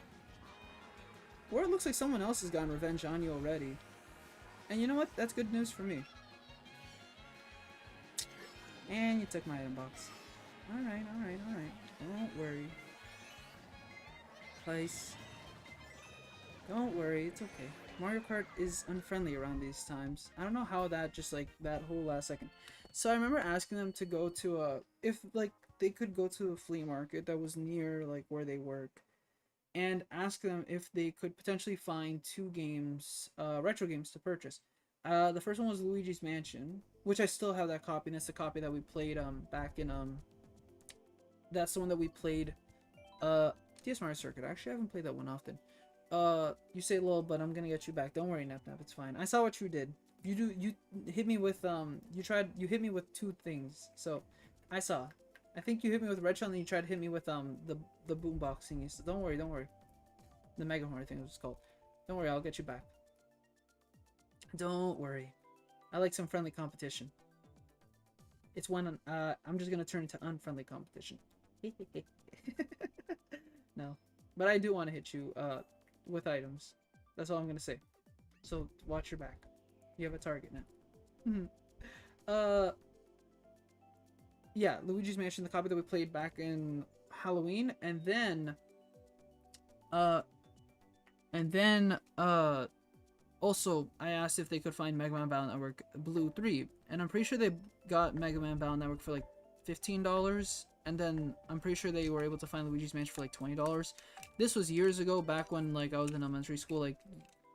Or it looks like someone else has gotten revenge on you already. And you know what? That's good news for me. And you took my item box. Alright, alright, alright. Don't worry. Place. Don't worry, it's okay. Mario Kart is unfriendly around these times. I don't know how that just like that whole last second. So I remember asking them to go to a if like they could go to a flea market that was near like where they work, and ask them if they could potentially find 2 games, retro games to purchase. The first one was Luigi's Mansion, which I still have that copy, and that's the copy that we played back in that's the one that we played DS Mario Circuit. Actually, I haven't played that one often. You say lol, but I'm gonna get you back. Don't worry, Nap Nap, it's fine. I saw what you did. You hit me with you hit me with 2 things. So I saw. I think you hit me with Red Shell, and then you tried to hit me with the boombox thingy. So don't worry, don't worry. The Mega Horn, I think it was called. Don't worry, I'll get you back. Don't worry. I like some friendly competition. It's when I'm just gonna turn into unfriendly competition. No, but I do want to hit you with items. That's all I'm gonna say. So watch your back. You have a target now. Yeah, Luigi's Mansion, the copy that we played back in Halloween, and then also, I asked if they could find Mega Man Battle Network Blue 3, and I'm pretty sure they got Mega Man Battle Network for like $15, and then I'm pretty sure they were able to find Luigi's Mansion for like $20. This was years ago, back when like I was in elementary school, like,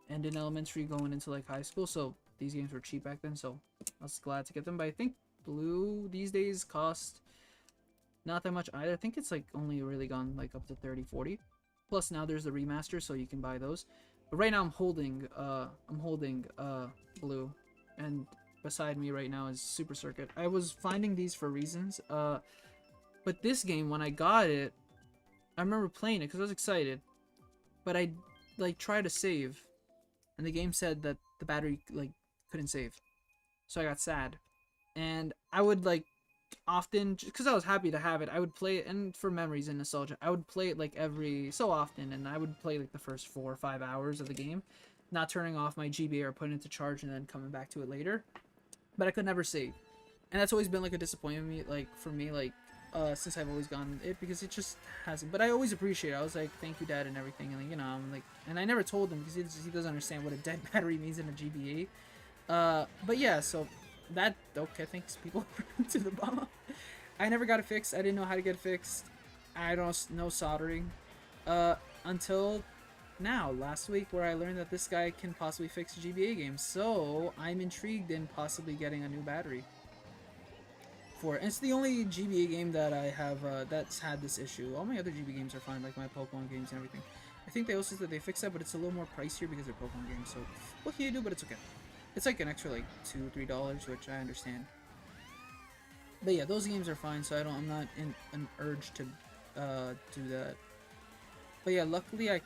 and in elementary going into like high school, so these games were cheap back then, so I was glad to get them. But I think Blue these days cost not that much either. I think it's like only really gone like up to 30-40. Plus now there's the remaster, so you can buy those. But right now I'm holding Blue, and beside me right now is Super Circuit. I was finding these for reasons, but this game, when I got it, I remember playing it because I was excited, but I like tried to save, and the game said that the battery like couldn't save, so I got sad, and I would like often, because I was happy to have it, I would play it, and for memories and nostalgia, I would play it like every so often, and I would play like the first 4 or 5 hours of the game, not turning off my GBA or putting it to charge and then coming back to it later. But I could never save, and that's always been like a disappointment like for me, like since I've always gone it, because it just hasn't. But I always appreciate it. I was like, thank you, Dad, and everything, and like, you know, I'm like, and I never told him because he doesn't understand what a dead battery means in a GBA. But yeah, so that, okay, thanks people to the bomb. I never got it fixed. I didn't know how to get it fixed. I don't know soldering until now, last week, where I learned that this guy can possibly fix GBA games. So I'm intrigued in possibly getting a new battery for it. And it's the only GBA game that I have that's had this issue. All my other GBA games are fine, like my Pokemon games and everything. I think they also said they fixed that, but it's a little more pricier because they're Pokemon games. So what can you do? But it's okay. It's like an extra like $2-3, which I understand. But yeah, those games are fine, so I'm not in an urge to do that. But yeah, luckily I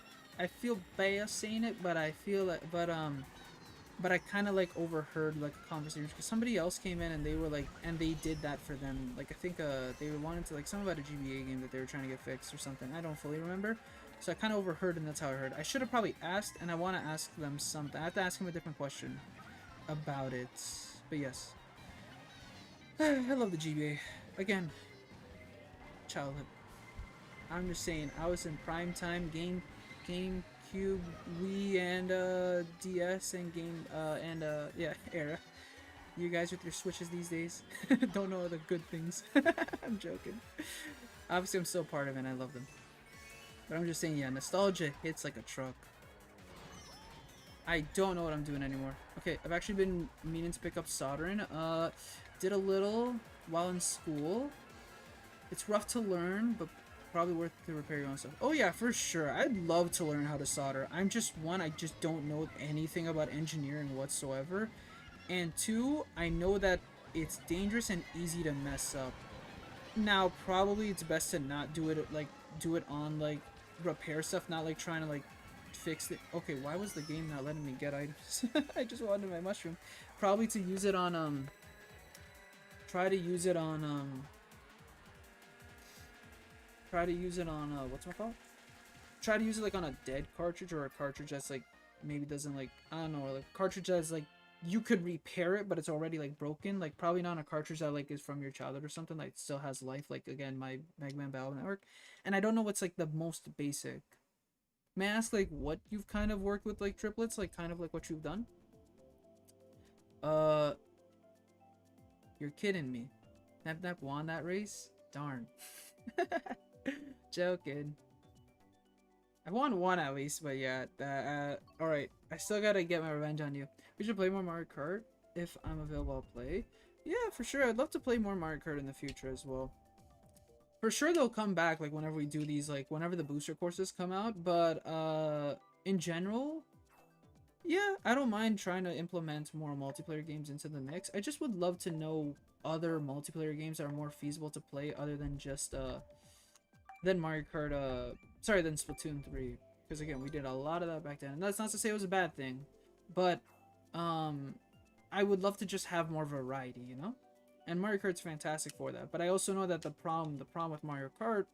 feel bad saying it, but I feel like, but I kind of like overheard like a conversation because somebody else came in and they were like, and they did that for them. Like I think they were wanting to like something about a GBA game that they were trying to get fixed or something. I don't fully remember. So I kind of overheard and that's how I heard. I should have probably asked, and I want to ask them something. I have to ask them a different question about it. But yes, I love the GBA. Again, childhood. I'm just saying, I was in prime time GameCube, Wii, and DS and yeah, era. You guys with your Switches these days don't know the good things. I'm joking. Obviously, I'm still part of it and I love them. But I'm just saying, yeah, nostalgia hits like a truck. I don't know what I'm doing anymore. Okay, I've actually been meaning to pick up soldering. Did a little while in school. It's rough to learn, but probably worth to repair your own stuff. Oh yeah, for sure. I'd love to learn how to solder. I'm just, one, I just don't know anything about engineering whatsoever. And two, I know that it's dangerous and easy to mess up. Now, probably it's best to not do it, like, do it on, like, repair stuff, not, like, trying to, like, fix it. Okay, why was the game not letting me get items? I just wanted my mushroom. Probably to use it on, try to use it on, what's my fault? Try to use it, like, on a dead cartridge or a cartridge that's, like, maybe doesn't, like, I don't know, or, like, cartridge that's, like, you could repair it, but it's already, like, broken. Like, probably not a cartridge that, like, is from your childhood or something, like, still has life, like, again, my Mega Man Battle Network. And I don't know what's, like, the most basic. May I ask, like, what you've kind of worked with, like, triplets? Like, kind of, like, what you've done? You're kidding me. Nap Nap won that race? Darn. Joking. I won one at least, but yeah. Alright. I still gotta get my revenge on you. We should play more Mario Kart if I'm available. I'll play. Yeah, for sure. I'd love to play more Mario Kart in the future as well. For sure they'll come back, like, whenever we do these, like, whenever the booster courses come out. But, in general, yeah, I don't mind trying to implement more multiplayer games into the mix. I just would love to know other multiplayer games that are more feasible to play other than just, than Mario Kart, sorry, than Splatoon 3. Because, again, we did a lot of that back then. And that's not to say it was a bad thing. But, I would love to just have more variety, you know? And Mario Kart's fantastic for that. But I also know that the problem with Mario Kart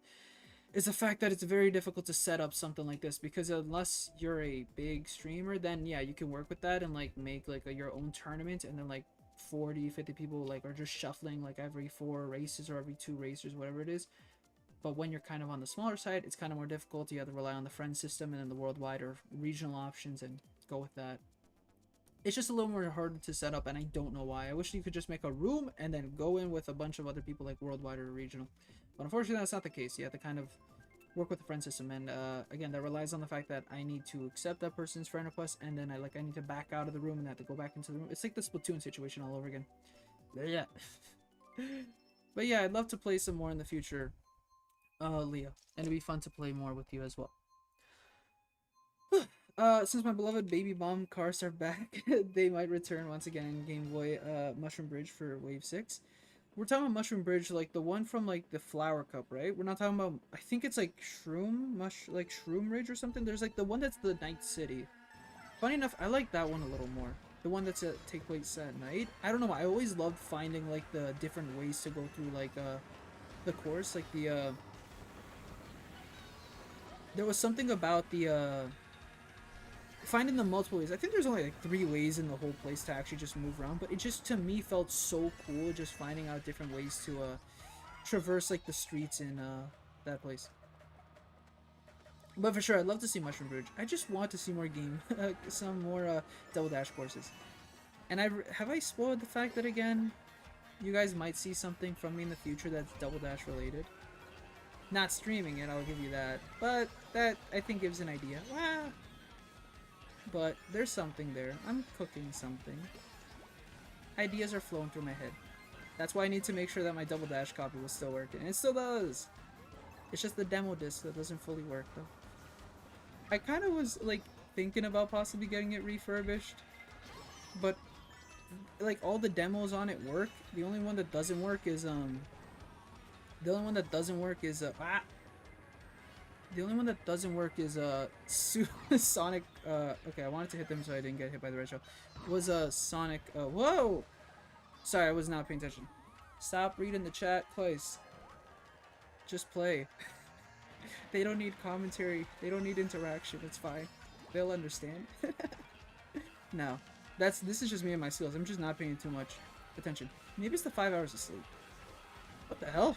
is the fact that it's very difficult to set up something like this, because unless you're a big streamer, then yeah, you can work with that and like make like your own tournament, and then like 40-50 people like are just shuffling like every 4 races or every 2 races, whatever it is. But when you're kind of on the smaller side, it's kind of more difficult. You have to rely on the friend system and then the worldwide or regional options and go with that. It's just a little more harder to set up, and I don't know why. I wish you could just make a room and then go in with a bunch of other people like worldwide or regional. But unfortunately, that's not the case. You have to kind of work with the friend system, and again, that relies on the fact that I need to accept that person's friend request, and then I need to back out of the room and I have to go back into the room. It's like the Splatoon situation all over again. Yeah. But yeah, I'd love to play some more in the future, Leo, and it'd be fun to play more with you as well. Since my beloved Baby Bomb cars are back, they might return once again in Game Boy Mushroom Bridge for Wave 6. We're talking about Mushroom Bridge, like the one from like the Flower Cup, right? We're not talking about, I think it's like Shroom Ridge or something. There's like the one that's the Night City. Funny enough, I like that one a little more. The one that's take place at night. I don't know, I always loved finding like the different ways to go through like the course, like the there was something about the finding the multiple ways. I think there's only like 3 ways in the whole place to actually just move around, but it just to me felt so cool just finding out different ways to traverse like the streets in that place. But for sure, I'd love to see Mushroom Bridge. I just want to see more some more Double Dash courses. And have I spoiled the fact that again, you guys might see something from me in the future that's Double Dash related. Not streaming it, I'll give you that, but that I think gives an idea. Wow. But there's something there. I'm cooking something. Ideas are flowing through my head. That's why I need to make sure that my Double Dash copy was still working. And it still does! It's just the demo disc that doesn't fully work, though. I kind of was, like, thinking about possibly getting it refurbished. But, like, all the demos on it work. The only one that doesn't work is, The only one that doesn't work is Sonic. Okay, I wanted to hit them so I didn't get hit by the red shell. Was Sonic. Whoa! Sorry, I was not paying attention. Stop reading the chat, Claes. Just play. They don't need commentary. They don't need interaction. It's fine. They'll understand. No, this is just me and my skills. I'm just not paying too much attention. Maybe it's the 5 hours of sleep. What the hell?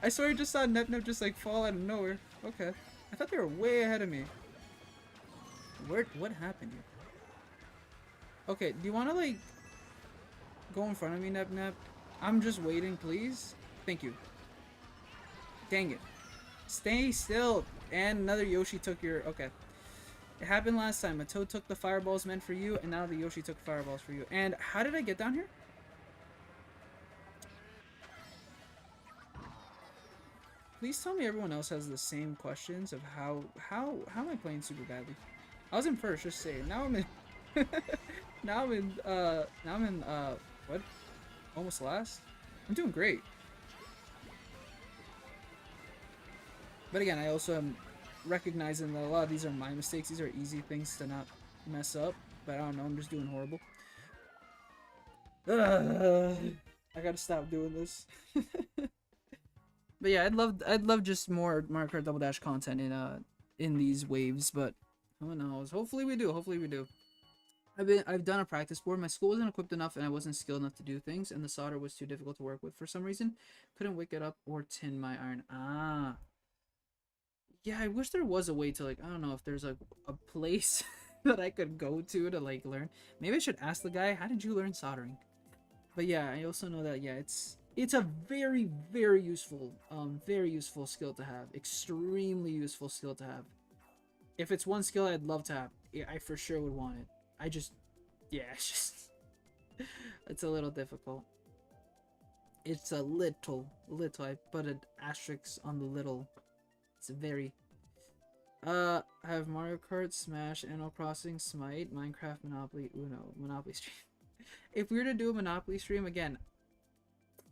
I swear I just saw Nep just like fall out of nowhere. Okay. I thought they were way ahead of me. What happened here? Okay, do you want to like go in front of me, Nep? I'm just waiting, please. Thank you. Dang it. Stay still. And another Yoshi took your... Okay. It happened last time. A Toad took the fireballs meant for you, and now the Yoshi took fireballs for you. And how did I get down here? Please tell me everyone else has the same questions of how am I playing super badly? I was in first, just saying. Now I'm in now I'm in what? Almost last? I'm doing great. But again, I also am recognizing that a lot of these are my mistakes. These are easy things to not mess up. But I don't know, I'm just doing horrible. I gotta stop doing this. But yeah, I'd love just more Mario Kart Double Dash content in these waves, but who knows? Hopefully we do. Hopefully we do. I've done a practice board. My school wasn't equipped enough and I wasn't skilled enough to do things, and the solder was too difficult to work with for some reason. Couldn't wick it up or tin my iron. Ah. Yeah, I wish there was a way to like, I don't know if there's like a place that I could go to like learn. Maybe I should ask the guy, how did you learn soldering? But yeah, I also know that yeah, it's a very useful skill to have. Extremely useful skill to have. If it's one skill I'd love to have, I for sure would want it. I just, yeah, it's just, it's a little difficult. It's a little, I put an asterisk on the little. It's very, I have Mario Kart, Smash, Animal Crossing, Smite, Minecraft, Monopoly, Uno, Monopoly stream. If we were to do a Monopoly stream, again,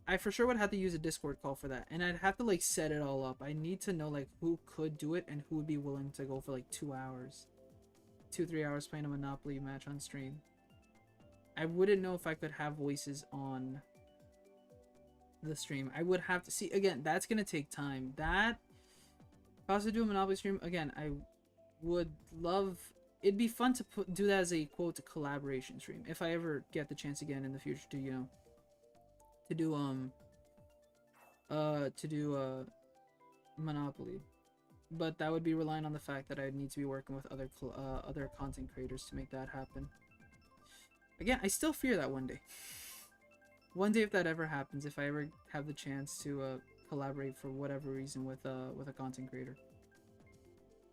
I for sure would have to use a Discord call for that. And I'd have to, like, set it all up. I need to know, like, who could do it and who would be willing to go for, like, 2 hours. 2-3 hours playing a Monopoly match on stream. I wouldn't know if I could have voices on the stream. I would have to see, again, that's gonna take time. That, if I was to do a Monopoly stream, again, I would love, it'd be fun to do that as a quote collaboration stream if I ever get the chance again in the future to, you know, to do Monopoly. But that would be relying on the fact that I'd need to be working with other content creators to make that happen. Again, I still fear that one day. One day, if that ever happens, if I ever have the chance to collaborate for whatever reason with a content creator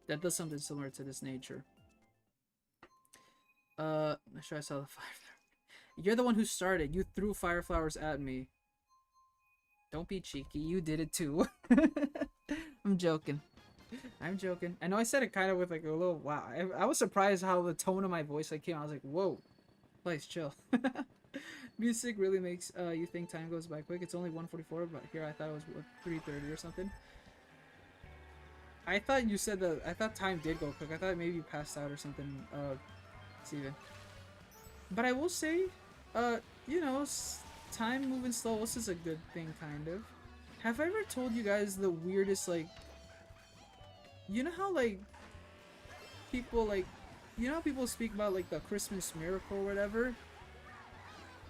that does something similar to this nature. I'm sure I saw the fire. You're the one who started. You threw fire flowers at me. Don't be cheeky. You did it too. I'm joking. I'm joking. I know I said it kind of with like a little wow. I was surprised how the tone of my voice like came. I was like, whoa, please chill. Music really makes you think time goes by quick. It's only 1:44, but here I thought it was 3:30 or something. I thought you said that. I thought time did go quick. I thought maybe you passed out or something, Steven. But I will say, you know, time moving slow. This is a good thing, kind of. Have I ever told you guys the weirdest, like, you know how, like, people, like, you know how people speak about, like, the Christmas miracle or whatever?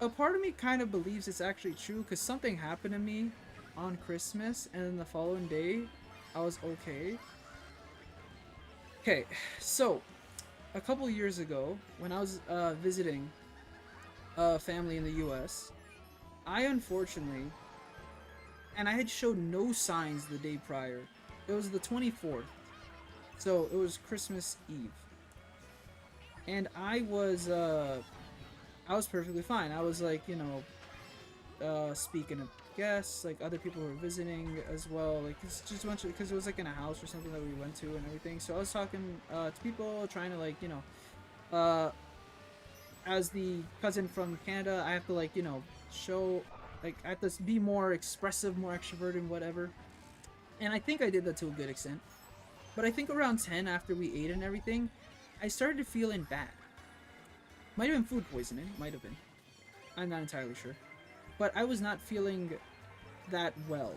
A part of me kind of believes it's actually true, because something happened to me on Christmas, and then the following day, I was okay. Okay, so, a couple years ago, when I was visiting a family in the US, I unfortunately, and I had showed no signs the day prior. It was the 24th. So it was Christmas Eve. And I was perfectly fine. I was like, you know, speaking of guests, like other people who were visiting as well. Like it's just a bunch of, because it was like in a house or something that we went to and everything. So I was talking to people, trying to like, you know, as the cousin from Canada, I have to like, you know, show, like I have to be more expressive, more extroverted, whatever. And I think I did that to a good extent. But I think around 10, after we ate and everything, I started feeling bad. Might have been food poisoning. Might have been. I'm not entirely sure. But I was not feeling that well.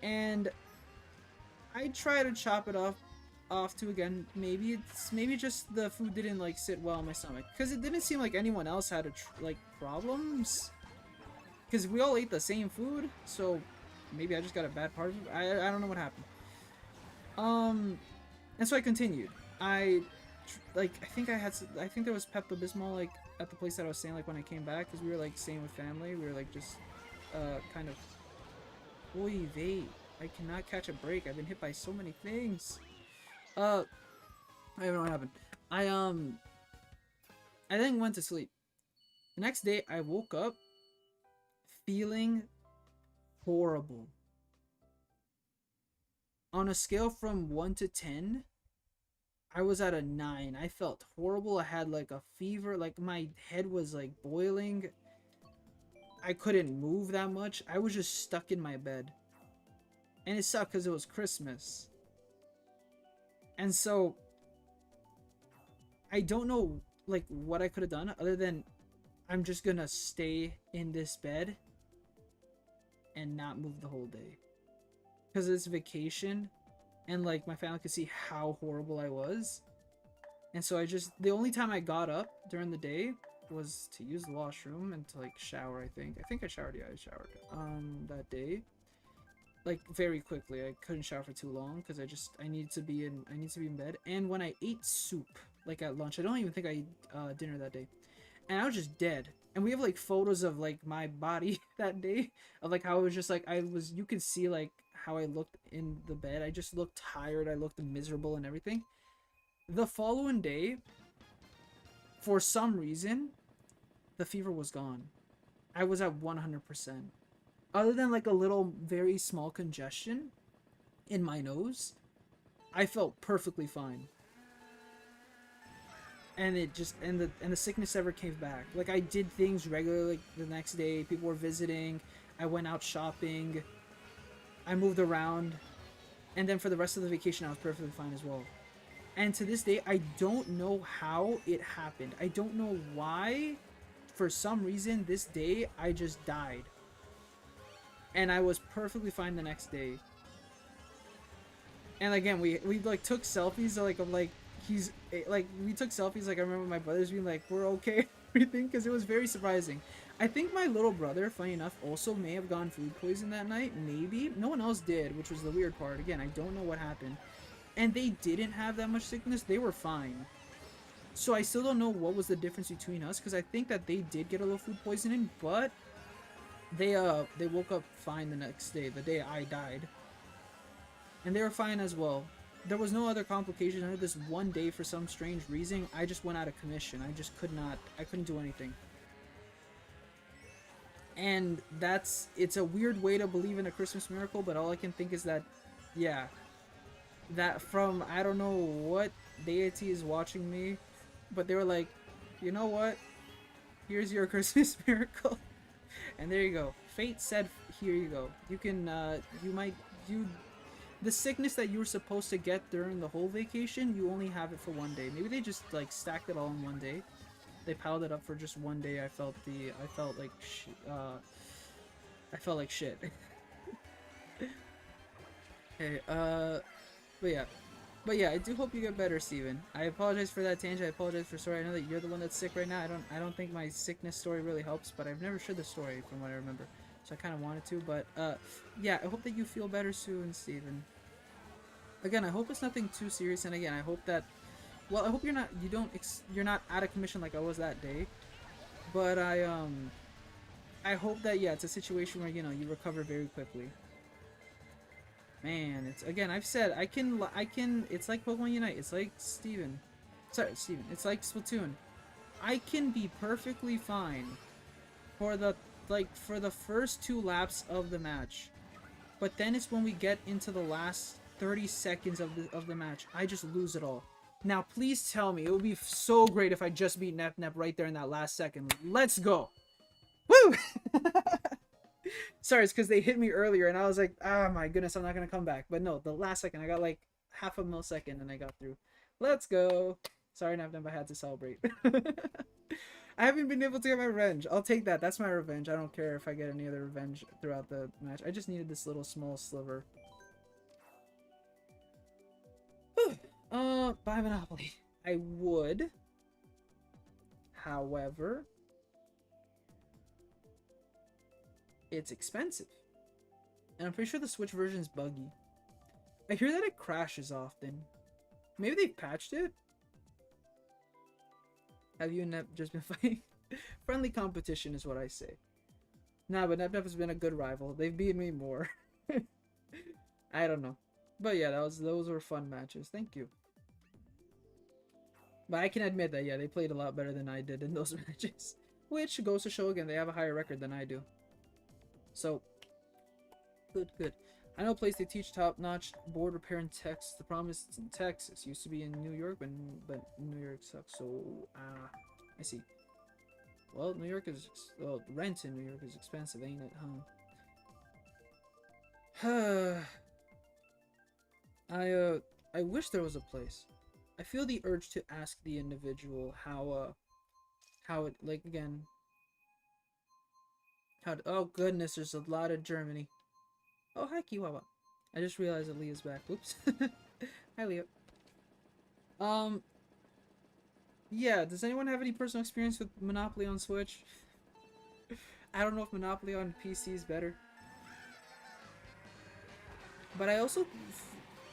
And I try to chop it off to again. Maybe just the food didn't like sit well in my stomach, because it didn't seem like anyone else had like problems. Because we all ate the same food, so maybe I just got a bad part of it. I don't know what happened. And so I continued. I think there was Pepto-Bismol like at the place that I was staying like when I came back, because we were like staying with family. We were like just kind of. Oy vey, I cannot catch a break. I've been hit by so many things. I don't know what happened. I then went to sleep. The next day, I woke up feeling horrible. On a scale from 1 to 10, I was at a 9. I felt horrible. I had like a fever. Like my head was like boiling. I couldn't move that much. I was just stuck in my bed. And it sucked because it was Christmas. And so I don't know like what I could have done other than I'm just gonna stay in this bed and not move the whole day. Because it's vacation and like my family could see how horrible I was. And so the only time I got up during the day was to use the washroom and to like shower. I think I showered. Yeah, I showered that day, like very quickly. I couldn't shower for too long because I needed to be in bed. And when I ate soup like at lunch, I don't even think I ate dinner that day, and I was just dead. And we have like photos of like my body that day of like how it was just like you can see like how I looked in the bed. I just looked tired. I looked miserable and everything. The following day, for some reason, the fever was gone. I was at 100%. Other than like a little, very small congestion in my nose, I felt perfectly fine. And the sickness never came back. Like I did things regularly like, the next day. People were visiting. I went out shopping. I moved around. And then for the rest of the vacation, I was perfectly fine as well. And to this day, I don't know how it happened. I don't know why. For some reason, this day, I just died. And I was perfectly fine the next day. And again, we like took selfies like of like we took selfies like I remember my brothers being like, we're okay, everything, because it was very surprising. I think my little brother, funny enough, also may have gone food poison that night. Maybe. No one else did, which was the weird part. Again, I don't know what happened. And they didn't have that much sickness. They were fine. So I still don't know what was the difference between us, because I think that they did get a little food poisoning, but they woke up fine the next day, the day I died. And they were fine as well. There was no other complications. I had this one day, for some strange reason, I just went out of commission. I couldn't do anything. And it's a weird way to believe in a Christmas miracle, but all I can think is that, yeah, that from, I don't know what deity is watching me, but they were like, you know what, here's your Christmas miracle. And there you go. Fate said, here you go. You can, the sickness that you were supposed to get during the whole vacation, you only have it for one day. Maybe they just like stacked it all in one day. They piled it up for just one day. I felt like shit. Hey, but yeah, I do hope you get better, Steven. I apologize for that tangent. I apologize for story. I know that you're the one that's sick right now. I don't think my sickness story really helps, but I've never shared the story from what I remember, so I kind of wanted to. But yeah, I hope that you feel better soon, Steven. Again, I hope it's nothing too serious, and again, I hope that, well, I hope you're not out of commission like I was that day. But I hope that, yeah, it's a situation where, you know, you recover very quickly. Man, it's, again, I've said, I can, it's like Pokemon Unite, it's like Steven, it's like Splatoon. I can be perfectly fine for the first 2 laps of the match. But then it's when we get into the last 30 seconds of the match, I just lose it all. Now, please tell me, it would be so great if I just beat Nep right there in that last second. Let's go! Woo! Sorry, it's because they hit me earlier, and I was like, ah, my goodness, I'm not gonna come back. But no, the last second, I got like half a millisecond, and I got through. Let's go. Sorry, Navnab, I had to celebrate. I haven't been able to get my revenge. I'll take that. That's my revenge. I don't care if I get any other revenge throughout the match. I just needed this little small sliver. Buy Monopoly. I would. However, it's expensive. And I'm pretty sure the Switch version is buggy. I hear that it crashes often. Maybe they patched it? Have you and Nep just been fighting? Friendly competition is what I say. Nah, but Nep has been a good rival. They've beat me more. I don't know. But yeah, those were fun matches. Thank you. But I can admit that, yeah, they played a lot better than I did in those matches. Which goes to show again, they have a higher record than I do. So, good, good. I know a place they teach top-notch board repair in Texas. The problem is it's in Texas. Used to be in New York, but New York sucks. So, I see. Well, New York is, well, rent in New York is expensive, ain't it, huh? I wish there was a place. I feel the urge to ask the individual how it, like, again, oh goodness, there's a lot of Germany. Oh, hi, Kiwawa. I just realized that Leah's back. Oops. Hi, Leah. Yeah, does anyone have any personal experience with Monopoly on Switch? I don't know if Monopoly on PC is better. But I also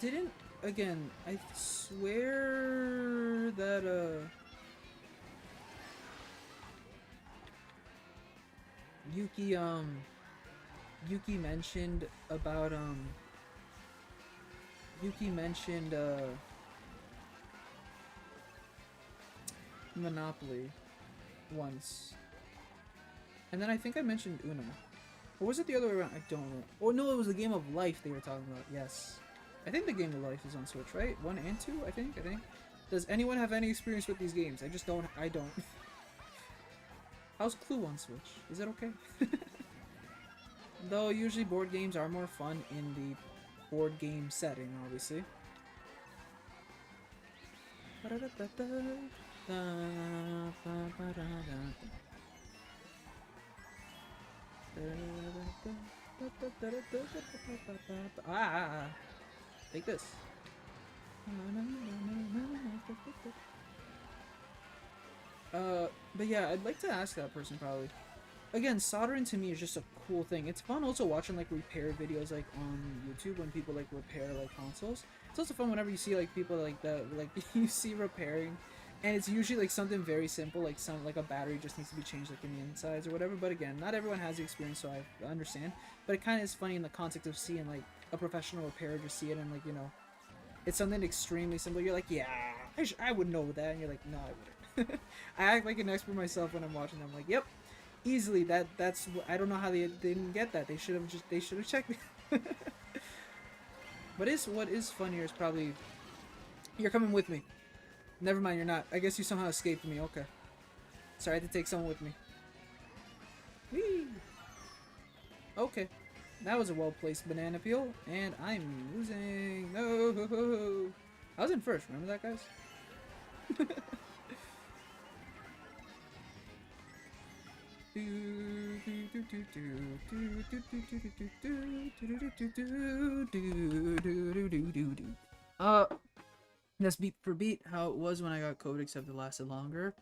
didn't, again, I swear that, Yuki mentioned about, Monopoly once. And then I think I mentioned Uno. Or was it the other way around? I don't know. Oh no, it was the Game of Life they were talking about. Yes. I think the Game of Life is on Switch, right? 1 and 2, I think. Does anyone have any experience with these games? I don't. How's Clue on Switch? Is it okay? Though usually board games are more fun in the board game setting, obviously. Take this. But yeah, I'd like to ask that person probably. Again, soldering to me is just a cool thing. It's fun also watching like repair videos like on YouTube when people like repair like consoles. It's also fun whenever you see like people like that, like you see repairing, and it's usually like something very simple, like a battery just needs to be changed like in the insides or whatever. But again, not everyone has the experience, so I understand. But it kind of is funny in the context of seeing like a professional repairer just see it and like, you know, it's something extremely simple. You're like, yeah, I would know that, and you're like, no, I wouldn't. I act like an expert myself when I'm watching them. I'm like, yep. Easily, that's I don't know how they didn't get that. They should have checked me. But what is funnier is probably you're coming with me. Never mind, you're not. I guess you somehow escaped me. Okay. Sorry, I had to take someone with me. Whee! Okay. That was a well-placed banana peel, and I'm losing. No! I was in first. Remember that, guys? That's beat for beat how it was when I got COVID, except it lasted longer.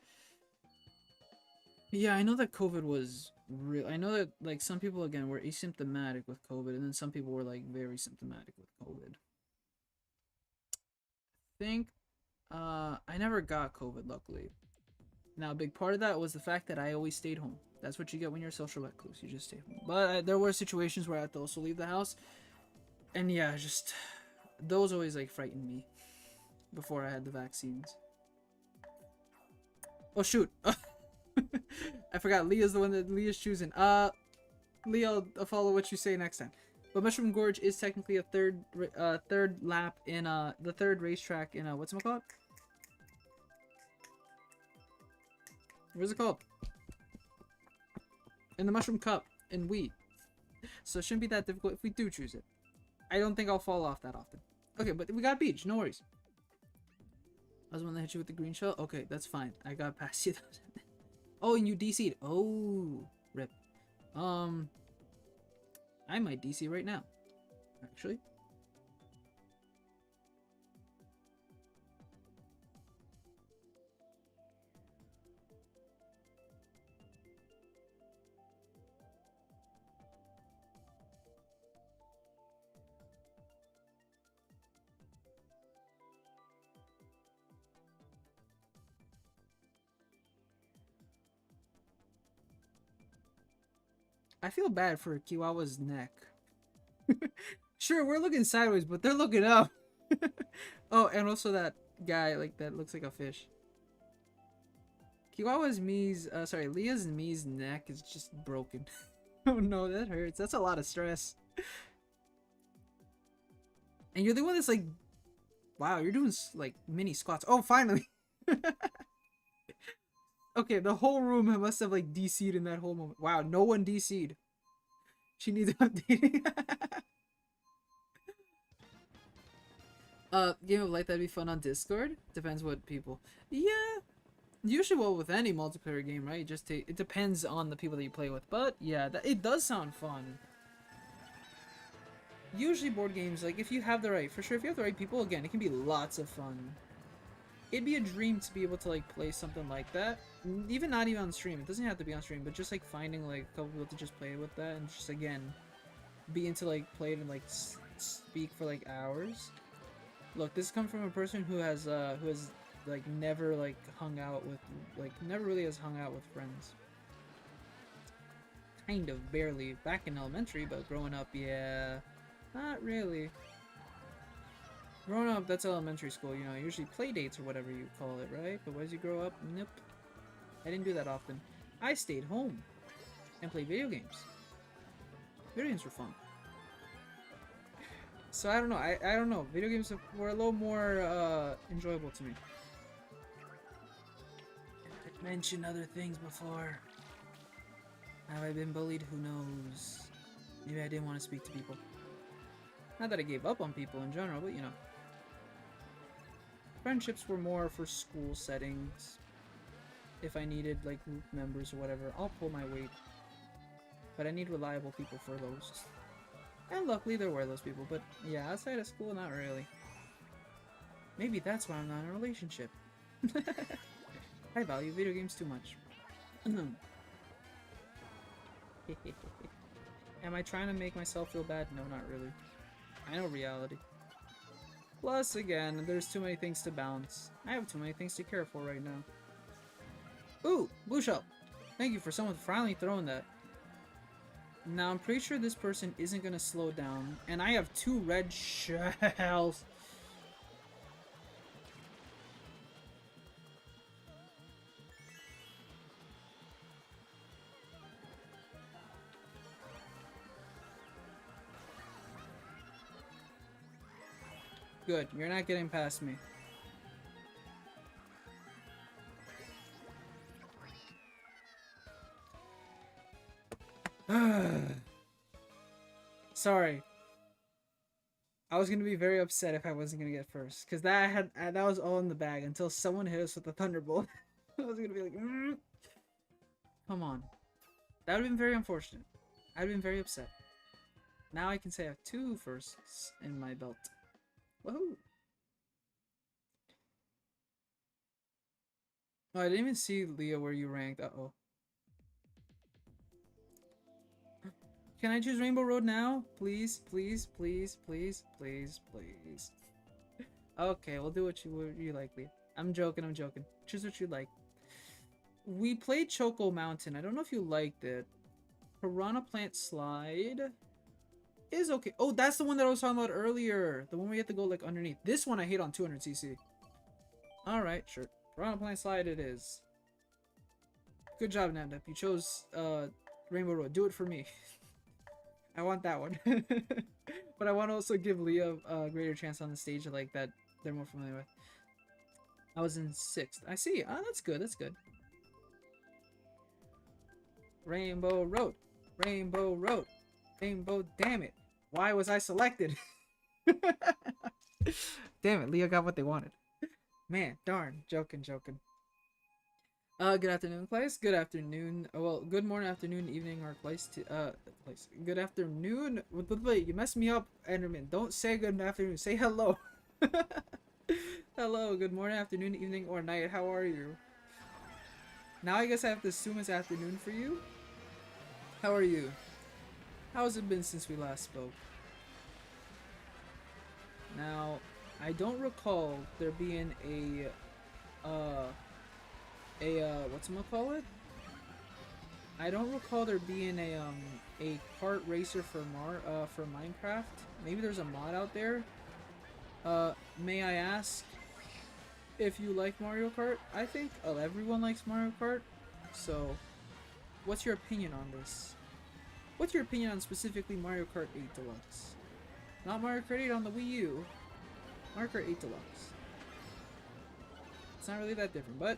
Yeah, I know that COVID was real. I know that like some people again were asymptomatic with COVID, and then some people were like very symptomatic with COVID. I think I never got COVID, luckily. Now, a big part of that was the fact that I always stayed home. That's what you get when you're a social recluse. You just stay home. But there were situations where I had to also leave the house. And yeah, just those always like frightened me before I had the vaccines. Oh shoot. I forgot. Leah's the one that Leah's choosing. Leah, I'll follow what you say next time. But Mushroom Gorge is technically a third lap in the third racetrack in what's it called? What's it called? In the Mushroom Cup in Wii. So it shouldn't be that difficult if we do choose it. I don't think I'll fall off that often. Okay, but we got beach, no worries. I was the one that hit you with the green shell? Okay, that's fine. I got past you. Oh, and you DC'd. Oh, rip. I might DC right now, actually. I feel bad for Kiwawa's neck. Sure, we're looking sideways, but they're looking up. Oh, and also that guy, like, that looks like a fish. Kiwawa's Leah's Mii's neck is just broken. Oh no, that hurts. That's a lot of stress. And you're the one that's like, wow, you're doing, like, mini squats. Oh, finally! Okay, the whole room must have, like, DC'd in that whole moment. Wow, no one DC'd. She needs updating. Game of Light, that'd be fun on Discord. Depends what people. Yeah, usually, well, with any multiplayer game, right? It depends on the people that you play with. But yeah, it does sound fun. Usually board games, like, if you have the right, for sure, if you have the right people, again, it can be lots of fun. It'd be a dream to be able to, like, play something like that. Even not even on stream. It doesn't have to be on stream, but just, like, finding, like, a couple people to just play with that and just, again, be into, like, play it and, like, speak for, like, hours. Look, this comes from a person who has like, never, like, never really has hung out with friends. Kind of, barely. Back in elementary, but growing up, yeah, not really. Growing up, that's elementary school, you know, usually play dates or whatever you call it, right? But as you grow up, nope. I didn't do that often. I stayed home and played video games. Video games were fun. So I don't know. I don't know. Video games were a little more enjoyable to me. I've mentioned other things before. Have I been bullied? Who knows? Maybe I didn't want to speak to people. Not that I gave up on people in general, but you know. Friendships were more for school settings. If I needed, like, group members or whatever, I'll pull my weight. But I need reliable people for those. And luckily there were those people, but yeah, outside of school, not really. Maybe that's why I'm not in a relationship. I value video games too much. Am I trying to make myself feel bad? No, not really. I know reality. Plus, again, there's too many things to balance. I have too many things to care for right now. Ooh, blue shell! Thank you for someone finally throwing that. Now, I'm pretty sure this person isn't gonna slow down. And I have 2 red shells. Good, you're not getting past me. Sorry. I was gonna be very upset if I wasn't gonna get first, cause that was all in the bag until someone hit us with the thunderbolt. I was gonna be like, come on. That would have been very unfortunate. I'd been very upset. Now I can say I have 2 firsts in my belt. Woohoo! Oh, I didn't even see, Leah, where you ranked. Uh-oh. Can I choose Rainbow Road now? Please, please, please, please, please, please. Okay, we'll do what you like, Leah. I'm joking, I'm joking. Choose what you like. We played Choco Mountain. I don't know if you liked it. Piranha Plant Slide is okay. Oh, that's the one that I was talking about earlier. The one where you have to go, like, underneath. This one I hate on 200cc. Alright, sure. Piranha Plant Slide it is. Good job, Namdep. You chose Rainbow Road. Do it for me. I want that one. But I want to also give Leah a greater chance on the stage like that they're more familiar with. I was in 6th. I see. Ah, that's good. That's good. Rainbow Road. Rainbow Road. Rainbow, damn it. Why was I selected? Damn it, Leo got what they wanted. Man, darn. Joking. Good afternoon, Claes. Good afternoon. Well, good morning, afternoon, evening, or Claes. Claes. Good afternoon. Wait, you messed me up, Enderman. Don't say good afternoon. Say hello. Hello. Good morning, afternoon, evening, or night. How are you? Now I guess I have to assume it's afternoon for you. How are you? How has it been since we last spoke? Now, I don't recall there being whatchamacallit? I don't recall there being a kart racer for Minecraft. Maybe there's a mod out there. May I ask if you like Mario Kart? I think everyone likes Mario Kart. So, what's your opinion on this? What's your opinion on specifically Mario Kart 8 Deluxe? Not Mario Kart 8 on the Wii U. Mario Kart 8 Deluxe. It's not really that different, but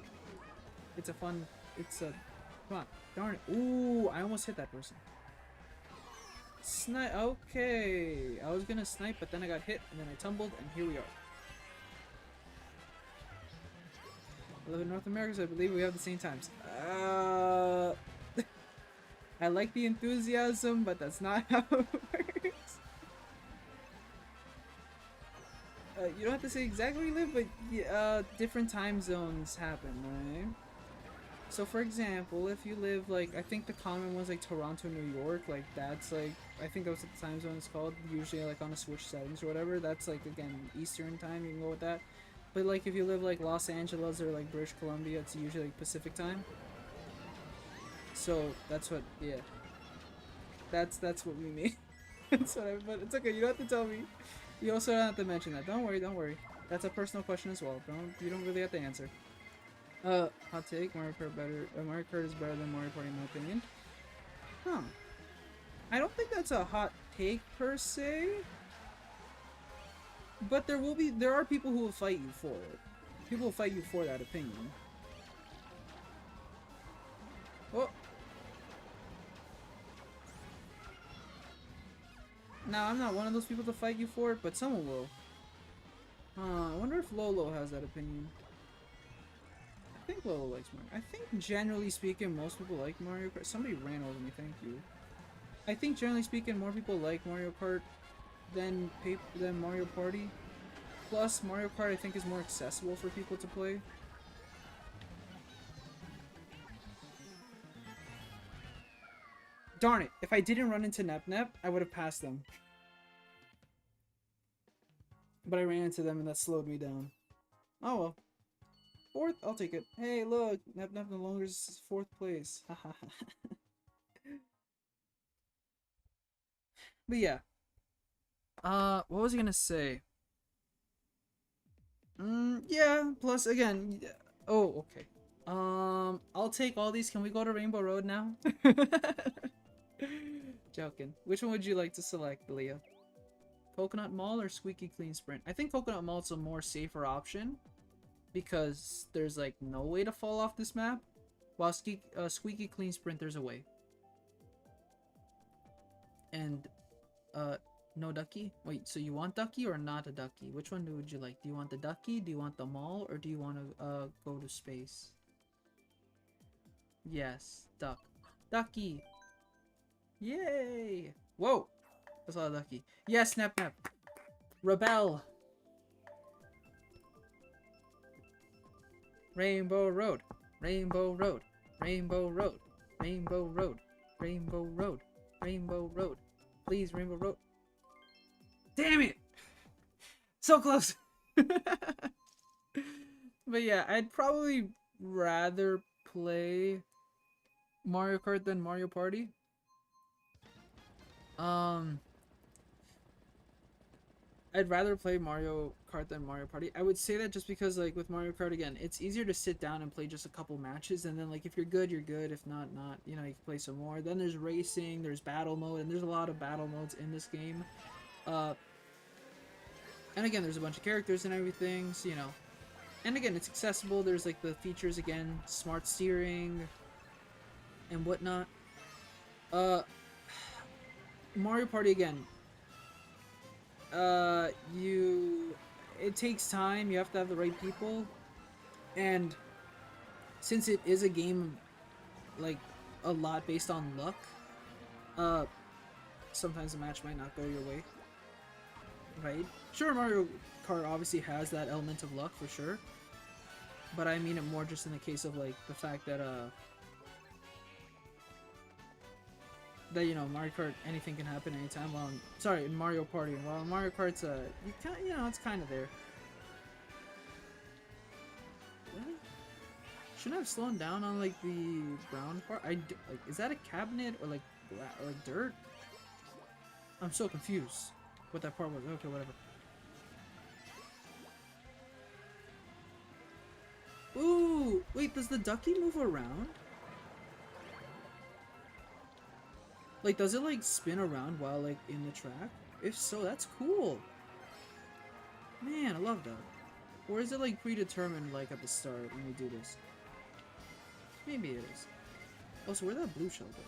it's a fun. Come on, darn it! Ooh, I almost hit that person. Snipe. Okay, I was gonna snipe, but then I got hit, and then I tumbled, and here we are. I live in North America, so I believe we have the same times. I like the enthusiasm, but that's not how it works. You don't have to say exactly where you live, but different time zones happen, right? So for example, if you live like, I think the common ones like Toronto, New York, like that's like, I think that's what the time zone is called, usually like on a switch settings or whatever, that's like, again, Eastern time, you can go with that. But like if you live like Los Angeles or like British Columbia, it's usually like Pacific time. So that's what, yeah. That's what we mean. That's what but it's okay, you don't have to tell me. You also don't have to mention that. Don't worry. That's a personal question as well. You don't really have to answer. Hot take, Mario Kart is better than Mario Party in my opinion. Huh. I don't think that's a hot take per se. But there are people who will fight you for it. People will fight you for that opinion. Oh. Now, I'm not one of those people to fight you for it, but someone will. I wonder if Lolo has that opinion. I think Lolo likes Mario. I think generally speaking, most people like Mario Kart. Somebody ran over me, thank you. I think generally speaking, more people like Mario Kart than Mario Party. Plus, Mario Kart I think is more accessible for people to play. Darn it! If I didn't run into Nep, I would have passed them. But I ran into them and that slowed me down. Oh well. Fourth? I'll take it. Hey, look! Nep no longer is 4th place. But yeah. What was I gonna say? Yeah, plus again... Oh, okay. I'll take all these. Can we go to Rainbow Road now? Joking. Which one would you like to select, Leah? Coconut Mall or Squeaky Clean Sprint? I think Coconut Mall is a more safer option because there's like no way to fall off this map, while Squeaky Clean Sprint there's a way. And no ducky? Wait, so you want ducky or not a ducky? Which one would you like? Do you want the ducky? Do you want the mall? Or do you want to go to space? Yes, duck. Ducky! Yay! Whoa! That's a lot of ducky. Yes, Snap. Rebel! Rainbow Road. Rainbow Road. Rainbow Road. Rainbow Road. Rainbow Road. Rainbow Road. Please, Rainbow Road. Damn it! So close! But yeah, I'd probably rather play Mario Kart than Mario Party. I'd rather play Mario Kart than Mario Party. I would say that just because, like, with Mario Kart, again, it's easier to sit down and play just a couple matches, and then, like, if you're good, you're good. If not, not. You know, you can play some more. Then there's racing, there's battle mode, and there's a lot of battle modes in this game. And again, there's a bunch of characters and everything, so, you know. And again, it's accessible. There's, like, the features, again, smart steering and whatnot. Mario Party again. It takes time. You have to have the right people, and since it is a game like a lot based on luck, uh, sometimes the match might not go your way. Right? Sure, Mario Kart obviously has that element of luck for sure, but I mean it more just in the case of like the fact that you know, Mario Kart, anything can happen anytime. Well, sorry, in Mario Party, while Mario Kart's you know, it's kind of there. Really? Shouldn't I have slowed down on like the brown part? Like, is that a cabinet or like dirt? I'm so confused what that part was. Okay, whatever. Ooh, wait, does the ducky move around? Like, does it like spin around while like in the track? If so, that's cool. Man, I love that. Or is it like predetermined like at the start when we do this? Maybe it is. Oh, so where'd that blue shell go?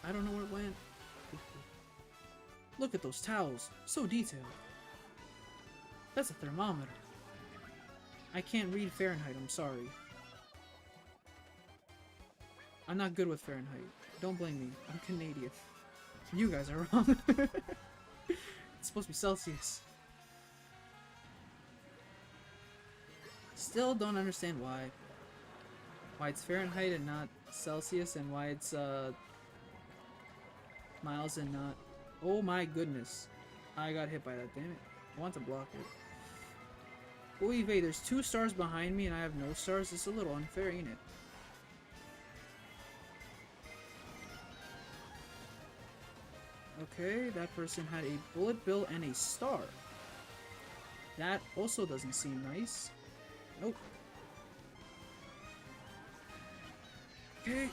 I don't know where it went. Look at those towels. So detailed. That's a thermometer. I can't read Fahrenheit, I'm sorry. I'm not good with Fahrenheit. Don't blame me. I'm Canadian. You guys are wrong. It's supposed to be Celsius. Still don't understand why. Why it's Fahrenheit and not Celsius, and why it's miles and not... Oh my goodness. I got hit by that, damn it. I want to block it. Oy vey, there's 2 stars behind me and I have no stars. It's a little unfair, ain't it? Okay, that person had a bullet bill and a star. That also doesn't seem nice. Nope. Okay.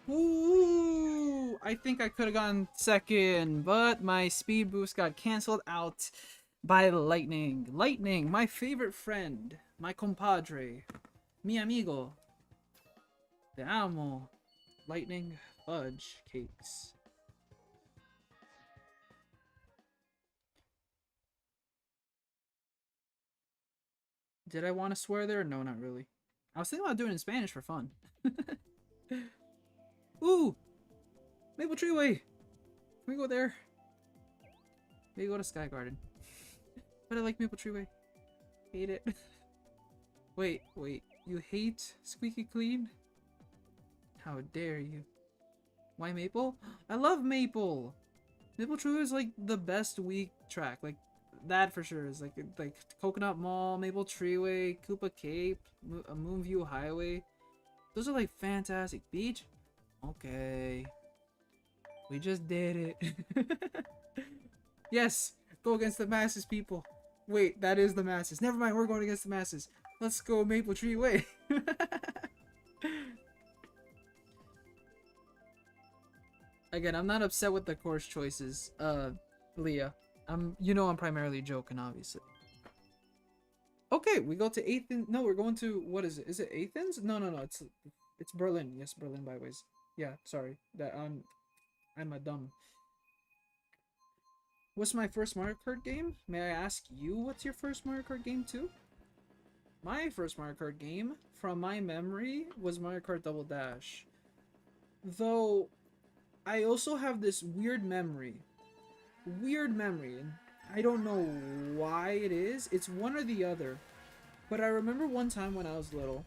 Ooh, I think I could have gone second, but my speed boost got canceled out by lightning. Lightning, my favorite friend, my compadre, mi amigo. Te amo. Lightning fudge cakes. Did I want to swear there? No, not really. I was thinking about doing it in Spanish for fun. Ooh! Maple Treeway! Can we go there? Maybe go to Sky Garden. But I like Maple Treeway. Hate it. Wait. You hate Squeaky Clean? How dare you? Why Maple? I love Maple! Maple Treeway is like the best week track. Like, that for sure is like Coconut Mall, Maple Treeway, Koopa Cape, Moonview Highway. Those are like fantastic. Beach? Okay. We just did it. Yes! Go against the masses, people. Wait, that is the masses. Never mind, we're going against the masses. Let's go Maple Treeway. Again, I'm not upset with the course choices, Leah. You know I'm primarily joking, obviously. Okay, we go to Athens. No, we're going to, what is it? Is it Athens? No, it's Berlin. Yes, Berlin byways. Yeah, sorry. I'm a dumb. What's my first Mario Kart game? May I ask you what's your first Mario Kart game too? My first Mario Kart game, from my memory, was Mario Kart Double Dash. Though, I also have this weird memory, and I don't know why it is. It's one or the other. But I remember one time when I was little,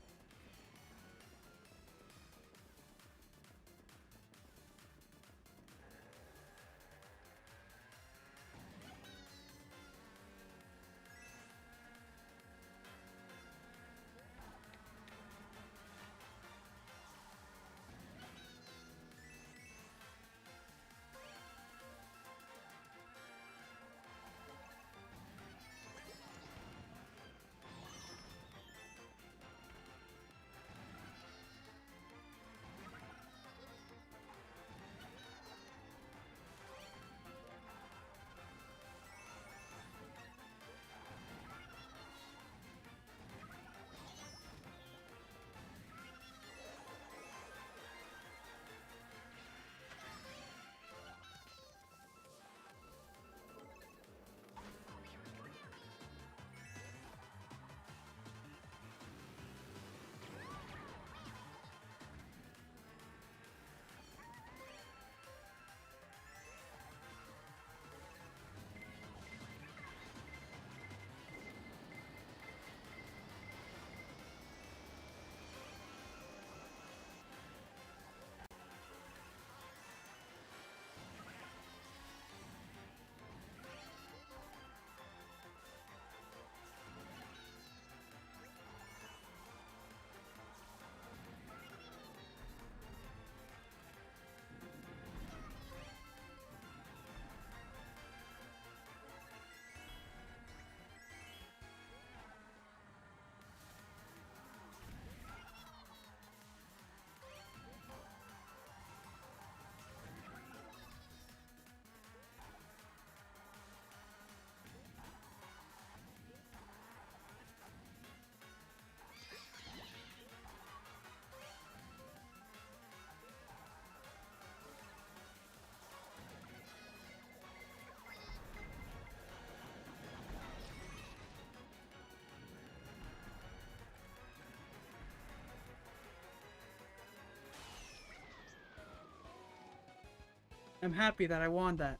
I'm happy that I won that.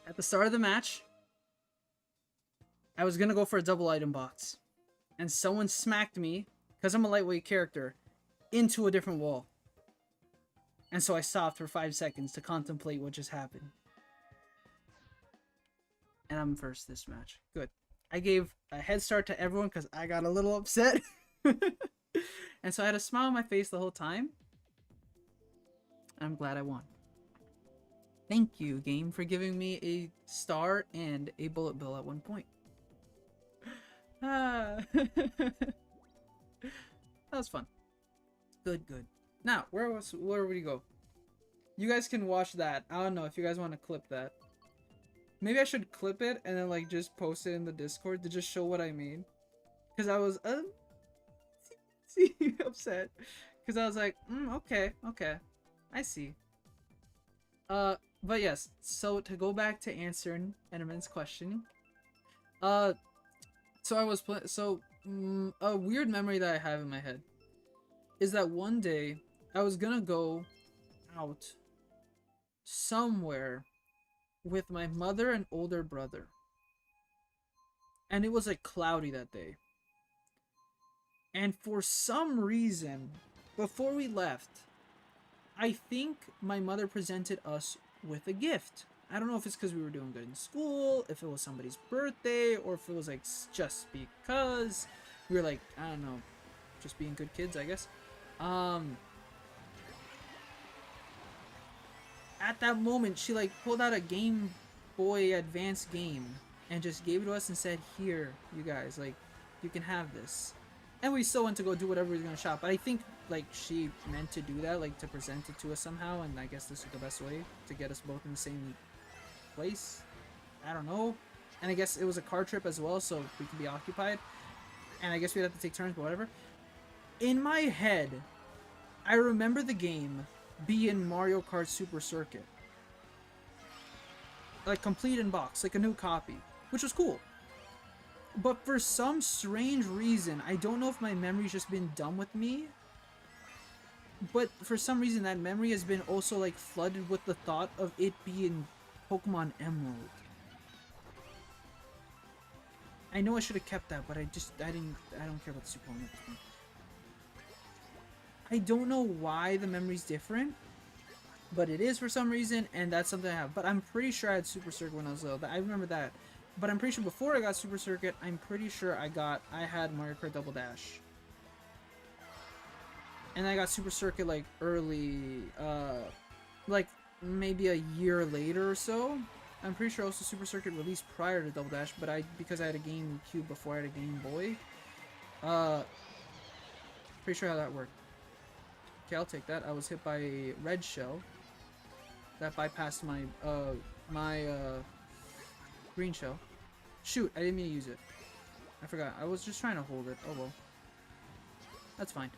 At the start of the match, I was gonna go for a double item box, and someone smacked me, because I'm a lightweight character, into a different wall. And so I stopped for 5 seconds to contemplate what just happened. And I'm first this match. Good. I gave a head start to everyone because I got a little upset. And so I had a smile on my face the whole time. I'm glad I won. Thank you, game, for giving me a star and a bullet bill at one point. That was fun. Good, good. Now, where would you go? You guys can watch that. I don't know if you guys want to clip that. Maybe I should clip it and then like just post it in the Discord to just show what I mean. Because I was upset. Because I was like, okay, I see. But yes, so to go back to answering Enderman's question. So I was a weird memory that I have in my head is that one day I was gonna go out somewhere with my mother and older brother. And it was like cloudy that day. And for some reason, before we left, I think my mother presented us with a gift. I don't know if it's because we were doing good in school, if it was somebody's birthday, or if it was like just because we were like, I don't know, just being good kids, I guess. At that moment, she like pulled out a Game Boy Advance game and just gave it to us and said, here, you guys, like, you can have this. And we still went to go do whatever we were gonna shop, but I think like she meant to do that, like to present it to us somehow, and I guess this is the best way to get us both in the same place. I don't know. And I guess it was a car trip as well, so we could be occupied. And I guess we'd have to take turns, but whatever. In my head, I remember the game being Mario Kart Super Circuit. Like complete in box, like a new copy, which was cool. But for some strange reason, I don't know if my memory's just been dumb with me, but for some reason that memory has been also like flooded with the thought of it being Pokemon Emerald. I know I should have kept that, but I don't care about the Super Pokemon. I don't know why the memory's different, but it is for some reason, and that's something I have. But I'm pretty sure I had Super Circuit when I was little. I remember that. But I'm pretty sure before I got Super Circuit, I'm pretty sure I had Mario Kart Double Dash. And I got Super Circuit like early, like maybe a year later or so. I'm pretty sure also Super Circuit released prior to Double Dash, but because I had a GameCube before I had a Game Boy. Pretty sure how that worked. Okay, I'll take that. I was hit by a red shell that bypassed my green shell. Shoot, I didn't mean to use it. I forgot. I was just trying to hold it. Oh well. That's fine.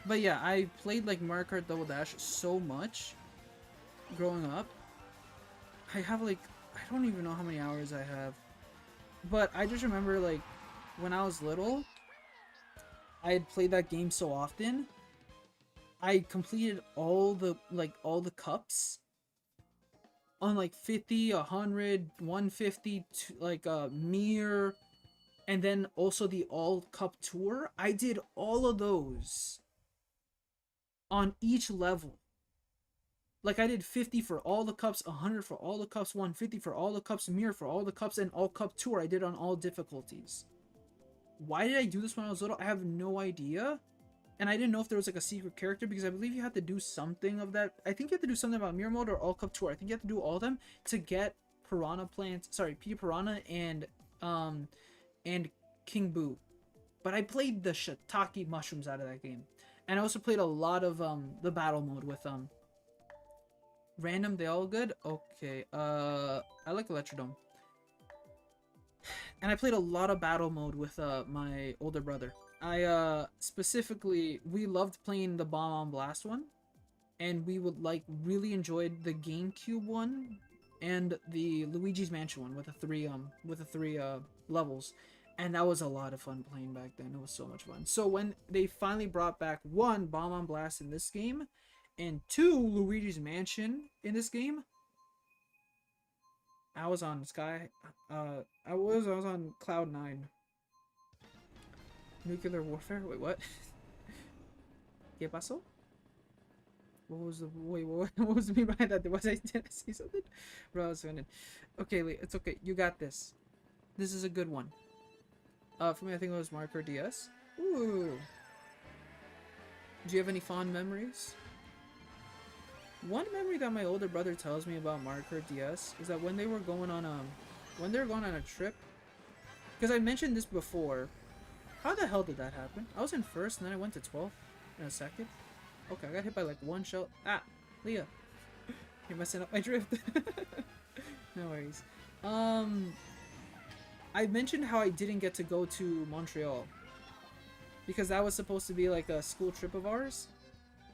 But yeah, I played like Mario Kart Double Dash so much growing up. I have like, I don't even know how many hours I have. But I just remember like when I was little, I had played that game so often. I completed all the cups on like 50, 100, 150, like mirror, and then also the all cup tour. I did all of those on each level. Like I did 50 for all the cups, 100 for all the cups, 150 for all the cups, mirror for all the cups, and all cup tour I did on all difficulties. Why did I do this when I was little? I have no idea. And I didn't know if there was like a secret character, because I believe you have to do something of that. I think you have to do something about Mirror Mode or All Cup Tour. I think you have to do all of them to get Piranha Plants, sorry, P Piranha and King Boo. But I played the shiitake mushrooms out of that game. And I also played a lot of the battle mode with random, they all good? Okay. I like Electrodome. And I played a lot of battle mode with my older brother. I specifically, we loved playing the Bomb on Blast one, and we would like really enjoyed the GameCube one and the Luigi's Mansion one with the three levels, and that was a lot of fun playing back then. It was so much fun. So when they finally brought back Bomb on Blast in this game, and 2, Luigi's Mansion in this game. I was on I was on cloud 9. Nuclear warfare? Wait, what? ¿Qué pasó? What was the what was the mean behind that? Did I say something? Bro, I was offended. Okay, Lee, it's okay. You got this. This is a good one. For me, I think it was Mario Kart DS. Ooh. Do you have any fond memories? One memory that my older brother tells me about Mario Kart DS is that when they were going on a trip, because I mentioned this before. How the hell did that happen? I was in first and then I went to 12th in a second. Okay, I got hit by like one shell. Ah, Leah, you're messing up my drift. No worries. I mentioned how I didn't get to go to Montreal because that was supposed to be like a school trip of ours.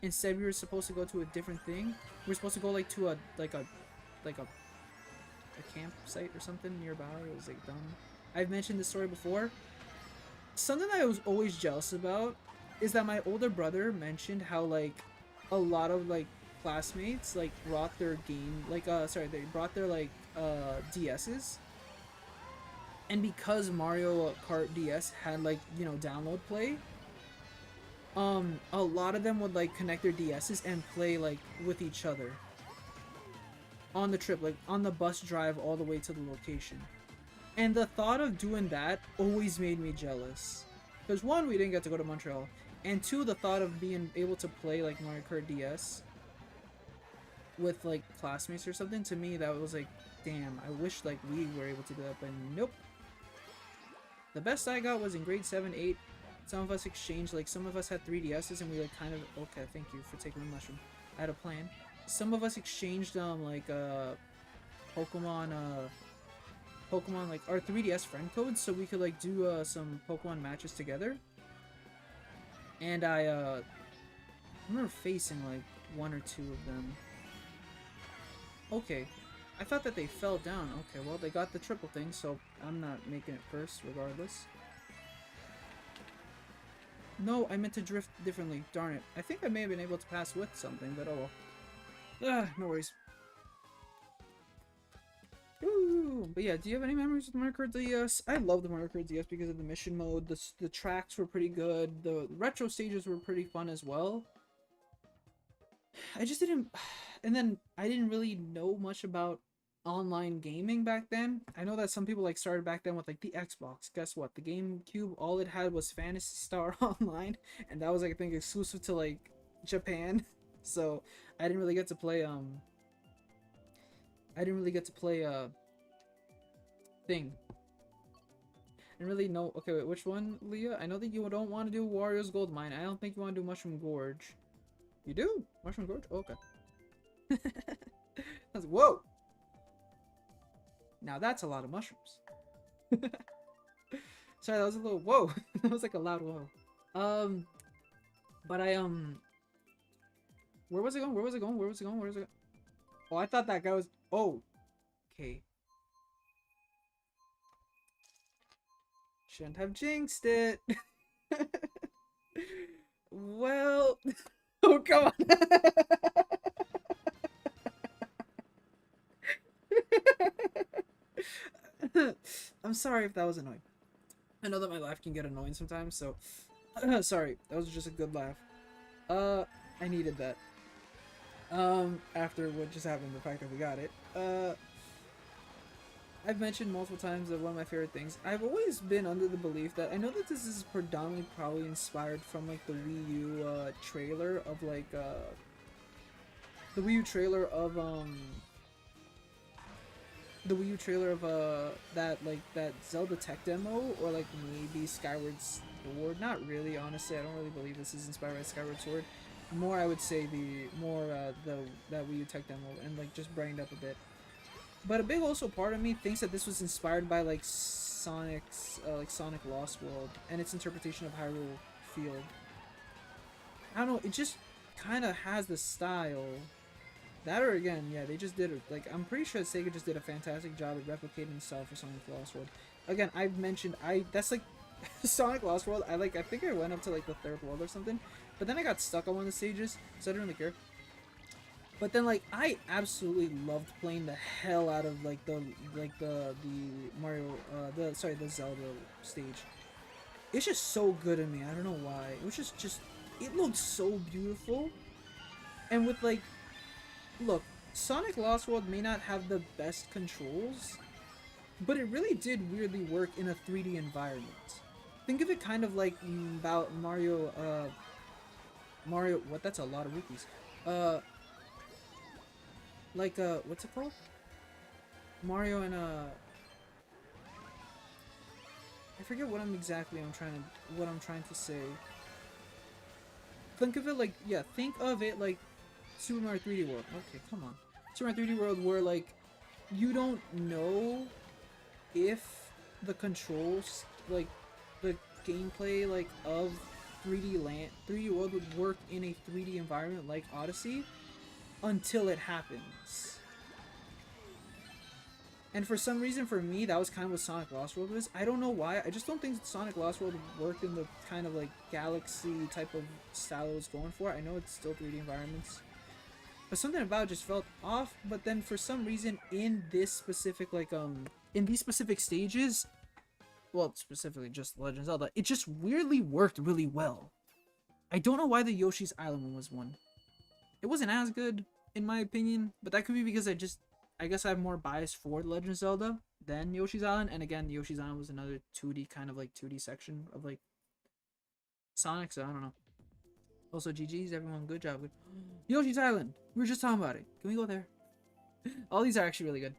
Instead, we were supposed to go to a different thing. We were supposed to go like to a campsite or something nearby. It was like dumb. I've mentioned this story before. Something that I was always jealous about is that my older brother mentioned how like a lot of like classmates like brought their game they brought their like DS's, and because Mario Kart DS had like, you know, download play, a lot of them would like connect their DS's and play like with each other on the trip, like on the bus drive all the way to the location. And the thought of doing that always made me jealous. Because 1, we didn't get to go to Montreal. And 2, the thought of being able to play like Mario Kart DS with like classmates or something, to me that was like, damn, I wish like we were able to do that, but nope. The best I got was in grade 7, 8. Some of us exchanged, like some of us had 3DS's and we like kind of, okay, thank you for taking the mushroom. I had a plan. Some of us exchanged Pokemon like our 3DS friend codes so we could like do some Pokemon matches together. And I remember facing like 1 or 2 of them. Okay, I thought that they fell down. Okay, well they got the triple thing, so I'm not making it first regardless. No, I meant to drift differently. Darn it. I think I may have been able to pass with something, but oh well. No worries. Ooh, but yeah, do you have any memories with Mario Kart DS? I love the Mario Kart DS because of the mission mode. The tracks were pretty good. The retro stages were pretty fun as well. I just didn't... And then I didn't really know much about online gaming back then. I know that some people like started back then with like the Xbox. Guess what? The GameCube, all it had was Phantasy Star Online. And that was like, I think, exclusive to like Japan. So I didn't really get to play thing. I didn't really know. Okay, wait, which one, Leah? I know that you don't want to do Wario's Gold Mine. I don't think you want to do Mushroom Gorge. You do? Mushroom Gorge? Oh, okay. That's, whoa! Now that's a lot of mushrooms. Sorry, that was a little whoa. That was like a loud whoa. But I where was it going? Where was it going? Where was it going? Where was it going? Oh, I thought that guy was... Oh. Okay. Shouldn't have jinxed it. Well... Oh, come on. I'm sorry if that was annoying. I know that my laugh can get annoying sometimes, so... sorry. That was just a good laugh. I needed that. After what just happened, the fact that we got it. I've mentioned multiple times that one of my favorite things, I've always been under the belief that, I know that this is predominantly probably inspired from like the Wii U trailer of like the Wii U trailer of that Zelda tech demo, or like maybe Skyward Sword. Not really, honestly. I don't really believe this is inspired by Skyward Sword. More, I would say that Wii U tech demo, and like just brightened up a bit. But a big also part of me thinks that this was inspired by like Sonic Lost World and its interpretation of Hyrule Field. I don't know, it just kind of has the style. That, or again, yeah, they just did it. Like, I'm pretty sure Sega just did a fantastic job at replicating the style for Sonic Lost World. Again, I've mentioned, that's like Sonic Lost World. I think I went up to like the 3rd world or something, but then I got stuck on one of the stages, so I didn't really care. But then like I absolutely loved playing the hell out of like the Mario the Zelda stage. It's just so good in me. I don't know why. It was just it looked so beautiful. And with like look, Sonic Lost World may not have the best controls, but it really did weirdly work in a 3D environment. Think of it kind of like about Mario, what? That's a lot of rupees. Like what's it called? Mario and I forget what I'm trying to say. Think of it like, yeah, think of it like Super Mario 3D World. Okay, come on. Super Mario 3D World where like you don't know if the controls, like the gameplay like of 3D World would work in a 3D environment like Odyssey until it happens. And for some reason, for me, that was kind of what Sonic Lost World was. I don't know why. I just don't think Sonic Lost World worked in the kind of like galaxy type of style it was going for. I know it's still 3D environments, but something about it just felt off. But then for some reason, in this specific in these specific stages, well, specifically just Legend of Zelda, it just weirdly worked really well. I don't know why the Yoshi's Island one was one. It wasn't as good in my opinion, but that could be because I guess I have more bias for Legend of Zelda than Yoshi's Island, and again, Yoshi's Island was another 2D kind of like 2D section of like Sonic, so I don't know. Also, GG's everyone, good job. Good. Yoshi's Island, we were just talking about it. Can we go there? All these are actually really good.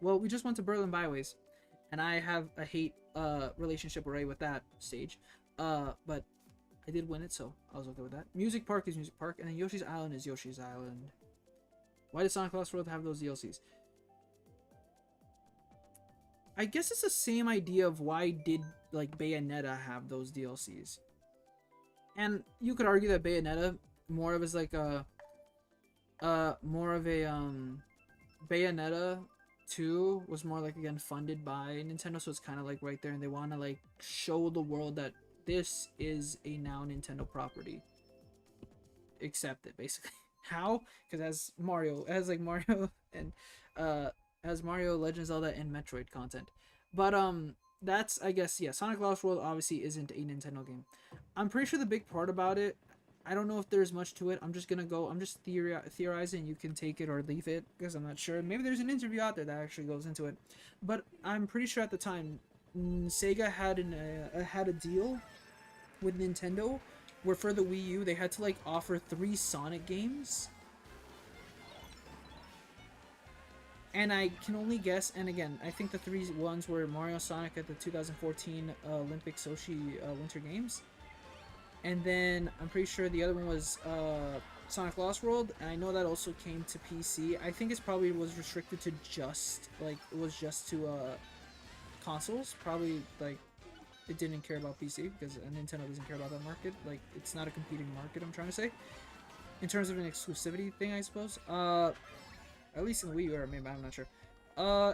Well, we just went to Berlin Byways, and I have a hate relationship already with that stage, but I did win it, so I was okay with that. Music Park is Music Park, and then Yoshi's Island is Yoshi's Island. Why did Sonic Lost World have those DLCs? I guess it's the same idea of why did like Bayonetta have those DLCs. And you could argue that Bayonetta more of is like a Bayonetta 2 was more like again funded by Nintendo, so it's kind of like right there, and they want to like show the world that this is a now Nintendo property. Accept it basically. How? Because as Mario and as Mario, Legend of Zelda, and Metroid content. But that's, I guess, yeah, Sonic Lost World obviously isn't a Nintendo game. I'm pretty sure the big part about it, I don't know if there's much to it. I'm just theorizing. You can take it or leave it because I'm not sure. Maybe there's an interview out there that actually goes into it. But I'm pretty sure at the time, Sega had a deal with Nintendo where for the Wii U they had to like offer 3 Sonic games. And I can only guess, and again, I think the 3 ones were Mario, Sonic at the 2014 Olympic Sochi Winter Games. And then I'm pretty sure the other one was Sonic Lost World, and I know that also came to PC. I think it's probably was restricted to just, like, it was just to consoles. Probably, like, it didn't care about PC, because Nintendo doesn't care about that market. Like, it's not a competing market, I'm trying to say. In terms of an exclusivity thing, I suppose. At least in the Wii U, or maybe, I'm not sure.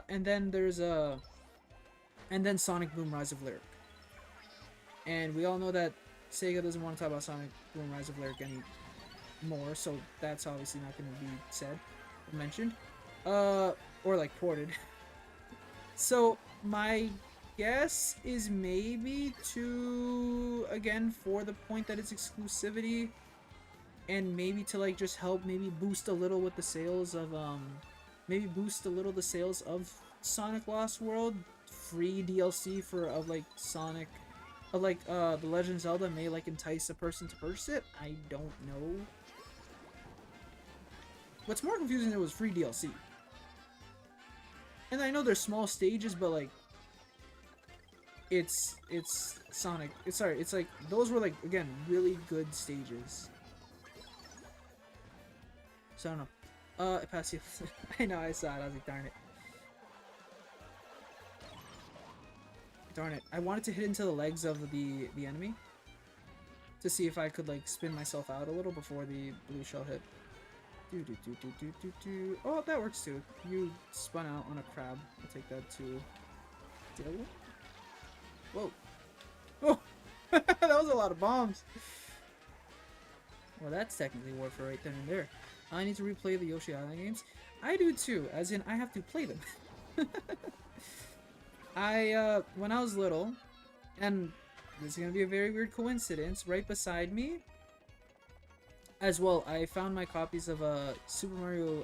And then there's and then Sonic Boom Rise of Lyric. And we all know that Sega doesn't want to talk about Sonic Boom Rise of Lyric anymore, so that's obviously not going to be said or mentioned. Or like ported. So my guess is maybe to, again, for the point that it's exclusivity, and maybe to like just help maybe boost a little with the sales of maybe boost a little the sales of Sonic Lost World, free DLC of like Sonic, of like the Legend of Zelda may like entice a person to purchase it. I don't know. What's more confusing, it was free DLC. And I know there's small stages, but like it's Sonic. It's like those were like, again, really good stages. So I don't know. I passed you. I know, I saw it. I was like, darn it. Darn it. I wanted to hit into the legs of the enemy to see if I could like spin myself out a little before the blue shell hit. Oh, that works too. You spun out on a crab. I'll take that too. Whoa. Oh! That was a lot of bombs. Well, that's technically warfare right then and there. I need to replay the Yoshi Island games. I do too, as in I have to play them. When I was little, and this is gonna be a very weird coincidence, right beside me, as well, I found my copies of Super Mario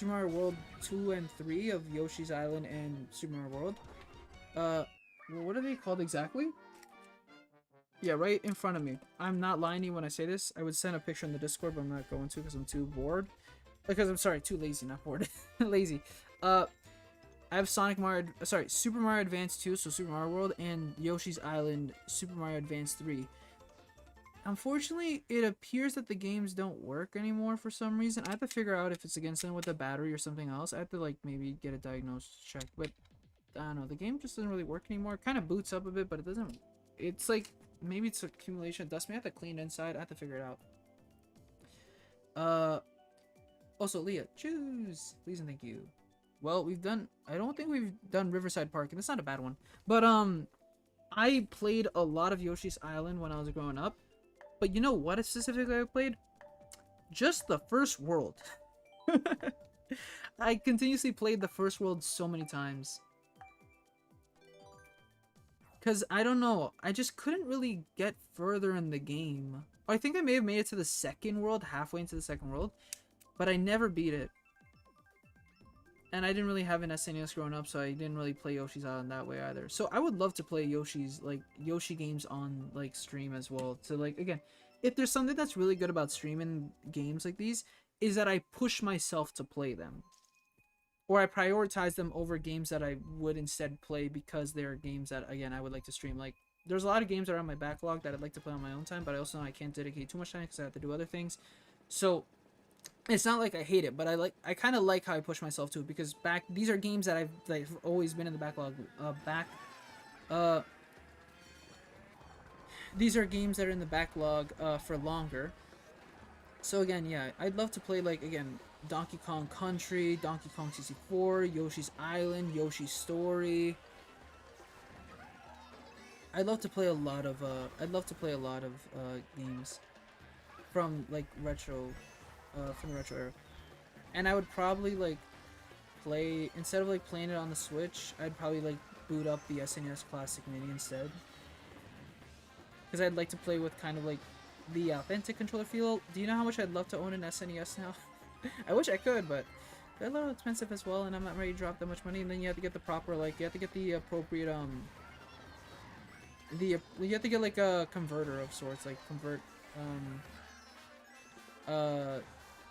World 2 and 3 of Yoshi's Island and Super Mario World. Well, what are they called exactly? Yeah, right in front of me. I'm not lying to you when I say this. I would send a picture in the Discord, but I'm not going to because I'm too bored. Because I'm sorry, too lazy, not bored. Lazy. I have Super Mario Advance 2, so Super Mario World, and Yoshi's Island, Super Mario Advance 3. Unfortunately, it appears that the games don't work anymore for some reason. I have to figure out if it's against something with the battery or something else. I have to, like, maybe get a diagnosis checked, but I don't know. The game just doesn't really work anymore. It kind of boots up a bit, but it doesn't. It's like, maybe it's accumulation of dust. Maybe I have to clean it inside. I have to figure it out. Also, Leah, choose. Please and thank you. Well, I don't think we've done Riverside Park, and it's not a bad one. But, I played a lot of Yoshi's Island when I was growing up. But you know what specifically I played? Just the first world. I continuously played the first world so many times. Because, I don't know, I just couldn't really get further in the game. I think I may have made it to the second world, halfway into the second world. But I never beat it. And I didn't really have an SNES growing up, so I didn't really play Yoshi's Island that way either. So I would love to play Yoshi games on, like, stream as well. To, like, again, if there's something that's really good about streaming games like these, is that I push myself to play them. Or I prioritize them over games that I would instead play because they're games that, again, I would like to stream. Like, there's a lot of games that are on my backlog that I'd like to play on my own time, but I also know I can't dedicate too much time because I have to do other things. So it's not like I hate it, but I kind of like how I push myself to it because these are games that I've always been in the backlog. These are games that are in the backlog for longer. So again, yeah, I'd love to play, like, again, Donkey Kong Country, Donkey Kong 64, Yoshi's Island, Yoshi's Story. I'd love to play a lot of games from, like, from the retro era. And I would probably, like, play, instead of, like, playing it on the Switch, I'd probably, like, boot up the SNES Classic Mini instead. Because I'd like to play with kind of, like, the authentic controller feel. Do you know how much I'd love to own an SNES now? I wish I could, but they're a little expensive as well, and I'm not ready to drop that much money. And then you have to get the proper, like, you have to get the appropriate, you have to get, like, a converter of sorts, like, convert,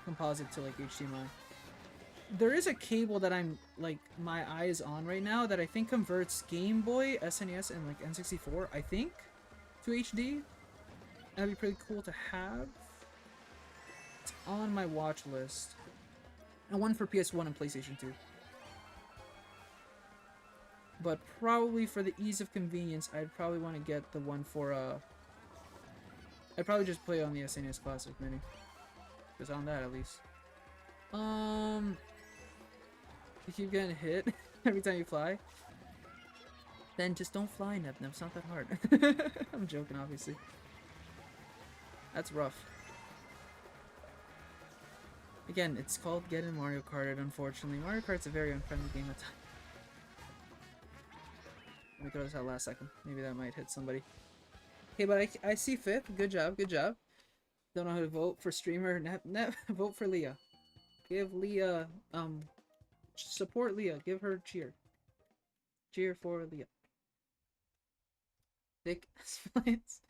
composite to, like, HDMI. There is a cable that I'm, like, my eye is on right now that I think converts Game Boy, SNES, and, like, N64, I think, to HD. That'd be pretty cool to have. It's on my watch list. And one for PS1 and PlayStation 2. But probably for the ease of convenience, I'd probably want to get the one for, I'd probably just play on the SNES Classic Mini. Because on that, at least. You keep getting hit every time you fly. Then just don't fly, Neb. It's not that hard. I'm joking, obviously. That's rough. Again, it's called Getting Mario Karted, unfortunately. Mario Kart's a very unfriendly game at times. Let me throw this out last second. Maybe that might hit somebody. Okay, but I see 5th. Good job, good job. Don't know how to vote for streamer. Vote for Leah. Give Leah, support Leah. Give her cheer. Cheer for Leah. Thick splits.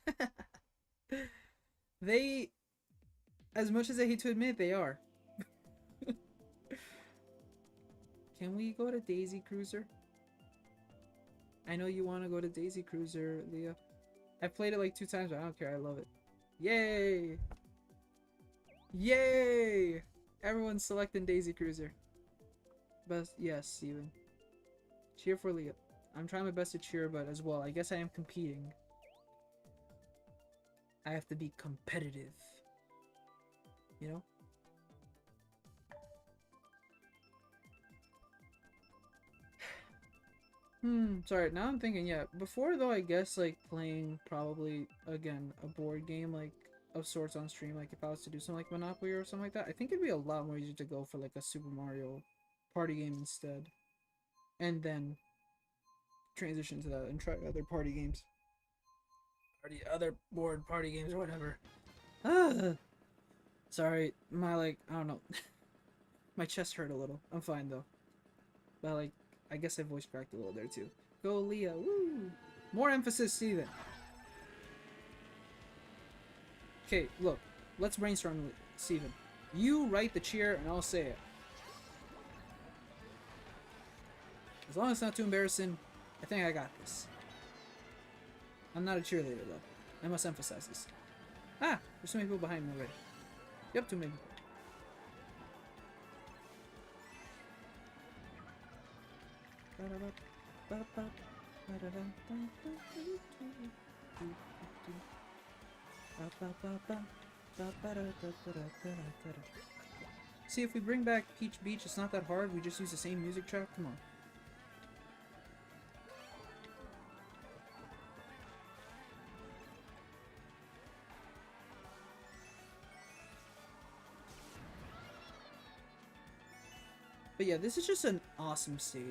They, as much as I hate to admit, they are. Can we go to Daisy Cruiser? I know you want to go to Daisy Cruiser, Leah. I've played it like 2 times, but I don't care. I love it. Yay! Yay! Everyone's selecting Daisy Cruiser. Best, yes, Steven. Cheer for Leah. I'm trying my best to cheer, but as well, I guess I am competing. I have to be competitive. You know? Sorry, now I'm thinking, yeah, before though, I guess, like, playing probably, again, a board game, like, of sorts on stream. Like if I was to do something like Monopoly or something like that, I think it'd be a lot more easier to go for like a Super Mario party game instead, and then transition to that and try other party games, other board party games or whatever. Sorry, my like I don't know, my chest hurt a little. I'm fine though, but like I guess I voice cracked a little there too. Go Leah, woo! More emphasis, Steven. Okay, look, let's brainstorm, Steven. You write the cheer and I'll say it. As long as it's not too embarrassing, I think I got this. I'm not a cheerleader though. I must emphasize this. Ah! There's so many people behind me already. Yep, too many people. See, if we bring back Peach Beach, it's not that hard. We just use the same music track. Come on. But yeah, this is just an awesome stage.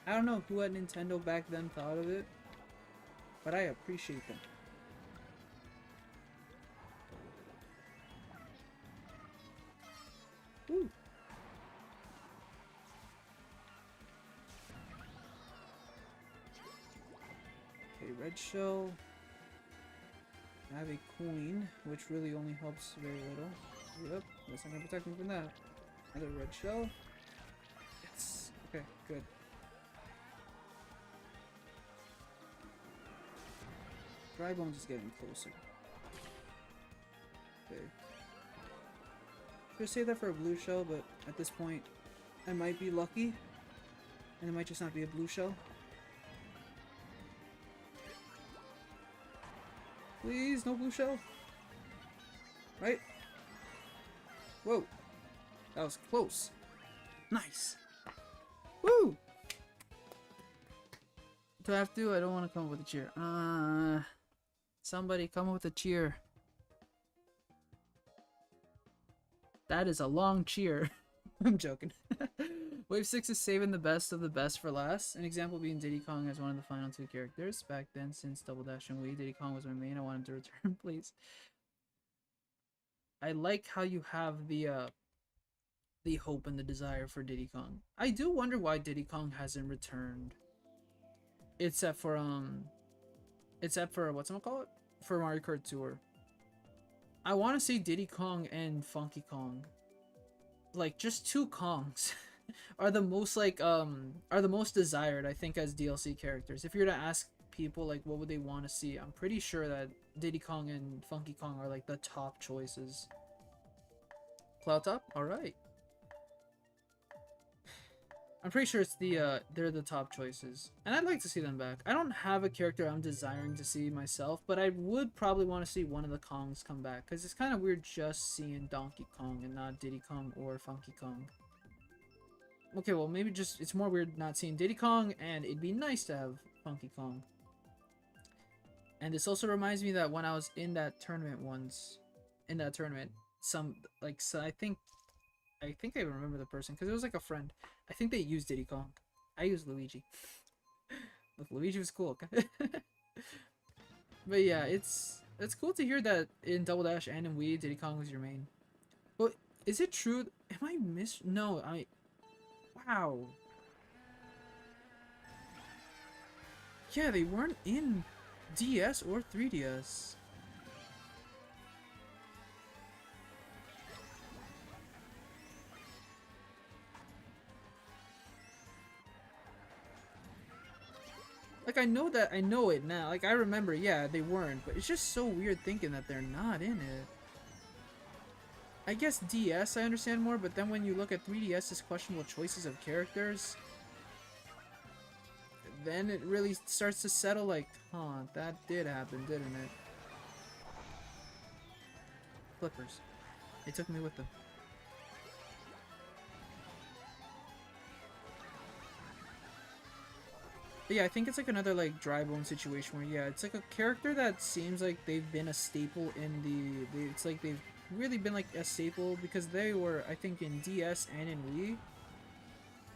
I don't know who at Nintendo back then thought of it, but I appreciate them. Woo. Okay, red shell. I have a coin, which really only helps very little. Yep, that's not gonna protect me from that. Another red shell. Yes. Okay, good. Dry bones is getting closer. Okay. Could save that for a blue shell, but at this point, I might be lucky, and it might just not be a blue shell. Please, no blue shell. Right? Whoa. That was close. Nice. Woo! Do I have to? I don't want to come up with a cheer. Somebody come up with a cheer. That is a long cheer. I'm joking. Wave 6 is saving the best of the best for last. An example being Diddy Kong as one of the final two characters. Back then, since Double Dash and Wii, Diddy Kong was my main. I wanted to return, please. I like how you have the hope and the desire for Diddy Kong. I do wonder why Diddy Kong hasn't returned. Except for whatchamacallit? For Mario Kart Tour. I want to say Diddy Kong and Funky Kong. Like just two Kongs are the most desired, I think, as DLC characters. If you're to ask people like what would they want to see, I'm pretty sure that Diddy Kong and Funky Kong are like the top choices. Cloud Top? Alright. I'm pretty sure it's they're the top choices. And I'd like to see them back. I don't have a character I'm desiring to see myself, but I would probably want to see one of the Kongs come back. Because it's kind of weird just seeing Donkey Kong and not Diddy Kong or Funky Kong. Okay, well maybe just, it's more weird not seeing Diddy Kong, and it'd be nice to have Funky Kong. And this also reminds me that when I was in that tournament I think I remember the person because it was like a friend. I think they used Diddy Kong. I used Luigi. Look, Luigi was cool. Okay? But yeah, it's cool to hear that in Double Dash and in Wii, Diddy Kong was your main. But is it true? Am I No, wow. Yeah, they weren't in DS or 3DS. Like, I know it now. Like, I remember, yeah, they weren't. But it's just so weird thinking that they're not in it. I guess DS I understand more, but then when you look at 3DS's questionable choices of characters, then it really starts to settle like, huh, that did happen, didn't it? Flippers. They took me with them. But yeah, I think it's like another like dry bone situation where yeah, it's like a character that seems like they've been a staple in it's like they've really been like a staple because they were I think in DS and in Wii.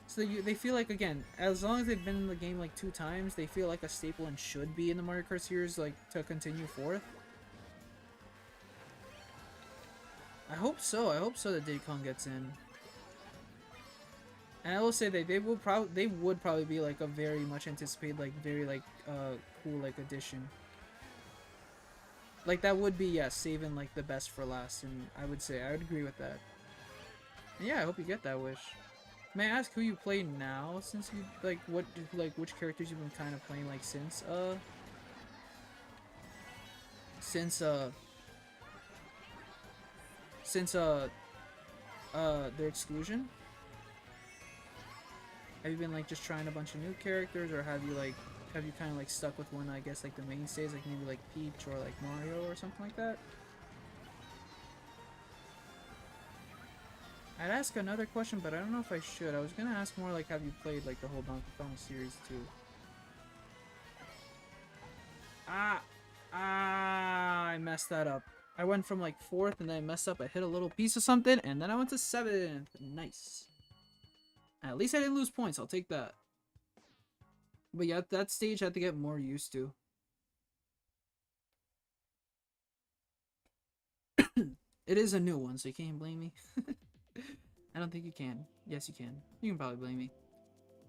So they feel like again, as long as they've been in the game like 2 times, they feel like a staple and should be in the Mario Kart series like to continue forth. I hope so. I hope so that Diddy Kong gets in. And I will say they would probably be like a very much anticipated like very like cool like addition. Like that would be saving like the best for last, and I would agree with that. And yeah, I hope you get that wish. May I ask who you play now since you which characters you've been kind of playing like since their exclusion? Have you been like just trying a bunch of new characters, or have you kind of like stuck with one, I guess, like the mainstays, like maybe like Peach or like Mario or something like that? I'd ask another question, but I don't know if I should. I was gonna ask more like, have you played like the whole Donkey Kong series too? I messed that up. I went from like 4th and then I messed up. I hit a little piece of something and then I went to 7th. Nice. At least I didn't lose points. I'll take that. But yeah, that stage I had to get more used to. It is a new one, so you can't blame me. I don't think you can. Yes, you can. You can probably blame me.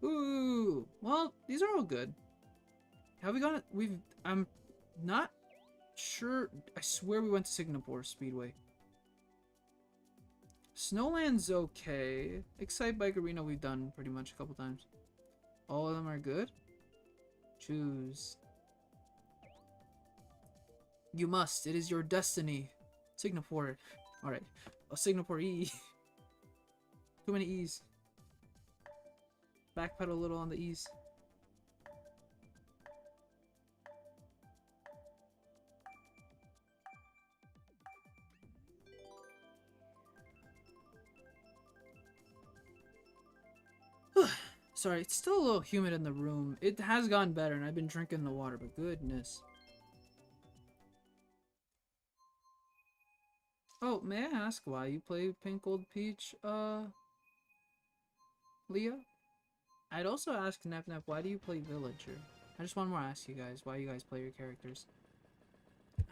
Ooh. Well, these are all good. Have we gone? I'm not sure. I swear we went to Singapore Speedway. Snowland's okay. Excite Bike Arena we've done pretty much a couple times. All of them are good? Choose. You must. It is your destiny. Singapore. Alright. Oh, Singapore E. Too many E's. Backpedal a little on the E's. Sorry, it's still a little humid in the room. It has gotten better, and I've been drinking the water, but goodness. Oh, may I ask why you play Pink Gold Peach, Leah? I'd also ask Nep Nep, why do you play Villager? I just want to ask you guys why you guys play your characters.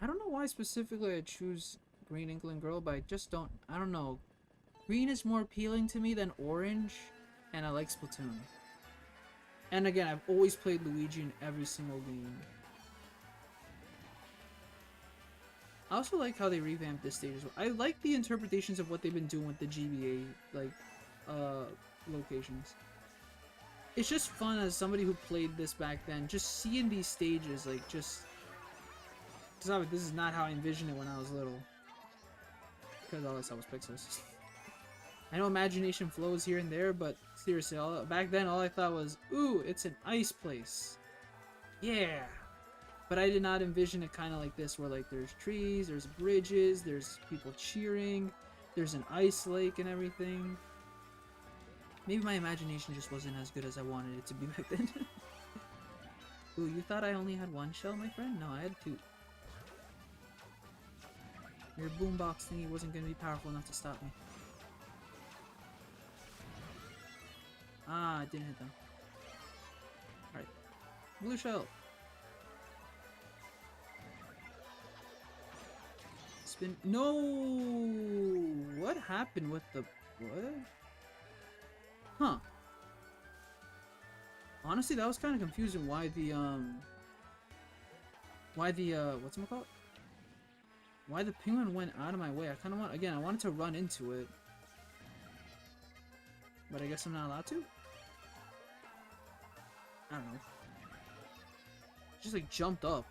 I don't know why specifically I choose Green Inkling Girl, but I don't know. Green is more appealing to me than Orange, and I like Splatoon. And again, I've always played Luigi in every single game. I also like how they revamped this stage as well. I like the interpretations of what they've been doing with the GBA, locations. It's just fun as somebody who played this back then, just seeing these stages, because this is not how I envisioned it when I was little. Because all I saw was pixels. I know imagination flows here and there, but seriously, back then all I thought was, ooh, it's an ice place. Yeah. But I did not envision it kind of like this, where like there's trees, there's bridges, there's people cheering, there's an ice lake and everything. Maybe my imagination just wasn't as good as I wanted it to be back then. Ooh, you thought I only had one shell, my friend? No, I had 2. Your boombox thingy wasn't going to be powerful enough to stop me. Ah, I didn't hit them. Alright. Blue shell. Spin. No! What happened with the... What? Huh. Honestly, that was kind of confusing why the, whatchamacallit? Why the penguin went out of my way. I wanted to run into it. But I guess I'm not allowed to? I don't know. Just like jumped up.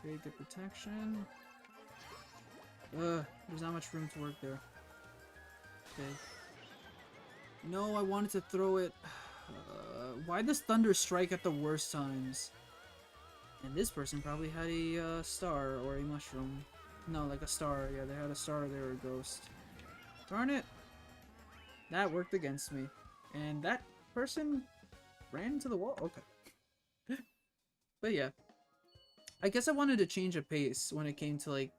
Very good protection. There's not much room to work there. Okay. No, I wanted to throw it. Why does thunder strike at the worst times? And this person probably had a star or a mushroom. No, like a star. Yeah, they had a star or they were a ghost. Darn it! That worked against me. And that person ran into the wall? Okay. But yeah. I guess I wanted to change a pace when it came to, like,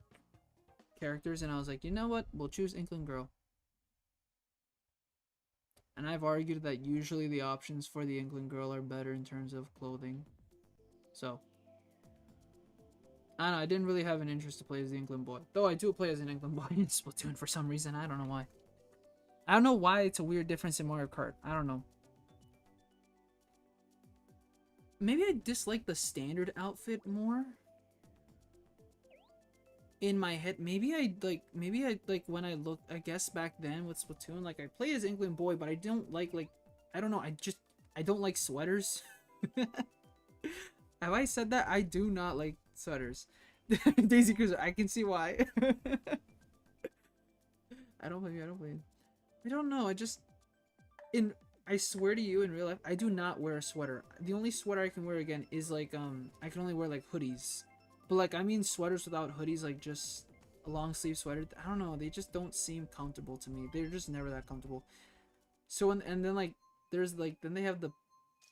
characters, and I was like, you know what? We'll choose Inkling Girl. And I've argued that usually the options for the Inkling Girl are better in terms of clothing. So, I don't know, I didn't really have an interest to play as the Inkling Boy. Though I do play as an Inkling Boy in Splatoon for some reason. I don't know why. I don't know why it's a weird difference in Mario Kart. I don't know. Maybe I dislike the standard outfit more. In my head, maybe I like when I look, I guess back then with Splatoon, like I play as Inkling Boy, but I don't like, I don't know, I don't like sweaters. Have I said that? I do not like sweaters. Daisy Cruiser, I can see why. I don't blame you, I don't blame you. I don't know, I swear to you, in real life, I do not wear a sweater. The only sweater I can wear again is like, I can only wear like hoodies. But like, I mean sweaters without hoodies, like just a long sleeve sweater. I don't know, they just don't seem comfortable to me. They're just never that comfortable. So, and then like, there's like, then they have the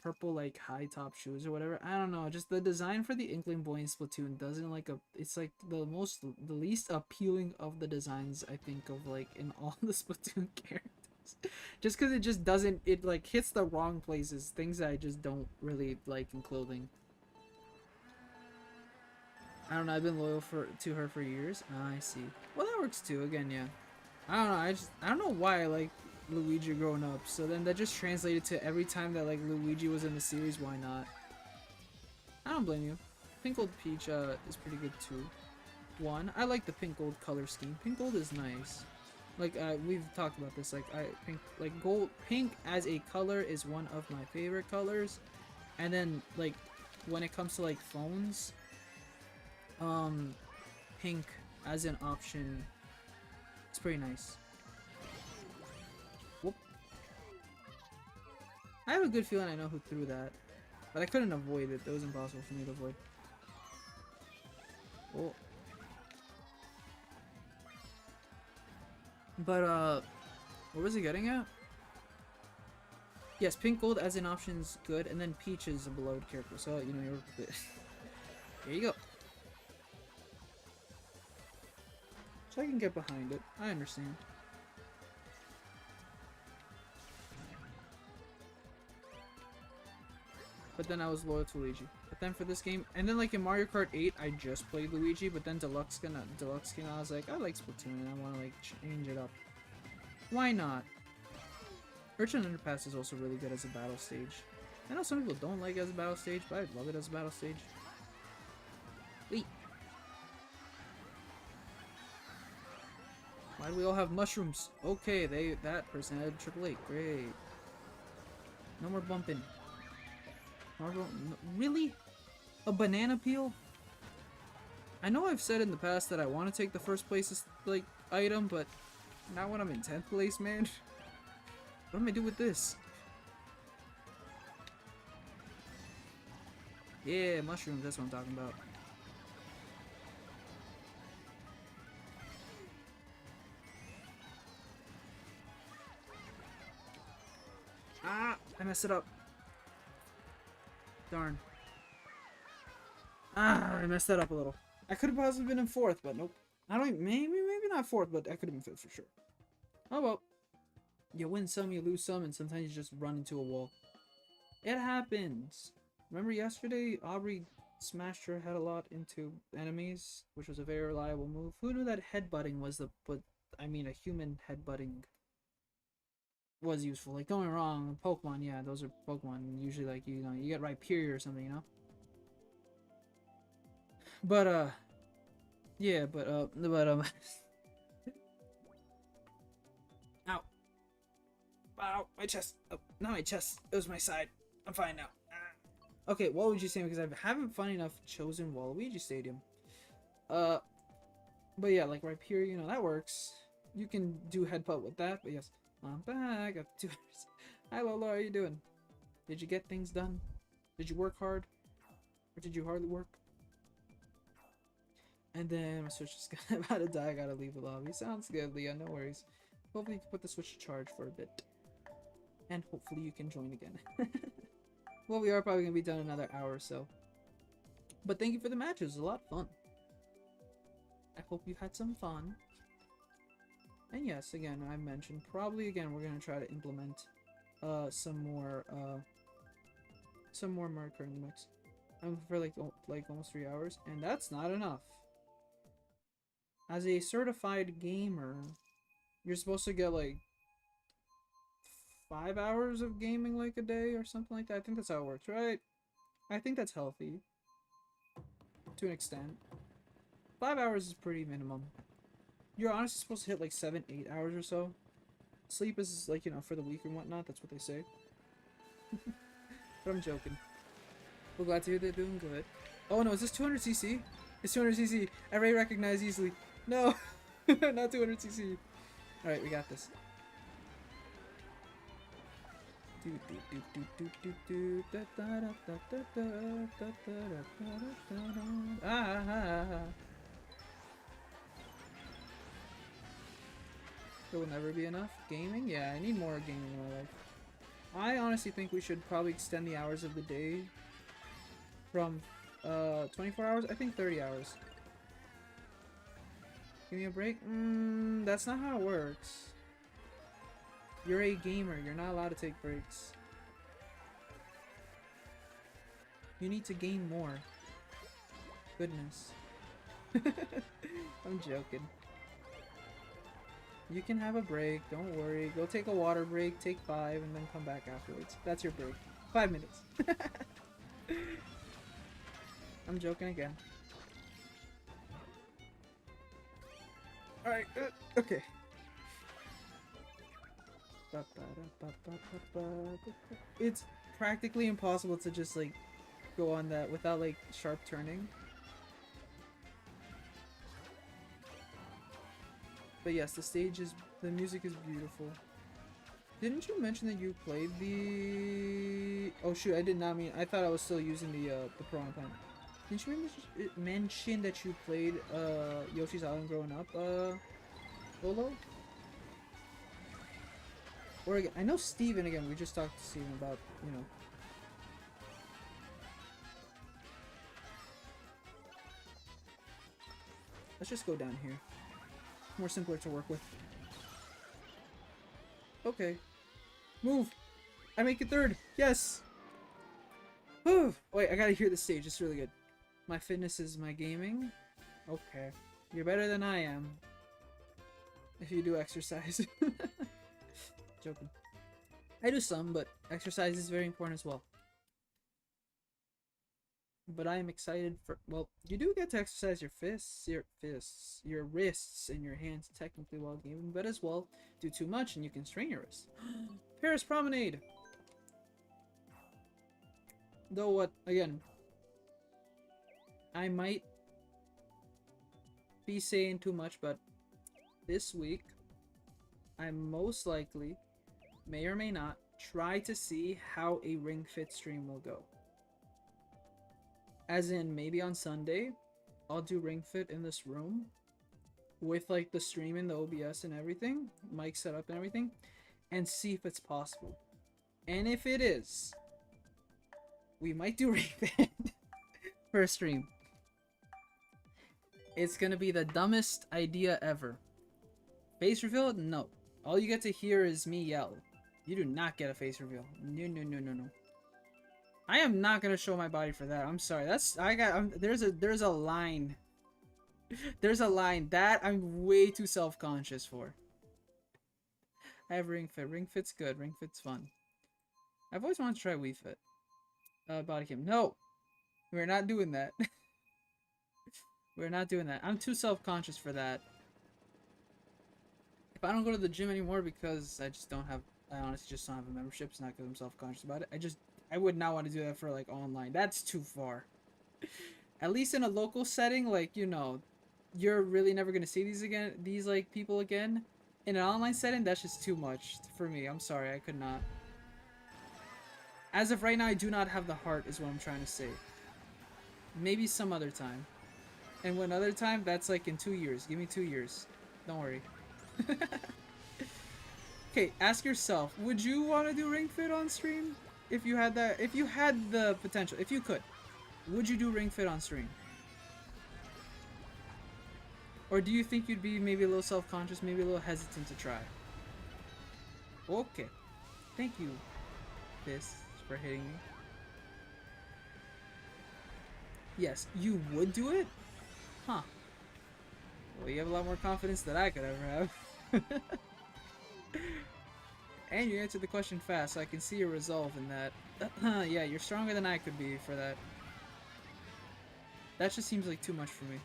purple like high top shoes or whatever. I don't know, just the design for the Inkling Boy in Splatoon doesn't like it's like the least appealing of the designs I think of like in all the Splatoon characters. Just because it just doesn't, it like hits the wrong places, things that I just don't really like in clothing. I don't know, I've been loyal to her for years. I see. Well, that works too, again, yeah. I don't know, I don't know why I like Luigi growing up, so then that just translated to every time that like Luigi was in the series, why not? I don't blame you. Pink Gold Peach is pretty good too. One, I like the pink gold color scheme. Pink gold is nice. Like we've talked about this, like pink as a color is one of my favorite colors. And then like when it comes to like phones, pink as an option, it's pretty nice. Whoop. I have a good feeling I know who threw that, but I couldn't avoid it. That was impossible for me to avoid. Oh. But what was he getting at? Yes, pink gold as an option's good, and then peach is a beloved character, so you know you're there you go. So I can get behind it. I understand. But then I was loyal to Luigi. But then for this game, and then like in Mario Kart 8, I just played Luigi, but then Deluxe came out, I was like, I like Splatoon, and I want to like change it up. Why not? Urchin Underpass is also really good as a battle stage. I know some people don't like it as a battle stage, but I love it as a battle stage. Wait. Why do we all have mushrooms? Okay, that person had triple 8. Great. No more bumping. Really? A banana peel? I know I've said in the past that I want to take the first place like item, but not when I'm in 10th place, man. What am I do with this? Yeah, mushrooms, that's what I'm talking about. Ah, I messed it up. Darn. Ah, I messed that up a little. I could have possibly been in 4th, but nope. I don't, maybe not 4th, but I could have been 5th for sure. Oh well. You win some, you lose some, and sometimes you just run into a wall. It happens. Remember yesterday, Aubrey smashed her head a lot into enemies, which was a very reliable move. Who knew that headbutting was I mean, a human headbutting was useful. Like, don't get me wrong, Pokemon, yeah, those are Pokemon. Usually, like, you know, you get Rhyperior or something, you know? But, yeah, but, ow. Ow, my chest. Oh, not my chest. It was my side. I'm fine now. Ah. Okay, Waluigi Stadium, because I haven't, funny enough, chosen Waluigi Stadium. But yeah, like Rhyperior, you know, that works. You can do headbutt with that, but yes. I'm back after 2 hours. Hi Lola, how are you doing? Did you get things done? Did you work hard? Or did you hardly work? And then my Switch is about to die, I gotta leave the lobby. Sounds good, Leah, no worries. Hopefully you can put the Switch to charge for a bit. And hopefully you can join again. Well, we are probably going to be done another hour or so. But thank you for the match. It was a lot of fun. I hope you had some fun. And yes, again, I mentioned, probably again, we're going to try to implement some more Mario Kart in the mix. I'm for like almost 3 hours, and that's not enough. As a certified gamer, you're supposed to get like 5 hours of gaming like a day or something like that. I think that's how it works, right? I think that's healthy to an extent. 5 hours is pretty minimum. You're honestly supposed to hit like 7, 8 hours or so. Sleep is like, you know, for the weak and whatnot. That's what they say. But I'm joking. We're glad to hear they're doing good. Oh no, is this 200cc? It's 200cc. I already recognize easily. No, not 200cc. Alright, we got this. There will never be enough gaming? Yeah, I need more gaming in my life. I honestly think we should probably extend the hours of the day from 24 hours? I think 30 hours. Give me a break? That's not how it works. You're a gamer. You're not allowed to take breaks. You need to gain more. Goodness. I'm joking. You can have a break. Don't worry. Go take a water break. Take 5 and then come back afterwards. That's your break. 5 minutes. I'm joking again. Alright. Okay. It's practically impossible to just like go on that without like sharp turning. But yes, the music is beautiful. Didn't you mention that you played the... Oh shoot, I did not mean... I thought I was still using the Piranha Plant. Didn't you mention that you played Yoshi's Island growing up, Lolo? Or again, I know Steven, again, we just talked to Steven about, you know... Let's just go down here. More simpler to work with. Okay. Move! I make it 3rd! Yes! Whew! Wait, I gotta hear the stage. It's really good. My fitness is my gaming? Okay. You're better than I am. If you do exercise. Joking. I do some, but exercise is very important as well. But I am excited for... Well, you do get to exercise your your wrists, and your hands technically while gaming, but as well, do too much and you can strain your wrists. Paris Promenade! Though what, again, I might be saying too much, but this week, I most likely, may or may not, try to see how a Ring Fit stream will go. As in, maybe on Sunday, I'll do Ring Fit in this room with like the stream and the OBS and everything, mic setup and everything, and see if it's possible. And if it is, we might do Ring Fit for a stream. It's gonna be the dumbest idea ever. Face reveal? No. All you get to hear is me yell. You do not get a face reveal. No, no, no, no, no. I am not gonna show my body for that. I'm sorry. There's a line. There's a line that I'm way too self-conscious for. I have Ring Fit. Ring Fit's good. Ring Fit's fun. I've always wanted to try Wii Fit. Body cam. No! We're not doing that. We're not doing that. I'm too self-conscious for that. If I don't go to the gym anymore because I honestly just don't have a membership, it's not because I'm self-conscious about it. I would not want to do that for like online. That's too far. At least in a local setting, like, you know, you're really never gonna see these like people again. In an online setting, that's just too much for me. I'm sorry, I could not. As of right now, I do not have the heart, is what I'm trying to say. Maybe some other time. And when other time, that's like in 2 years. Give me 2 years. Don't worry. Okay, ask yourself, would you want to do Ring Fit on stream? If you had that, if you had the potential, if you could, would you do Ring Fit on stream? Or do you think you'd be maybe a little self-conscious, maybe a little hesitant to try? Okay. Thank you, Fist, for hitting me. Yes, you would do it? Huh. Well, you have a lot more confidence than I could ever have. And you answered the question fast, so I can see your resolve in that. Yeah, you're stronger than I could be for that. That just seems like too much for me.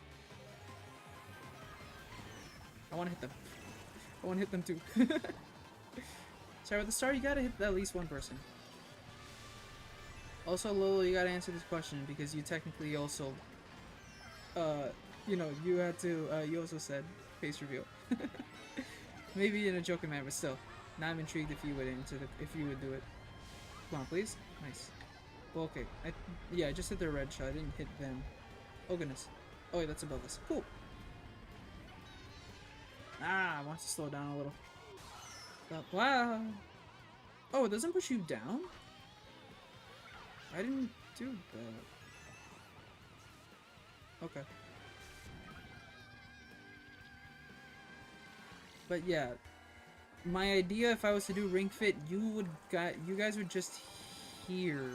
I want to hit them. I want to hit them too. Sorry, at the start you gotta hit at least one person. Also, Lolo, you gotta answer this question because you technically also, you know, you had to, you also said face reveal. Maybe in a joking manner, but still. Now I'm intrigued if you would answer if you would do it. Come on, please. Nice. Well, okay. Yeah, I just hit their red shot. I didn't hit them. Oh goodness. Oh wait, that's above us. Cool. Ah, I want to slow down a little. Wow. Oh, it doesn't push you down? I didn't do that. Okay. But yeah, my idea if I was to do Ring Fit, you guys would just hear.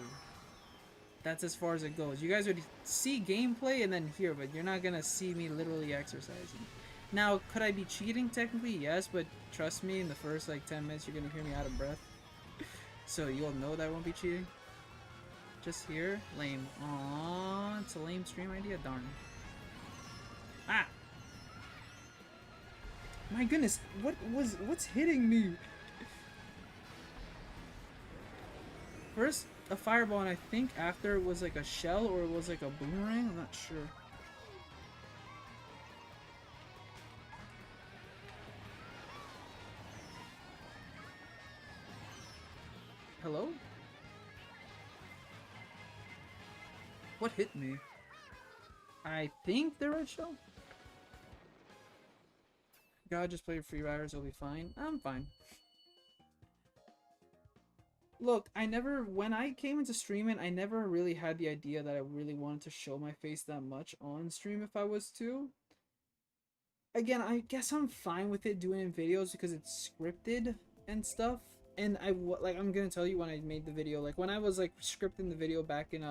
That's as far as it goes. You guys would see gameplay and then hear, but you're not gonna see me literally exercising. Now, could I be cheating technically? Yes, but trust me, in the first like 10 minutes you're gonna hear me out of breath. So you'll know that I won't be cheating. Just here? Lame. Aww, it's a lame stream idea? Darn. Ah! My goodness, what's hitting me? First, a fireball, and I think after it was like a shell or it was like a boomerang? I'm not sure. Hello? What hit me? I think the red shell? God, just play free riders, it'll be fine. I'm fine. Look, when I came into streaming, I never really had the idea that I really wanted to show my face that much on stream if I was to. Again, I guess I'm fine with it doing in videos because it's scripted and stuff. And I'm gonna tell you when I made the video, like when I was like scripting the video back in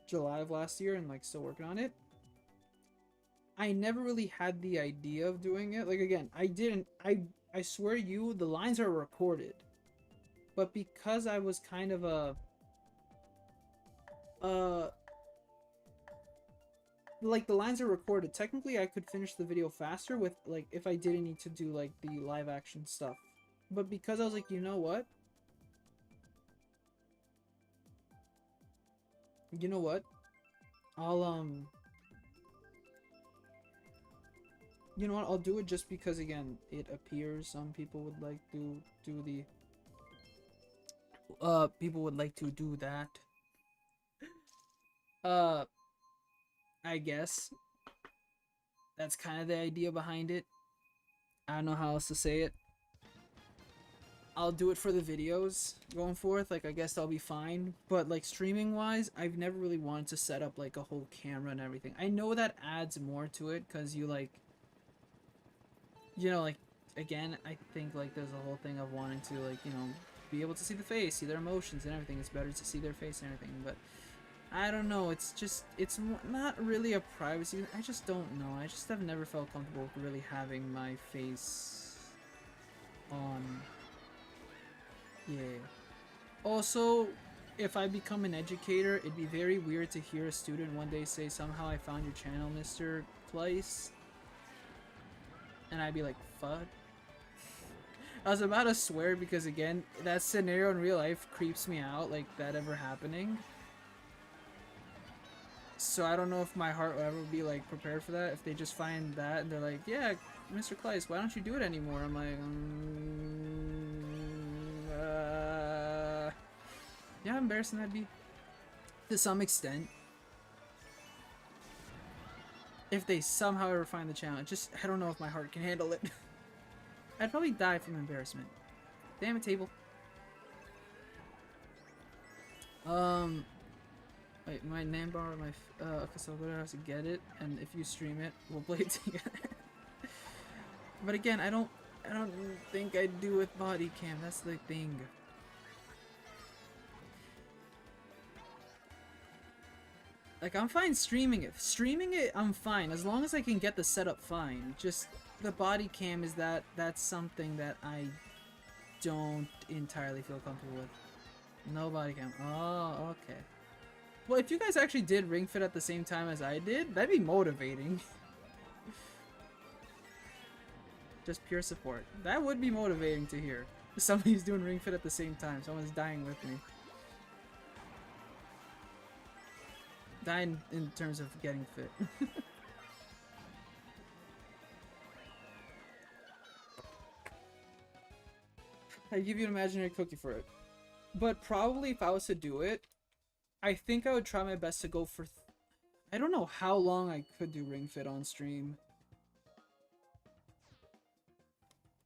July of last year and like still working on it, I never really had the idea of doing it. Like again, I swear to you, the lines are recorded. But because I was kind of like the lines are recorded, technically I could finish the video faster with like if I didn't need to do like the live action stuff. But because I was like, you know what? You know what? I'll you know what? I'll do it just because again, it appears some people would like to do the people would like to do that. I guess that's kind of the idea behind it. I don't know how else to say it. I'll do it for the videos going forth. Like, I guess I'll be fine. But, like, streaming-wise, I've never really wanted to set up, like, a whole camera and everything. I know that adds more to it because you, like... You know, like, again, I think, like, there's a whole thing of wanting to, like, you know, be able to see the face, see their emotions and everything. It's better to see their face and everything, but... I don't know, it's just, it's not really a privacy, I just don't know, I just have never felt comfortable with really having my face on, yeah. Also, if I become an educator, it'd be very weird to hear a student one day say, somehow I found your channel, Mr. Claes, and I'd be like, FUD? I was about to swear because again, that scenario in real life creeps me out, like that ever happening. So I don't know if my heart will ever be like prepared for that. If they just find that and they're like, yeah, Mr. Claes, why don't you do it anymore? I'm like, yeah, how embarrassing that'd be. To some extent. If they somehow ever find the channel, just, I don't know if my heart can handle it. I'd probably die from embarrassment. Damn it, table. Wait, my name bar, okay, so I'm gonna have to get it, and if you stream it, we'll play it together. But again, I don't think I do with body cam. That's the thing. Like, I'm fine streaming it. Streaming it, I'm fine as long as I can get the setup fine. Just the body cam is that's something that I don't entirely feel comfortable with. No body cam. Oh, okay. Well, if you guys actually did Ring Fit at the same time as I did, that'd be motivating. Just pure support. That would be motivating to hear. Somebody's doing Ring Fit at the same time. Someone's dying with me. Dying in terms of getting fit. I'd give you an imaginary cookie for it. But probably if I was to do it, I think I would try my best to go for... I don't know how long I could do Ring Fit on stream.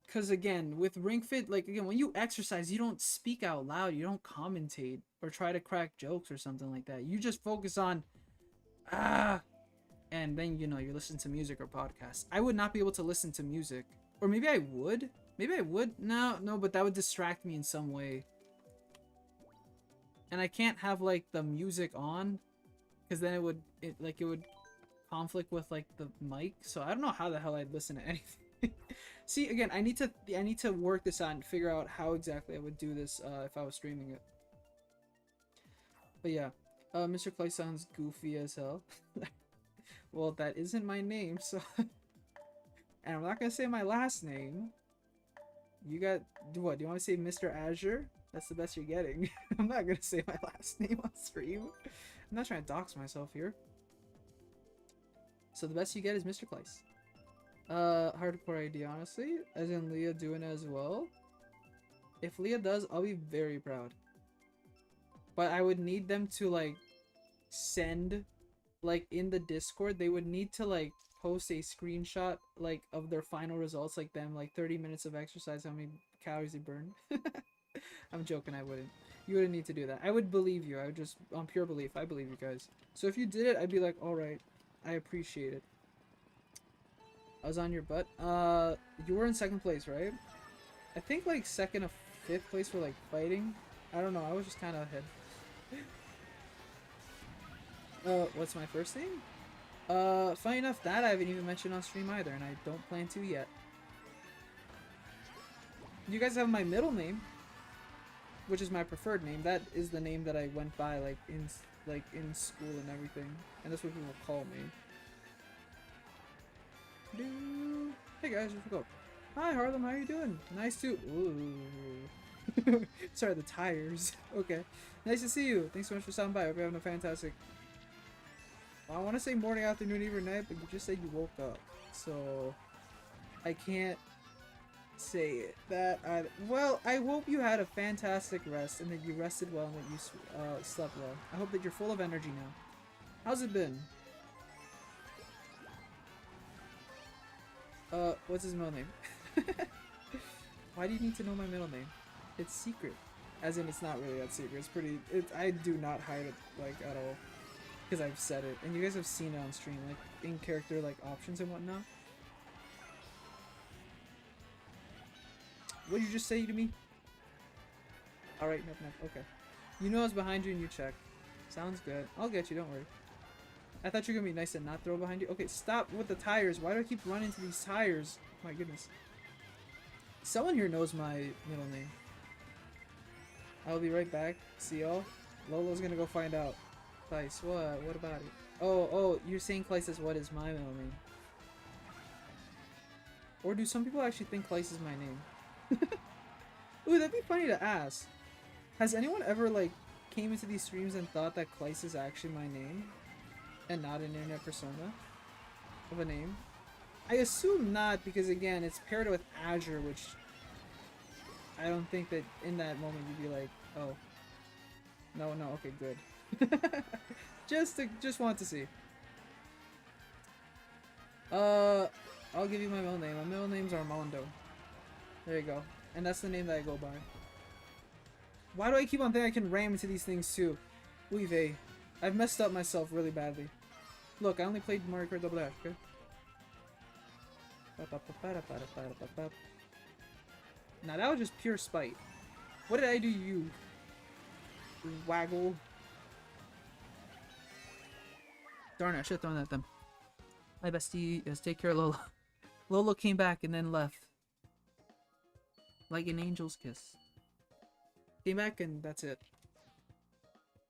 Because again, with Ring Fit, like, again, when you exercise, you don't speak out loud, you don't commentate, or try to crack jokes or something like that. You just focus on, and then, you know, you listen to music or podcasts. I would not be able to listen to music. Or maybe I would. Maybe I would. No, but that would distract me in some way. And I can't have, like, the music on, because then it would conflict with, like, the mic. So I don't know how the hell I'd listen to anything. See, again, I need to work this out and figure out how exactly I would do this if I was streaming it. But yeah, Mr. Clay sounds goofy as hell. Well, that isn't my name, so... And I'm not gonna say my last name. You got... What, do you want to say Mr. Azure? That's the best you're getting. I'm not gonna say my last name on stream. I'm not trying to dox myself here. So the best you get is Mr. Claes. Hardcore ID, honestly. As in Leah doing it as well. If Leah does, I'll be very proud. But I would need them to, like, send, like, in the Discord, they would need to, like, post a screenshot, like, of their final results, like them, like, 30 minutes of exercise, how many calories they burned. I'm joking, I wouldn't. You wouldn't need to do that. I would believe you. I would just, on pure belief, I believe you guys. So if you did it, I'd be like, alright, I appreciate it. I was on your butt. You were in second place, right? I think like second or fifth place were like fighting. I don't know. I was just kind of ahead. What's my first name? Funny enough, that I haven't even mentioned on stream either, and I don't plan to yet. You guys have my middle name, which is my preferred name. That is the name that I went by like in school and everything, and that's what people call me. Hey guys, where'd you go? Hi Harlem, how you doing? Nice to... Ooh. Sorry, the tires. Okay. Nice to see you. Thanks so much for stopping by. Hope you're having a fantastic... Well, I want to say morning, afternoon, evening, night, but you just said you woke up. So... I can't say it. Well, I hope you had a fantastic rest and that you rested well and that you slept well. I hope that you're full of energy now. How's it been? What's his middle name? Why do you need to know my middle name? It's secret. As in, it's not really that secret. It's pretty... I do not hide it, like, at all. Because I've said it. And you guys have seen it on stream, like, in character, like, options and whatnot. What did you just say to me? Alright, nope. Okay. You know I was behind you and you checked. Sounds good. I'll get you, don't worry. I thought you were gonna be nice and not throw behind you. Okay, stop with the tires. Why do I keep running into these tires? My goodness. Someone here knows my middle name. I'll be right back. See y'all. Lolo's gonna go find out. Claes, what? What about it? Oh, you're saying Claes says what is my middle name? Or do some people actually think Claes is my name? Ooh, that'd be funny to ask. Has anyone ever, like, came into these streams and thought that Claes is actually my name? And not an internet persona of a name? I assume not, because again, it's paired with Azure, which I don't think that in that moment you'd be like, oh, no, okay, good. just want to see. I'll give you my middle name. My middle name's Armando. There you go. And that's the name that I go by. Why do I keep on thinking I can ram into these things too? Oy vey. I've messed up myself really badly. Look, I only played Mario Kart Double Dash, okay? Now that was just pure spite. What did I do to you? Waggle. Darn it, I should have thrown that at them. My bestie is take care of Lola. Lola came back and then left. Like an angel's kiss. Came back and that's it.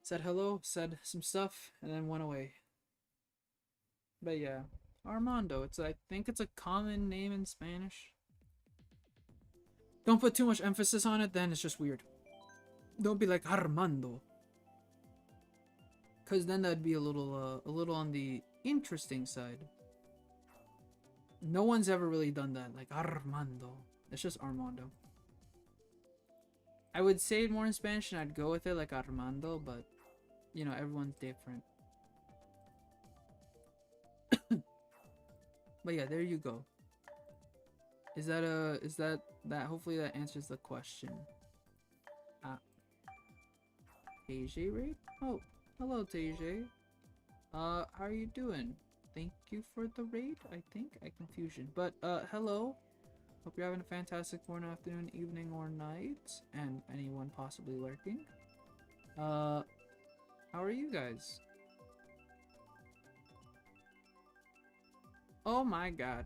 Said hello, said some stuff, and then went away. But yeah. Armando. I think it's a common name in Spanish. Don't put too much emphasis on it, then it's just weird. Don't be like Armando. Cause then that'd be a little on the interesting side. No one's ever really done that, like Armando. It's just Armando. I would say it more in Spanish and I'd go with it like Armando, but you know, everyone's different. But yeah, there you go. Is that hopefully that answers the question. TJ raid? Oh, hello TJ. How are you doing? Thank you for the raid, I think. Confusion. But hello. Hope you're having a fantastic morning, afternoon, evening, or night. And anyone possibly lurking. How are you guys? Oh my god.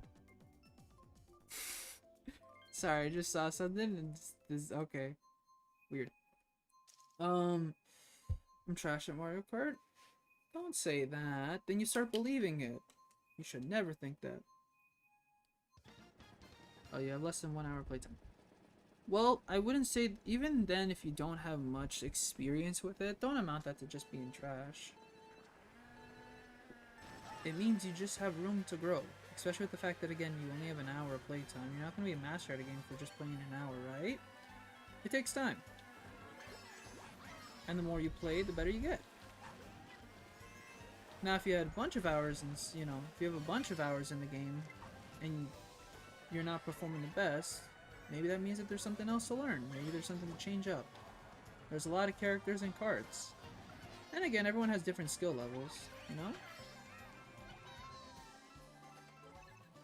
Sorry, I just saw something and this okay. Weird. I'm trash at Mario Kart? Don't say that. Then you start believing it. You should never think that. Oh, you have less than 1 hour playtime. Well, I wouldn't say, even then, if you don't have much experience with it, don't amount that to just being trash. It means you just have room to grow. Especially with the fact that, again, you only have an hour of playtime. You're not going to be a master at a game for just playing an hour, right? It takes time. And the more you play, the better you get. Now, if you had a bunch of hours, and you know, if you have a bunch of hours in the game, and you're not performing the best, maybe that means that there's something else to learn. Maybe there's something to change up. There's a lot of characters and carts. And again, everyone has different skill levels, you know?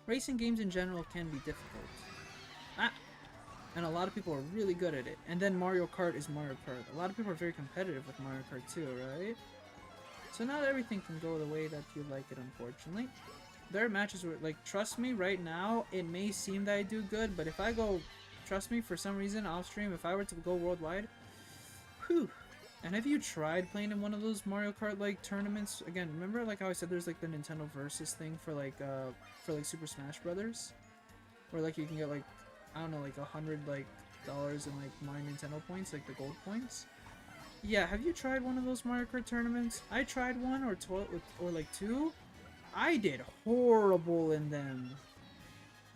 Racing games in general can be difficult. And a lot of people are really good at it. And then Mario Kart is Mario Kart. A lot of people are very competitive with Mario Kart too, right? So not everything can go the way that you like it, unfortunately. There are matches where, like, trust me, right now, it may seem that I do good, but if I go, trust me, for some reason, off stream, if I were to go worldwide, whew. And have you tried playing in one of those Mario Kart, like, tournaments? Again, remember, like, how I said there's, like, the Nintendo Versus thing for, like, Super Smash Brothers? Where, like, you can get, like, I don't know, like, $100, like, dollars in, like, my Nintendo points, like, the gold points? Yeah, have you tried one of those Mario Kart tournaments? I tried one, or like, two. I did horrible in them.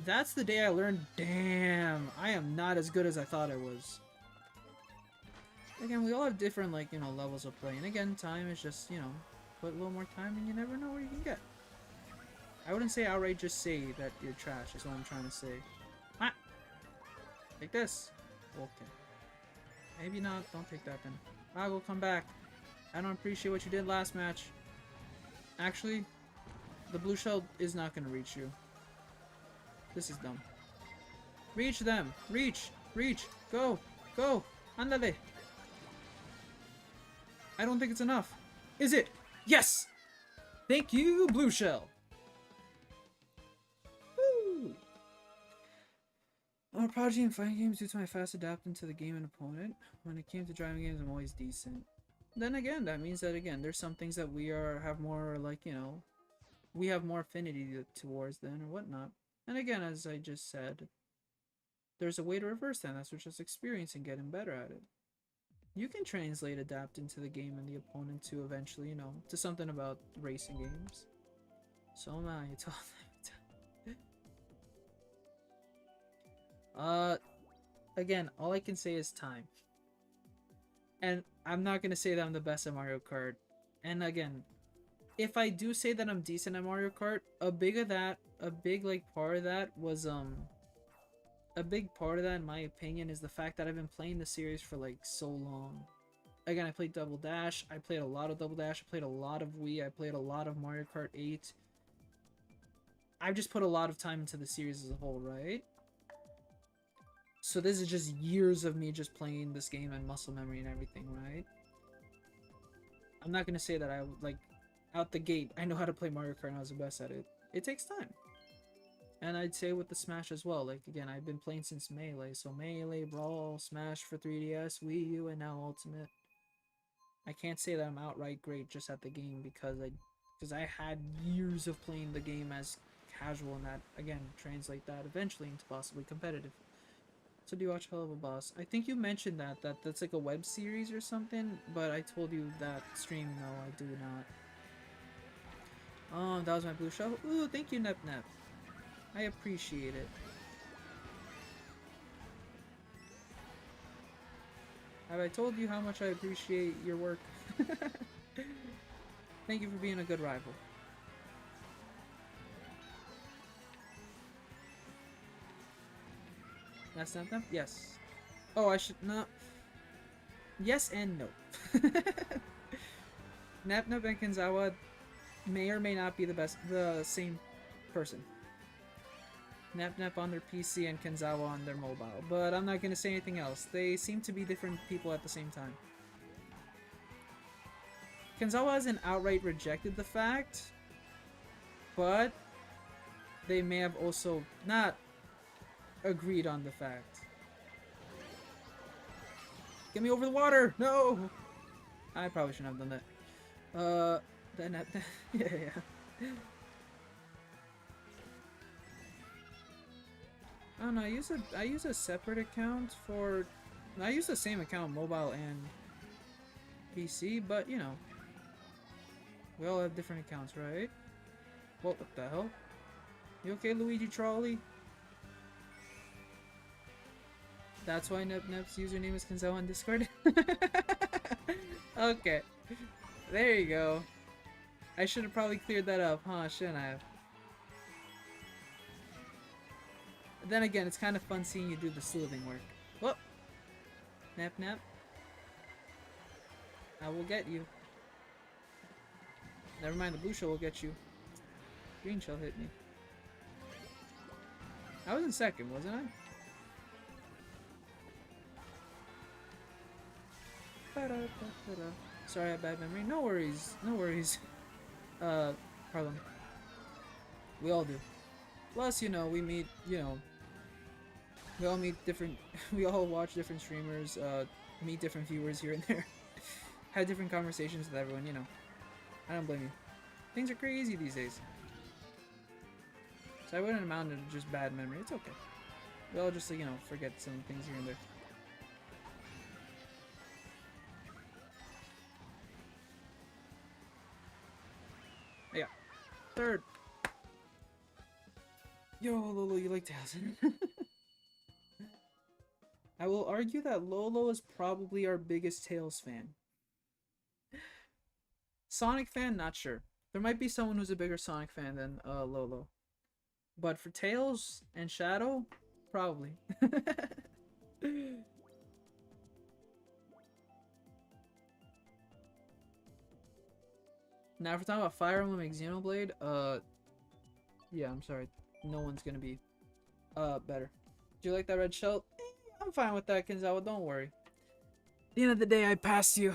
That's the day I learned, damn, I am not as good as I thought I was. Again, we all have different, like, you know, levels of play. And again, time is just, you know, put a little more time and you never know where you can get. I wouldn't say outright just say that you're trash, is what I'm trying to say. Ah! Take this. Okay. Maybe not, don't take that then. I will come back. I don't appreciate what you did last match. Actually, the blue shell is not going to reach you. This is dumb. Reach them! Reach! Reach! Go! Go! Andale! I don't think it's enough. Is it? Yes! Thank you, blue shell! Woo! I'm a prodigy in fighting games due to my fast adapting to the game and opponent. When it came to driving games, I'm always decent. Then again, that means that again, there's some things that we have more, like, you know, we have more affinity towards than or whatnot. And again, as I just said, there's a way to reverse that. That's just experience and getting better at it. You can translate adapt into the game and the opponent to eventually, you know, to something about racing games. So am I. It's all again, all I can say is time. And I'm not gonna say that I'm the best at Mario Kart. And again, if I do say that I'm decent at Mario Kart, a big like part of that was a big part of that, in my opinion, is the fact that I've been playing the series for like so long. Again, I played Double Dash. I played a lot of Double Dash. I played a lot of Wii. I played a lot of Mario Kart 8. I've just put a lot of time into the series as a whole, right? So this is just years of me just playing this game and muscle memory and everything, right? I'm not gonna say that I like out the gate I know how to play Mario Kart and I was the best at it. It takes time. And I'd say with the Smash as well. Like again, I've been playing since Melee, so Melee, Brawl, Smash for 3DS, Wii U, and now Ultimate. I can't say that I'm outright great just at the game because I had years of playing the game as casual, and that again translate that eventually into possibly competitive. So do you watch Hell of a Boss? I think you mentioned that's like a web series or something, but I told you that stream. No, I do not. Oh, that was my blue shell. Ooh, thank you, Nep Nep. I appreciate it. Have I told you how much I appreciate your work? Thank you for being a good rival. That's Nep Nep? Yes. Oh, I should not. Yes and no. Nep Nep and Kenzawa may or may not be the same person. Nep Nep on their PC and Kenzawa on their mobile, but I'm not gonna say anything else. They seem to be different people at the same time. Kenzawa hasn't outright rejected the fact, but they may have also not agreed on the fact. Get me over the water! No! I probably shouldn't have done that. Then yeah. I don't know. I use a separate account for. I use the same account, mobile and PC, but you know, we all have different accounts, right? What the hell? You okay, Luigi Trolley? That's why Nep Nep's username is Kenzawa on Discord. Okay, there you go. I should have probably cleared that up, huh? Shouldn't I have? Then again, it's kind of fun seeing you do the sleuthing work. Whoop! Nap nap. I will get you. Never mind, the blue shell will get you. Green shell hit me. I was in second, wasn't I? Sorry, I have bad memory. No worries. No worries. Problem. We all do. Plus, you know, we meet, you know, we all meet different, we all watch different streamers, meet different viewers here and there. Have different conversations with everyone, you know. I don't blame you. Things are crazy these days. So I wouldn't amount to just bad memory. It's okay. We all just, you know, forget some things here and there. Yeah. Third. Yo, Lolo, you like Tails? I will argue that Lolo is probably our biggest Tails fan. Sonic fan, not sure. There might be someone who's a bigger Sonic fan than Lolo. But for Tails and Shadow, probably. Now if we're talking about Fire Emblem and Xenoblade, yeah, I'm sorry. No one's gonna be better. Do you like that red shell? I'm fine with that, Kenzawa, don't worry. At the end of the day, I passed you.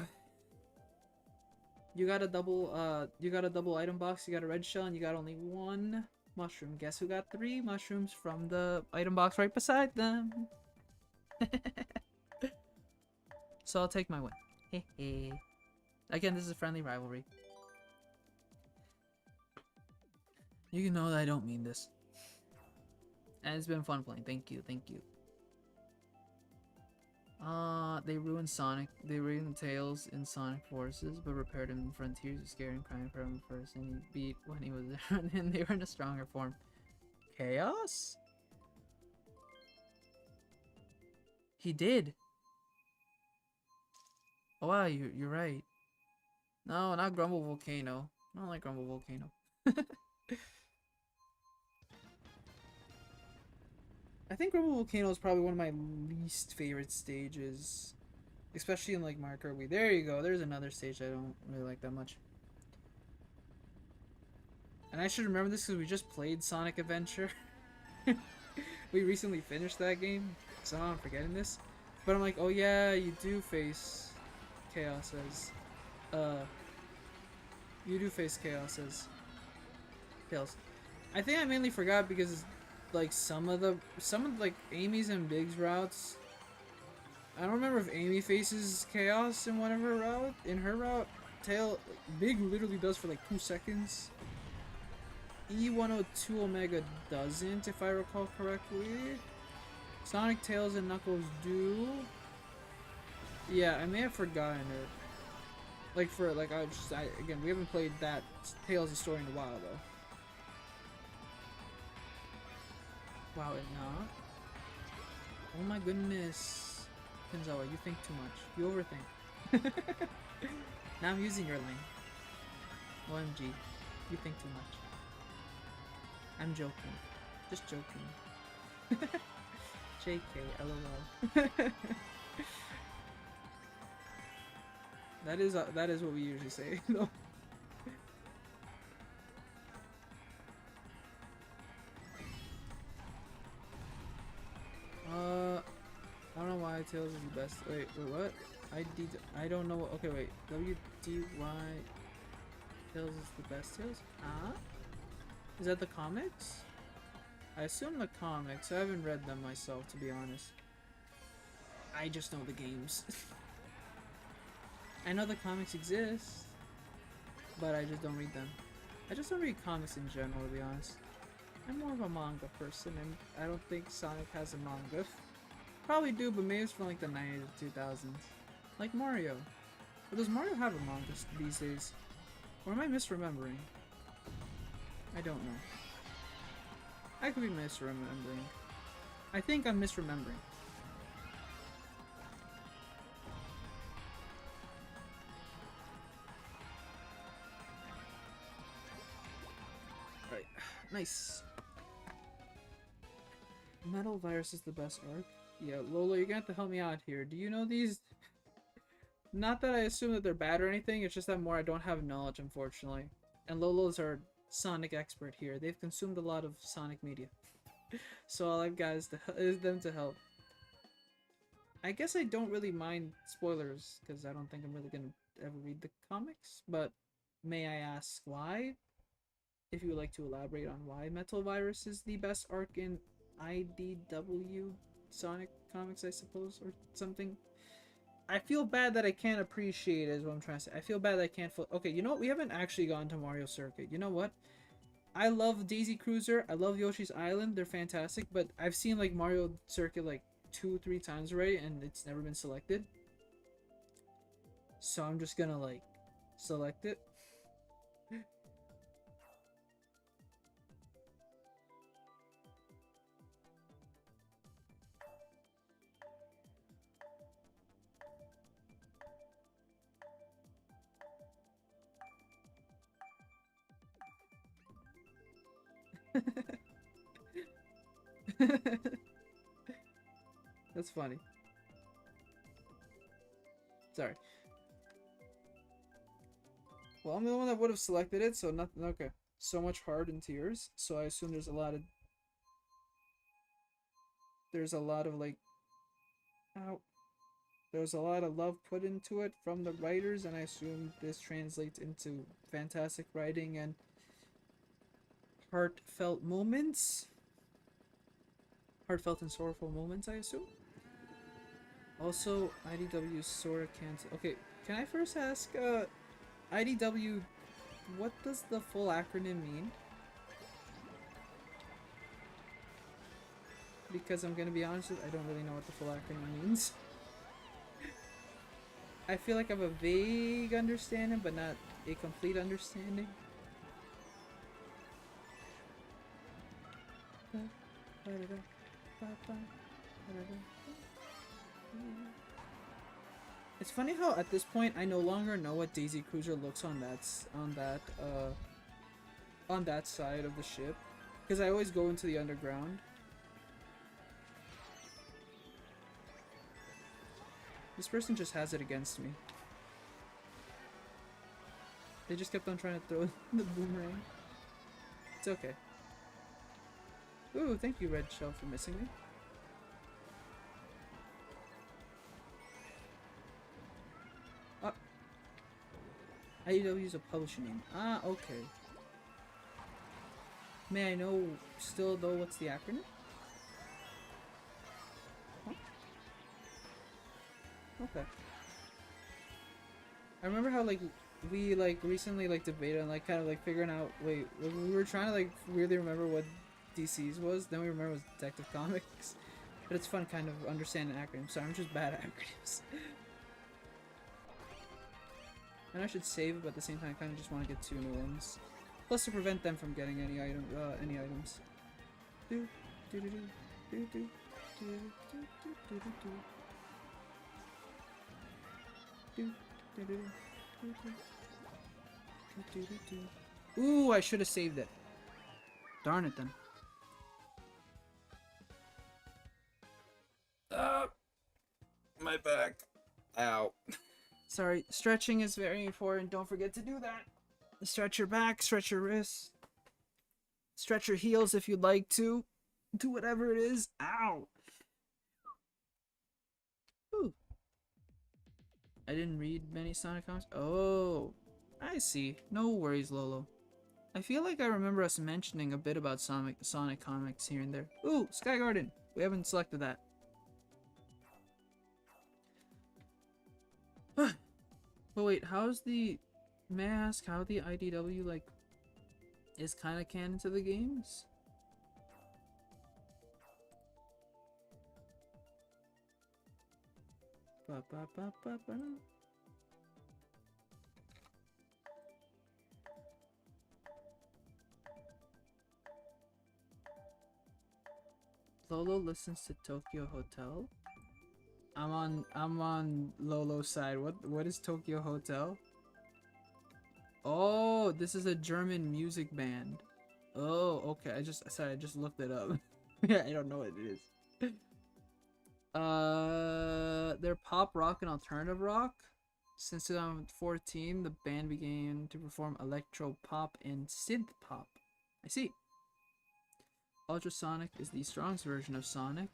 You got a double item box, you got a red shell, and you got only one mushroom. Guess who got 3 mushrooms from the item box right beside them? So I'll take my win. Hehe. Again, this is a friendly rivalry. You know that I don't mean this. And it's been fun playing. Thank you, thank you. They ruined Sonic. They ruined Tails in Sonic Forces, but repaired him in Frontiers. Scared him, crying for him first, and he beat when he was there, and they were in a stronger form. Chaos? He did. Oh wow, you're right. No, not Grumble Volcano. I don't like Grumble Volcano. I think Rumble Volcano is probably one of my least favorite stages. Especially in like Mario Kart Wii. There you go. There's another stage I don't really like that much. And I should remember this because we just played Sonic Adventure. We recently finished that game, so I'm forgetting this. But I'm like, oh yeah, you do face Chaos as, you do face Chaos as Tails. I think I mainly forgot because like some of like Amy's and Big's routes. I don't remember if Amy faces Chaos in one of her route. In her route, Big literally does for like 2 seconds. E102 Omega doesn't, if I recall correctly. Sonic, Tails, and Knuckles do. Yeah, I may have forgotten it. Like again, we haven't played that Tails' story in a while though. Wow, it not? Oh my goodness. Kenzawa, you think too much. You overthink. Now I'm using your line. OMG. You think too much. I'm joking. Just joking. JK, LOL. That is what we usually say. No. I don't know why Tails is the best. Wait, what? I don't know. Okay, wait. WDY Tails is the best Tails? Huh? Is that the comics? I assume the comics. I haven't read them myself, to be honest. I just know the games. I know the comics exist, but I just don't read them. I just don't read comics in general, to be honest. I'm more of a manga person, and I don't think Sonic has a manga. Probably do, but maybe it's from like the 90s or 2000s. Like Mario. But does Mario have a manga these days? Or am I misremembering? I don't know. I could be misremembering. I think I'm misremembering. Right. Nice. Metal Virus is the best arc. Yeah, Lola, you're gonna have to help me out here. Do you know these? Not that I assume that they're bad or anything, it's just that more I don't have knowledge, unfortunately. And Lola's our Sonic expert here. They've consumed a lot of Sonic media. So all I've got is them to help. I guess I don't really mind spoilers, because I don't think I'm really gonna ever read the comics, but may I ask why? If you would like to elaborate on why Metal Virus is the best arc in IDW Sonic comics, I suppose, or something. I feel bad that I can't appreciate it, is what I'm trying to say. I feel bad that I can't okay, you know what? We haven't actually gone to Mario Circuit. You know what? I love Daisy Cruiser. I love Yoshi's Island. They're fantastic, but I've seen like Mario Circuit like 2-3 times already, and it's never been selected. So I'm just gonna like select it. That's funny. Sorry. Well, I'm the one that would have selected it, so nothing. Okay. So much heart and tears. So I assume there's a lot of. There's a lot of like. Ow. There's a lot of love put into it from the writers, and I assume this translates into fantastic writing and heartfelt moments. Heartfelt and sorrowful moments, I assume. Also, IDW sorta cancel. Okay, can I first ask, IDW, what does the full acronym mean? Because I'm gonna be honest with you, I don't really know what the full acronym means. I feel like I have a vague understanding, but not a complete understanding. It's funny how at this point I no longer know what Daisy Cruiser looks on that side of the ship, because I always go into the underground. This person just has it against me. They just kept on trying to throw the boomerang. It's okay. Ooh, thank you, Red Shell, for missing me. Ah. IDW is a publisher name. Ah, okay. May I know still though what's the acronym? Huh? Okay. I remember how like we like recently like debated on like kind of like figuring out we were trying to like really remember what DC's was, then we remember it was Detective Comics. But it's fun kind of understanding acronyms, so I'm just bad at acronyms. And I should save, but at the same time I kinda just want to get 2 new ones. Plus to prevent them from getting any items. Ooh, I should have saved it. Darn it then. My back. Ow. Sorry, stretching is very important. Don't forget to do that. Stretch your back, stretch your wrists, stretch your heels if you'd like to. Do whatever it is. Ow. Ooh. I didn't read many Sonic comics. Oh, I see. No worries, Lolo. I feel like I remember us mentioning a bit about Sonic comics here and there. Ooh, Sky Garden. We haven't selected that. But wait, how's the... May I ask how the IDW, like, is kind of canon to the games? Ba, ba, ba, ba, ba. Lolo listens to Tokyo Hotel. I'm on Lolo's side. What is Tokyo Hotel? Oh, this is a German music band. Oh, okay. I just looked it up. Yeah, I don't know what it is. They're pop rock and alternative rock. Since 2014, the band began to perform electro pop and synth pop. I see. Ultrasonic is the strongest version of Sonic.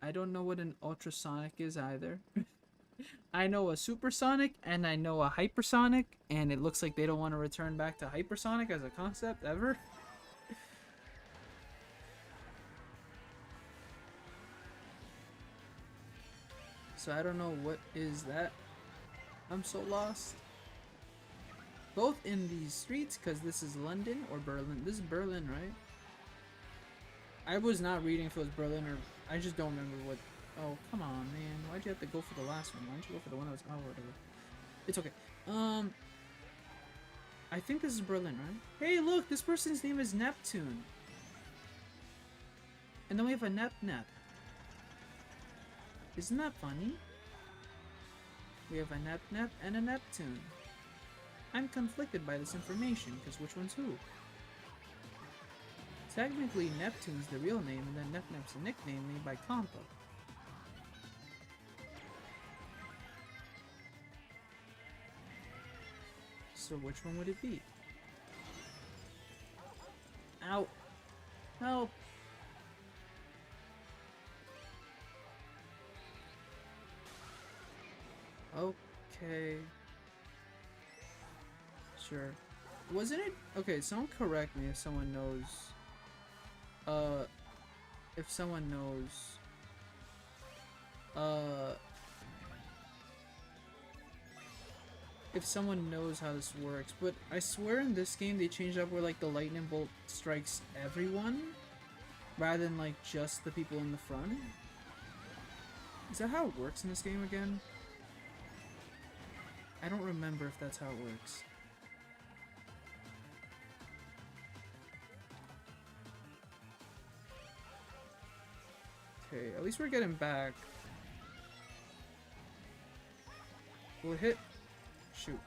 I don't know what an ultrasonic is either. I know a supersonic and I know a hypersonic, and it looks like they don't want to return back to hypersonic as a concept ever. So I don't know what is that. I'm so lost. Both in these streets, because this is London or Berlin. This is Berlin, right? I was not reading if it was Berlin or... I just don't remember what... Oh, come on, man. Why'd you have to go for the last one? Why'd you go for the one that was... Oh, whatever. It's okay. I think this is Berlin, right? Hey, look! This person's name is Neptune. And then we have a Nep. Isn't that funny? We have a Nep and a Neptune. I'm conflicted by this information, because which one's who? Technically, Neptune's the real name, and then Nep-Nep's a nickname made by Compa. So which one would it be? Ow! Help! Okay. Sure. Wasn't it? Okay, someone correct me if someone knows. If someone knows. If someone knows how this works, but I swear in this game they changed up where like the lightning bolt strikes everyone rather than like just the people in the front. Is that how it works in this game again? I don't remember if that's how it works. Okay, at least we're getting back. We'll hit. Shoot.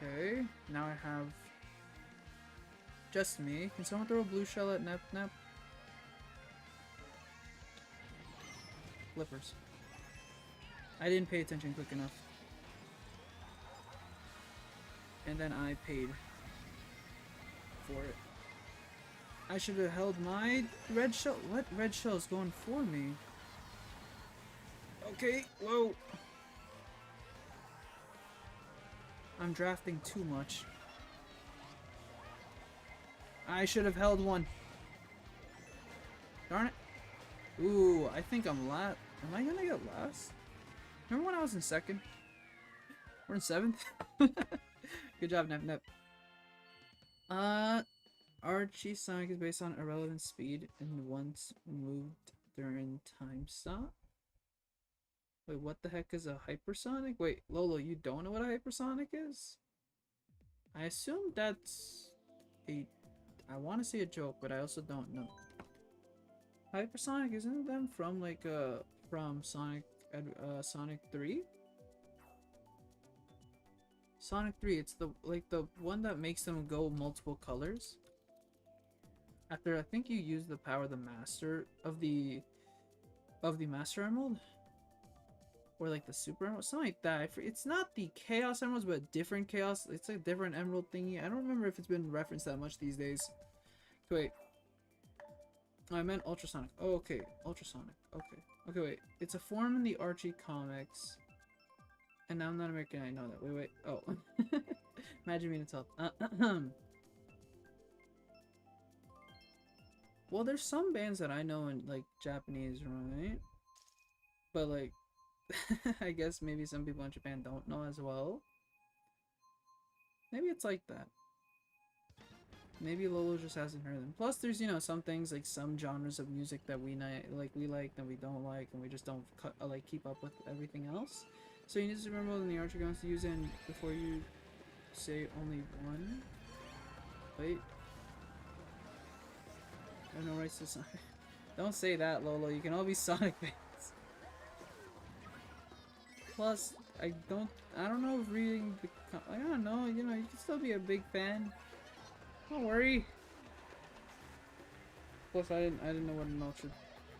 Okay, now I have just me. Can someone throw a blue shell at Nep? flippers. I didn't pay attention quick enough. And then I paid for it. I should have held my red shell. What red shell is going for me? Okay, whoa. I'm drafting too much. I should have held one. Darn it. Ooh, I think I'm last. Am I gonna get last? Remember when I was in second? We're in seventh? Good job, Nep Nep. Archie Sonic is based on irrelevant speed and once moved during time stop. Wait, what the heck is a hypersonic? Wait, Lolo, you don't know what a hypersonic is? I assume that's a... I want to say a joke, but I also don't know. Hypersonic, isn't them from like from Sonic 3? Sonic 3, it's the the one that makes them go multiple colors. After I think you use the power of the master of the Master Emerald, or like the Super Emerald, something like that. It's not the Chaos Emeralds, but different Chaos. It's a different Emerald thingy. I don't remember if it's been referenced that much these days. Wait, oh, I meant Ultrasonic. Oh, okay, Ultrasonic. Okay, okay, wait. It's a form in the Archie comics. And I'm not American, I know that. Wait, wait. Oh. Imagine me to tell. Well, there's some bands that I know in, like, Japanese, right? But, like, I guess maybe some people in Japan don't know as well. Maybe it's like that. Maybe Lolo just hasn't heard them. Plus, there's, you know, some things, like, some genres of music that we like, that we don't like, and we just don't, like, keep up with everything else. So you need to remember when the Archer goes to use it before you say only one. Wait. I have no rights to Sonic. Don't say that, Lolo. You can all be Sonic fans. Plus, I don't know if reading the... I don't know, you know, you can still be a big fan. Don't worry. Plus, I didn't know what an Ultra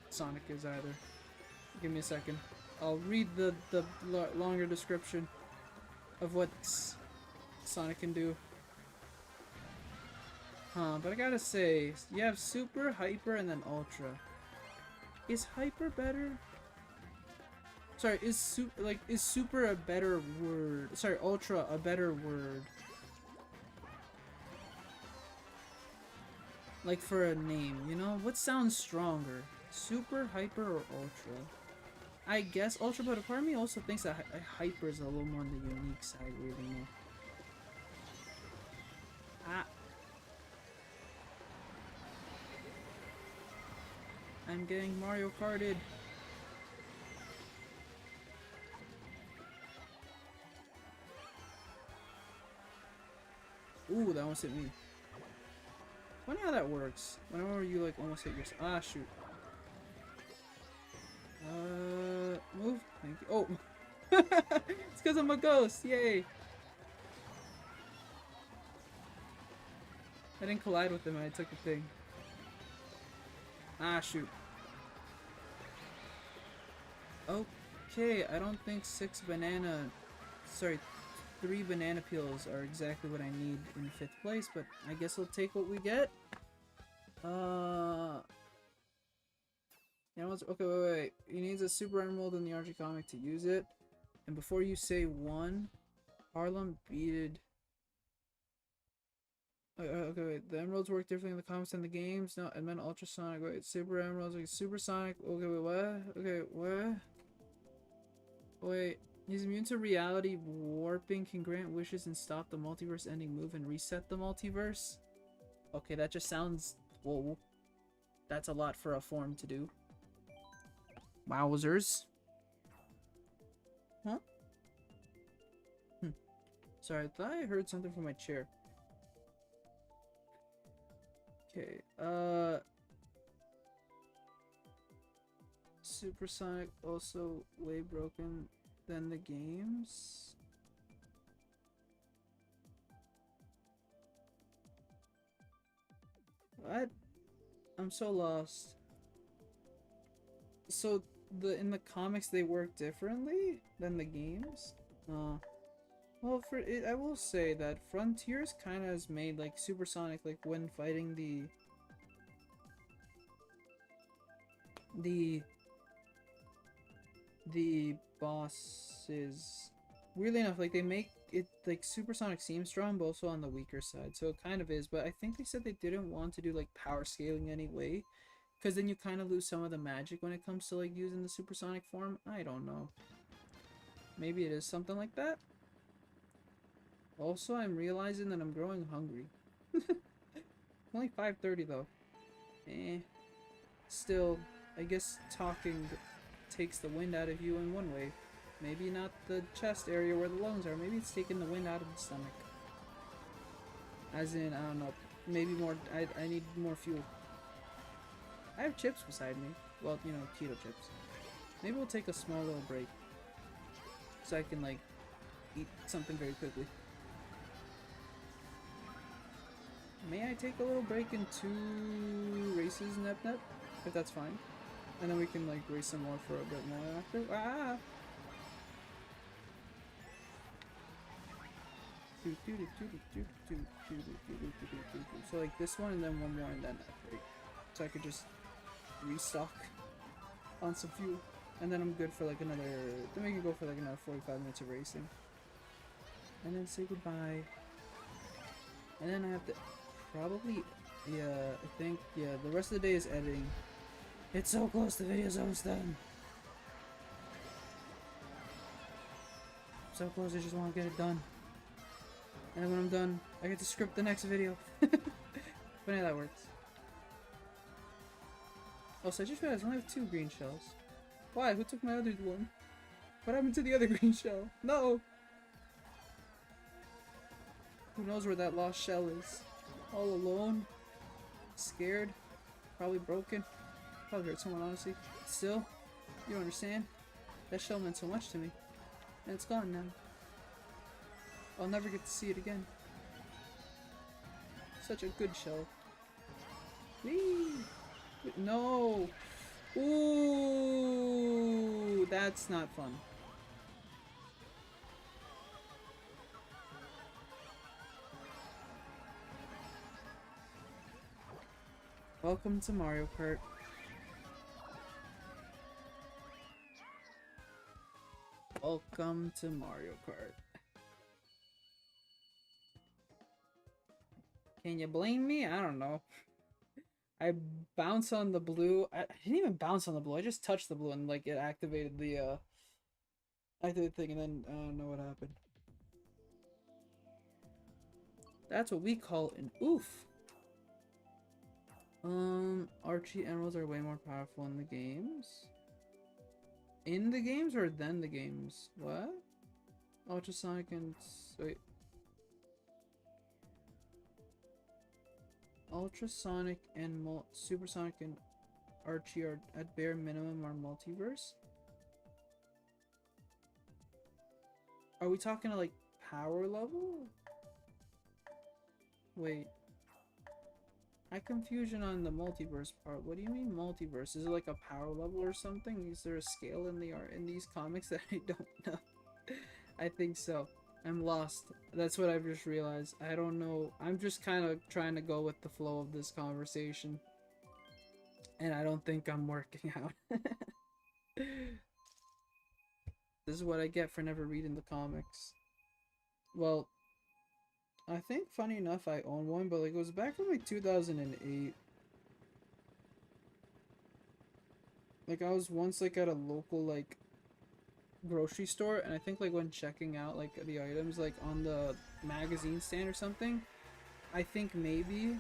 Sonic is either. Give me a second. I'll read the longer description of what Sonic can do. But I gotta say, you have Super, Hyper, and then Ultra. Is Hyper better? Sorry, is Super a better word? Sorry, Ultra a better word? Like for a name, you know? What sounds stronger? Super, Hyper, or Ultra? I guess Ultra, but a part of me also thinks that Hyper is a little more on the unique side, weirdly enough. Ah. I'm getting Mario Karted. Ooh, that almost hit me. Wonder how that works. Whenever you like almost hit yourself. Ah, shoot. Move. Thank you. Oh, it's because I'm a ghost. Yay! I didn't collide with him. I took the thing. Ah, shoot. Okay, I don't think 3 banana peels are exactly what I need in 5th place, but I guess we'll take what we get. You know what's, okay, wait. He needs a Super Emerald in the Archie comic to use it. And before you say 1, Harlem beated... Okay, wait. The Emeralds work differently in the comics than the games. No, I meant Ultrasonic. Wait, Super Emeralds, like Supersonic. Okay, wait, what? Okay, what? Wait. He's immune to reality warping, can grant wishes and stop the multiverse ending move and reset the multiverse. Okay, that just sounds... Whoa. That's a lot for a form to do. Wowzers. Huh? Sorry, I thought I heard something from my chair. Okay, Supersonic also way broken than the games. What? I'm so lost. So in the comics they work differently than the games. Well, for it, I will say that Frontiers kind of has made like supersonic, like when fighting the bosses. Weirdly enough, like they make it like supersonic seems strong, but also on the weaker side. So it kind of is. But I think they said they didn't want to do like power scaling anyway, because then you kind of lose some of the magic when it comes to like using the supersonic form. I don't know. Maybe it is something like that. Also, I'm realizing that I'm growing hungry. Only 5:30 though. Eh. Still, I guess talking takes the wind out of you in one way. Maybe not the chest area where the lungs are. Maybe it's taking the wind out of the stomach. As in, I don't know. Maybe more. I need more fuel. I have chips beside me. Well, you know, keto chips. Maybe we'll take a small little break. So I can, like, eat something very quickly. May I take a little break in 2 races, Nep? If that's fine. And then we can, like, race some more for a bit more after. Ah! So, like, this one and then one more and then that break. So I could just restock on some fuel. And then I'm good for, like, another... Then we can go for, like, another 45 minutes of racing. And then say goodbye. And then I have to... Probably... Yeah, I think... Yeah, the rest of the day is editing. It's so close, the video's almost done. So close, I just want to get it done. And then when I'm done, I get to script the next video. Funny how that works. Oh, so I just realized I only have 2 green shells. Why? Who took my other one? What happened to the other green shell? No! Who knows where that lost shell is? All alone? Scared? Probably broken? Probably hurt someone, honestly. Still, you don't understand? That shell meant so much to me. And it's gone now. I'll never get to see it again. Such a good shell. Whee! No! Ooh! That's not fun. Welcome to Mario Kart. Welcome to Mario Kart. Can you blame me? I don't know. I bounce on the blue. I didn't even bounce on the blue. I just touched the blue and like it activated the thing, and then I don't know what happened. That's what we call an oof. Archie emeralds are way more powerful in the games. In the games or then the games? What? Ultrasonic and wait. Ultrasonic and Supersonic and Archie are at bare minimum are multiverse. Are we talking to like power level? Wait. I confusion on the multiverse part. What do you mean multiverse? Is it like a power level or something? Is there a scale in the art in these comics that I don't know? I think so. I'm lost. That's what I've just realized. I don't know. I'm just kind of trying to go with the flow of this conversation. And I don't think I'm working out. This is what I get for never reading the comics. Well, I think funny enough I own one, but like it was back from like 2008. Like I was once like at a local like grocery store, and I think like when checking out like the items like on the magazine stand or something, I think maybe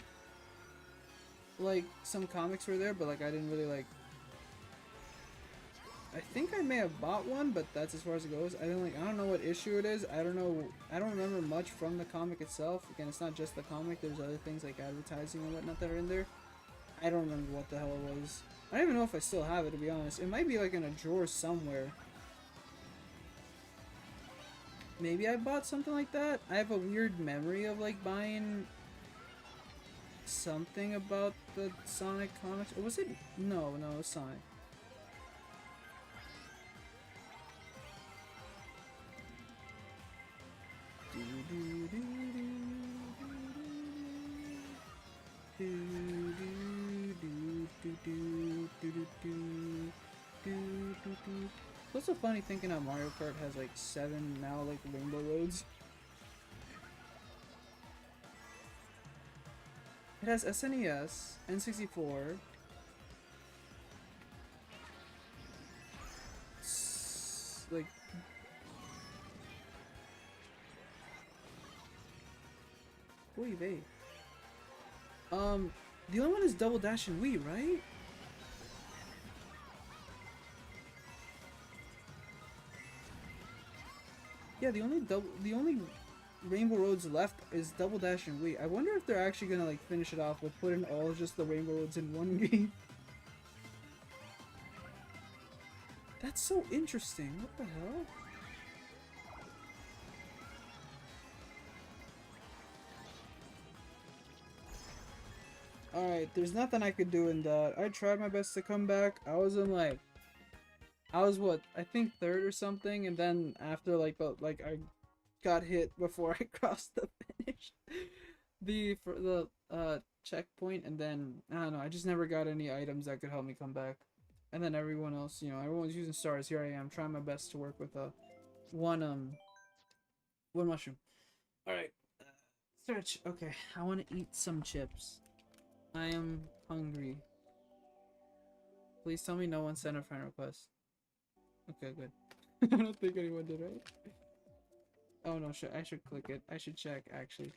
like some comics were there, but like I didn't really like. I think I may have bought one, but that's as far as it goes. I don't know what issue it is. I don't know. I don't remember much from the comic itself. Again, it's not just the comic. There's other things like advertising and whatnot that are in there. I don't remember what the hell it was. I don't even know if I still have it, to be honest. It might be like in a drawer somewhere. Maybe I bought something like that. I have a weird memory of like buying something about the Sonic comics. Or was it? No, it was Sonic. also funny thinking that Mario Kart has like 7 now, like rainbow roads. It has SNES, N64, like oy vey. The only one is Double Dash and Wii, right? Yeah, the only Rainbow Roads left is Double Dash and Wii. I wonder if they're actually gonna like finish it off with putting all just the Rainbow Roads in one game. That's so interesting. What the hell? Alright, there's nothing I could do in that. I tried my best to come back. I was in like, I was what, I think third or something, and then after like I got hit before I crossed the finish, the checkpoint, and then I don't know. I just never got any items that could help me come back, and then everyone else, you know, everyone's using stars. Here I am trying my best to work with one mushroom. All right, search. Okay, I want to eat some chips. I am hungry. Please tell me no one sent a friend request. Okay, good. I don't think anyone did, right? Oh no, I should click it. I should check, actually.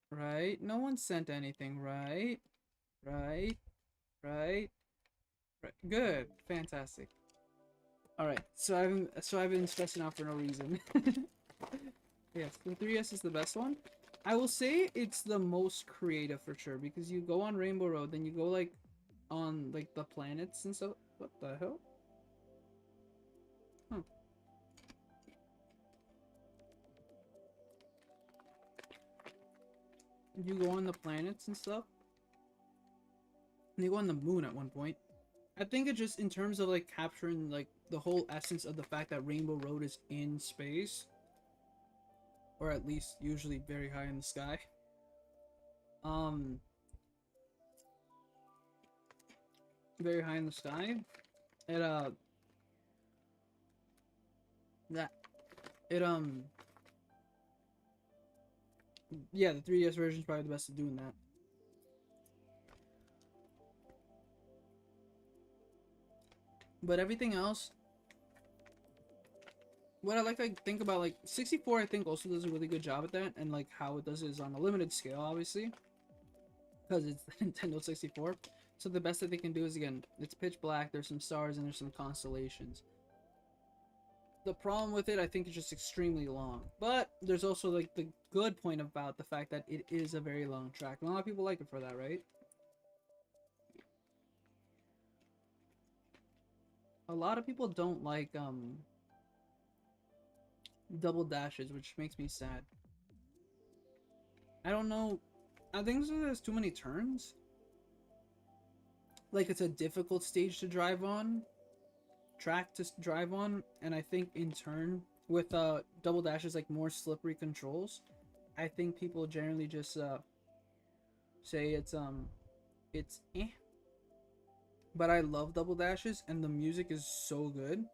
Right? No one sent anything, right? Right? Right? Right. Good. Fantastic. Alright, so I've been stressing out for no reason. Yes, the 3DS is the best one. I will say it's the most creative for sure, because you go on Rainbow Road, then you go like on like the planets and stuff. What the hell? Huh. You go on the planets and stuff. And you go on the moon at one point. I think it just in terms of like capturing like the whole essence of the fact that Rainbow Road is in space, or at least usually very high in the sky. Very high in the sky. It that it yeah, the 3DS version is probably the best at doing that. But everything else, what I like to think about, like 64 I think also does a really good job at that, and like how it does it is on a limited scale, obviously, because it's the Nintendo 64. So the best that they can do is, again, it's pitch black, there's some stars, and there's some constellations. The problem with it, I think, is just extremely long. But there's also like the good point about the fact that it is a very long track, and a lot of people like it for that, right? A lot of people don't like double dashes, which makes me sad. I don't know. I think there's too many turns. Like, it's a difficult stage to drive on, track to drive on, and I think in turn with double dashes, like more slippery controls, I think people generally just say it's eh. But I love double dashes, and the music is so good.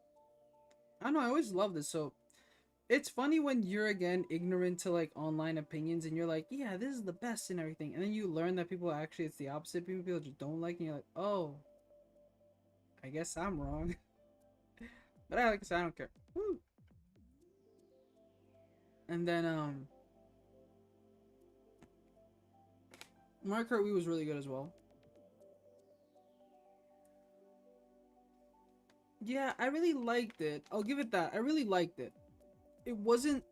I don't know, I always love this. So it's funny when you're, again, ignorant to like online opinions, and you're like, yeah, this is the best and everything, and then you learn that people actually, it's the opposite. People just don't like it, and you're like, oh, I guess I'm wrong. But I like this, I don't care. Woo. And then Mario Kart Wii was really good as well. Yeah, I really liked it. I'll give it that. I really liked it. It wasn't,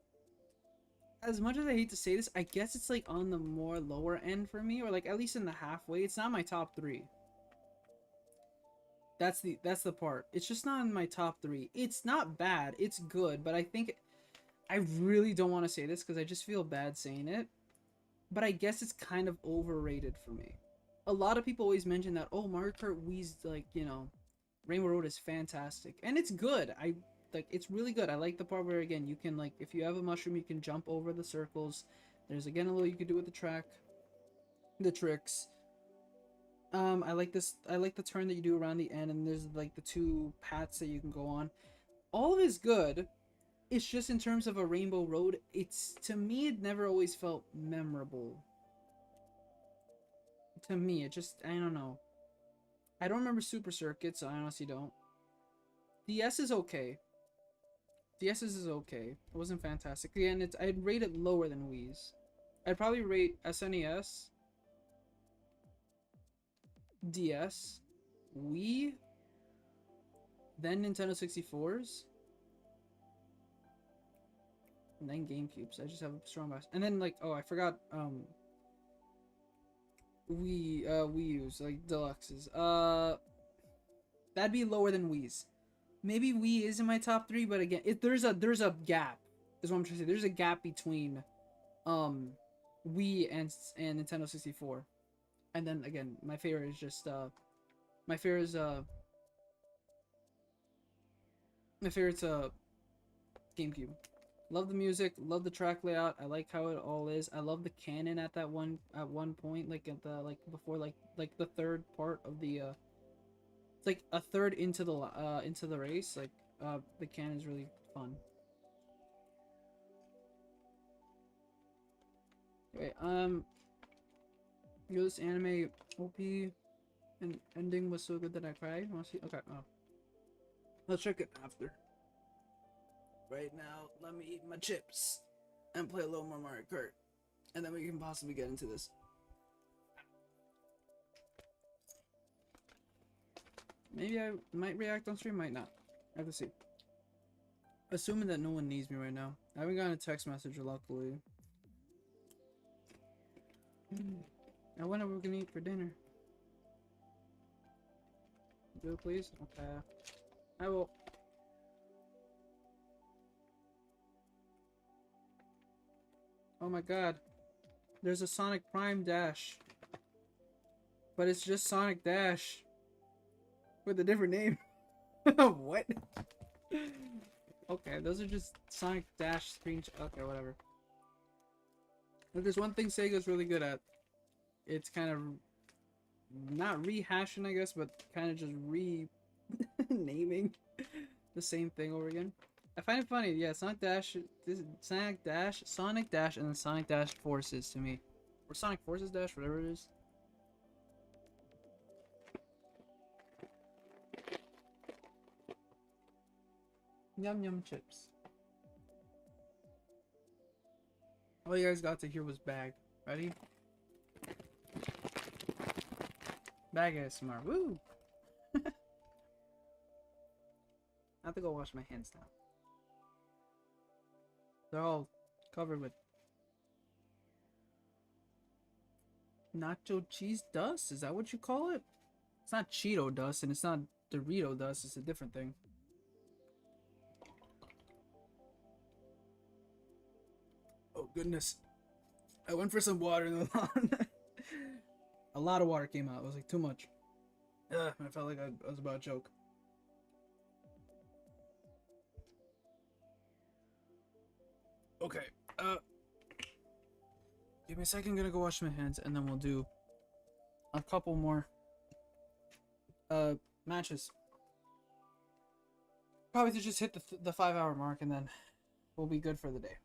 as much as I hate to say this, I guess it's like on the more lower end for me, or like at least in the halfway. It's not my top 3. That's the part. It's just not in my top 3. It's not bad. It's good, but I think I really don't want to say this because I just feel bad saying it. But I guess it's kind of overrated for me. A lot of people always mention that, oh, Mario Kart Wii's, like, you know, Rainbow Road is fantastic, and it's good. It's really good. I like the part where, again, you can, like, if you have a mushroom, you can jump over the circles. There's, again, a little you can do with the track, the tricks. I like this. I like the turn that you do around the end, and there's like the two paths that you can go on. All of it's good. It's just in terms of a Rainbow Road, it's to me it never always felt memorable. To me, it just I don't know. I don't remember Super Circuit, so I honestly don't. DS is okay. DS's is okay. It wasn't fantastic. Again, it's I'd rate it lower than Wii's. I'd probably rate SNES, DS, Wii, then Nintendo 64s, and then GameCubes. I just have a strong bias. And then like, oh, I forgot Wii U's, like Deluxes. That'd be lower than Wii's. Maybe Wii is in my top 3, but again, there's a gap. Is what I'm trying to say. There's a gap between Wii and Nintendo 64. And then again, my favorite is just my favorite is my favorite's GameCube. Love the music, love the track layout. I like how it all is. I love the canon at one point, like at the before like the third part of the it's like a third into the race. Like the canon is really fun. Okay, this anime OP and ending was so good that I cried. Want to see? Okay, oh, let's check it after. Right now, let me eat my chips and play a little more Mario Kart, and then we can possibly get into this. Maybe I might react on stream, might not. I have to see. Assuming that no one needs me right now. I haven't gotten a text message, luckily. I wonder what we're gonna eat for dinner. Do it, please? Okay. I will. Oh my god. There's a Sonic Prime Dash. But it's just Sonic Dash. With a different name. What? Okay, those are just Sonic Dash screenshots. Okay, whatever. If there's one thing Sega's really good at, it's kind of not rehashing, I guess, but kind of just naming the same thing over again. I find it funny, yeah. Sonic Dash, Sonic Dash, and then Sonic Dash Forces to me, or Sonic Forces Dash, whatever it is. Yum yum chips. All you guys got to hear was bag. Ready? Bag ASMR. Woo! I have to go wash my hands now. They're all covered with nacho cheese dust. Is that what you call it? It's not Cheeto dust, and it's not Dorito dust. It's a different thing. Oh goodness! I went for some water in the lawn. A lot of water came out. It was like too much. I felt like I was about to choke. Okay. Give me a second. I'm gonna go wash my hands, and then we'll do a couple more matches. Probably to just hit the 5-hour mark, and then we'll be good for the day.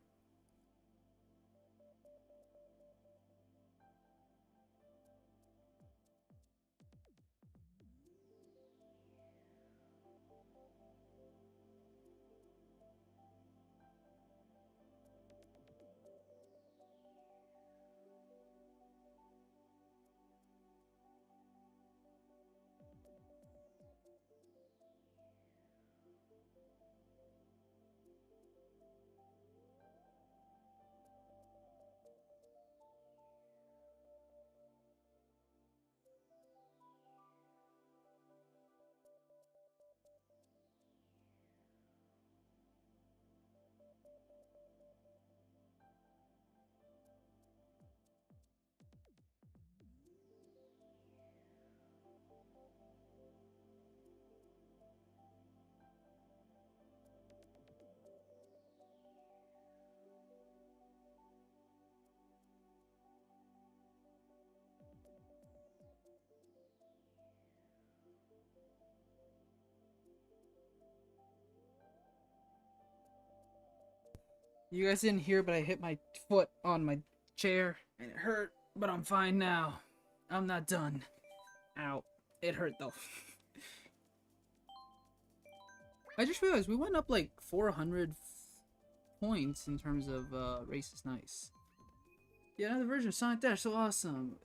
You guys didn't hear, but I hit my foot on my chair and it hurt, but I'm fine now. I'm not done. Ow. It hurt though. I just realized we went up like 400 points in terms of races. Nice. Yeah, another version of Sonic Dash, so awesome.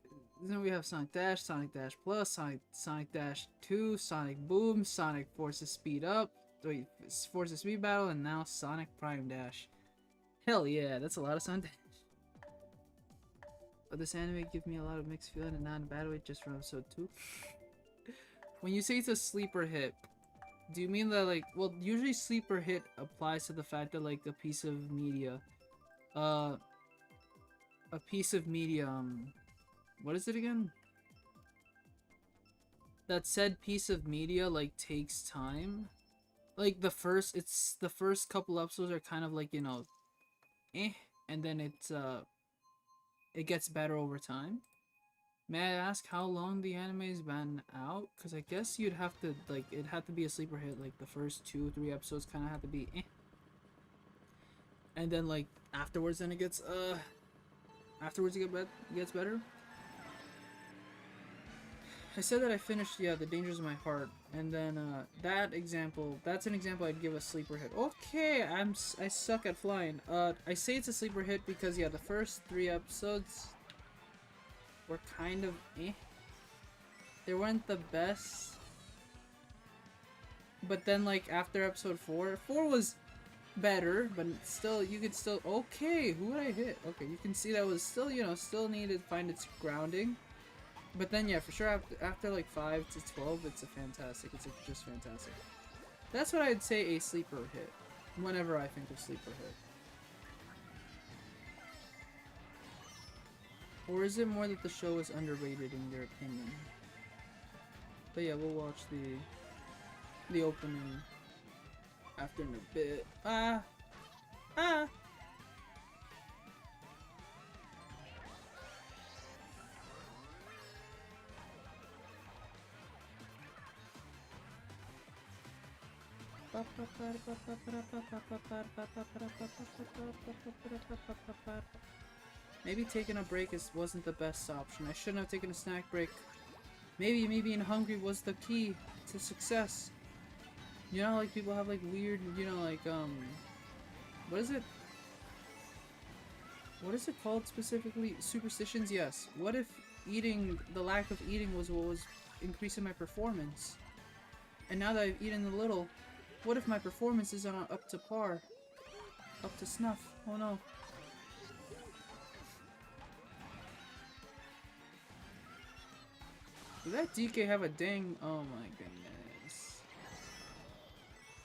Then we have Sonic Dash, Sonic Dash Plus, Sonic Dash 2, Sonic Boom, Sonic Forces Speed Up, wait, Forces Speed Battle, and now Sonic Prime Dash. Hell yeah, that's a lot of Sonic Dash. But this anime gives me a lot of mixed feeling and not in a bad way, just from episode 2. When you say it's a sleeper hit, do you mean that, like, well, usually sleeper hit applies to the fact that, like, a piece of media, what is it again? That said piece of media, like, takes time. Like, the first couple episodes are kind of like, you know, and then it gets better over time. May I ask how long the anime's been out? Because I guess you'd have to, like, it'd have to be a sleeper hit, like, the first 2-3 episodes kind of have to be and then, like, afterwards, then it gets, afterwards it gets better. I said that I finished, yeah, The Dangers of My Heart, and then, that's an example I'd give a sleeper hit. Okay, I suck at flying. I say it's a sleeper hit because, yeah, the first 3 episodes were kind of They weren't the best. But then, like, after episode 4 was better, but still, you could still, okay, who would I hit? Okay, you can see that was still, you know, still needed to find its grounding. But then, yeah, for sure, after like 5 to 12, it's just fantastic. That's what I'd say a sleeper hit, whenever I think of sleeper hit. Or is it more that the show is underrated in your opinion? But yeah, we'll watch the opening after in a bit. Maybe taking a break wasn't the best option. I shouldn't have taken a snack break. Maybe me being hungry was the key to success. You know, like, people have, like, weird, you know, like, what is it? What is it called specifically? Superstitions? Yes. What if the lack of eating was what was increasing my performance? And now that I've eaten a little, what if my performance isn't up to par? Up to snuff? Oh no. Did that DK have a ding? Oh my goodness.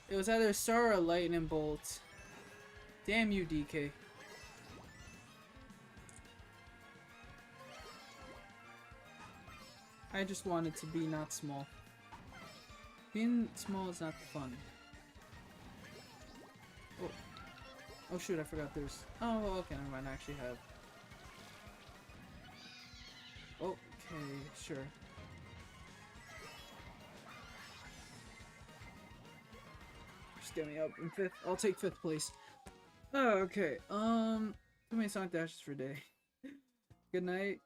It was either a star or a lightning bolt. Damn you, DK. I just wanted to be not small. Being small is not fun. Oh. Oh shoot, I forgot there's... Oh, okay, never mind, I actually have... Okay, sure. Just get me up in 5th. I'll take 5th place. Oh, okay. Too many Sonic Dashes for day. Good night,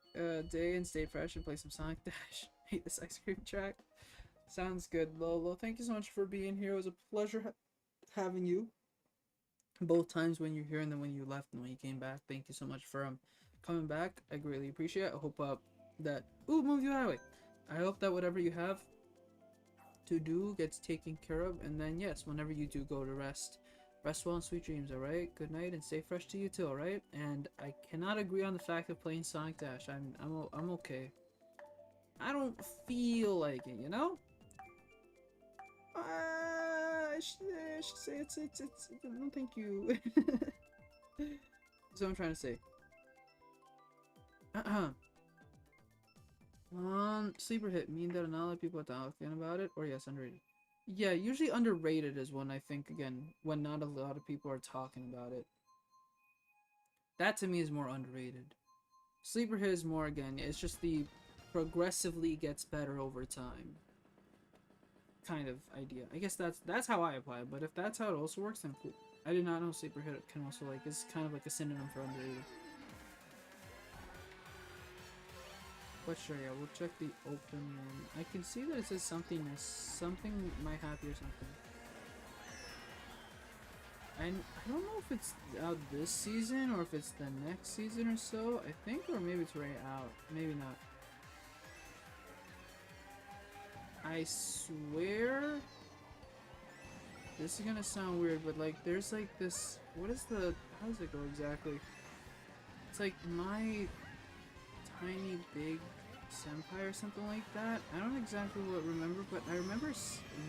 day, and stay fresh and play some Sonic Dash. Hate this ice cream track. Sounds good, Lolo. Thank you so much for being here. It was a pleasure having you. Both times when you're here and then when you left and when you came back. Thank you so much for coming back. I greatly appreciate it. I hope that... Ooh, Moonview Highway! I hope that whatever you have to do gets taken care of. And then, yes, whenever you do go to rest, rest well and sweet dreams, alright? Good night and stay fresh to you too, alright? And I cannot agree on the fact of playing Sonic Dash. I'm okay. I don't feel like it, you know? I should say it's no thank you. That's what I'm trying to say. Sleeper hit mean that not a lot of people are talking about it, or yes, underrated. Yeah, usually underrated is when I think, again, when not a lot of people are talking about it. That to me is more underrated. Sleeper hit is more, again, it's just the progressively gets better over time kind of idea. I guess that's how I apply it, but if that's how it also works, then cool. I did not know sleeper hit can also like is kind of like a synonym for underrated. But sure, yeah, we'll check the open one. I can see that it says something my happy or something. And I don't know if it's out this season or if it's the next season or so. I think, or maybe it's right out. Maybe not. I swear this is gonna sound weird, but like there's like this, what is the, how does it go exactly? It's like My Tiny Big Senpai or something like that. I don't exactly remember, but I remember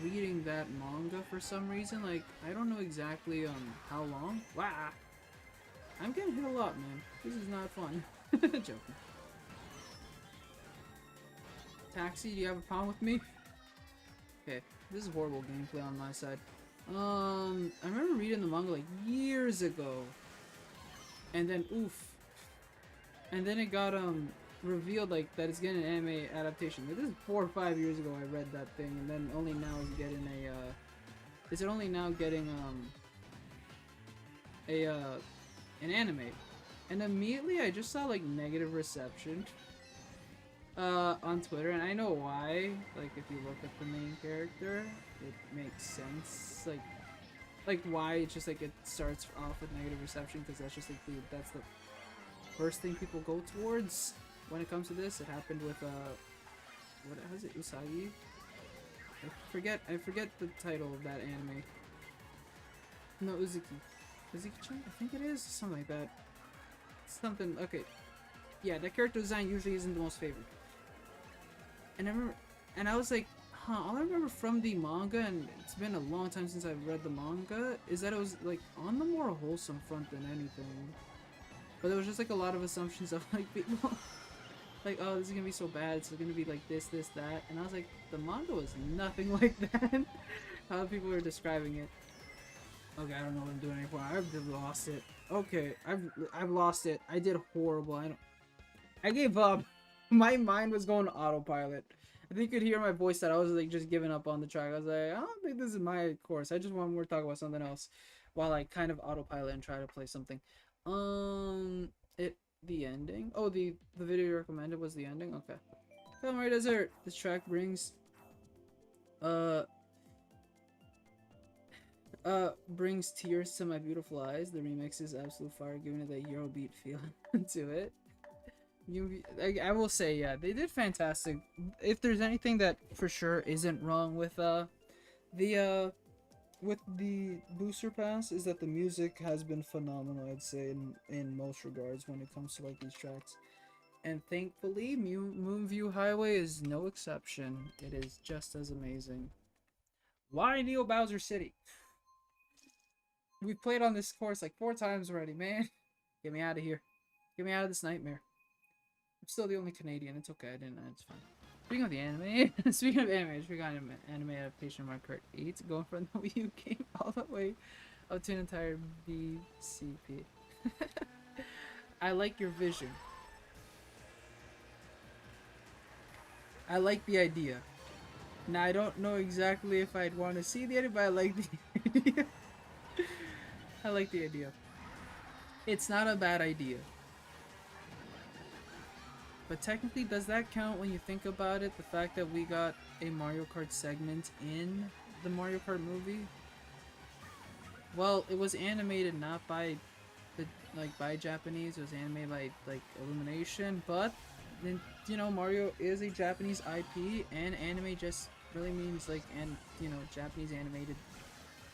reading that manga for some reason. Like, I don't know exactly how long. Wow, I'm getting hit a lot, man. This is not fun. Joking. Taxi, do you have a problem with me? Okay, this is horrible gameplay on my side. I remember reading the manga like years ago, and then oof, and then it got revealed like that it's getting an anime adaptation. Like, this is 4 or 5 years ago I read that thing, and then only now is getting a is it only now getting an anime, and immediately I just saw like negative reception on Twitter, and I know why. Like, if you look at the main character, it makes sense. Like why it's just like it starts off with negative reception, because that's just like that's the first thing people go towards when it comes to this. It happened with what was it, Usagi? I forget the title of that anime. No, Uzuki-chan? I think it is something like that. Something, okay. Yeah, that character design usually isn't the most favored. And I remember, and I was like, huh, all I remember from the manga, and it's been a long time since I've read the manga, is that it was like on the more wholesome front than anything. But there was just like a lot of assumptions of like people like, oh, this is gonna be so bad, it's gonna be like this, that, and I was like, the manga was nothing like that. How people were describing it. Okay, I don't know what I'm doing anymore. I've lost it. Okay, I've lost it. I did horrible. I gave up. My mind was going to autopilot. I think you could hear my voice that I was like just giving up on the track. I was like, I don't think this is my course. I just want more to talk about something else while I kind of autopilot and try to play something. The ending. Oh, the video you recommended was the ending. Okay. PEAK Mario Desert. This track brings brings tears to my beautiful eyes. The remix is absolute fire, giving it that Eurobeat feel to it. I will say, yeah, they did fantastic. If there's anything that for sure isn't wrong with the booster pass, is that the music has been phenomenal, I'd say, in most regards when it comes to like these tracks. And thankfully, Moonview Highway is no exception. It is just as amazing. Why Neo Bowser City? We've played on this course like 4 times already, man. Get me out of here. Get me out of this nightmare. I'm still the only Canadian. It's okay. It's fine. Speaking of the anime, speaking of anime adaptation of Mario Kart 8, going from the Wii U game all the way up to an entire BCP. I like your vision. I like the idea. Now, I don't know exactly if I'd want to see the idea, but I like the idea. I like the idea. It's not a bad idea. But technically, does that count when you think about it? The fact that we got a Mario Kart segment in the Mario Kart movie? Well, it was animated not by by Japanese. It was animated by like Illumination, but then, you know, Mario is a Japanese IP, and anime just really means like Japanese animated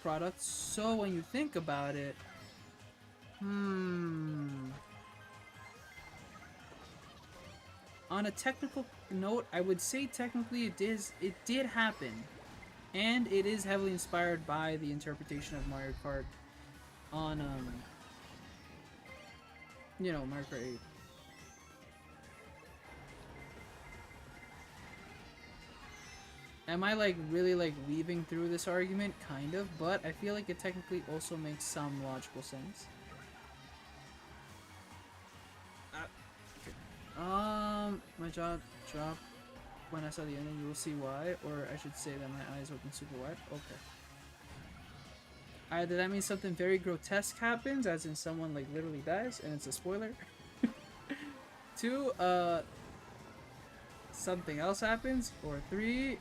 products. So when you think about it, on a technical note, I would say technically it did happen, and it is heavily inspired by the interpretation of Mario Kart on Mario Kart 8. Am I like really like weaving through this argument? Kind of, but I feel like it technically also makes some logical sense. My jaw dropped when I saw the ending. You will see why, or I should say that my eyes opened super wide. Okay. Either that means something very grotesque happens, as in someone like literally dies, and it's a spoiler. 2, something else happens, or 3,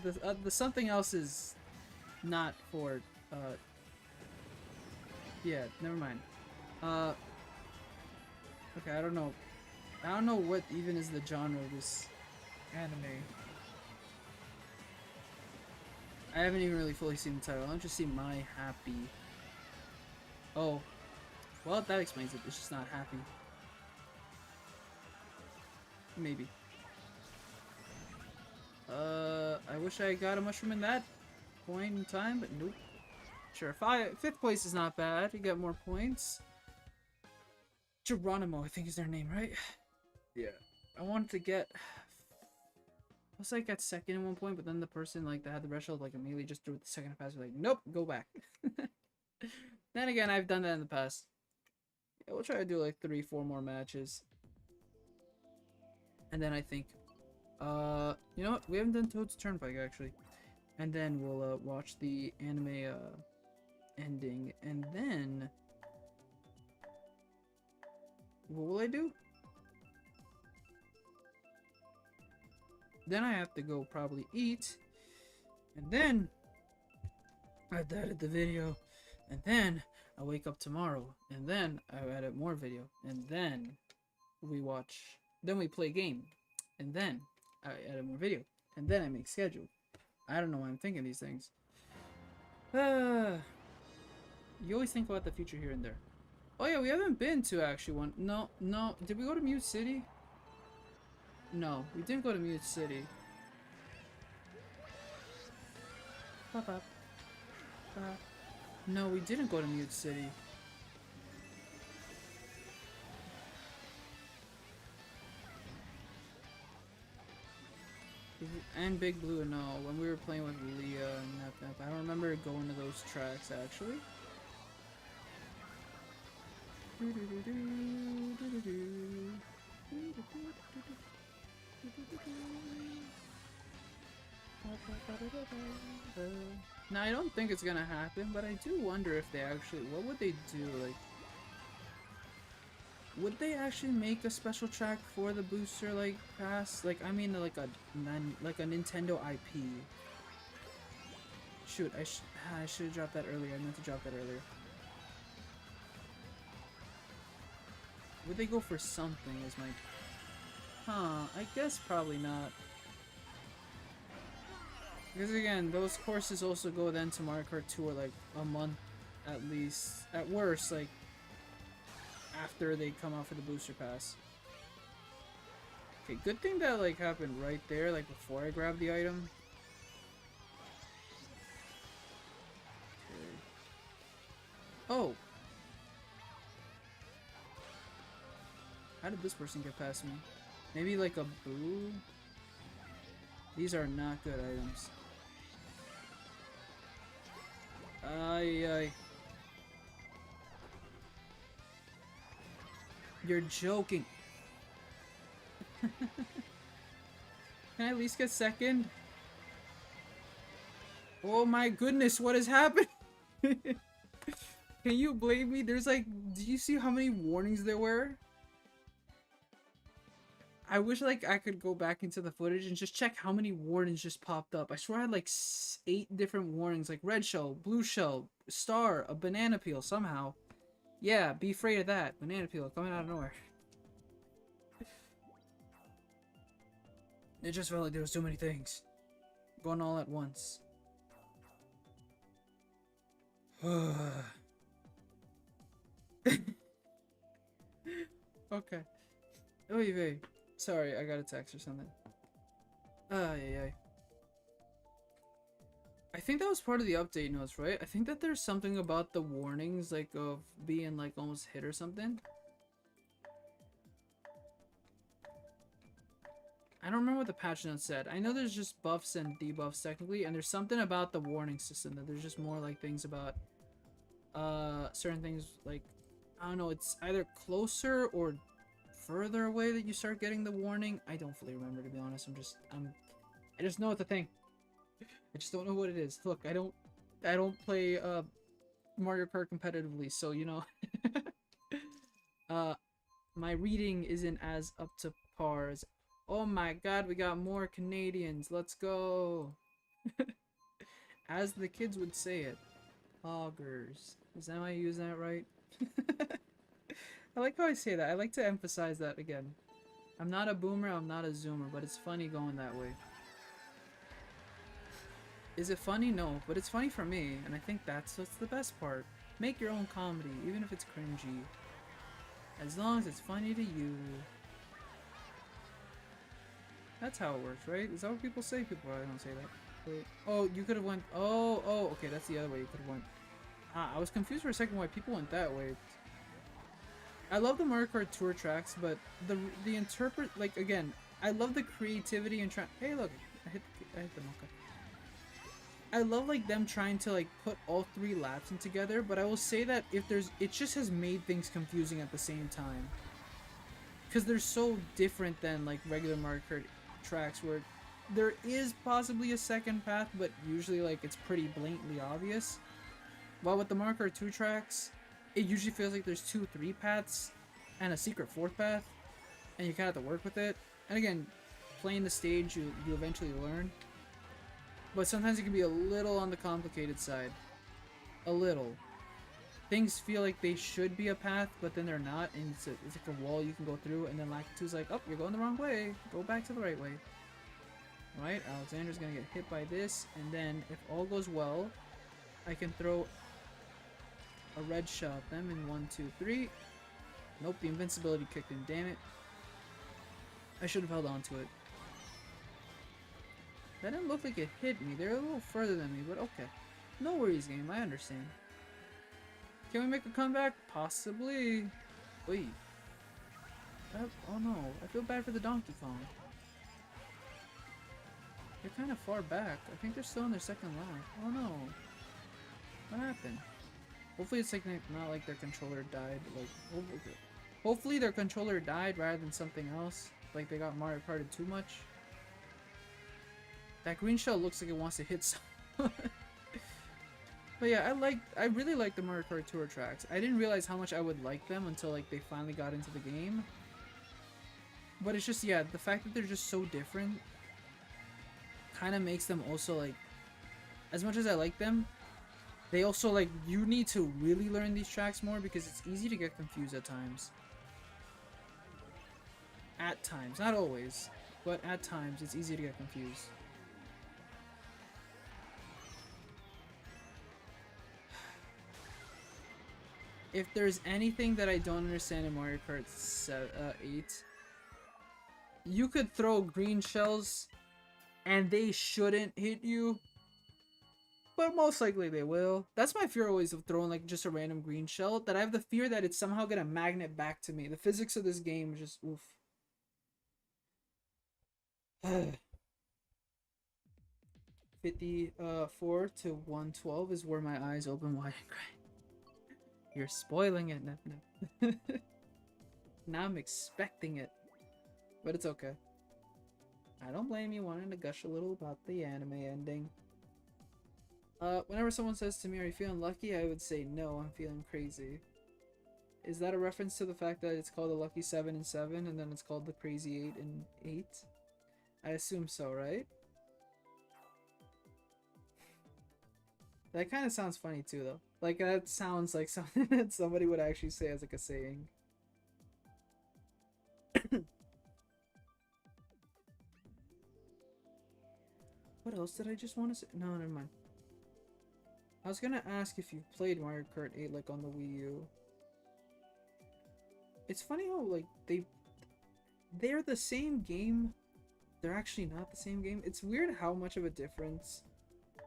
the something else is not for, yeah, never mind. Okay, I don't know. I don't know what even is the genre of this anime. I haven't even really fully seen the title. I don't just see My Happy. Oh. Well, that explains it. It's just not happy. Maybe. I wish I got a mushroom in that point in time, but nope. Sure, 5th place is not bad. You get more points. Geronimo, I think is their name, right? Yeah. I wanted to get... I was like at second at one point, but then the person like that had the red shell like immediately just threw it the second pass. Like, nope, go back. Then again, I've done that in the past. Yeah, we'll try to do like 3-4 more matches. And then I think, you know what? We haven't done Toad's Turnpike actually. And then we'll watch the anime ending. And then, what will I do? Then I have to go probably eat. And then I edit the video. And then I wake up tomorrow. And then I edit more video. And then we watch. Then we play a game. And then I edit more video. And then I make schedule. I don't know why I'm thinking these things. You always think about the future here and there. Oh yeah, we haven't been to actually one. No. Did we go to Mute City? No, we didn't go to Mute City. No, we didn't go to Mute City. And Big Blue, no. When we were playing with Leah and that, I don't remember going to those tracks actually. Now I don't think it's gonna happen, but I do wonder if they actually, what would they do? Like, would they actually make a special track for the booster like pass? Like, I mean, like a Nintendo IP. Shoot, I should have dropped that earlier. I meant to drop that earlier. Would they go for something as my... I guess probably not. Because again, those courses also go then to Mario Kart Tour like a month at least. At worst, like after they come out for the booster pass. Okay, good thing that like happened right there, like before I grabbed the item. Okay. Oh! How did this person get past me? Maybe like a boo? These are not good items. Ay. You're joking. Can I at least get second? Oh my goodness, what is happening? Can you blame me? There's like, do you see how many warnings there were? I wish like I could go back into the footage and just check how many warnings just popped up. I swear I had like 8 different warnings, like red shell, blue shell, star, a banana peel somehow. Yeah, be afraid of that. Banana peel coming out of nowhere. It just felt like there was too many things going all at once. Okay. Oy vey. Sorry, I got a text or something. Ay. I think that was part of the update notes, right? I think that there's something about the warnings, like, of being, like, almost hit or something. I don't remember what the patch notes said. I know there's just buffs and debuffs, technically, and there's something about the warning system that there's just more, like, things about, certain things, like, I don't know, it's either closer or further away that you start getting the warning. I don't fully remember, to be honest. I just know it's a thing. I just don't know what it is. Look, I don't play Mario Kart competitively, so you know, uh, my reading isn't as up to par as. Oh my God, we got more Canadians. Let's go. As the kids would say it, hoggers. Is that how I use that right? I like how I say that. I like to emphasize that again. I'm not a boomer, I'm not a zoomer, but it's funny going that way. Is it funny? No, but it's funny for me, and I think that's what's the best part. Make your own comedy, even if it's cringy. As long as it's funny to you. That's how it works, right? Is that what people say? People probably don't say that. Wait. Oh, you could have went. Oh, okay, that's the other way you could have went. Ah, I was confused for a second why people went that way. I love the Mario Kart Tour tracks, but the interpret, like, again, I love the creativity and hey, look, I hit the mocha. I love, like, them trying to, like, put all 3 laps in together, but I will say that it just has made things confusing at the same time. Because they're so different than, like, regular Mario Kart tracks where there is possibly a second path, but usually, like, it's pretty blatantly obvious. While with the Mario Kart 2 tracks, it usually feels like there's 2-3 paths and a secret 4th path, and you kind of have to work with it. And again, playing the stage, you eventually learn. But sometimes it can be a little on the complicated side. A little. Things feel like they should be a path, but then they're not, and it's like a wall you can go through, and then Lack 2's like, oh, you're going the wrong way. Go back to the right way. Right, Alexander's gonna get hit by this, and then, if all goes well, I can throw a red shell at them in 1, 2, 3. Nope, the invincibility kicked in, damn it. I should have held on to it. That didn't look like it hit me. They're a little further than me, but okay. No worries, game. I understand. Can we make a comeback? Possibly. Wait. Oh no. I feel bad for the Donkey Kong. They're kind of far back. I think they're still in their second lap. Oh no. What happened? Hopefully it's like not like their controller died. Like, hopefully their controller died rather than something else. Like they got Mario Karted too much. That green shell looks like it wants to hit someone. But yeah, I really like the Mario Kart Tour tracks. I didn't realize how much I would like them until like they finally got into the game. But it's just, yeah, the fact that they're just so different kind of makes them also like, as much as I like them, they also like, you need to really learn these tracks more because it's easy to get confused at times. At times, not always, but at times it's easy to get confused. If there's anything that I don't understand in Mario Kart 8, you could throw green shells and they shouldn't hit you, but most likely they will. That's my fear always of throwing like just a random green shell, that I have the fear that it's somehow gonna magnet back to me. The physics of this game is just oof. 54 to 112 is where my eyes open wide and cry. You're spoiling it, no. Now I'm expecting it. But it's okay. I don't blame you wanting to gush a little about the anime ending. Whenever someone says to me, are you feeling lucky? I would say, no, I'm feeling crazy. Is that a reference to the fact that it's called the Lucky 7 and 7, and then it's called the Crazy 8 and 8? I assume so, right? That kind of sounds funny too, though. Like, that sounds like something that somebody would actually say as like a saying. What else did I just want to say? No, never mind. I was gonna ask if you've played Mario Kart 8 like on the Wii U. It's funny how like they're the same game. They're actually not the same game. It's weird how much of a difference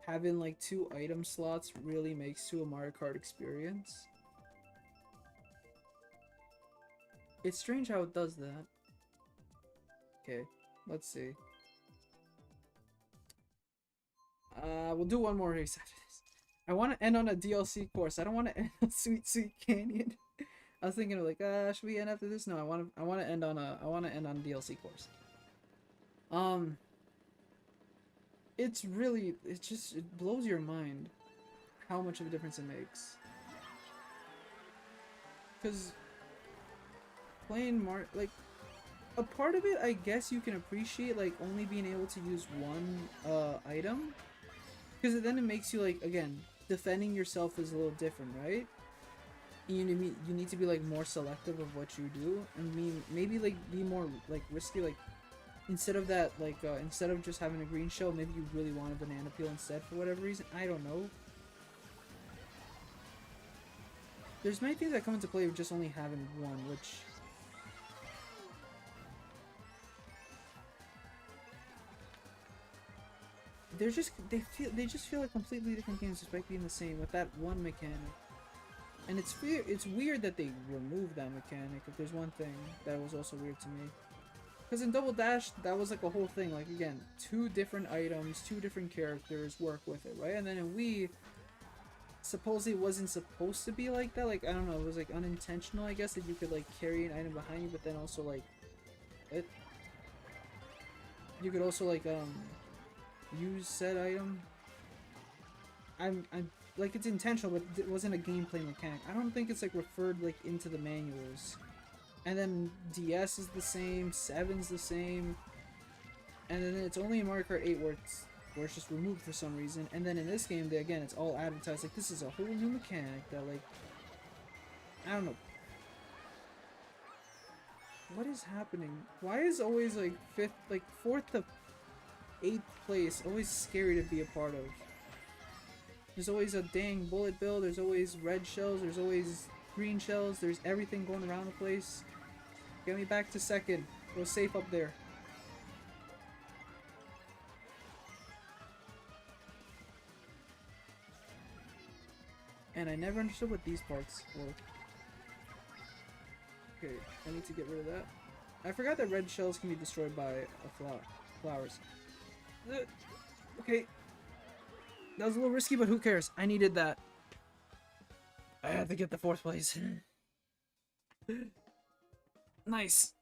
having like 2 item slots really makes to a Mario Kart experience. It's strange how it does that. Okay, let's see. We'll do one more race after this. I want to end on a DLC course. I don't want to end on Sweet Sweet Canyon. I was thinking of like, should we end after this? No, I want to end on a DLC course. it's really, it blows your mind how much of a difference it makes. Because playing like, a part of it, I guess you can appreciate, like, only being able to use one item. Because then it makes you, like, again, defending yourself is a little different, right? You need to be, like, more selective of what you do. And maybe, like, be more, like, risky, like, instead of that, like, instead of just having a green shell, maybe you really want a banana peel instead for whatever reason. I don't know. There's many things that come into play with just only having one, which... they just feel like completely different games despite being the same with that one mechanic. And it's weird that they removed that mechanic, if there's one thing that was also weird to me. Because in Double Dash, that was like a whole thing, like, again, 2 different items, 2 different characters work with it, right? And then in Wii, supposedly it wasn't supposed to be like that, like, I don't know, it was like unintentional, I guess, that you could like carry an item behind you, but then also like, you could also like, use said item. I'm like, it's intentional, but it wasn't a gameplay mechanic. I don't think it's like referred like into the manuals. And then DS is the same, 7's the same, and then it's only in Mario Kart 8 where it's just removed for some reason. And then in this game, again, it's all advertised like this is a whole new mechanic that, like, I don't know. What is happening? Why is always like 4th to 8th place always scary to be a part of? There's always a dang bullet bill, there's always red shells, there's always green shells, there's everything going around the place. Get me back to 2nd. Go safe up there. And I never understood what these parts were. Okay, I need to get rid of that. I forgot that red shells can be destroyed by flowers. Okay. That was a little risky, but who cares? I needed that. I had to get the 4th place. Nice.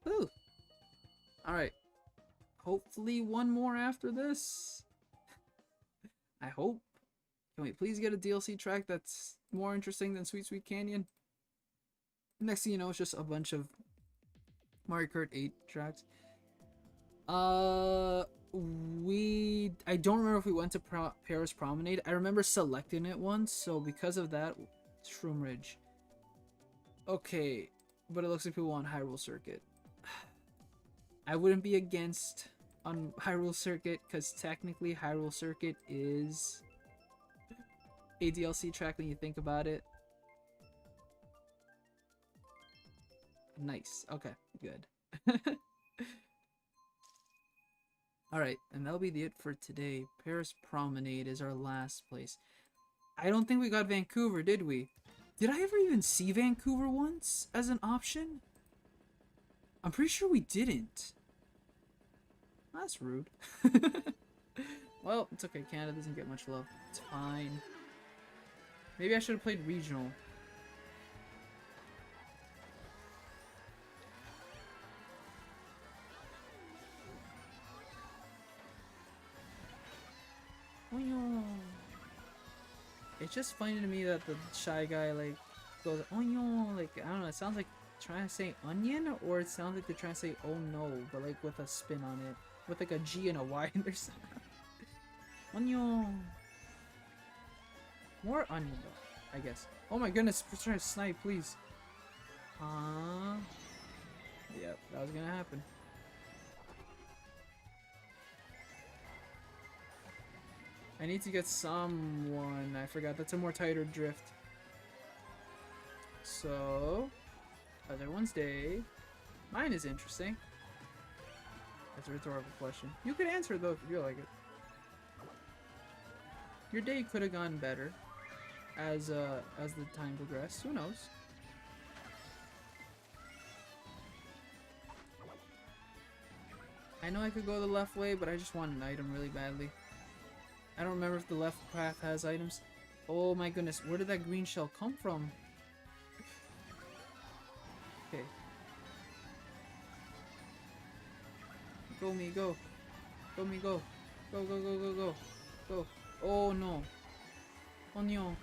Ooh. Alright. Hopefully one more after this. I hope. Can we please get a DLC track that's more interesting than Sweet Sweet Canyon? Next thing you know, it's just a bunch of Mario Kart 8 tracks. I don't remember if we went to Paris Promenade. I remember selecting it once, so because of that, Shroom Ridge. Okay, but it looks like people want Hyrule Circuit. I wouldn't be against on Hyrule Circuit, because technically Hyrule Circuit is a DLC track when you think about it. Nice. Okay, good. Alright, and that'll be it for today. Paris Promenade is our last place. I don't think we got Vancouver, did we? Did I ever even see Vancouver once as an option? I'm pretty sure we didn't. That's rude. Well, it's okay. Canada doesn't get much love. It's fine. Maybe I should have played regional. It's just funny to me that the shy guy like goes like, I don't know, it sounds like trying to say onion, or it sounds like they're trying to say oh no, but like with a spin on it, with like a G and a Y in their sound. Onion. More onion though, I guess. Oh my goodness, trying to snipe, please. Yep, that was gonna happen. I need to get someone. I forgot. That's a more tighter drift. So, how's everyone's day? Mine is interesting. That's a rhetorical question. You could answer it though if you feel like it. Your day could have gone better as the time progressed. Who knows? I know I could go the left way, but I just want an item really badly. I don't remember if the left path has items. Oh my goodness, where did that green shell come from? Okay. Go me, go. Go me, go. Go, go, go, go, go. Go. Oh no. Oh no.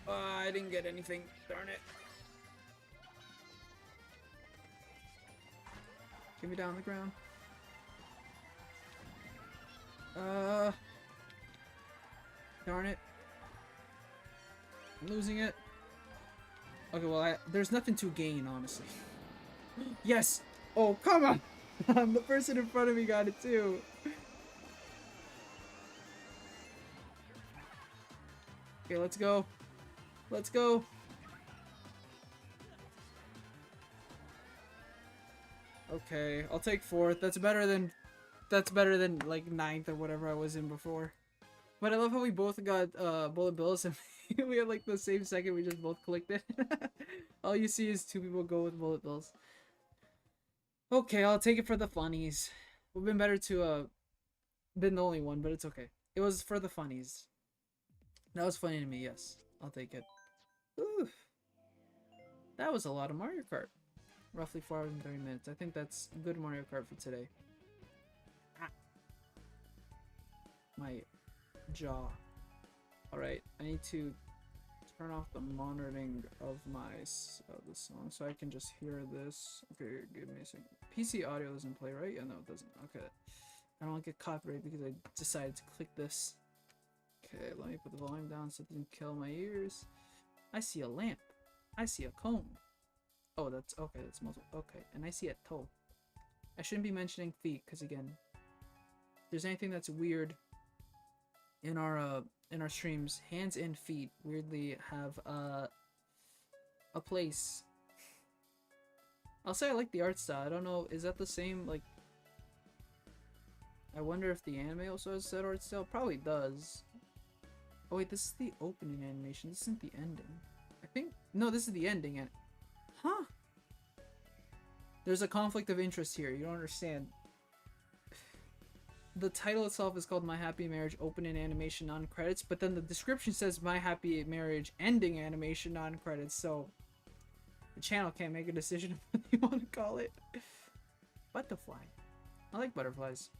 I didn't get anything. Darn it. Get me down on the ground. Darn it. I'm losing it. Okay, well, there's nothing to gain, honestly. Yes! Oh, come on! The person in front of me got it too. Okay, let's go. Let's go. Okay, I'll take 4th. That's better than like 9th or whatever I was in before. But I love how we both got bullet bills and we had like the same second we just both clicked it. All you see is 2 people go with bullet bills. Okay, I'll take it for the funnies. Would have been better to been the only one, but it's okay. It was for the funnies. That was funny to me, yes. I'll take it. Ooh. That was a lot of Mario Kart. Roughly 4 hours and 30 minutes. I think that's good Mario Kart for today. Ah. My jaw. Alright, I need to turn off the monitoring of the song so I can just hear this. Okay, give me a second. PC audio doesn't play, right? Yeah, no, it doesn't. Okay. I don't want to get copyright because I decided to click this. Okay, let me put the volume down so it doesn't kill my ears. I see a lamp. I see a cone. Oh, that's okay. That's multiple. Okay, and I see a toe. I shouldn't be mentioning feet because again, if there's anything that's weird in our streams, hands and feet weirdly have a place. I'll say I like the art style. I don't know, is that the same? Like, I wonder if the anime also has that art style. Probably does. Oh wait, this is the opening animation. This isn't the ending. I think no, this is the ending. And huh? There's a conflict of interest here. You don't understand. The title itself is called My Happy Marriage Opening Animation Non-Credits, but then the description says My Happy Marriage Ending Animation Non-Credits, so the channel can't make a decision of what you want to call it. Butterfly. I like butterflies.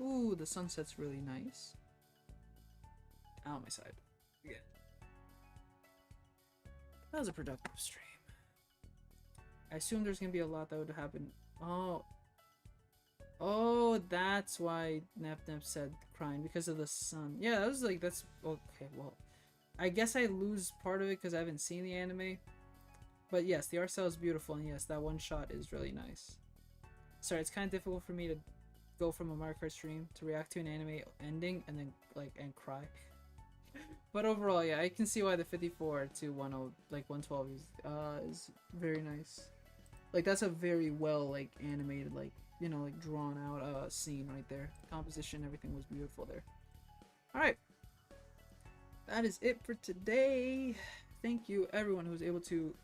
Ooh, the sunset's really nice. Out on my side. Again. That was a productive stream. I assume there's gonna be a lot that would happen. Oh, that's why Nap said crying because of the sun. Yeah, that was like, that's okay. Well, I guess I lose part of it because I haven't seen the anime. But yes, the art style is beautiful, and yes, that one shot is really nice. Sorry, it's kind of difficult for me to go from a Mario Kart stream to react to an anime ending and then and cry. But overall, yeah, I can see why the 54 to 10 like 112 is very nice. Like that's a very well like animated, like, you know, like drawn out scene right there. Composition, everything was beautiful there. All right, that is it for today. Thank you everyone who was able to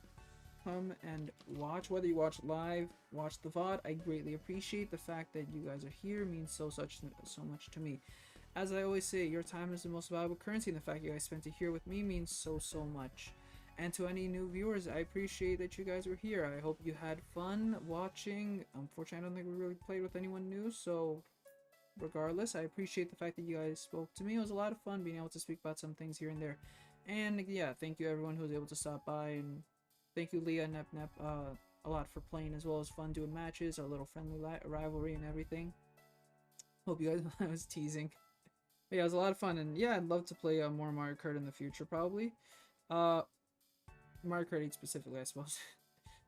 come and watch, whether you watch live, watch the VOD. I greatly appreciate the fact that you guys are here. It means so much to me. As I always say, your time is the most valuable currency, and the fact you guys spent it here with me means so much. And to any new viewers, I appreciate that you guys were here. I hope you had fun watching. Unfortunately, I don't think we really played with anyone new, so regardless, I appreciate the fact that you guys spoke to me. It was a lot of fun being able to speak about some things here and there. And yeah, thank you everyone who was able to stop by, and thank you Leah and Nep a lot for playing, as well as fun doing matches, our little friendly rivalry and everything. Hope you guys I was teasing. But yeah, it was a lot of fun, and yeah, I'd love to play more Mario Kart in the future, probably. Mario Kart 8 specifically, I suppose.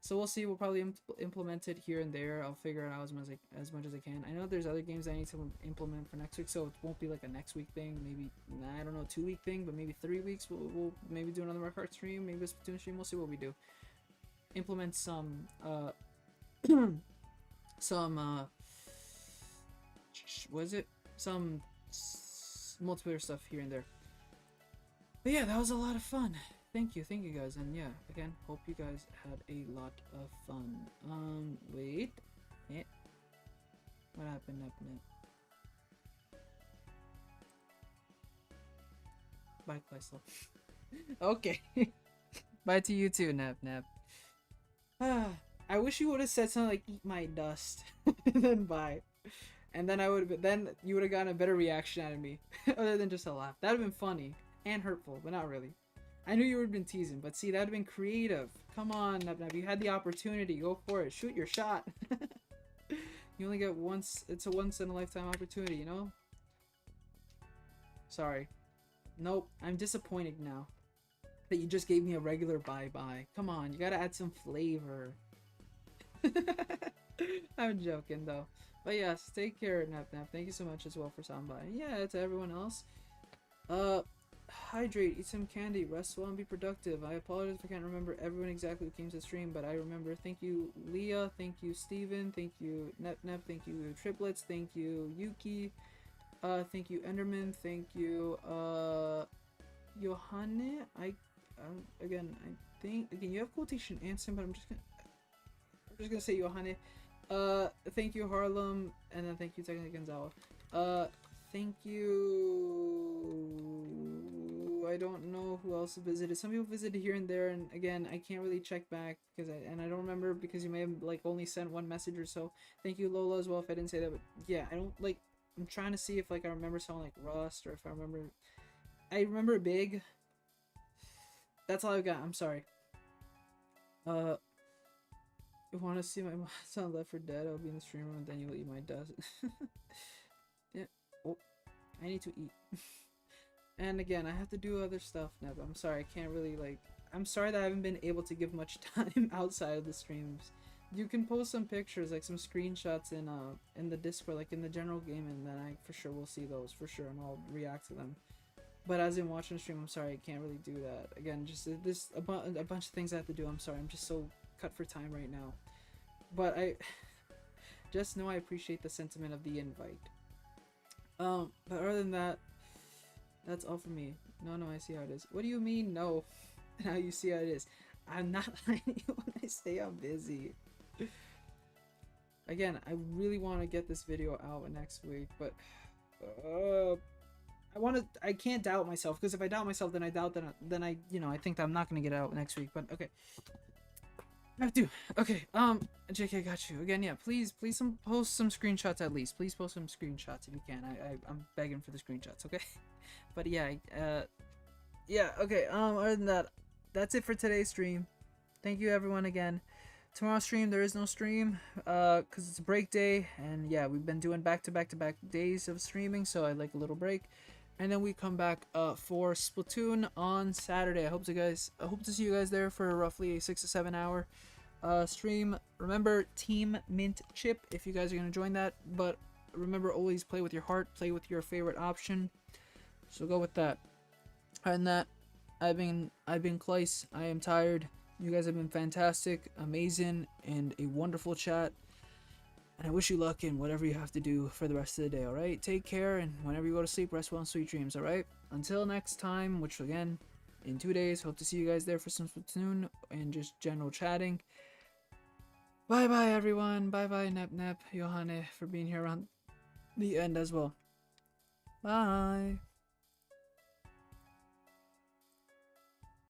So we'll see. We'll probably implement it here and there. I'll figure it out as much as I can. I know there's other games I need to implement for next week, so it won't be like a next week thing. Maybe, I don't know, 2-week thing, but maybe 3 weeks. We'll maybe do another Mario Kart stream, maybe a Splatoon stream. We'll see what we do. Implement some what is it? Some multiplayer stuff here and there. But yeah, that was a lot of fun. Thank you guys, and yeah, again, hope you guys had a lot of fun. Wait. What happened up now? Bye, Claeslo. Okay. Bye to you too, Nap. I wish you would have said something like "eat my dust" and then bye, and then then you would have gotten a better reaction out of me, other than just a laugh. That would have been funny and hurtful, but not really. I knew you would have been teasing, but see, that would have been creative. Come on, Nub Nub, you had the opportunity. Go for it. Shoot your shot. You only get once. It's a once in a lifetime opportunity, you know? Sorry. Nope. I'm disappointed now that you just gave me a regular bye-bye. Come on, you gotta add some flavor. I'm joking though. But yes, take care, Nap Nap. Thank you so much as well for stopping by. Yeah, to everyone else. Hydrate, eat some candy, rest well, and be productive. I apologize if I can't remember everyone exactly who came to the stream, but I remember. Thank you, Leah. Thank you, Steven. Thank you, Nep Nep. Thank you, Triplets. Thank you, Yuki. Thank you, Enderman. Thank you, Johanne. Again, I think again you have quotation answer, but I'm just gonna say Johanne. Thank you, Harlem, and then thank you, Technically Gonzawa. Thank you. I don't know who else visited. Some people visited here and there, and again, I can't really check back because I don't remember because you may have like only sent one message or so. Thank you, Lola, as well. If I didn't say that, but yeah, I don't like. I'm trying to see if like I remember someone like Rust or if I remember. I remember Big. That's all I've got. I'm sorry. You want to see my son Left 4 Dead? I'll be in the stream room and then you'll eat my dust. Yeah. Oh, I need to eat. And again, I have to do other stuff now. But I'm sorry, I can't really like. I'm sorry that I haven't been able to give much time outside of the streams. You can post some pictures, like some screenshots in the Discord, like in the general game, and then I for sure will see those for sure, and I'll react to them. But as in watching the stream, I'm sorry, I can't really do that. Again, just this a bunch of things I have to do. I'm sorry, I'm just so cut for time right now. But I just know I appreciate the sentiment of the invite. But other than that, that's all for me. No, I see how it is. What do you mean, no? Now you see how it is. I'm not lying to you when I say I'm busy. Again, I really want to get this video out next week, but I can't doubt myself, because if I doubt myself, then I doubt that then I think that I'm not gonna get it out next week. But okay, I have to. Okay, JK, got you again. Yeah, please post some screenshots at least. Please post some screenshots if you can. I'm begging for the screenshots. Okay, but yeah, yeah. Okay. Other than that, that's it for today's stream. Thank you everyone again. Tomorrow's stream there is no stream because it's a break day, and yeah, we've been doing back to back days of streaming, so I like a little break. And then we come back for Splatoon on Saturday. I hope to see you guys there for roughly a 6 to 7 hour stream. Remember, Team Mint Chip if you guys are gonna join that. But remember, always play with your heart, play with your favorite option. So go with that. And that, I've been Claes. I am tired. You guys have been fantastic, amazing, and a wonderful chat. And I wish you luck in whatever you have to do for the rest of the day, alright? Take care, and whenever you go to sleep, rest well and sweet dreams, alright? Until next time, which again, in 2 days, hope to see you guys there for some Splatoon and just general chatting. Bye-bye, everyone. Bye-bye, Nep Nep, Johanne, for being here around the end as well. Bye!